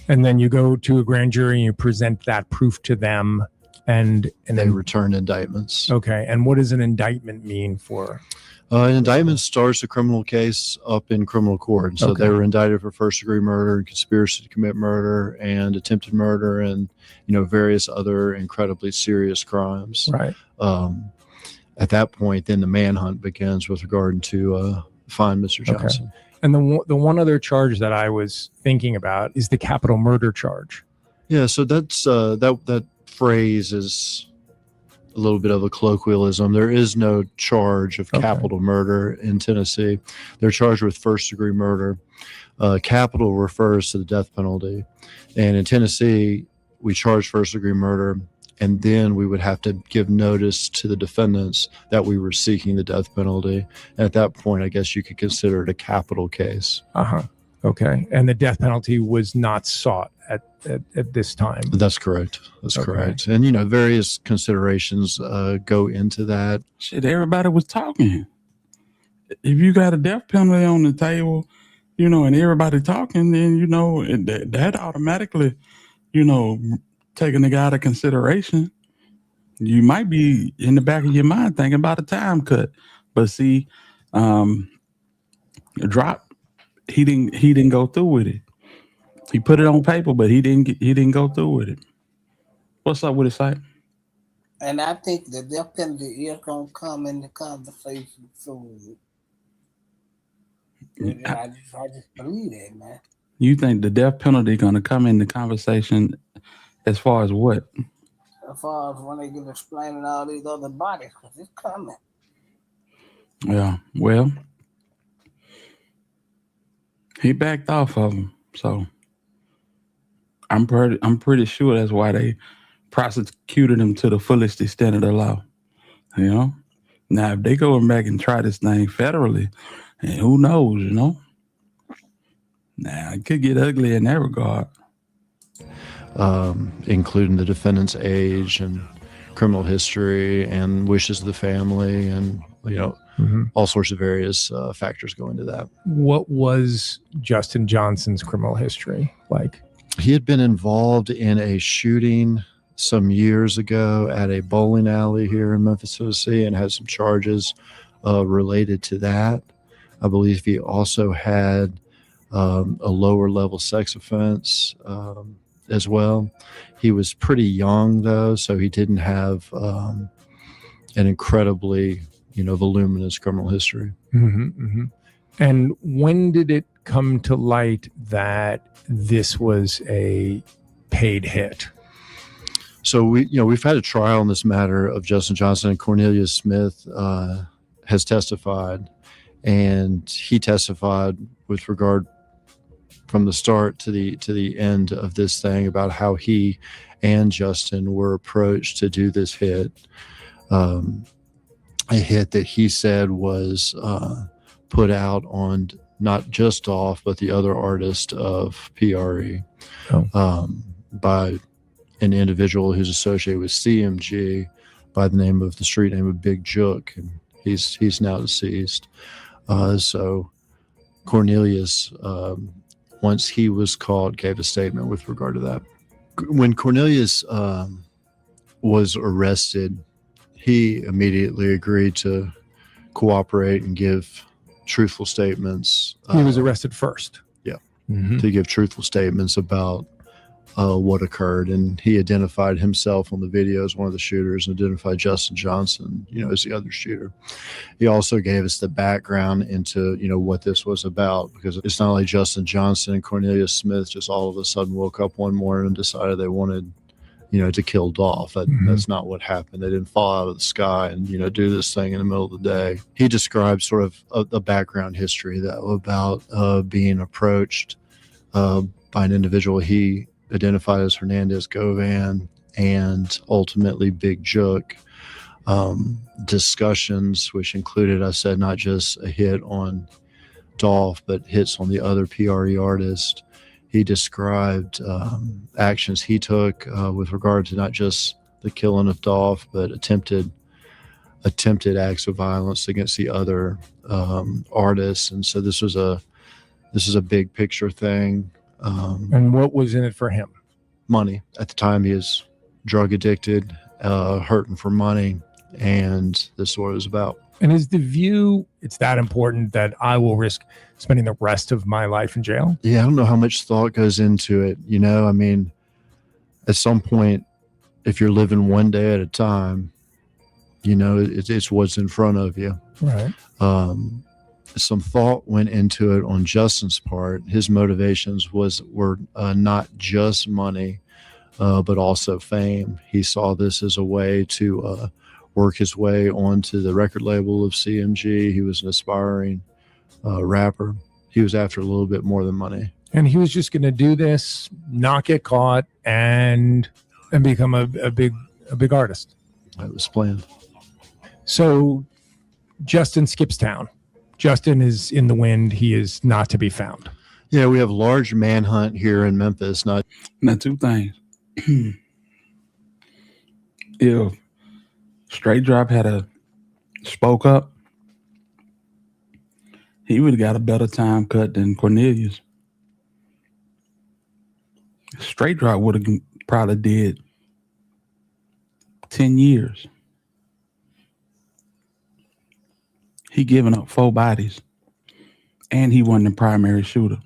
And then you go to a grand jury and you present that proof to them, and they then return indictments. Okay. And what does an indictment mean for? An indictment starts a criminal case up in criminal court. So they were indicted for first-degree murder and conspiracy to commit murder and attempted murder and, various other incredibly serious crimes. Right. At that point, then the manhunt begins with regard to find Mr. Johnson. And the one other charge that I was thinking about is the capital murder charge. Yeah, so that's that phrase is a little bit of a colloquialism. There is no charge of capital murder in Tennessee. They're charged with first-degree murder. Capital refers to the death penalty, and in Tennessee, we charge first-degree murder, and then we would have to give notice to the defendants that we were seeking the death penalty. And at that point, I guess you could consider it a capital case. Okay. And the death penalty was not sought at this time. That's correct. That's correct. And, various considerations go into that. Shit, everybody was talking. If you got a death penalty on the table, and everybody talking, then, that automatically, taking the guy to consideration. You might be in the back of your mind thinking about a time cut. But see, drop, he didn't go through with it. He put it on paper, but he didn't go through with it. What's up with it, Sight? And I think the death penalty is going to come in the conversation soon. I just believe that, man. You think the death penalty going to come in the conversation as far as what? As far as when they get explaining all these other bodies, because it's coming. Yeah, well, he backed off of him, so I'm pretty sure that's why they prosecuted him to the fullest extent of the law. Now, if they go back and try this thing federally, and who knows, it could get ugly in that regard. Including the defendant's age and criminal history and wishes of the family and, all sorts of various factors go into that. What was Justin Johnson's criminal history like? He had been involved in a shooting some years ago at a bowling alley here in Memphis, Tennessee, and had some charges related to that. I believe he also had a lower level sex offense as well. He was pretty young, though, so he didn't have an incredibly, voluminous criminal history. And when did it come to light that this was a paid hit? So we've had a trial in this matter of Justin Johnson, and Cornelius Smith has testified, and he testified with regard from the start to the end of this thing about how he and Justin were approached to do this hit. A hit that he said was put out on not just Dolph, but the other artist of PRE by an individual who's associated with CMG by the name of the street name of Big Jook, and he's now deceased. So Cornelius, once he was caught, gave a statement with regard to that. When Cornelius was arrested, he immediately agreed to cooperate and give truthful statements. He was arrested first. Yeah, to give truthful statements about what occurred, and he identified himself on the video as one of the shooters and identified Justin Johnson, as the other shooter. He also gave us the background into, what this was about, because it's not like Justin Johnson and Cornelius Smith just all of a sudden woke up one morning and decided they wanted, to kill Dolph. That's not what happened. They didn't fall out of the sky and, do this thing in the middle of the day. He described sort of a background history about being approached by an individual he identified as Hernandez Govan and ultimately Big Jook. Discussions which included, I said, not just a hit on Dolph, but hits on the other PRE artist. He described actions he took with regard to not just the killing of Dolph, but attempted acts of violence against the other artists. And so this is a big picture thing. And what was in it for him? Money. At the time, he is drug addicted, hurting for money, and this is what it was about. And is the view, it's that important that I will risk spending the rest of my life in jail? Yeah, I don't know how much thought goes into it. At some point, if you're living one day at a time, it's what's in front of you. Right. some thought went into it on Justin's part. His motivations were not just money, but also fame. He saw this as a way to work his way onto the record label of CMG. He was an aspiring rapper. He was after a little bit more than money. And he was just going to do this, not get caught, and become a big artist. That was planned. So Justin skips town. Justin is in the wind. He is not to be found. Yeah, we have large manhunt here in Memphis. Now, two things. If Straight Drop had spoke up, he would have got a better time cut than Cornelius. Straight Drop would have probably did 10 years. He giving up 4 bodies, and he wasn't the primary shooter.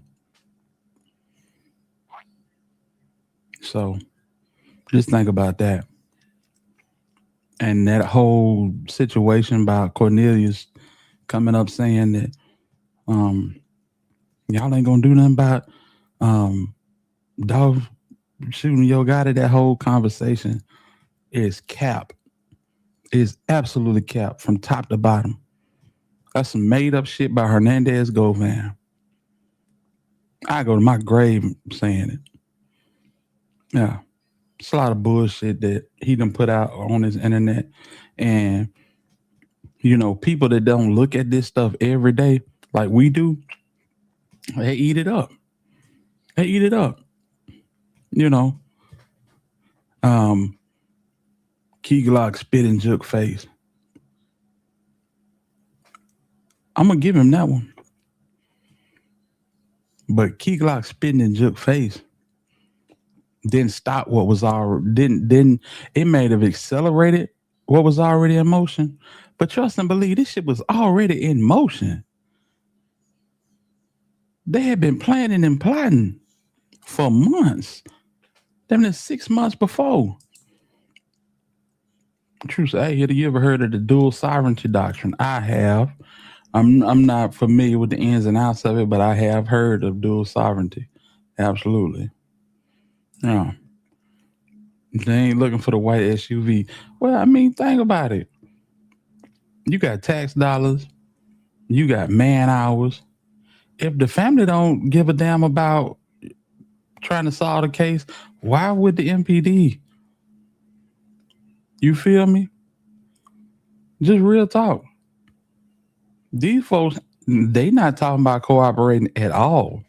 So just think about that. And that whole situation about Cornelius coming up saying that y'all ain't gonna do nothing about dog shooting your guy. That whole conversation is cap. It is absolutely cap from top to bottom. That's some made up shit by Hernandez Govan. I go to my grave saying it. Yeah. It's a lot of bullshit that he done put out on his internet. And, you know, people that don't look at this stuff every day like we do, they eat it up. They eat it up. You know. Key Glock spit in Jook face. I'm gonna give him that one. But Key Glock spitting in Jook face didn't stop what was already didn't it may have accelerated what was already in motion. But trust and believe, this shit was already in motion. They had been planning and plotting for months. Them than 6 months before. True say, have you ever heard of the dual sovereignty doctrine? I have. I'm not familiar with the ins and outs of it, but I have heard of dual sovereignty. Absolutely. Yeah. They ain't looking for the white SUV. Well, I mean, think about it. You got tax dollars. You got man hours. If the family don't give a damn about trying to solve the case, why would the MPD? You feel me? Just real talk. These folks, they not talking about cooperating at all.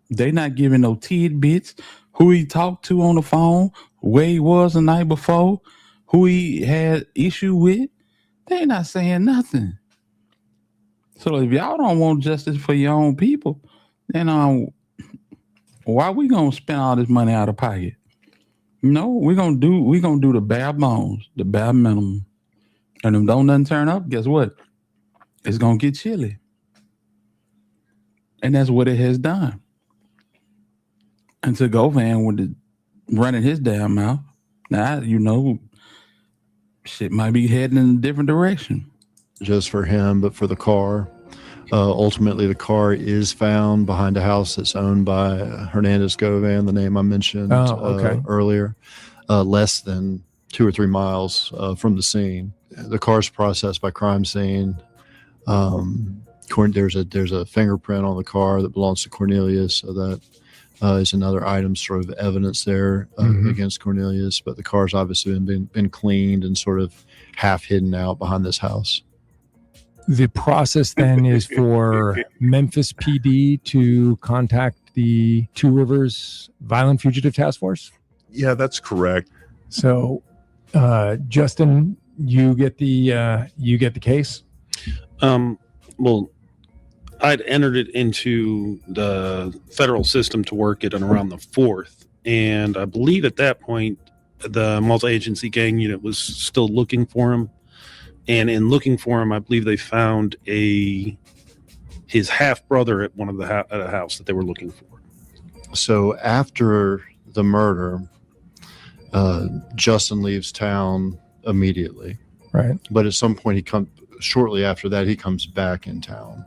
They not giving no tidbits. Who he talked to on the phone, where he was the night before, who he had issue with. They not saying nothing. So if y'all don't want justice for your own people, then why we gonna spend all this money out of pocket? No, we're gonna do the bare bones, the bare minimum. And if don't nothing turn up, guess what? It's gonna get chilly. And that's what it has done. And to Govan with running his damn mouth, now you know shit might be heading in a different direction. Just for him, but for the car. Ultimately, the car is found behind a house that's owned by Hernandez Govan, the name I mentioned earlier, less than 2 or 3 miles from the scene. The car's processed by crime scene. There's a fingerprint on the car that belongs to Cornelius, so that is another item, sort of evidence there against Cornelius. But the car's obviously been cleaned and sort of half hidden out behind this house. The process then is for Memphis PD to contact the Two Rivers Violent Fugitive Task Force? Yeah, that's correct. So, Justin, you get the case? Well, I'd entered it into the federal system to work it on around the 4th. And I believe at that point, the multi-agency gang unit was still looking for him. And in looking for him, I believe they found his half brother at one of at a house that they were looking for. So after the murder, Justin leaves town immediately. Right. But at some point shortly after that, he comes back in town.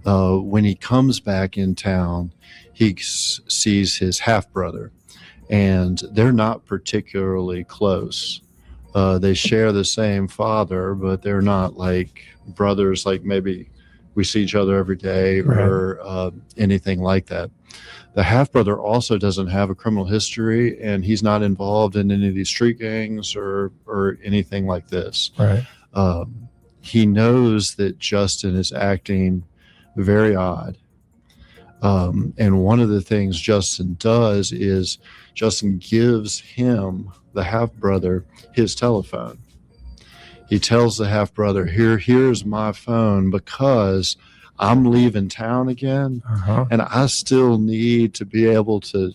When he comes back in town, he sees his half-brother, and they're not particularly close. They share the same father, but they're not like brothers, like maybe we see each other every day or anything like that. The half-brother also doesn't have a criminal history, and he's not involved in any of these street gangs or anything like this. Right. He knows that Justin is acting very odd. And one of the things Justin does is Justin gives him, the half-brother, his telephone. He tells the half-brother, here's my phone because I'm leaving town again, and I still need to be able to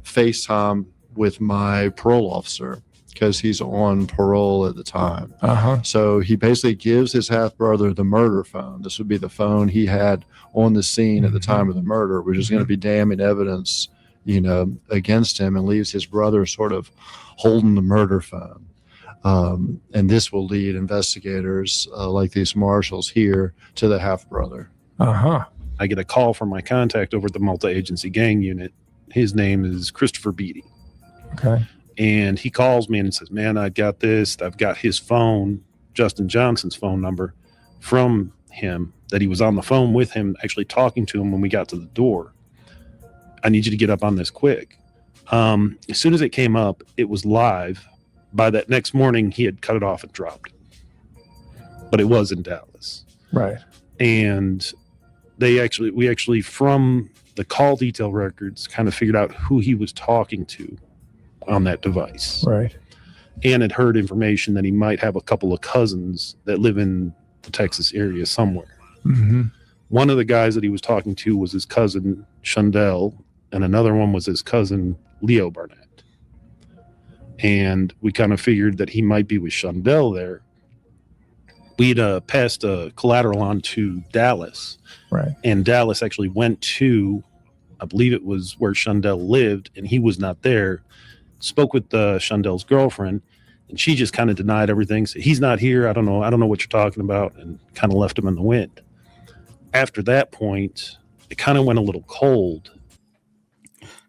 FaceTime with my parole officer because he's on parole at the time. So he basically gives his half-brother the murder phone. This would be the phone he had on the scene at the time of the murder, which is going to be damning evidence, against him, and leaves his brother sort of holding the murder phone. And this will lead investigators like these marshals here to the half-brother. I get a call from my contact over at the multi-agency gang unit. His name is Christopher Beatty. Okay. And he calls me and says, man, I got this. I've got his phone, Justin Johnson's phone number from him, that he was on the phone with him, actually talking to him when we got to the door. I need you to get up on this quick. As soon as it came up, it was live. By that next morning, he had cut it off and dropped it. But it was in Dallas. Right. And we actually, from the call detail records, kind of figured out who he was talking to on that device. Right. And had heard information that he might have a couple of cousins that live in the Texas area somewhere. One of the guys that he was talking to was his cousin Shundell, and another one was his cousin Leo Barnett. And we kind of figured that he might be with Shundell there. We'd passed a collateral on to Dallas. Right. And Dallas actually went to, I believe it was where Shundell lived, and he was not there. Spoke with Shundell's girlfriend, and she just kind of denied everything. Said, he's not here. I don't know what you're talking about, and kind of left him in the wind. After that point, it kind of went a little cold.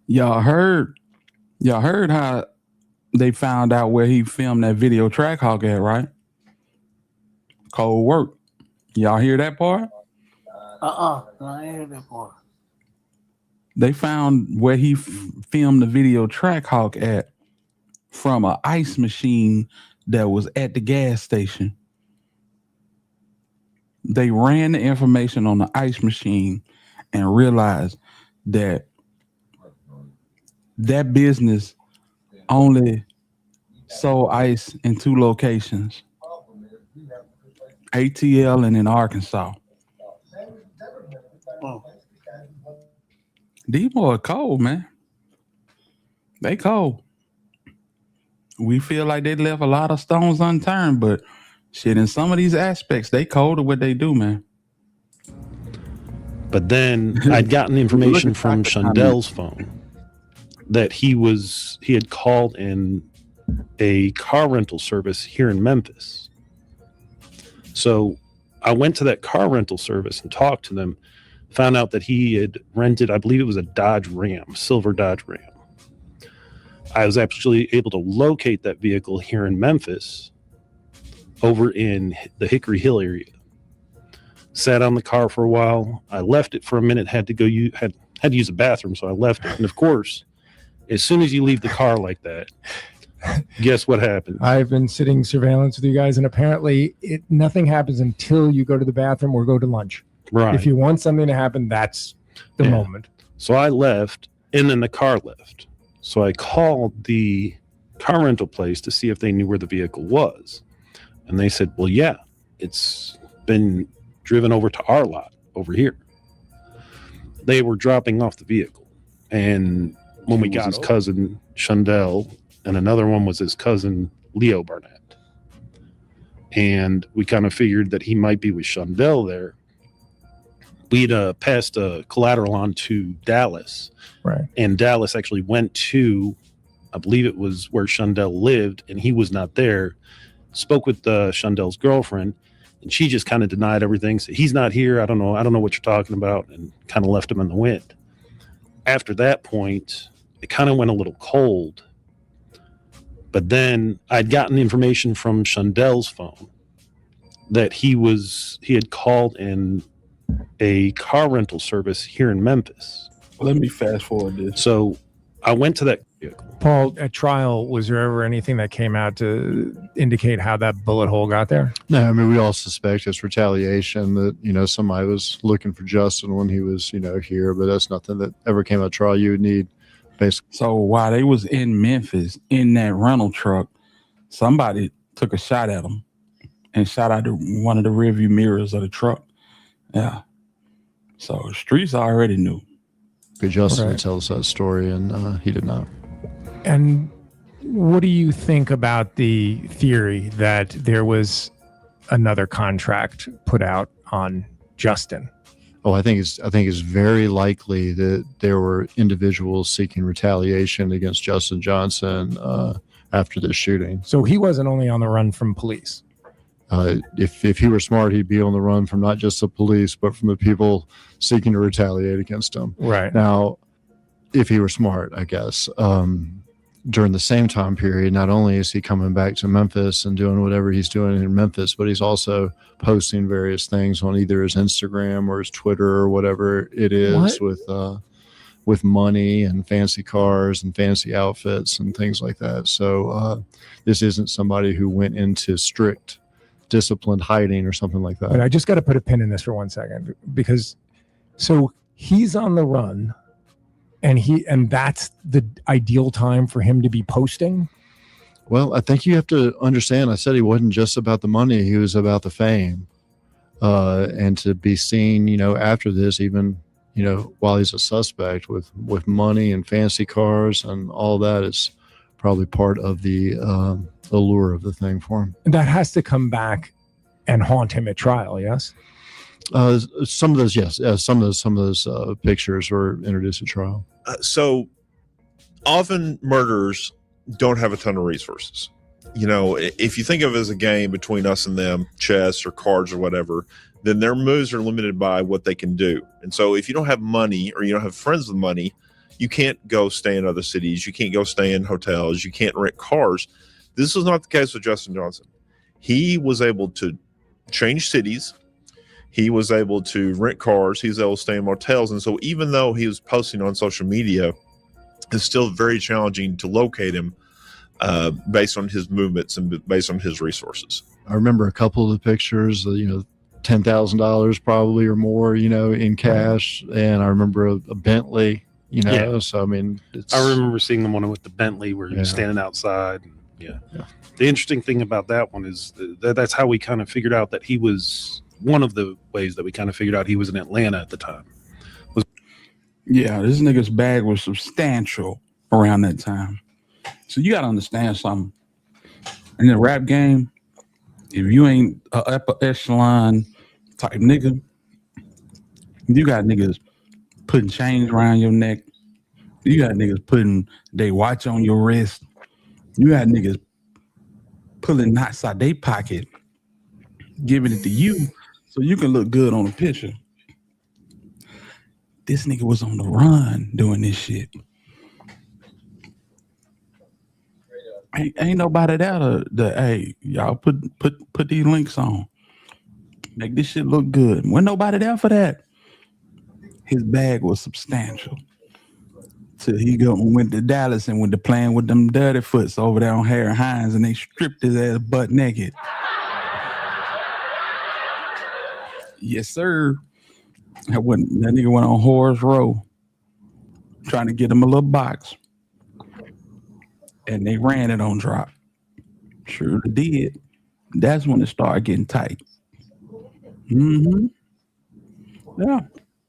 Y'all heard how they found out where he filmed that video track hawk at, right? Cold work. Y'all hear that part? No, I ain't heard that part. They found where he filmed the video track hawk at from an ice machine that was at the gas station. They ran the information on the ice machine and realized that business only sold ice in 2 locations, ATL and in Arkansas. These boys cold, man. They cold. We feel like they left a lot of stones unturned, but shit, in some of these aspects, they cold at what they do, man. But then I'd gotten information from Shundell's phone that he had called in a car rental service here in Memphis. So I went to that car rental service and talked to them, found out that he had rented, I believe it was a Dodge Ram, silver Dodge Ram. I was actually able to locate that vehicle here in Memphis over in the Hickory Hill area. Sat on the car for a while. I left it for a minute, had to use a bathroom, so I left it. And of course, as soon as you leave the car like that, guess what happened? I've been sitting surveillance with you guys, and apparently nothing happens until you go to the bathroom or go to lunch. Right. If you want something to happen, that's the moment. So I left, and then the car left. So I called the car rental place to see if they knew where the vehicle was. And they said, well, yeah, it's been driven over to our lot over here. They were dropping off the vehicle. And when we got his cousin Shundell, and another one was his cousin Leo Barnett. And we kind of figured that he might be with Shundell there. We'd passed a collateral on to Dallas. Right. And Dallas actually went to, I believe it was where Shundell lived, and he was not there. Spoke with Shundell's girlfriend, And she just kind of denied everything. Said, he's not here. I don't know what you're talking about, and kind of left him in the wind. After that point, it kind of went a little cold. But then I'd gotten information from Shondel's phone that he had called in a car rental service here in Memphis. Let me fast forward this. So I went to that vehicle. Paul, at trial, was there ever anything that came out to indicate how that bullet hole got there? No, I mean, we all suspect it's retaliation, that, you know, somebody was looking for Justin when he was, you know, here, but that's nothing that ever came out of trial. You would need basically. So while they was in Memphis in that rental truck, somebody took a shot at him and shot out one of the rearview mirrors of the truck. Yeah. So streets already knew. Justin would tell us that story, and he did not. And what do you think about the theory that there was another contract put out on Justin? Oh, I think it's very likely that there were individuals seeking retaliation against Justin Johnson after this shooting. So he wasn't only on the run from police. If he were smart, he'd be on the run from not just the police, but from the people seeking to retaliate against him. Right. Now, if he were smart, I guess. During the same time period, not only is he coming back to Memphis and doing whatever he's doing in Memphis, but he's also posting various things on either his Instagram or his Twitter or whatever it is with money and fancy cars and fancy outfits and things like that. So this isn't somebody who went into strict disciplined hiding or something like that. But I just got to put a pin in this for 1 second, because so he's on the run. And that's the ideal time for him to be posting? Well, I think you have to understand, I said he wasn't just about the money, he was about the fame. And to be seen, you know, after this, even, you know, while he's a suspect with money and fancy cars and all that, is probably part of the allure of the thing for him. And that has to come back and haunt him at trial, yes? Some of those, yes. Some of those pictures were introduced at trial. So often murderers don't have a ton of resources. You know, if you think of it as a game between us and them, chess or cards or whatever, then their moves are limited by what they can do. And so if you don't have money or you don't have friends with money, you can't go stay in other cities. You can't go stay in hotels. You can't rent cars. This was not the case with Justin Johnson. He was able to change cities. He was able to rent cars. He was able to stay in motels. And so even though he was posting on social media, it's still very challenging to locate him based on his movements and based on his resources. I remember a couple of the pictures, you know, $10,000 probably or more, you know, in cash. And I remember a Bentley, you know, Yeah. so I mean, I remember seeing the one with the Bentley where you're standing outside. Yeah. The interesting thing about that one is that's how we kind of figured out that he was one of the ways that we kind of figured out he was in Atlanta at the time. Yeah, this nigga's bag was substantial around that time. So you got to understand something. In the rap game, if you ain't a upper echelon type nigga, you got niggas putting chains around your neck. You got niggas putting they watch on your wrist. You got niggas pulling knots out their pocket, giving it to you so you can look good on a picture. This nigga was on the run doing this shit. Ain't nobody there to hey, y'all put these links on. Make this shit look good. Wasn't nobody there for that. His bag was substantial. Till he went to Dallas and went to playing with them dirty foots over there on Harry Hines, and they stripped his ass butt naked. Yes, sir. That nigga went on Horace Row trying to get him a little box. And they ran it on drop. Sure did. That's when it started getting tight. Mm-hmm. Yeah.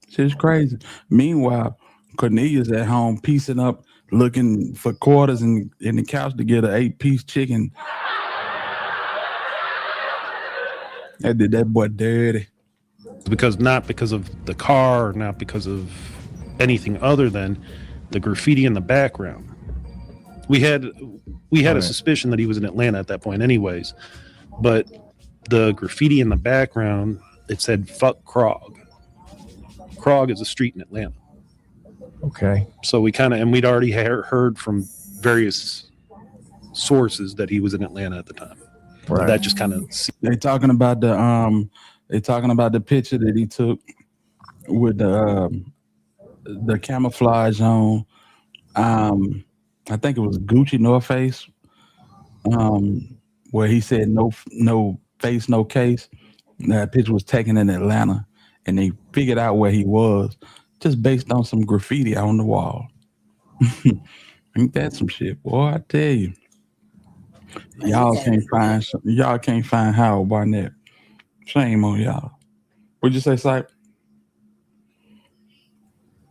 Shit's crazy. Meanwhile, Cornelius at home piecing up, looking for quarters in the couch to get an 8-piece chicken. That did that boy dirty. Not because of the car, not because of anything other than the graffiti in the background. We had a suspicion that he was in Atlanta at that point anyways, but the graffiti in the background, it said "fuck Krog." Krog is a street in Atlanta. Okay. So we kind of, and we'd already heard from various sources that he was in Atlanta at the time. Right. So that just kind of. They talking about the picture that he took with the camouflage on. I think it was Gucci North Face, where he said no face, no case. That picture was taken in Atlanta, and they figured out where he was just based on some graffiti on the wall. Ain't that some shit, boy? I tell you. Y'all can't find Howard Barnett. Shame on y'all. What'd you say, Sype?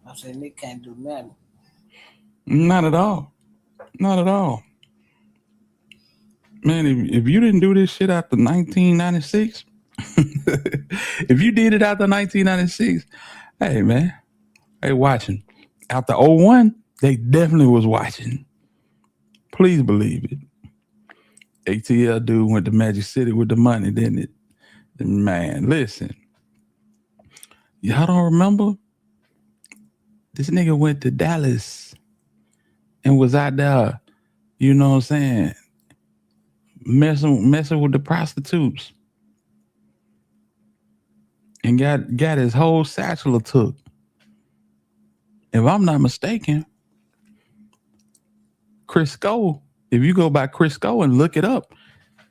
I said they can't do nothing. Not at all. Not at all. Man, if you didn't do this shit after 1996, if you did it after 1996, hey, man, they watching. After 01, they definitely was watching. Please believe it. ATL dude went to Magic City with the money, didn't it? Man, listen. Y'all don't remember? This nigga went to Dallas and was out there, you know what I'm saying, messing with the prostitutes. And got his whole satchel took. If I'm not mistaken, Crisco, if you go by Crisco and look it up,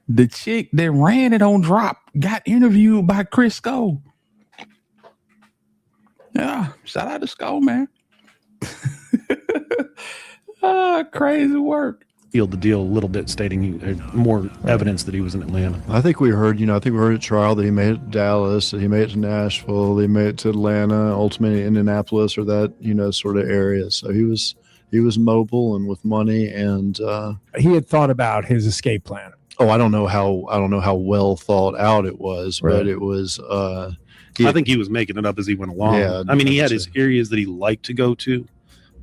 the chick that ran it on Drop got interviewed by Crisco. Yeah, shout out to Sco, man. Crazy work. Sealed the deal a little bit, stating he had more evidence that he was in Atlanta. I think we heard at trial that he made it to Dallas, that he made it to Nashville, that he made it to Atlanta, ultimately Indianapolis, or that, sort of area. So he was mobile and with money, and he had thought about his escape plan. Oh, I don't know how well thought out it was, Right. but it was. I think he was making it up as he went along. Yeah, I mean, he had his areas that he liked to go to,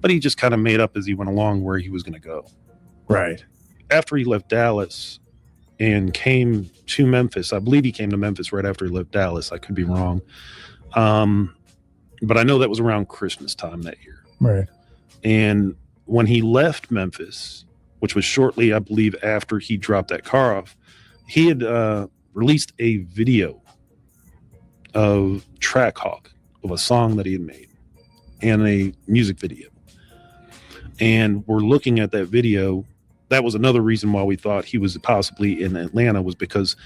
but he just kind of made up as he went along where he was going to go. Right. After he left Dallas and came to Memphis, I believe he came to Memphis right after he left Dallas. I could be wrong. But I know that was around Christmas time that year. Right. And when he left Memphis, which was shortly, I believe, after he dropped that car off, he had released a video of Trackhawk, of a song that he had made, and a music video. And we're looking at that video. That was another reason why we thought he was possibly in Atlanta, was because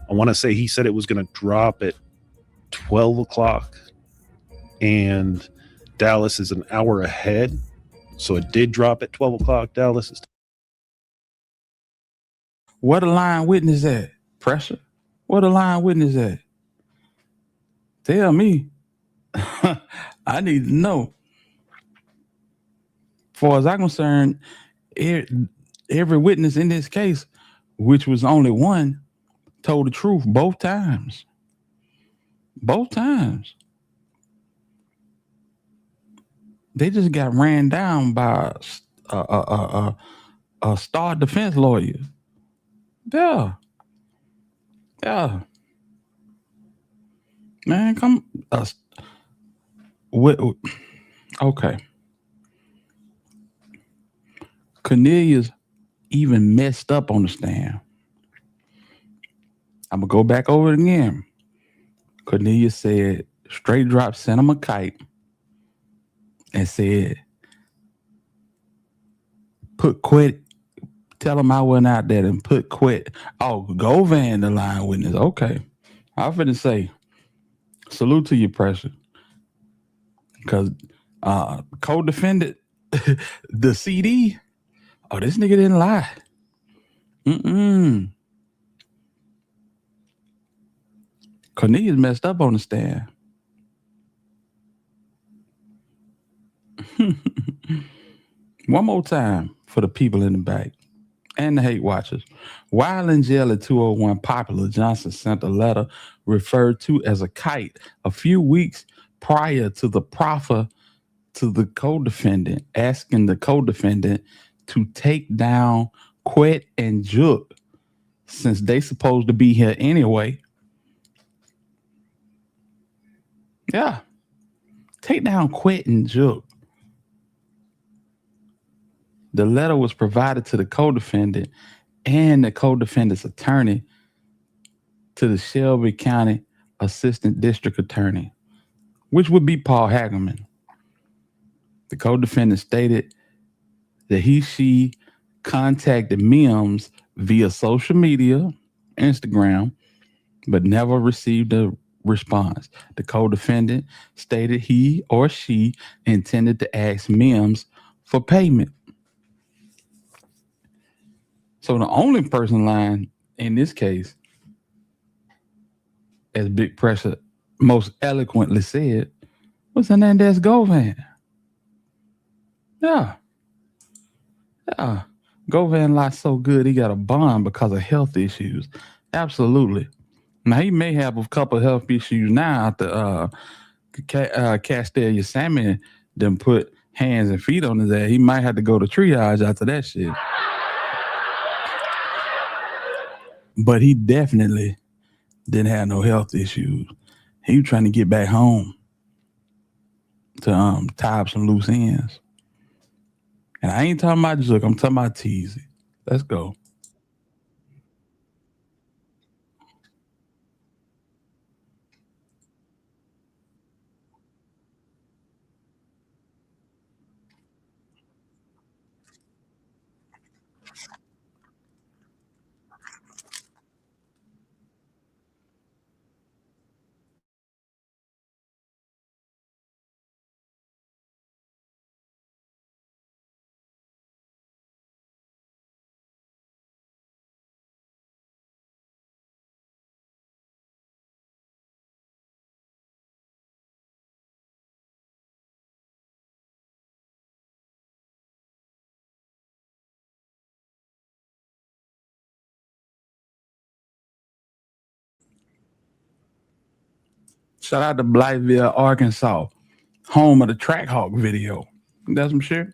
I want to say he said it was going to drop at 12 o'clock, and Dallas is an hour ahead. So it did drop at 12 o'clock. Dallas is. What a lying witness at? Pressure? What a lying witness at? Tell me. I need to know. As far as I'm concerned, every witness in this case, which was only one, told the truth both times. Both times. They just got ran down by a star defense lawyer. Yeah. Yeah. Man, come. Okay. Cornelius even messed up on the stand. I'm going to go back over it again. Cornelius said, Straight Drop sent him a kite and said, put quit. Tell him I went out there and put quit. Oh, Govan, the line witness. Okay. I was finna say, salute to your pressure. Because co-defendant, the CD, oh, this nigga didn't lie. Cornelius messed up on the stand. One more time for the people in the back and the hate watchers. While in jail at 201 Popular, Johnson sent a letter referred to as a kite a few weeks prior to the proffer to the co-defendant, asking the co-defendant to take down Quet and Jook, since they supposed to be here anyway. Yeah. Take down Quentin Jook. The letter was provided to the co-defendant and the co-defendant's attorney to the Shelby County Assistant District Attorney, which would be Paul Hagerman. The co-defendant stated that she contacted Mims via social media, Instagram, but never received a response. The co-defendant stated he or she intended to ask Mims for payment. So the only person lying in this case, as Big Pressure most eloquently said, was Hernandez Govan. Yeah. Govan lied so good he got a bond because of health issues. Absolutely. Now he may have a couple of health issues now after Castelia Salmon then put hands and feet on his ass. He might have to go to triage after that shit. But he definitely didn't have no health issues. He was trying to get back home to tie up some loose ends. And I ain't talking about Zook, I'm talking about Teasy. Let's go. Shout out to Blytheville, Arkansas, home of the Trackhawk video. That's some shit.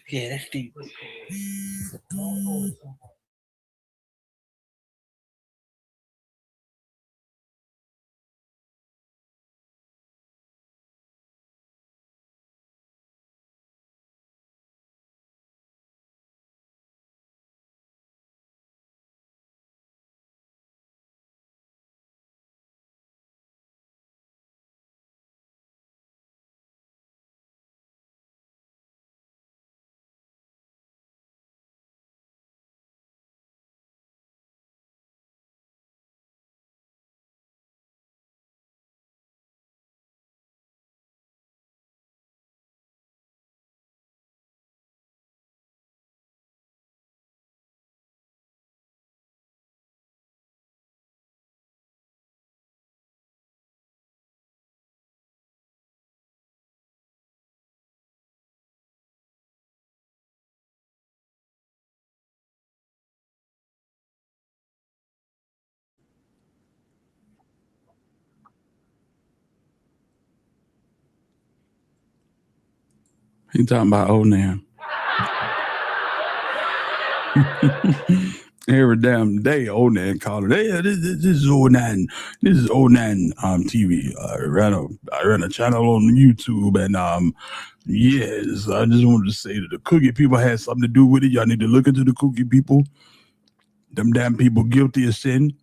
Yeah, that's deep. He talking about Onan. Every damn day, Onan calling. Hey, this is Onan. This is Onan TV. I ran a channel on YouTube, and yes, I just wanted to say that the cookie people had something to do with it. Y'all need to look into the cookie people. Them damn people guilty of sin,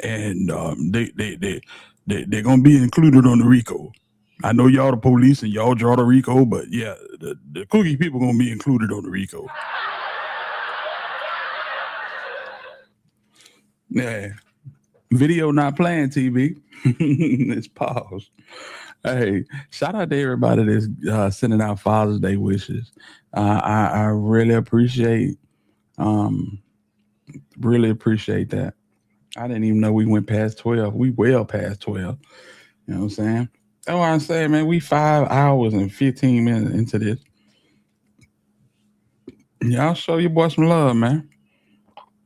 and they're gonna be included on the RICO. I know y'all the police and y'all draw the RICO, but yeah, the cookie people gonna be included on the RICO. Yeah. Video not playing, TV. It's paused. Hey, shout out to everybody that's sending out Father's Day wishes. I really appreciate that. I didn't even know we went past 12. We well past 12. You know what I'm saying? That's why I'm saying, man, we 5 hours and 15 minutes into this. Y'all show your boy some love, man.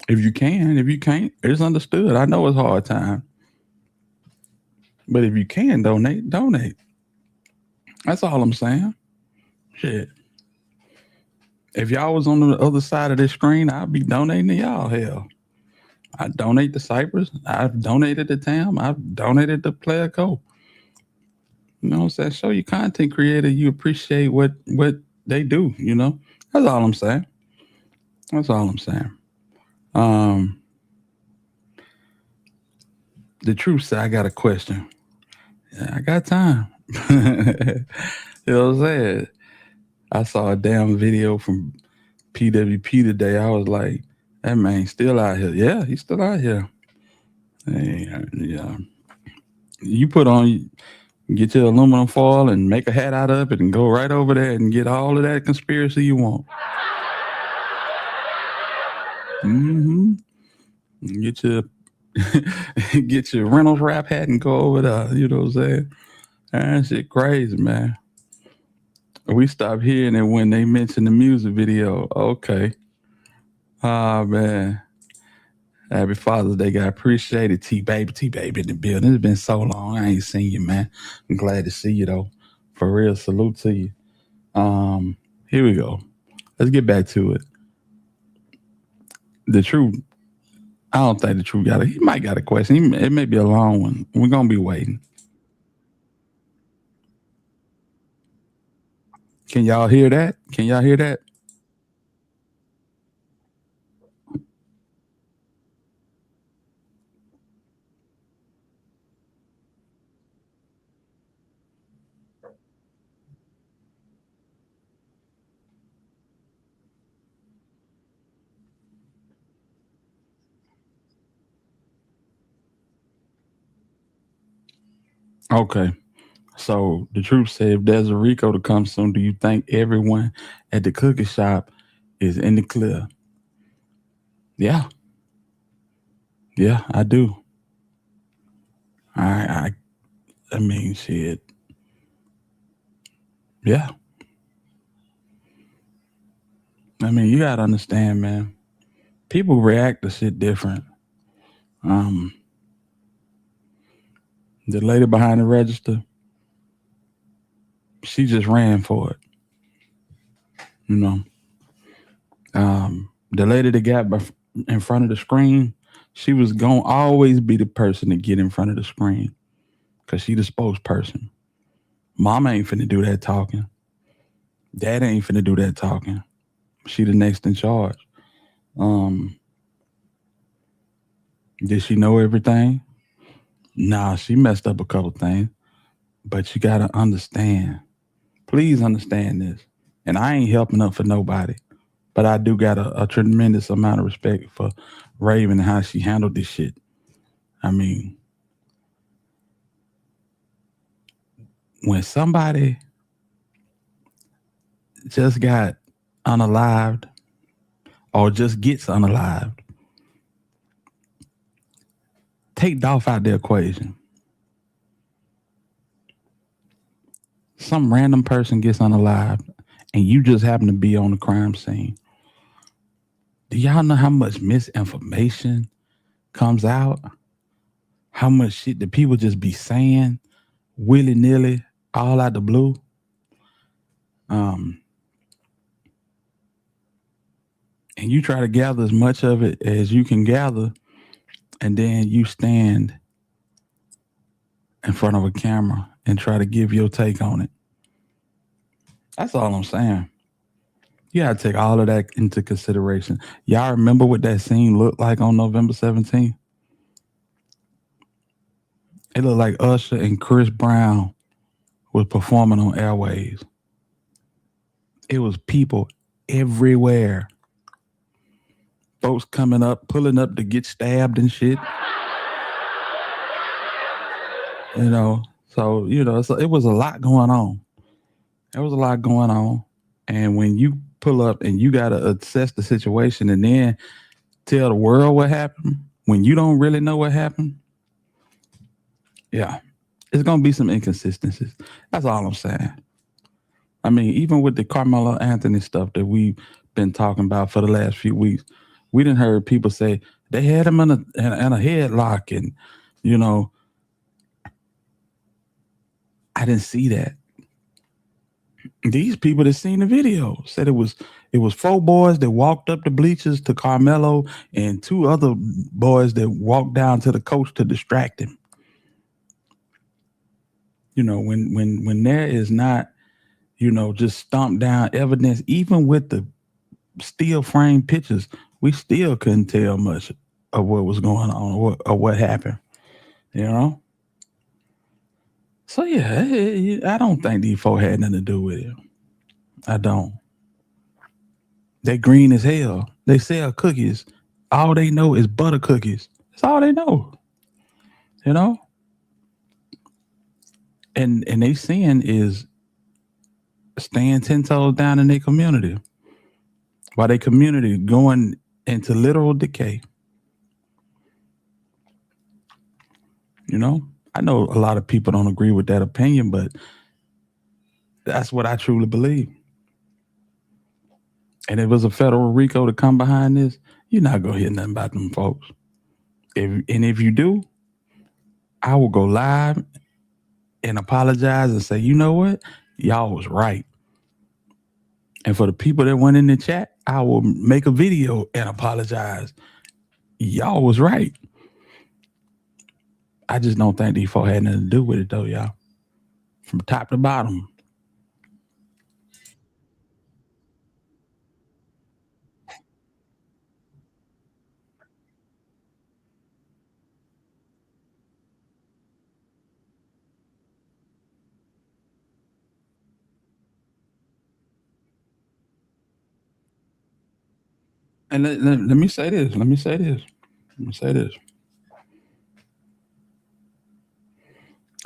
If you can, if you can't, it's understood. I know it's hard time. But if you can donate. That's all I'm saying. Shit. If y'all was on the other side of this screen, I'd be donating to y'all. Hell, I donate to Cypress. I've donated to Tam. I've donated to Player Co. You know what I'm saying? Show your content creator you appreciate what they do, you know? That's all I'm saying. That's all I'm saying. The truth said, I got a question. Yeah, I got time. You know what I'm saying? I saw a damn video from PWP today. I was like, that man still out here. Yeah, he's still out here. Hey, yeah. You put on, get your aluminum foil and make a hat out of it and go right over there and get all of that conspiracy you want. Get your get your Reynolds wrap hat and go over there. You know what I'm saying? That shit crazy, man. We stopped hearing it when they mentioned the music video. Okay. Oh, man. Happy Father's Day, guy. Appreciate it. T-Baby in the building. It's been so long. I ain't seen you, man. I'm glad to see you, though. For real, salute to you. Here we go. Let's get back to it. The truth. I don't think the truth got it. He might got a question. It may be a long one. We're going to be waiting. Can y'all hear that? Can y'all hear that? Okay. So the truth said, if there's a Rico to come soon, do you think everyone at the cookie shop is in the clear? Yeah. Yeah, I do. I mean, shit. Yeah. I mean, you gotta understand, man. People react to shit different. The lady behind the register, she just ran for it. You know. The lady that got in front of the screen, she was gonna always be the person to get in front of the screen because she the spokesperson. Mama ain't finna do that talking. Dad ain't finna do that talking. She the next in charge. Did she know everything? Nah, she messed up a couple things. But you gotta understand. Please understand this. And I ain't helping up for nobody. But I do got a tremendous amount of respect for Raven and how she handled this shit. I mean, when somebody just got unalived or just gets unalived, take Dolph out the equation. Some random person gets unalived and you just happen to be on the crime scene. Do y'all know how much misinformation comes out? How much shit that people just be saying willy-nilly all out the blue? And you try to gather as much of it as you can gather, and then you stand in front of a camera and try to give your take on it. That's all I'm saying. You gotta take all of that into consideration. Y'all remember what that scene looked like on November 17th? It looked like Usher and Chris Brown was performing on Airwaves. It was people everywhere. Folks coming up, pulling up to get stabbed and shit. You know, so, you know, so it was a lot going on. There was a lot going on. And when you pull up and you got to assess the situation and then tell the world what happened, when you don't really know what happened, yeah, it's going to be some inconsistencies. That's all I'm saying. I mean, even with the Karmelo Anthony stuff that we've been talking about for the last few weeks, we didn't heard people say they had him in a headlock and, you know, I didn't see that. These people that seen the video said it was 4 boys that walked up the bleachers to Karmelo and 2 other boys that walked down to the coach to distract him. You know, when there is not, you know, just stomped down evidence, even with the steel frame pictures, we still couldn't tell much of what was going on or what happened, you know? So, yeah, I don't think these folks had nothing to do with it. I don't. They green as hell. They sell cookies. All they know is butter cookies. That's all they know, you know? And they seeing is staying 10 toes down in their community while their community going into literal decay. You know, I know a lot of people don't agree with that opinion, but that's what I truly believe. And if it was a federal RICO to come behind this, you're not going to hear nothing about them folks. If you do, I will go live and apologize and say, you know what? Y'all was right. And for the people that went in the chat, I will make a video and apologize. Y'all was right. I just don't think these folks had nothing to do with it, though, y'all. From top to bottom. And let me say this. Let me say this.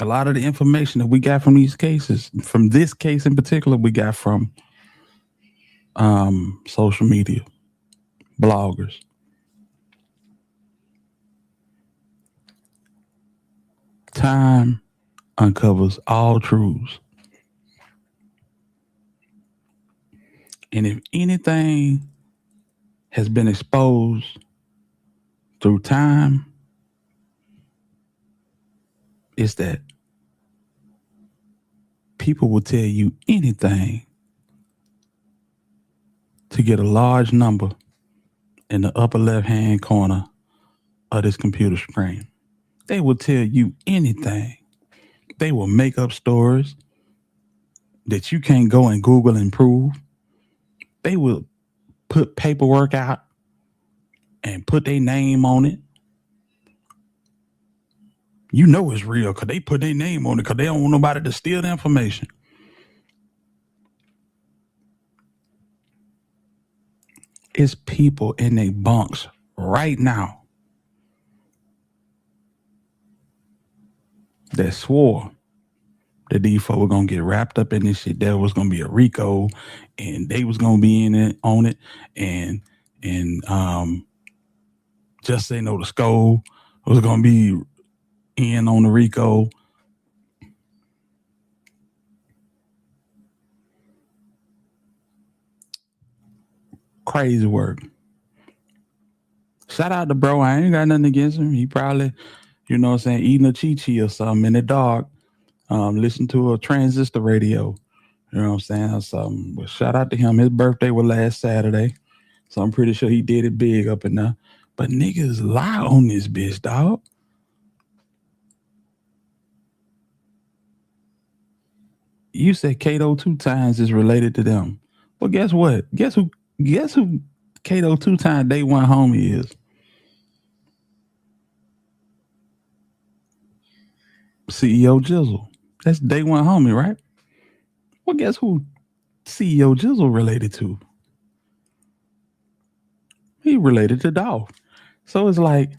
A lot of the information that we got from these cases, from this case in particular, we got from social media, bloggers. Time uncovers all truths. And if anything has been exposed through time, it's that people will tell you anything to get a large number in the upper left-hand corner of this computer screen. They will tell you anything. They will make up stories that you can't go and Google and prove. They will put paperwork out and put their name on it. You know it's real because they put their name on it because they don't want nobody to steal the information. It's people in their bunks right now that swore that these folks were going to get wrapped up in this shit. There was going to be a RICO and they was going to be in it on it. And just say no to Skull was going to be in on the RICO. Crazy work. Shout out to bro. I ain't got nothing against him. He probably, you know what I'm saying, eating a chi-chi or something in the dark. Listen to a transistor radio. You know what I'm saying? Or something. But shout out to him. His birthday was last Saturday. So I'm pretty sure he did it big up in there. But niggas lie on this bitch, dog. You said Kato 2 times is related to them. Well, guess what? Guess who Kato 2 times day one homie is? CEO Jizzle. That's day one homie, right? Well, guess who CEO Jizzle related to? He related to Dolph. So it's like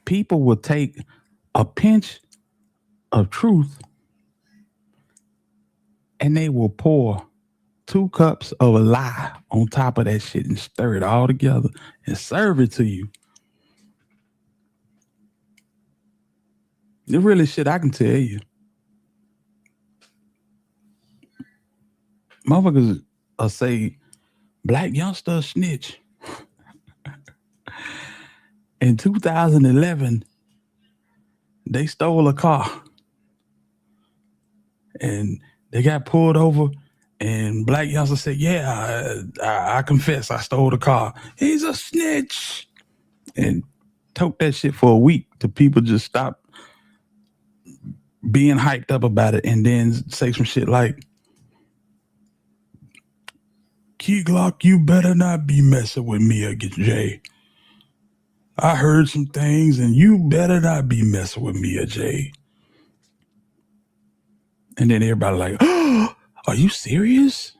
people will take a pinch of truth and they will pour 2 cups of a lie on top of that shit and stir it all together and serve it to you. The really shit I can tell you. Motherfuckers will say, black youngster snitch. In 2011, They stole a car. And they got pulled over. And Black youngster said, yeah, I confess I stole the car. He's a snitch. And took that shit for a week till people just stop being hyped up about it and then say some shit like, Key Glock, you better not be messing with me again, Jay. I heard some things and you better not be messing with me or Jay. And then everybody like, oh, are you serious?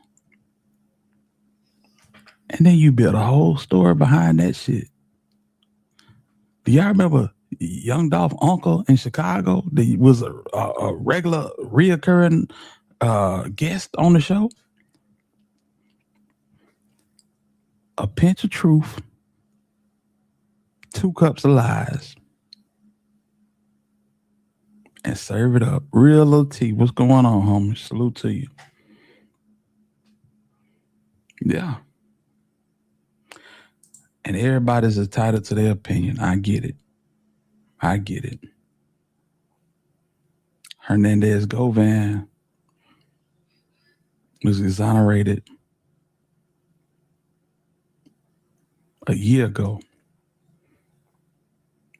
And then you built a whole story behind that shit. Do y'all remember Young Dolph uncle in Chicago? That was a regular reoccurring guest on the show. A pinch of truth, 2 cups of lies, and serve it up. Real little tea. What's going on, homie? Salute to you. Yeah. And everybody's entitled to their opinion. I get it. I get it. Hernandez Govan was exonerated a year ago.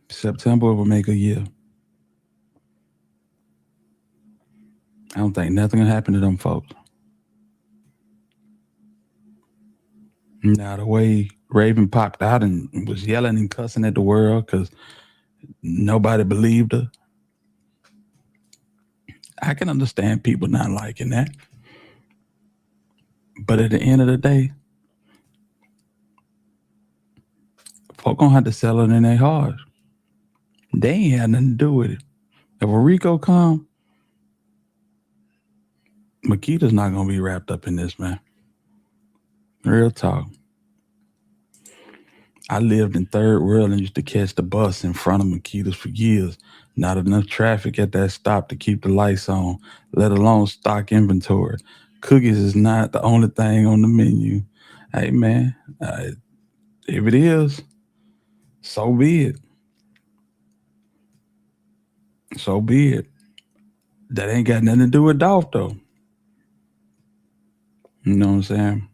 September will make a year. I don't think nothing will happen to them folks. Now, the way Raven popped out and was yelling and cussing at the world because nobody believed her, I can understand people not liking that. But at the end of the day, folk gonna have to sell it in their heart. They ain't had nothing to do with it. If a Rico come, Makita's not gonna be wrapped up in this, man. Real talk. I lived in third world and used to catch the bus in front of Makita's for years. Not enough traffic at that stop to keep the lights on, let alone stock inventory. Cookies is not the only thing on the menu. Hey, man, if it is, so be it. So be it. That ain't got nothing to do with Dolph, though. You know what I'm saying?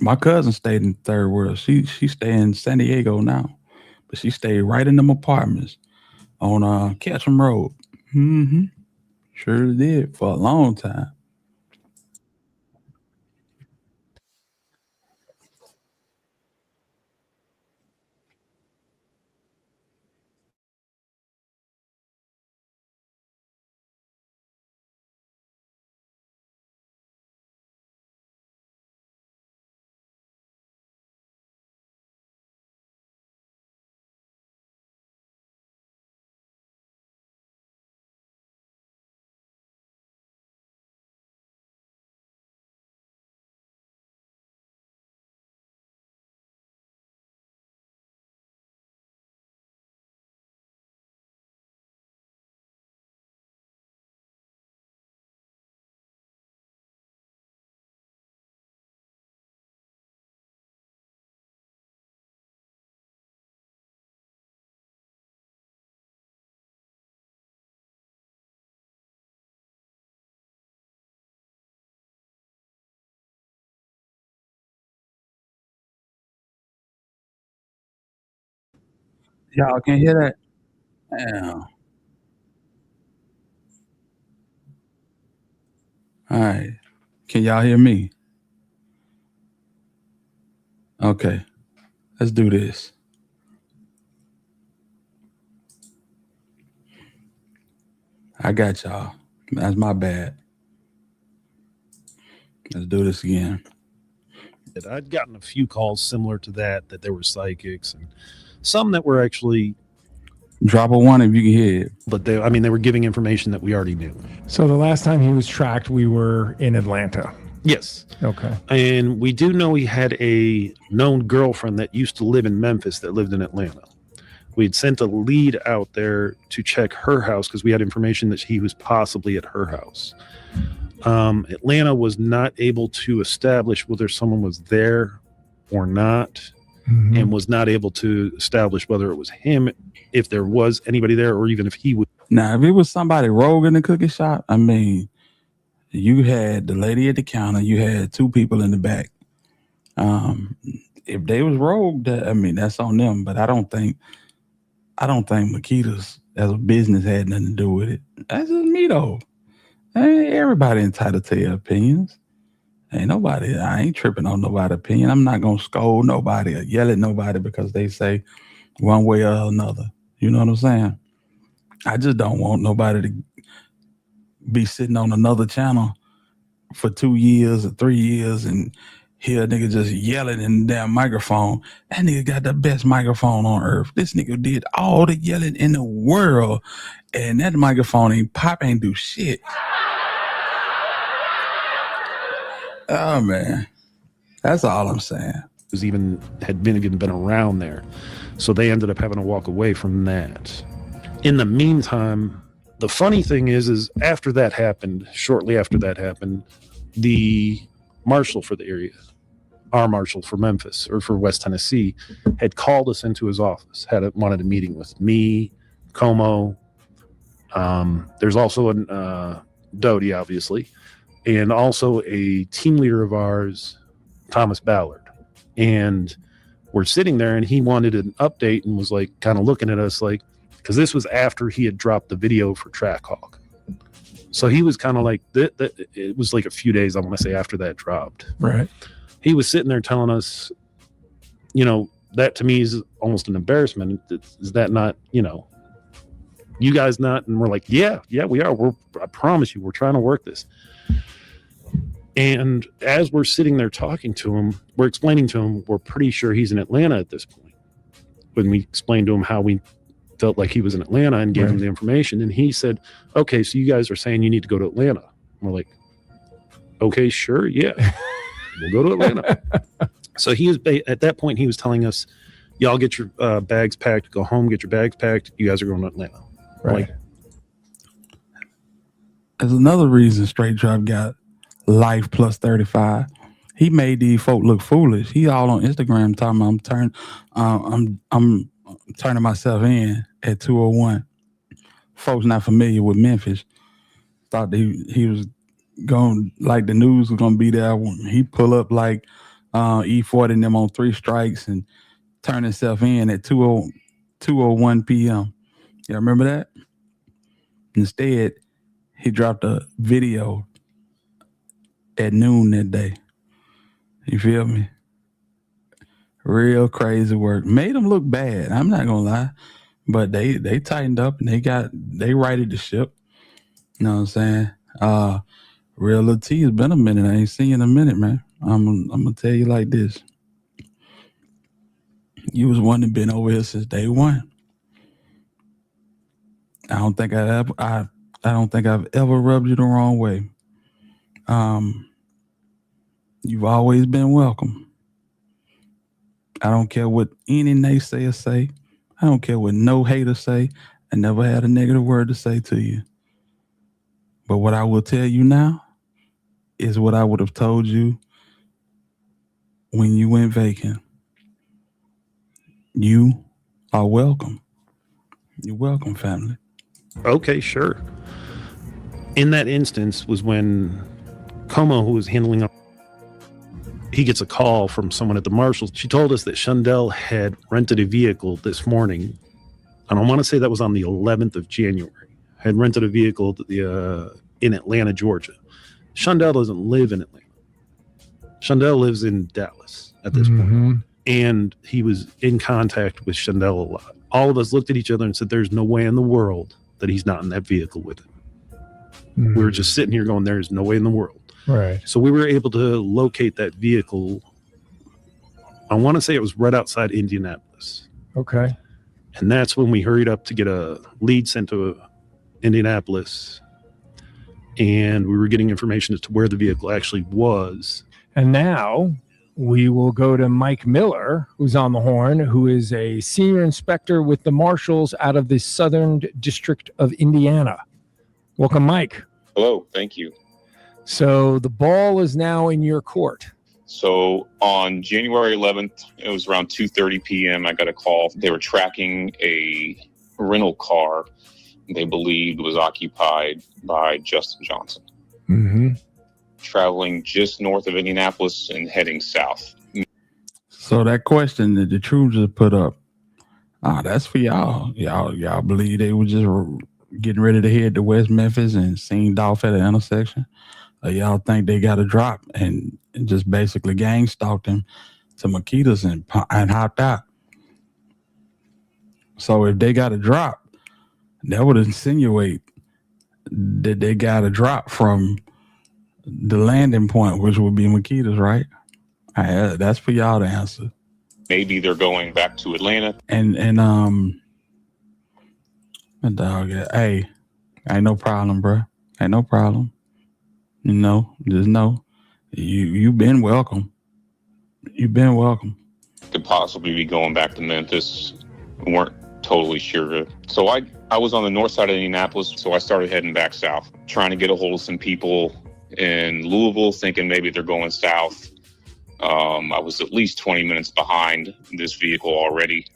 My cousin stayed in third world. She stay in San Diego now, but she stayed right in them apartments on Ketchum Road. Mm-hmm. Sure did for a long time. Y'all can hear that? Damn. All right. Can y'all hear me? Okay. Let's do this. I got y'all. That's my bad. Let's do this again. I'd gotten a few calls similar to that there were psychics and some that were actually. Drop a 1 if you can hear it. But they were giving information that we already knew. So the last time he was tracked, we were in Atlanta. Yes. Okay. And we do know he had a known girlfriend that used to live in Memphis that lived in Atlanta. We'd sent a lead out there to check her house because we had information that he was possibly at her house. Atlanta was not able to establish whether someone was there or not. and was not able to establish whether it was him, if there was anybody there, or even if he would. Now, if it was somebody rogue in the cookie shop, I mean, you had the lady at the counter, you had two people in the back. If they was rogue, that's on them. But I don't think Makita's as a business had nothing to do with it. That's just me though. Ain't everybody entitled to their opinions. I ain't tripping on nobody's opinion. I'm not gonna scold nobody or yell at nobody because they say one way or another. You know what I'm saying? I just don't want nobody to be sitting on another channel for 2 years or 3 years and hear a nigga just yelling in the damn microphone. That nigga got the best microphone on earth. This nigga did all the yelling in the world, and that microphone ain't do shit. Oh man, that's all I'm saying. Had been around there, so they ended up having to walk away from that. In the meantime, the funny thing is after that happened, shortly after that happened, the marshal for the area, our marshal for Memphis or for West Tennessee, had called us into his office, wanted a meeting with me, Como. There's also Doty, obviously, and also a team leader of ours, Thomas Ballard. And we're sitting there, and he wanted an update and was like kind of looking at us like, because this was after he had dropped the video for Trackhawk. So he was kind of like, it was like a few days, I want to say, after that dropped. Right. He was sitting there telling us, that to me is almost an embarrassment. Is that not, you guys not? And we're like, yeah, we are. I promise you, we're trying to work this. And as we're sitting there talking to him, we're explaining to him, we're pretty sure he's in Atlanta at this point. When we explained to him how we felt like he was in Atlanta and gave him the information, and he said, okay, so you guys are saying you need to go to Atlanta. And we're like, okay, sure, yeah, we'll go to Atlanta. So he was, at that point, he was telling us, y'all get your bags packed, go home, get your bags packed, you guys are going to Atlanta. Right. Like, there's another reason Straight Drop got life plus 35. He made these folk look foolish. He all on Instagram talking about I'm turning myself in at 201. Folks not familiar with Memphis thought he was going, like the news was gonna be there. He pull up like E40 and them on 3 strikes and turn himself in at 2:01 p.m. You remember that? Instead, he dropped a video at noon that day. You feel me? Real crazy work. Made them look bad. I'm not gonna lie, but they tightened up and they righted the ship. You know what I'm saying? Real Lil T, it's been a minute. I ain't seen you in a minute, man. I'm gonna tell you like this. You was one that been over here since day one. I don't think I've ever rubbed you the wrong way. You've always been welcome. I don't care what any naysayer say. I don't care what no hater say. I never had a negative word to say to you. But what I will tell you now is what I would have told you when you went vacant. You are welcome. You're welcome, family. okay, sure. In that instance was when Como, who was handling up, he gets a call from someone at the Marshalls. She told us that Shundell had rented a vehicle this morning, and I want to say that was on the 11th of January. Had rented a vehicle in Atlanta, Georgia. Shundell doesn't live in Atlanta. Shundell lives in Dallas at this point. And he was in contact with Shundell a lot. All of us looked at each other and said, there's no way in the world that he's not in that vehicle with him. We were just sitting here going, there's no way in the world. Right. So we were able to locate that vehicle. I want to say it was right outside Indianapolis. Okay. And that's when we hurried up to get a lead sent to Indianapolis. And we were getting information as to where the vehicle actually was. And now we will go to Mike Miller, who's on the horn, who is a senior inspector with the Marshals out of the Southern District of Indiana. Welcome, Mike. Hello, thank you. So the ball is now in your court. So on January 11th, it was around 2:30 p.m. I got a call. They were tracking a rental car they believed was occupied by Justin Johnson, traveling just north of Indianapolis and heading south. So that question that the troopers put up, that's for y'all. Y'all believe they were just getting ready to head to West Memphis and seen Dolph at an intersection? Or y'all think they got a drop and just basically gang stalked him to Makeda's and hopped out? So if they got a drop, that would insinuate that they got a drop from the landing point, which would be Makeda's, right? That's for y'all to answer. Maybe they're going back to Atlanta. And my dog, hey, ain't no problem, bro. Ain't no problem. You know, just know you've been welcome. You've been welcome. Could possibly be going back to Memphis. We weren't totally sure. So I was on the north side of Indianapolis, so I started heading back south, trying to get a hold of some people in Louisville, thinking maybe they're going south. I was at least 20 minutes behind this vehicle already.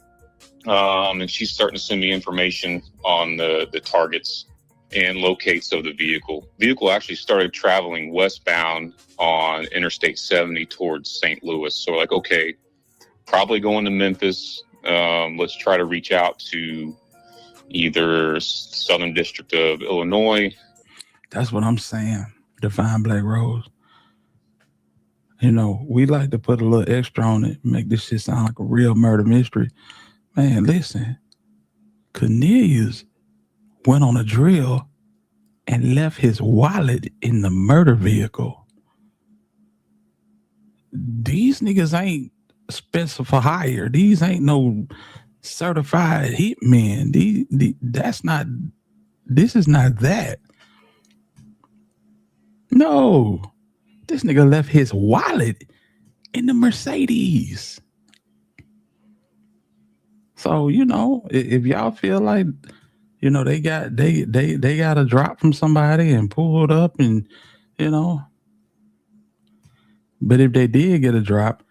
And she's starting to send me information on the targets and locates of the vehicle. Vehicle actually started traveling westbound on Interstate 70 towards St. Louis. So like, okay, probably going to Memphis. Let's try to reach out to either Southern District of Illinois. That's what I'm saying. Define Black Rose. You know, we like to put a little extra on it, make this shit sound like a real murder mystery. Man, listen, Cornelius went on a drill and left his wallet in the murder vehicle. These niggas ain't Spencer for hire. These ain't no certified hitmen. This is not that. No, this nigga left his wallet in the Mercedes. So, you know, if y'all feel like, you know, they got a drop from somebody and pulled up and, you know, but if they did get a drop,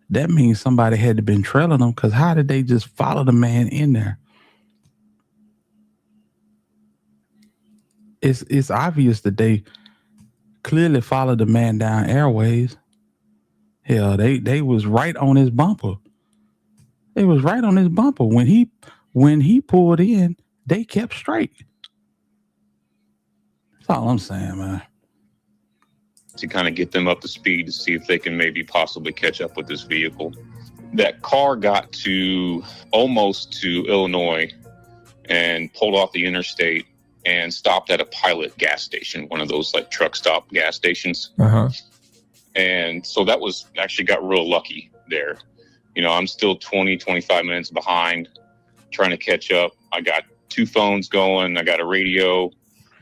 that means somebody had to been trailing them, because how did they just follow the man in there? It's obvious that they clearly followed the man down airways. Hell, they was right on his bumper. It was right on his bumper. When he pulled in, they kept straight. That's all I'm saying, man. To kind of get them up to speed to see if they can maybe possibly catch up with this vehicle. That car got to almost to Illinois and pulled off the interstate and stopped at a Pilot gas station, one of those like truck stop gas stations. And so that was actually got real lucky there. You know, I'm still 20, 25 minutes behind trying to catch up. I got 2 phones going. I got a radio,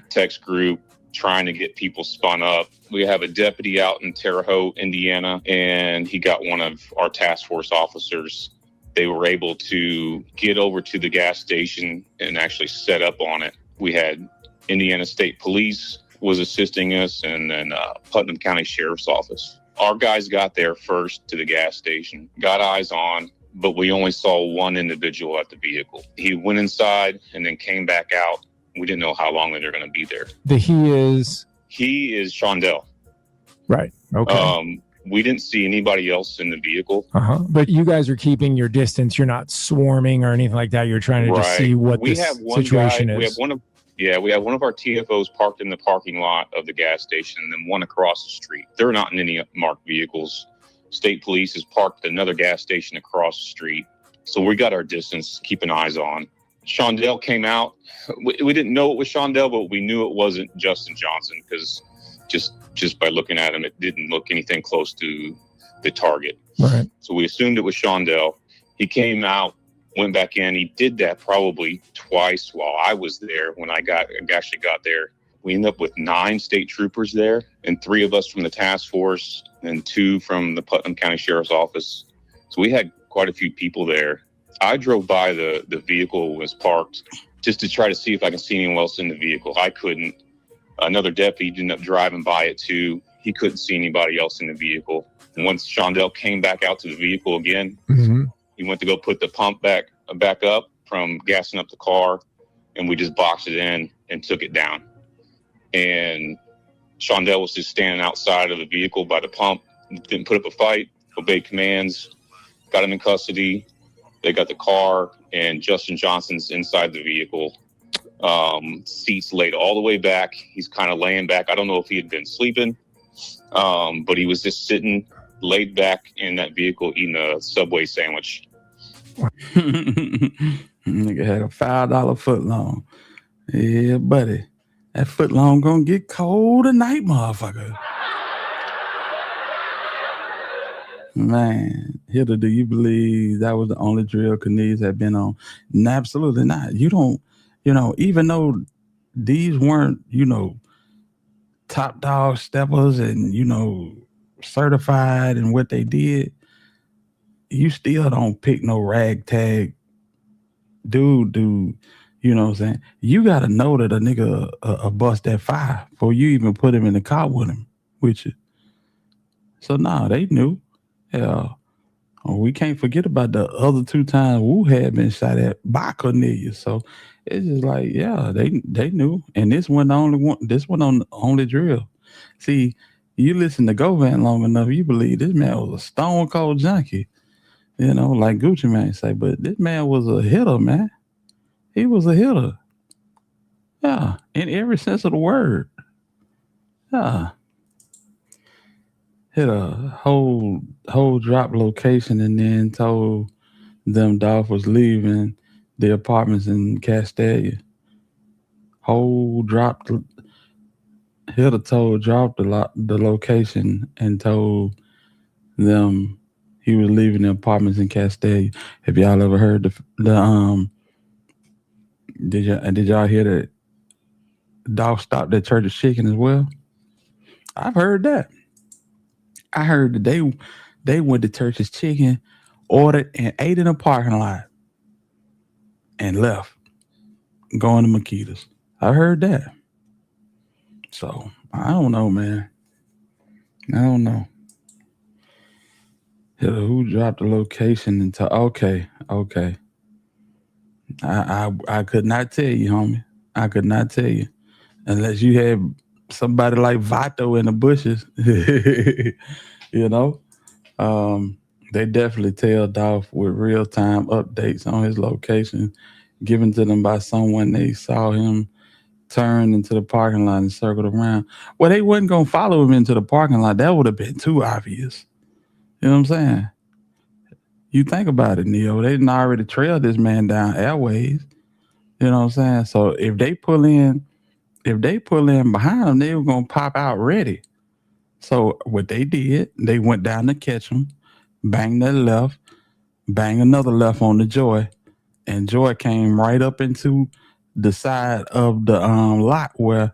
text group, trying to get people spun up. We have a deputy out in Terre Haute, Indiana, and he got one of our task force officers. They were able to get over to the gas station and actually set up on it. We had Indiana State Police was assisting us, and then Putnam County Sheriff's Office. Our guys got there first to the gas station, got eyes on, but we only saw one individual at the vehicle. He went inside and then came back out. We didn't know how long they were going to be there. He is Shondell. right. Okay. We didn't see anybody else in the vehicle. But you guys are keeping your distance. You're not swarming or anything like that. You're trying to just see what we this have one situation guy, is. We have one of our TFOs parked in the parking lot of the gas station, and then one across the street. They're not in any marked vehicles. State Police is parked at another gas station across the street. So we got our distance, keeping eyes on. Shondell came out. We didn't know it was Shondell, but we knew it wasn't Justin Johnson, because just by looking at him, it didn't look anything close to the target. Right. So we assumed it was Shondell. He came out, went back in. He did that probably twice while I was there. When I actually got there, we ended up with 9 state troopers there, and 3 of us from the task force, and 2 from the Putnam County Sheriff's Office. So we had quite a few people there. I drove by the vehicle was parked just to try to see if I can see anyone else in the vehicle. I couldn't. Another deputy ended up driving by it too. he couldn't see anybody else in the vehicle. And once Shondell came back out to the vehicle again, he went to go put the pump back up from gassing up the car, and we just boxed it in and took it down. And Shondell was just standing outside of the vehicle by the pump, didn't put up a fight, obeyed commands, got him in custody. They got the car, and Justin Johnson's inside the vehicle. Seats laid all the way back. He's kind of laying back. I don't know if he had been sleeping, but he was just sitting laid back in that vehicle eating a Subway sandwich. Nigga had a $5 foot long. Yeah, buddy. That foot long gonna get cold tonight, motherfucker. Man, Hilda, do you believe that was the only drill Kaniz had been on? No, absolutely not. You don't, even though these weren't, top dog steppers and, certified in what they did, you still don't pick no ragtag dude. You know what I'm saying? You got to know that a nigga a bust that fire before you even put him in the car with you. So, they knew. Yeah. We can't forget about the other 2 times Wu had been shot at by Cornelius. So, it's just like, yeah, they knew. And this wasn't the only one. This one on the only drill. See, you listen to Govan long enough, you believe this man was a stone cold junkie. Like Gucci Mane say, but this man was a hitter, man. He was a hitter. Yeah, in every sense of the word. Yeah. Hit a whole drop location and then told them Dolph was leaving the apartments in Castalia. Dropped the location and told them he was leaving the apartments in Castalia. Have y'all ever heard did y'all hear that Dolph stopped at Church's Chicken as well? I've heard that. I heard that they went to Church's Chicken, ordered and ate in a parking lot, and left, going to Makita's. I heard that. So I don't know, man. I don't know. Who dropped the location into? Okay. I could not tell you, homie. I could not tell you unless you had somebody like Vato in the bushes. They definitely tell Dolph with real-time updates on his location given to them by someone they saw him turn into the parking lot and circled around. Well, they wasn't going to follow him into the parking lot. That would have been too obvious. You know what I'm saying? You think about it, Neo. They didn't already trail this man down airways. You know what I'm saying? So if they pull in behind him, they were going to pop out ready. So what they did, they went down to catch him, bang that left, bang another left on the Joy, and Joy came right up into the side of the lot where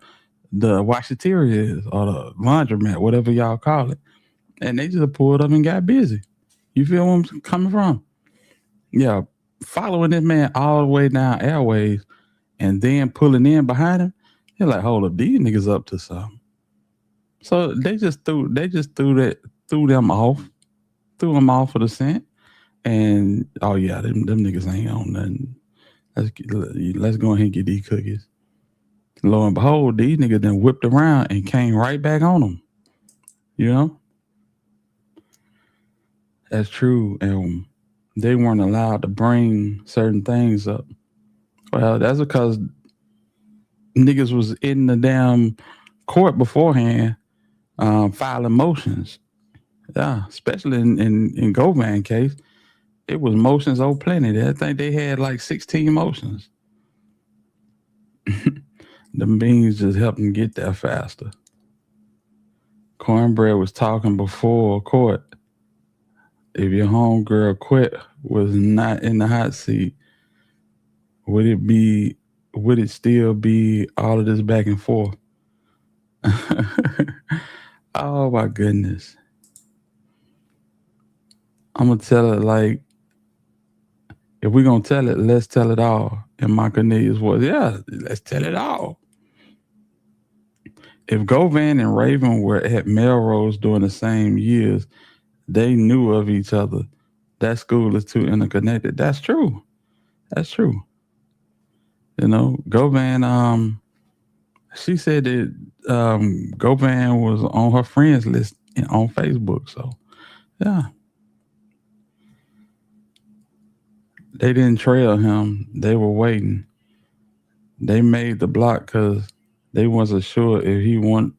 the washateria is, or the laundromat, whatever y'all call it. And they just pulled up and got busy. You feel where I'm coming from? Yeah, following this man all the way down airways and then pulling in behind him, you're like, hold up, these niggas up to something. So they just threw them off of the scent. And oh yeah, them niggas ain't on nothing. Let's go ahead and get these cookies. Lo and behold, these niggas then whipped around and came right back on them. You know? That's true. And they weren't allowed to bring certain things up. Well, that's because niggas was in the damn court beforehand filing motions. Yeah, especially in Govan case. It was motions plenty. I think they had like 16 motions. The beans just helped them get there faster. Cornbread was talking before court. If your homegirl quit was not in the hot seat, would it still be all of this back and forth? Oh my goodness. I'm gonna tell it like, if we're gonna tell it, let's tell it all. In my Cornelius voice, yeah, let's tell it all. If Govan and Raven were at Melrose during the same years, they knew of each other. That school is too interconnected. That's true. That's true. You know, Govan, she said that Govan was on her friends list on Facebook. So, yeah. They didn't trail him. They were waiting. They made the block because they wasn't sure if he wanted.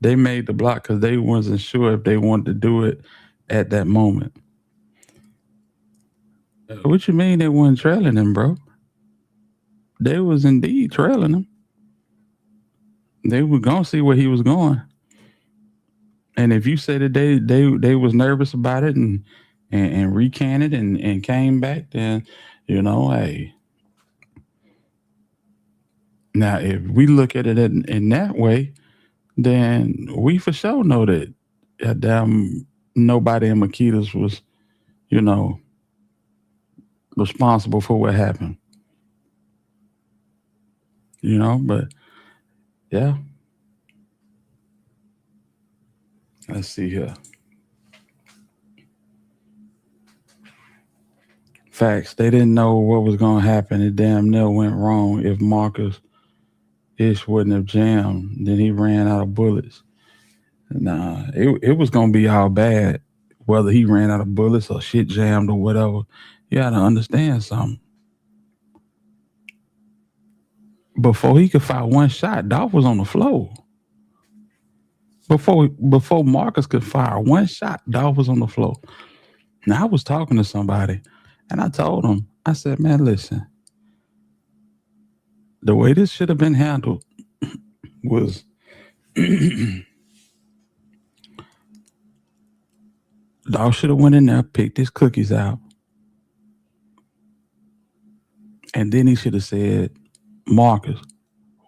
They made the block because they wasn't sure if they wanted to do it at that moment. What you mean they weren't trailing him, bro? They was indeed trailing him. They were gonna see where he was going. And if you say that they was nervous about it and recanted and came back, then you know, hey. Now if we look at it in that way, then we for sure know that nobody in Makita's was, you know, responsible for what happened. You know, but yeah. Let's see here. Facts. They didn't know what was going to happen. It damn near went wrong. If Marcus Ish wouldn't have jammed, then he ran out of bullets. Nah, it was going to be all bad. Whether he ran out of bullets or shit jammed or whatever. You got to understand something. Before he could fire one shot, Dolph was on the floor. Before Marcus could fire one shot, Dolph was on the floor. Now, I was talking to somebody, and I told him, I said, man, listen, the way this should have been handled was Dolph should have went in there, picked his cookies out, and then he should have said, Marcus,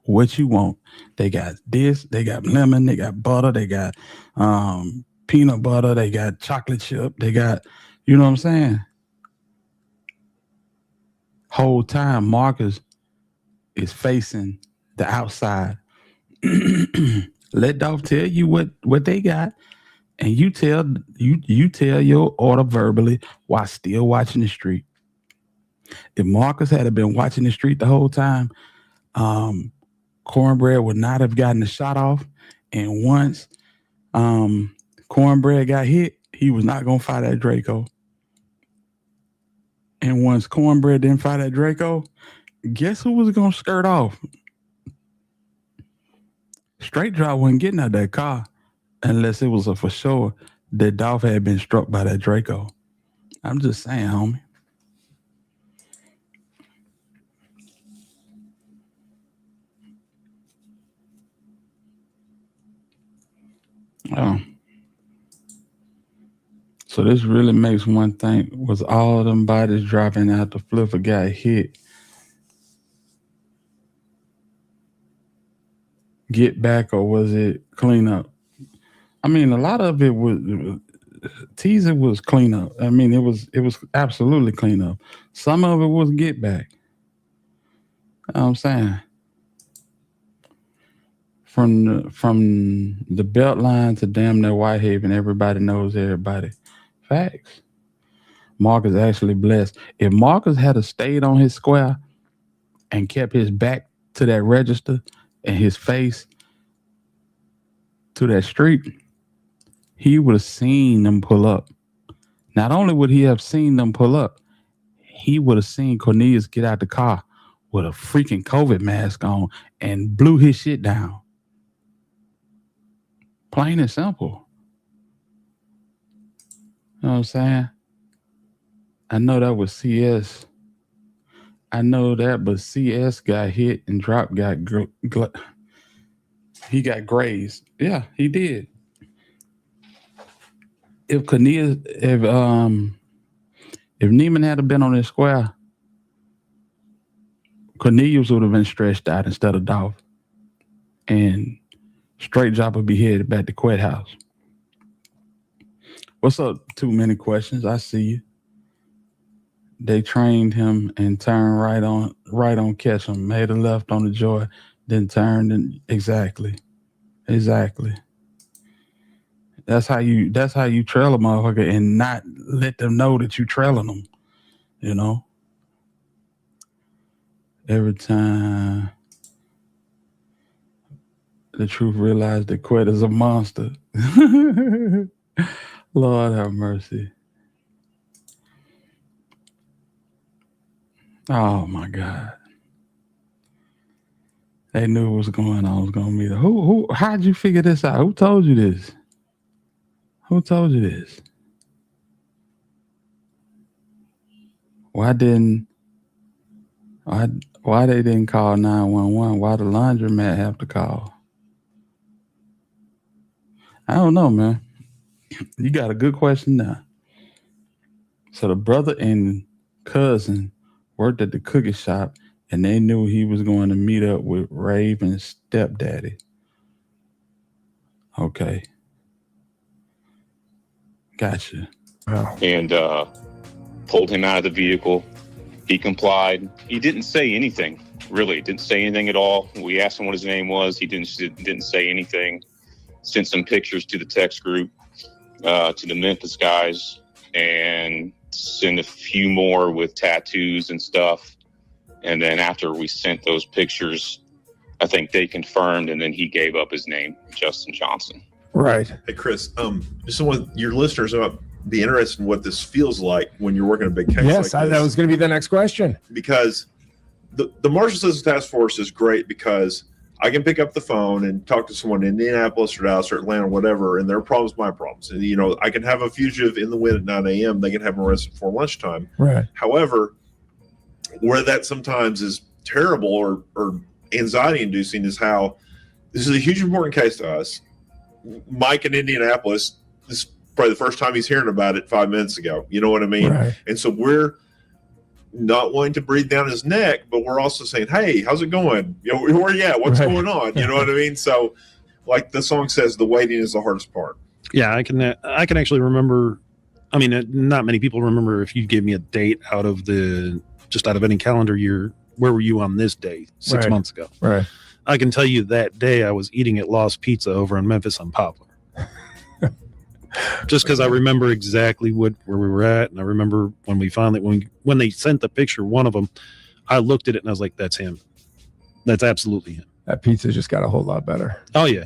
what you want? They got this, they got lemon, they got butter, they got peanut butter, they got chocolate chip, they got, you know what I'm saying? Whole time Marcus is facing the outside. Let Dolph tell you what they got, and you tell your order verbally while still watching the street. If Marcus had been watching the street the whole time, Cornbread would not have gotten the shot off. And once Cornbread got hit, he was not going to fire that Draco. And once Cornbread didn't fire that Draco, guess who was going to skirt off? Straight Drop wasn't getting out of that car unless it was a for sure that Dolph had been struck by that Draco. I'm just saying, homie. Oh. So this really makes one think, was all of them bodies dropping out the flipper got hit? Get back, or was it clean up? I mean, a lot of it was teaser was clean up. I mean, it was absolutely clean up. Some of it was get back. You know what I'm saying? From the belt line to damn near Whitehaven, everybody knows everybody. Facts. Marcus actually blessed. If Marcus had stayed on his square and kept his back to that register and his face to that street, he would have seen them pull up. Not only would he have seen them pull up, he would have seen Cornelius get out the car with a freaking COVID mask on and blew his shit down. Plain and simple. You know what I'm saying? I know that was CS. I know that, but CS got hit and Drop got he got grazed. Yeah, he did. If Cornelius, if Neiman had been on his square, Cornelius would have been stretched out instead of Dolph, and Straight Drop would be headed back to Quet House. What's up? Too many questions. I see you. They trained him and turned right on Ketchum, made a left on the Joy, then turned and exactly. That's how you trail a motherfucker and not let them know that you trailing them. You know. Every time the truth realized that Quet is a monster. Lord have mercy. Oh my God. They knew what was going on. Was gonna meet her. How'd you figure this out? Who told you this? Who told you this? Why they didn't call 911? Why the laundromat have to call? I don't know, man. You got a good question now. So the brother and cousin worked at the cookie shop, and they knew he was going to meet up with Raven's stepdaddy. Okay. Gotcha. And pulled him out of the vehicle. He complied. He didn't say anything, really. Didn't say anything at all. We asked him what his name was. He didn't say anything. Sent some pictures to the text group, to the Memphis guys, and sent a few more with tattoos and stuff. And then after we sent those pictures, I think they confirmed, and then he gave up his name, Justin Johnson. Right. Hey, Chris, your listeners might be interested in what this feels like when you're working a big case Yes, like this. that was going to be the next question. Because the Marshall Citizen Task Force is great because I can pick up the phone and talk to someone in Indianapolis or Dallas or Atlanta or whatever, and their problem's my problems. And, I can have a fugitive in the wind at 9 a.m. They can have them arrested before lunchtime. Right. However, where that sometimes is terrible or anxiety-inducing is how this is a huge important case to us. Mike in Indianapolis, this is probably the first time he's hearing about it 5 minutes ago. You know what I mean? Right. And so we're not wanting to breathe down his neck, but we're also saying, hey, how's it going? Where you at? What's going on? You know what I mean? So like the song says, the waiting is the hardest part. Yeah, I can actually remember. I mean, not many people remember if you gave me a date out of any calendar year. Where were you on this day 6 months ago? Right. I can tell you that day I was eating at Lost Pizza over in Memphis on Poplar. Just because I remember exactly where we were at, and I remember when they sent the picture, one of them, I looked at it and I was like, "That's him. That's absolutely him." That pizza just got a whole lot better. Oh yeah.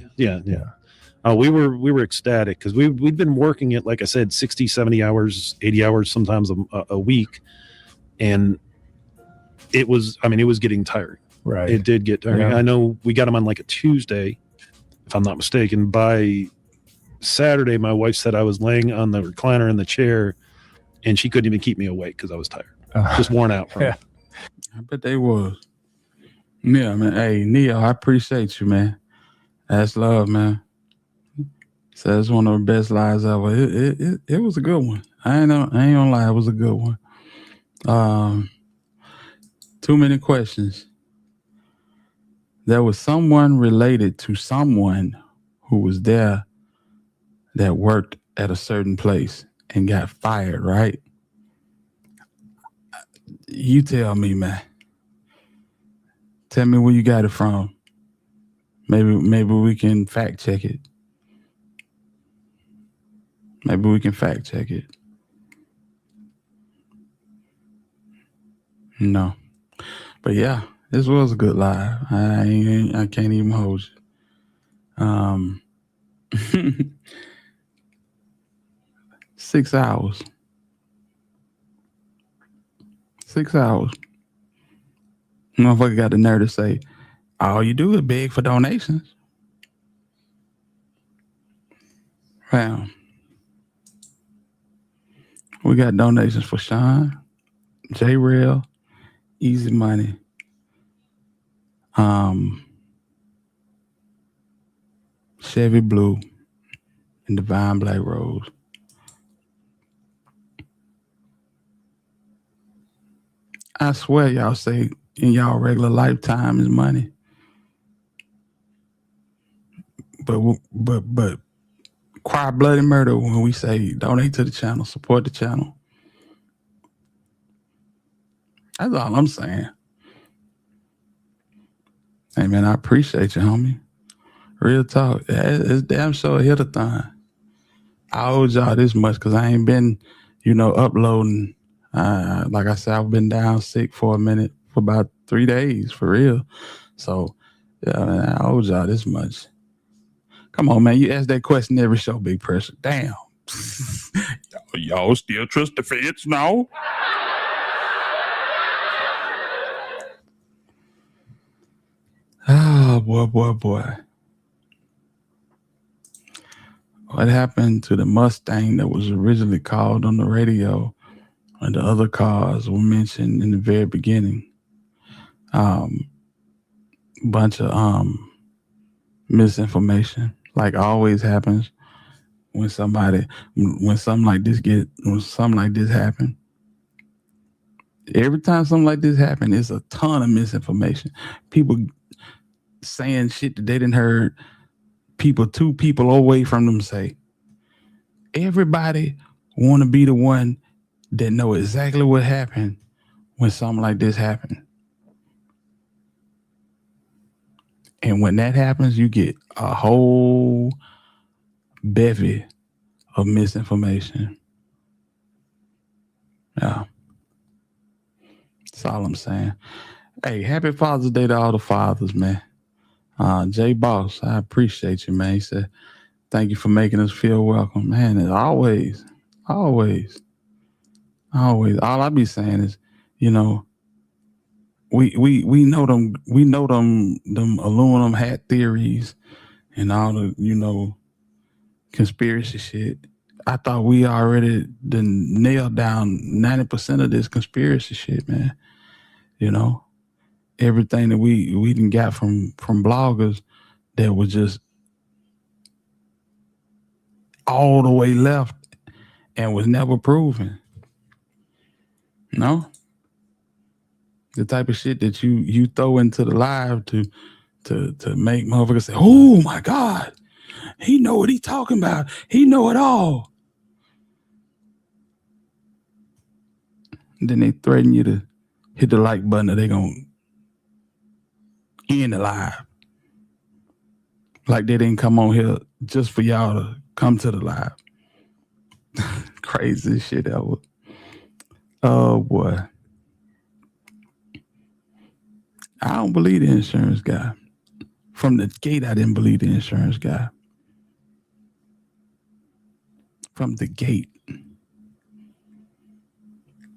We were ecstatic because we'd been working it, like I said, 60, 70 hours, 80 hours, sometimes a week, and it was getting tiring. Right. It did get tiring. Yeah. I know we got him on like a Tuesday, if I'm not mistaken. By Saturday, my wife said I was laying on the recliner in the chair, and she couldn't even keep me awake because I was tired, just worn out from it. I bet they was. Yeah, man. Hey, Neo, I appreciate you, man. That's love, man. So it's one of the best lives ever. It was a good one. I ain't gonna lie, it was a good one. Too many questions. There was someone related to someone who was there that worked at a certain place and got fired, right? You tell me, man. Tell me where you got it from. Maybe we can fact check it. No. But yeah, this was a good live. I can't even hold you. 6 hours. 6 hours. Motherfucker got the nerve to say, all you do is beg for donations. Wow. We got donations for Sean, J-Rail, Easy Money, Chevy Blue, and Divine Black Rose. I swear y'all say in y'all regular lifetime is money. But Quiet Bloody Murder, when we say donate to the channel, support the channel. That's all I'm saying. Hey, man, I appreciate you, homie. Real talk. It's damn sure a hit-a-thon. I owe y'all this much because I ain't been, uploading. Like I said, I've been down sick for a minute, for about 3 days, for real. So, yeah, man, I owe y'all this much. Come on, man. You ask that question every show, Big Pressure. Damn. Y'all still trust the feds now? Oh, boy. What happened to the Mustang that was originally called on the radio and the other cars were mentioned in the very beginning? Bunch of misinformation, like always happens when something like this happen. Every time something like this happen, it's a ton of misinformation. People saying shit that they didn't heard two people away from them say. Everybody want to be the one that know exactly what happened when something like this happened. And when that happens, you get a whole bevy of misinformation. Yeah. That's all I'm saying. Hey, happy Father's Day to all the fathers, man. Jay Boss, I appreciate you, man. He said, thank you for making us feel welcome. Man, it's always. All I be saying is, we know them aluminum hat theories and all the, conspiracy shit. I thought we already done nailed down 90% of this conspiracy shit, man. Everything that we done got from bloggers that was just all the way left and was never proven. No? The type of shit that you throw into the live to make motherfuckers say, oh my God, he know what he talking about. He know it all. And then they threaten you to hit the like button or they gonna end the live. Like they didn't come on here just for y'all to come to the live. Crazy shit ever. Oh boy. I don't believe the insurance guy. From the gate, I didn't believe the insurance guy. From the gate.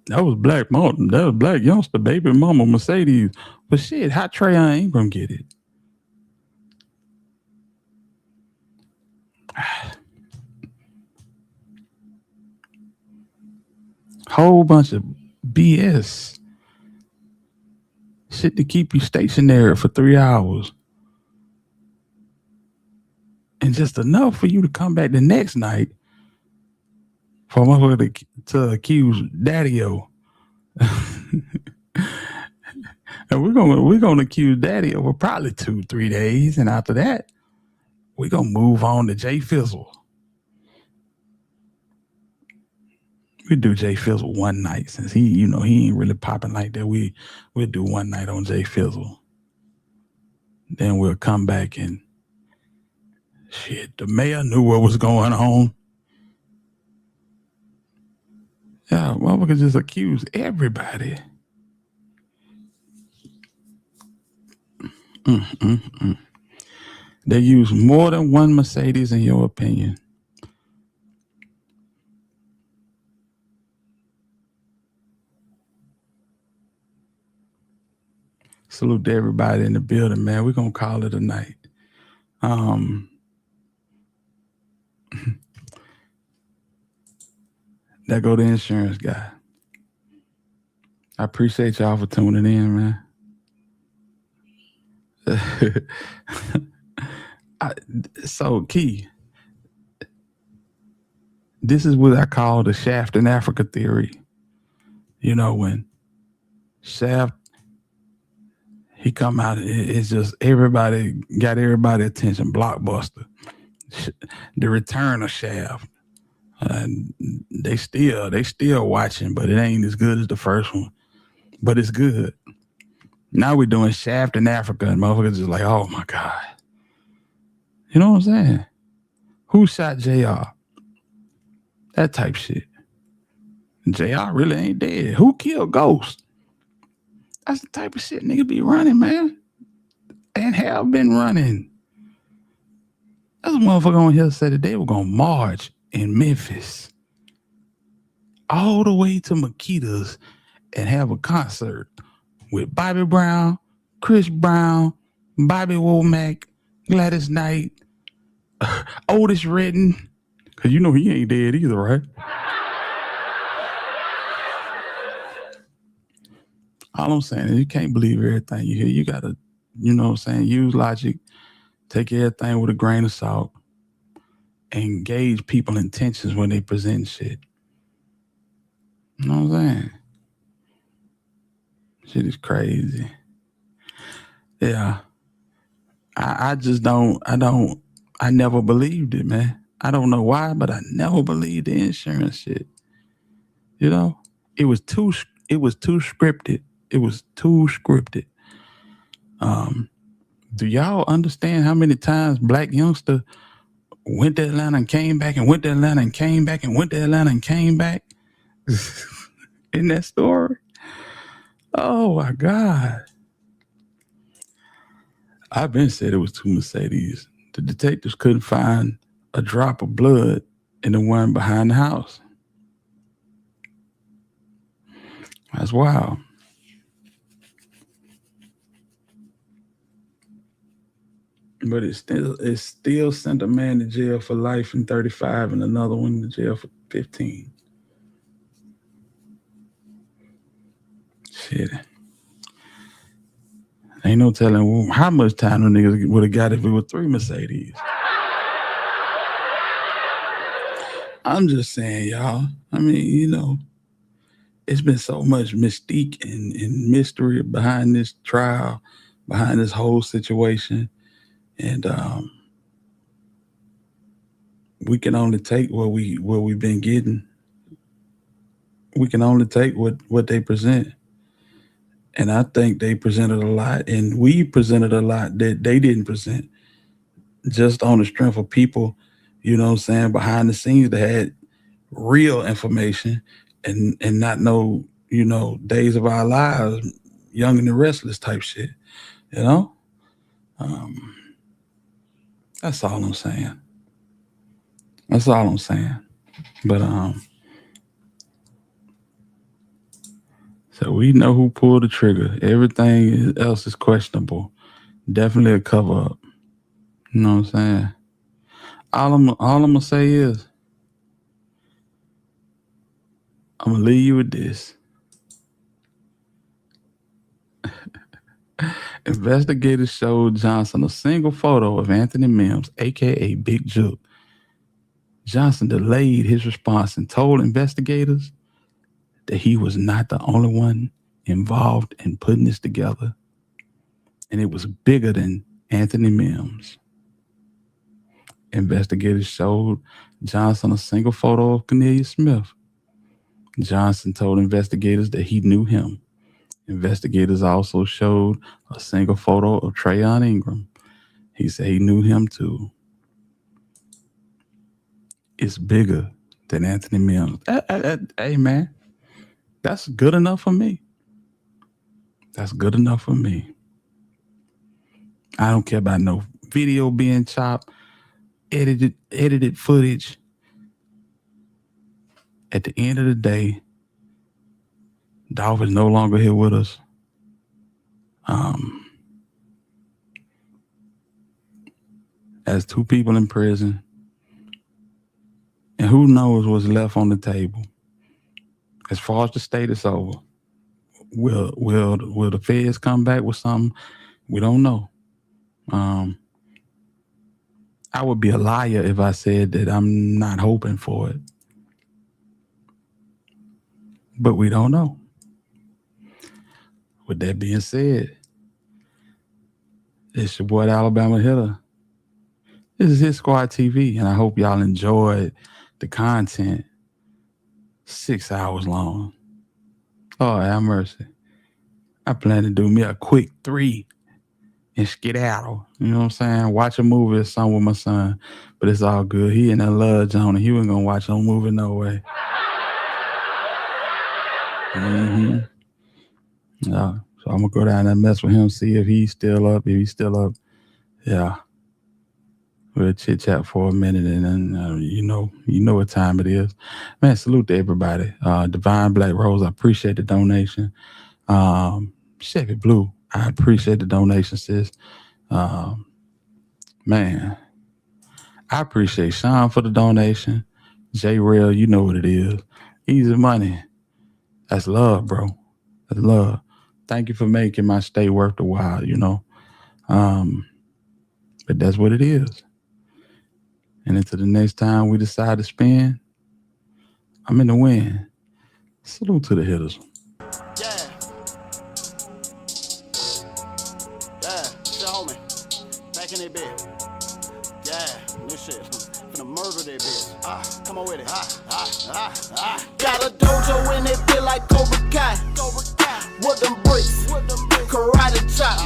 That was Black Mountain. That was Black Youngster, baby mama, Mercedes. But shit, how Trayon Ingram get it? Whole bunch of BS. Shit to keep you stationary for 3 hours. And just enough for you to come back the next night for a motherfucker to accuse Daddy-O. And we're gonna accuse Daddy-O for probably 2-3 days. And after that, we're gonna move on to Jay Fizzle. We do Jay Fizzle one night since he ain't really popping like that. We'll do one night on Jay Fizzle. Then we'll come back and shit. The mayor knew what was going on. Yeah, motherfuckers just accuse everybody. They use more than one Mercedes in your opinion. Salute to everybody in the building, man. We're going to call it a night. There go the insurance guy. I appreciate y'all for tuning in, man. So, Key, this is what I call the Shaft in Africa theory. When Shaft, he come out, it's just everybody got everybody attention. Blockbuster. The return of Shaft. They still watching, but it ain't as good as the first one. But it's good. Now we're doing Shaft in Africa, and motherfuckers just like, oh my God. You know what I'm saying? Who shot JR? That type shit. JR really ain't dead. Who killed Ghost? That's the type of shit nigga be running, man. And have been running. There's a motherfucker on here said that they were gonna march in Memphis all the way to Makita's and have a concert with Bobby Brown, Chris Brown, Bobby Womack, Gladys Knight, Otis Redding, because you know he ain't dead either, right? All I'm saying is you can't believe everything you hear. You got to, you know what I'm saying, use logic, take everything with a grain of salt, and gauge people's intentions when they present shit. You know what I'm saying? Shit is crazy. Yeah. I never believed it, man. I don't know why, but I never believed the insurance shit. You know? It was too scripted. It was too scripted. Do y'all understand how many times Black youngster went to Atlanta and came back and went to Atlanta and came back and went to Atlanta and came back? In that story? Oh my God. I've been said it was two Mercedes. The detectives couldn't find a drop of blood in the one behind the house. That's wild. But it still sent a man to jail for life in 35 and another one to jail for 15. Shit. Ain't no telling how much time the niggas would have got if it was 3 Mercedes. I'm just saying, y'all. I mean, you know, it's been so much mystique and mystery behind this trial, behind this whole situation. And we can only take what we've been getting. We can only take what they present. And I think they presented a lot, and we presented a lot that they didn't present, just on the strength of people, you know what I'm saying, behind the scenes that had real information and not no, you know, days of our lives, young and the restless type shit, you know? That's all I'm saying. That's all I'm saying. But so we know who pulled the trigger. Everything else is questionable. Definitely a cover up. You know what I'm saying? All I'm gonna say is, I'm gonna leave you with this. Investigators showed Johnson a single photo of Anthony Mims, aka Big Juke. Johnson delayed his response and told investigators that he was not the only one involved in putting this together, and it was bigger than Anthony Mims. Investigators showed Johnson a single photo of Cornelius Smith. Johnson told investigators that he knew him. Investigators also showed a single photo of Trayon Ingram. He said he knew him too. It's bigger than Anthony Mims. Hey, man, that's good enough for me. That's good enough for me. I don't care about no video being chopped, edited footage. At the end of the day, Dolph is no longer here with us. As 2 people in prison, and who knows what's left on the table. As far as the state is over, will the feds come back with something? We don't know. I would be a liar if I said that I'm not hoping for it. But we don't know. With that being said, it's your boy, the Alabama Hitter. This is Hit Squad TV, and I hope y'all enjoyed the content. 6 hours long. Oh, have mercy. I plan to do me a quick 3 and skedaddle. You know what I'm saying? Watch a movie or something with my son. But it's all good. He in that love zone and he wasn't going to watch no movie no way. Mm-hmm. Yeah. So I'm going to go down and mess with him, see if he's still up. If he's still up, yeah. We'll chit chat for a minute, and then you know what time it is. Man, salute to everybody. Divine Black Rose, I appreciate the donation. Chevy Blue, I appreciate the donation, sis. Man, I appreciate Sean for the donation. J Real, you know what it is. Easy money. That's love, bro. That's love. Thank you for making my stay worth the while, you know. But that's what it is. And until the next time we decide to spend, I'm in the win. Salute to the hitters. Yeah. Yeah, shit, homie. Back in that bed. Yeah, this shit. Finna murder that bitch. Come on with it. Got a dojo in it, feel like Cobra Kai. With them bricks. Karate chop.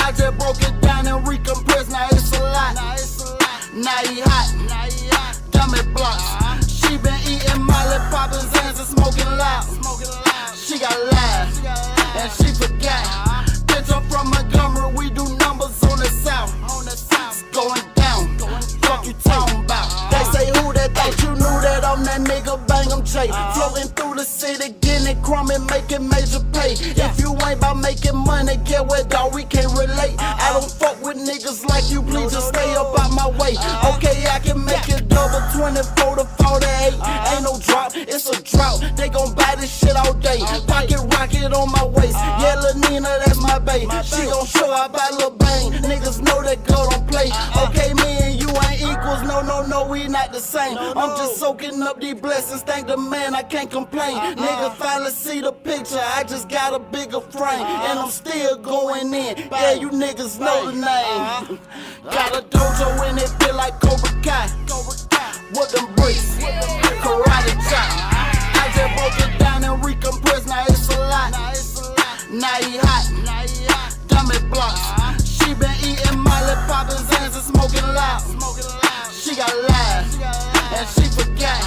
I just broke it down and recompressed. Now it's a lot. Now he hot. Dummy blocks. She been eating Molly, popping Zans and smoking loud. She got live, and she forgot. Bitch, I'm from Montgomery, we do numbers on the south. It's going down, fuck you talking about. They say who that thought you knew that I'm that nigga, bang 'em J. Floating through the city, getting crumb and making major pay. If you ain't about making money, get what, dawg, we can't relate. I don't fuck with niggas like you, please just stay up out my way. Okay, I can make it double 24 to 48. Ain't no drop, it's a drought. They gon' buy this shit all day. Pocket rocket on my waist. Yeah, Lil Nina, that's my bae. She gon' show out by Lil Bang. Niggas know that girl don't play. Okay, me and you ain't equals. No, we not the same. I'm just soaking up these blessings. Thank the man, I can't complain. Nigga finally see the picture. I just got a bigger frame. And I'm still going in. Yeah, you niggas know the name. Got a dojo in it, feel like Cobra Kai. With them bricks. Karate chop. I just broke it down and recompressed. Now it's a lot. Now he hot. Dummy blocks. She been eating Molly, popping Zans and smoking loud. She got live, and she forgot.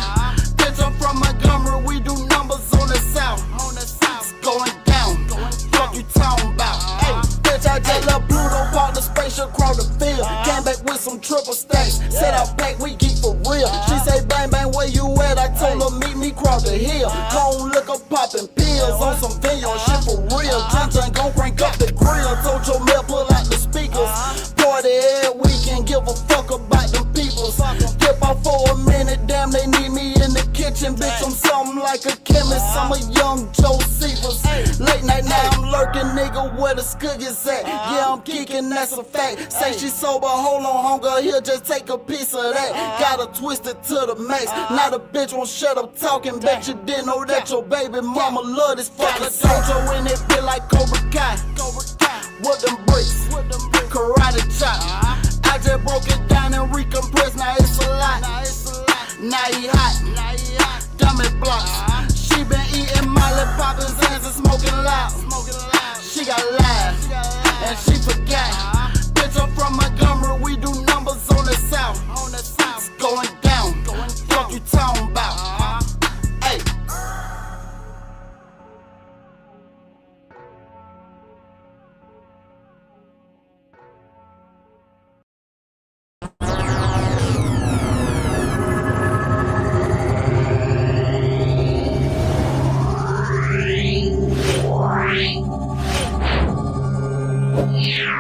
Bitch, I'm from Montgomery, we do numbers on the south. It's going down, fuck you talking about. Hey, bitch, I just left Pluto, parked the spaceship across the field. Came back with some triple stacks. Said out back, we geek for real. She say, bang, bang, where you at? I told her, meet me across the hill. Cold liquor, popping pills on some video, shit for real. Junction gon' crank up the grill. Told your mail, pull out the speakers. Party every weekend, give a fuck about them peoples. Dip out for a minute, damn, they need me in the kitchen. Bitch, I'm something like a chemist. I'm a young Joe Seavers. Late night now, I'm lurking, nigga, where the skuggies at? Yeah, I'm kicking, that's a fact. Say she sober, hold on, hunger, here, just take a piece of that. Gotta twist it to the max. Now the bitch won't shut up talking. Bet you didn't know that your baby mama love this fucking dojo in it, feel like Cobra Kai. With them bricks, karate chop. I just broke it down and recompressed. Now it's a lot. Now he hot. Dummy blocks. She been eating Molly, popping Zans and smoking loud. She got live, and she forgot. Bitch, I'm from Montgomery, we do numbers on the south. It's going down, fuck you talking about. Hey. Yeah.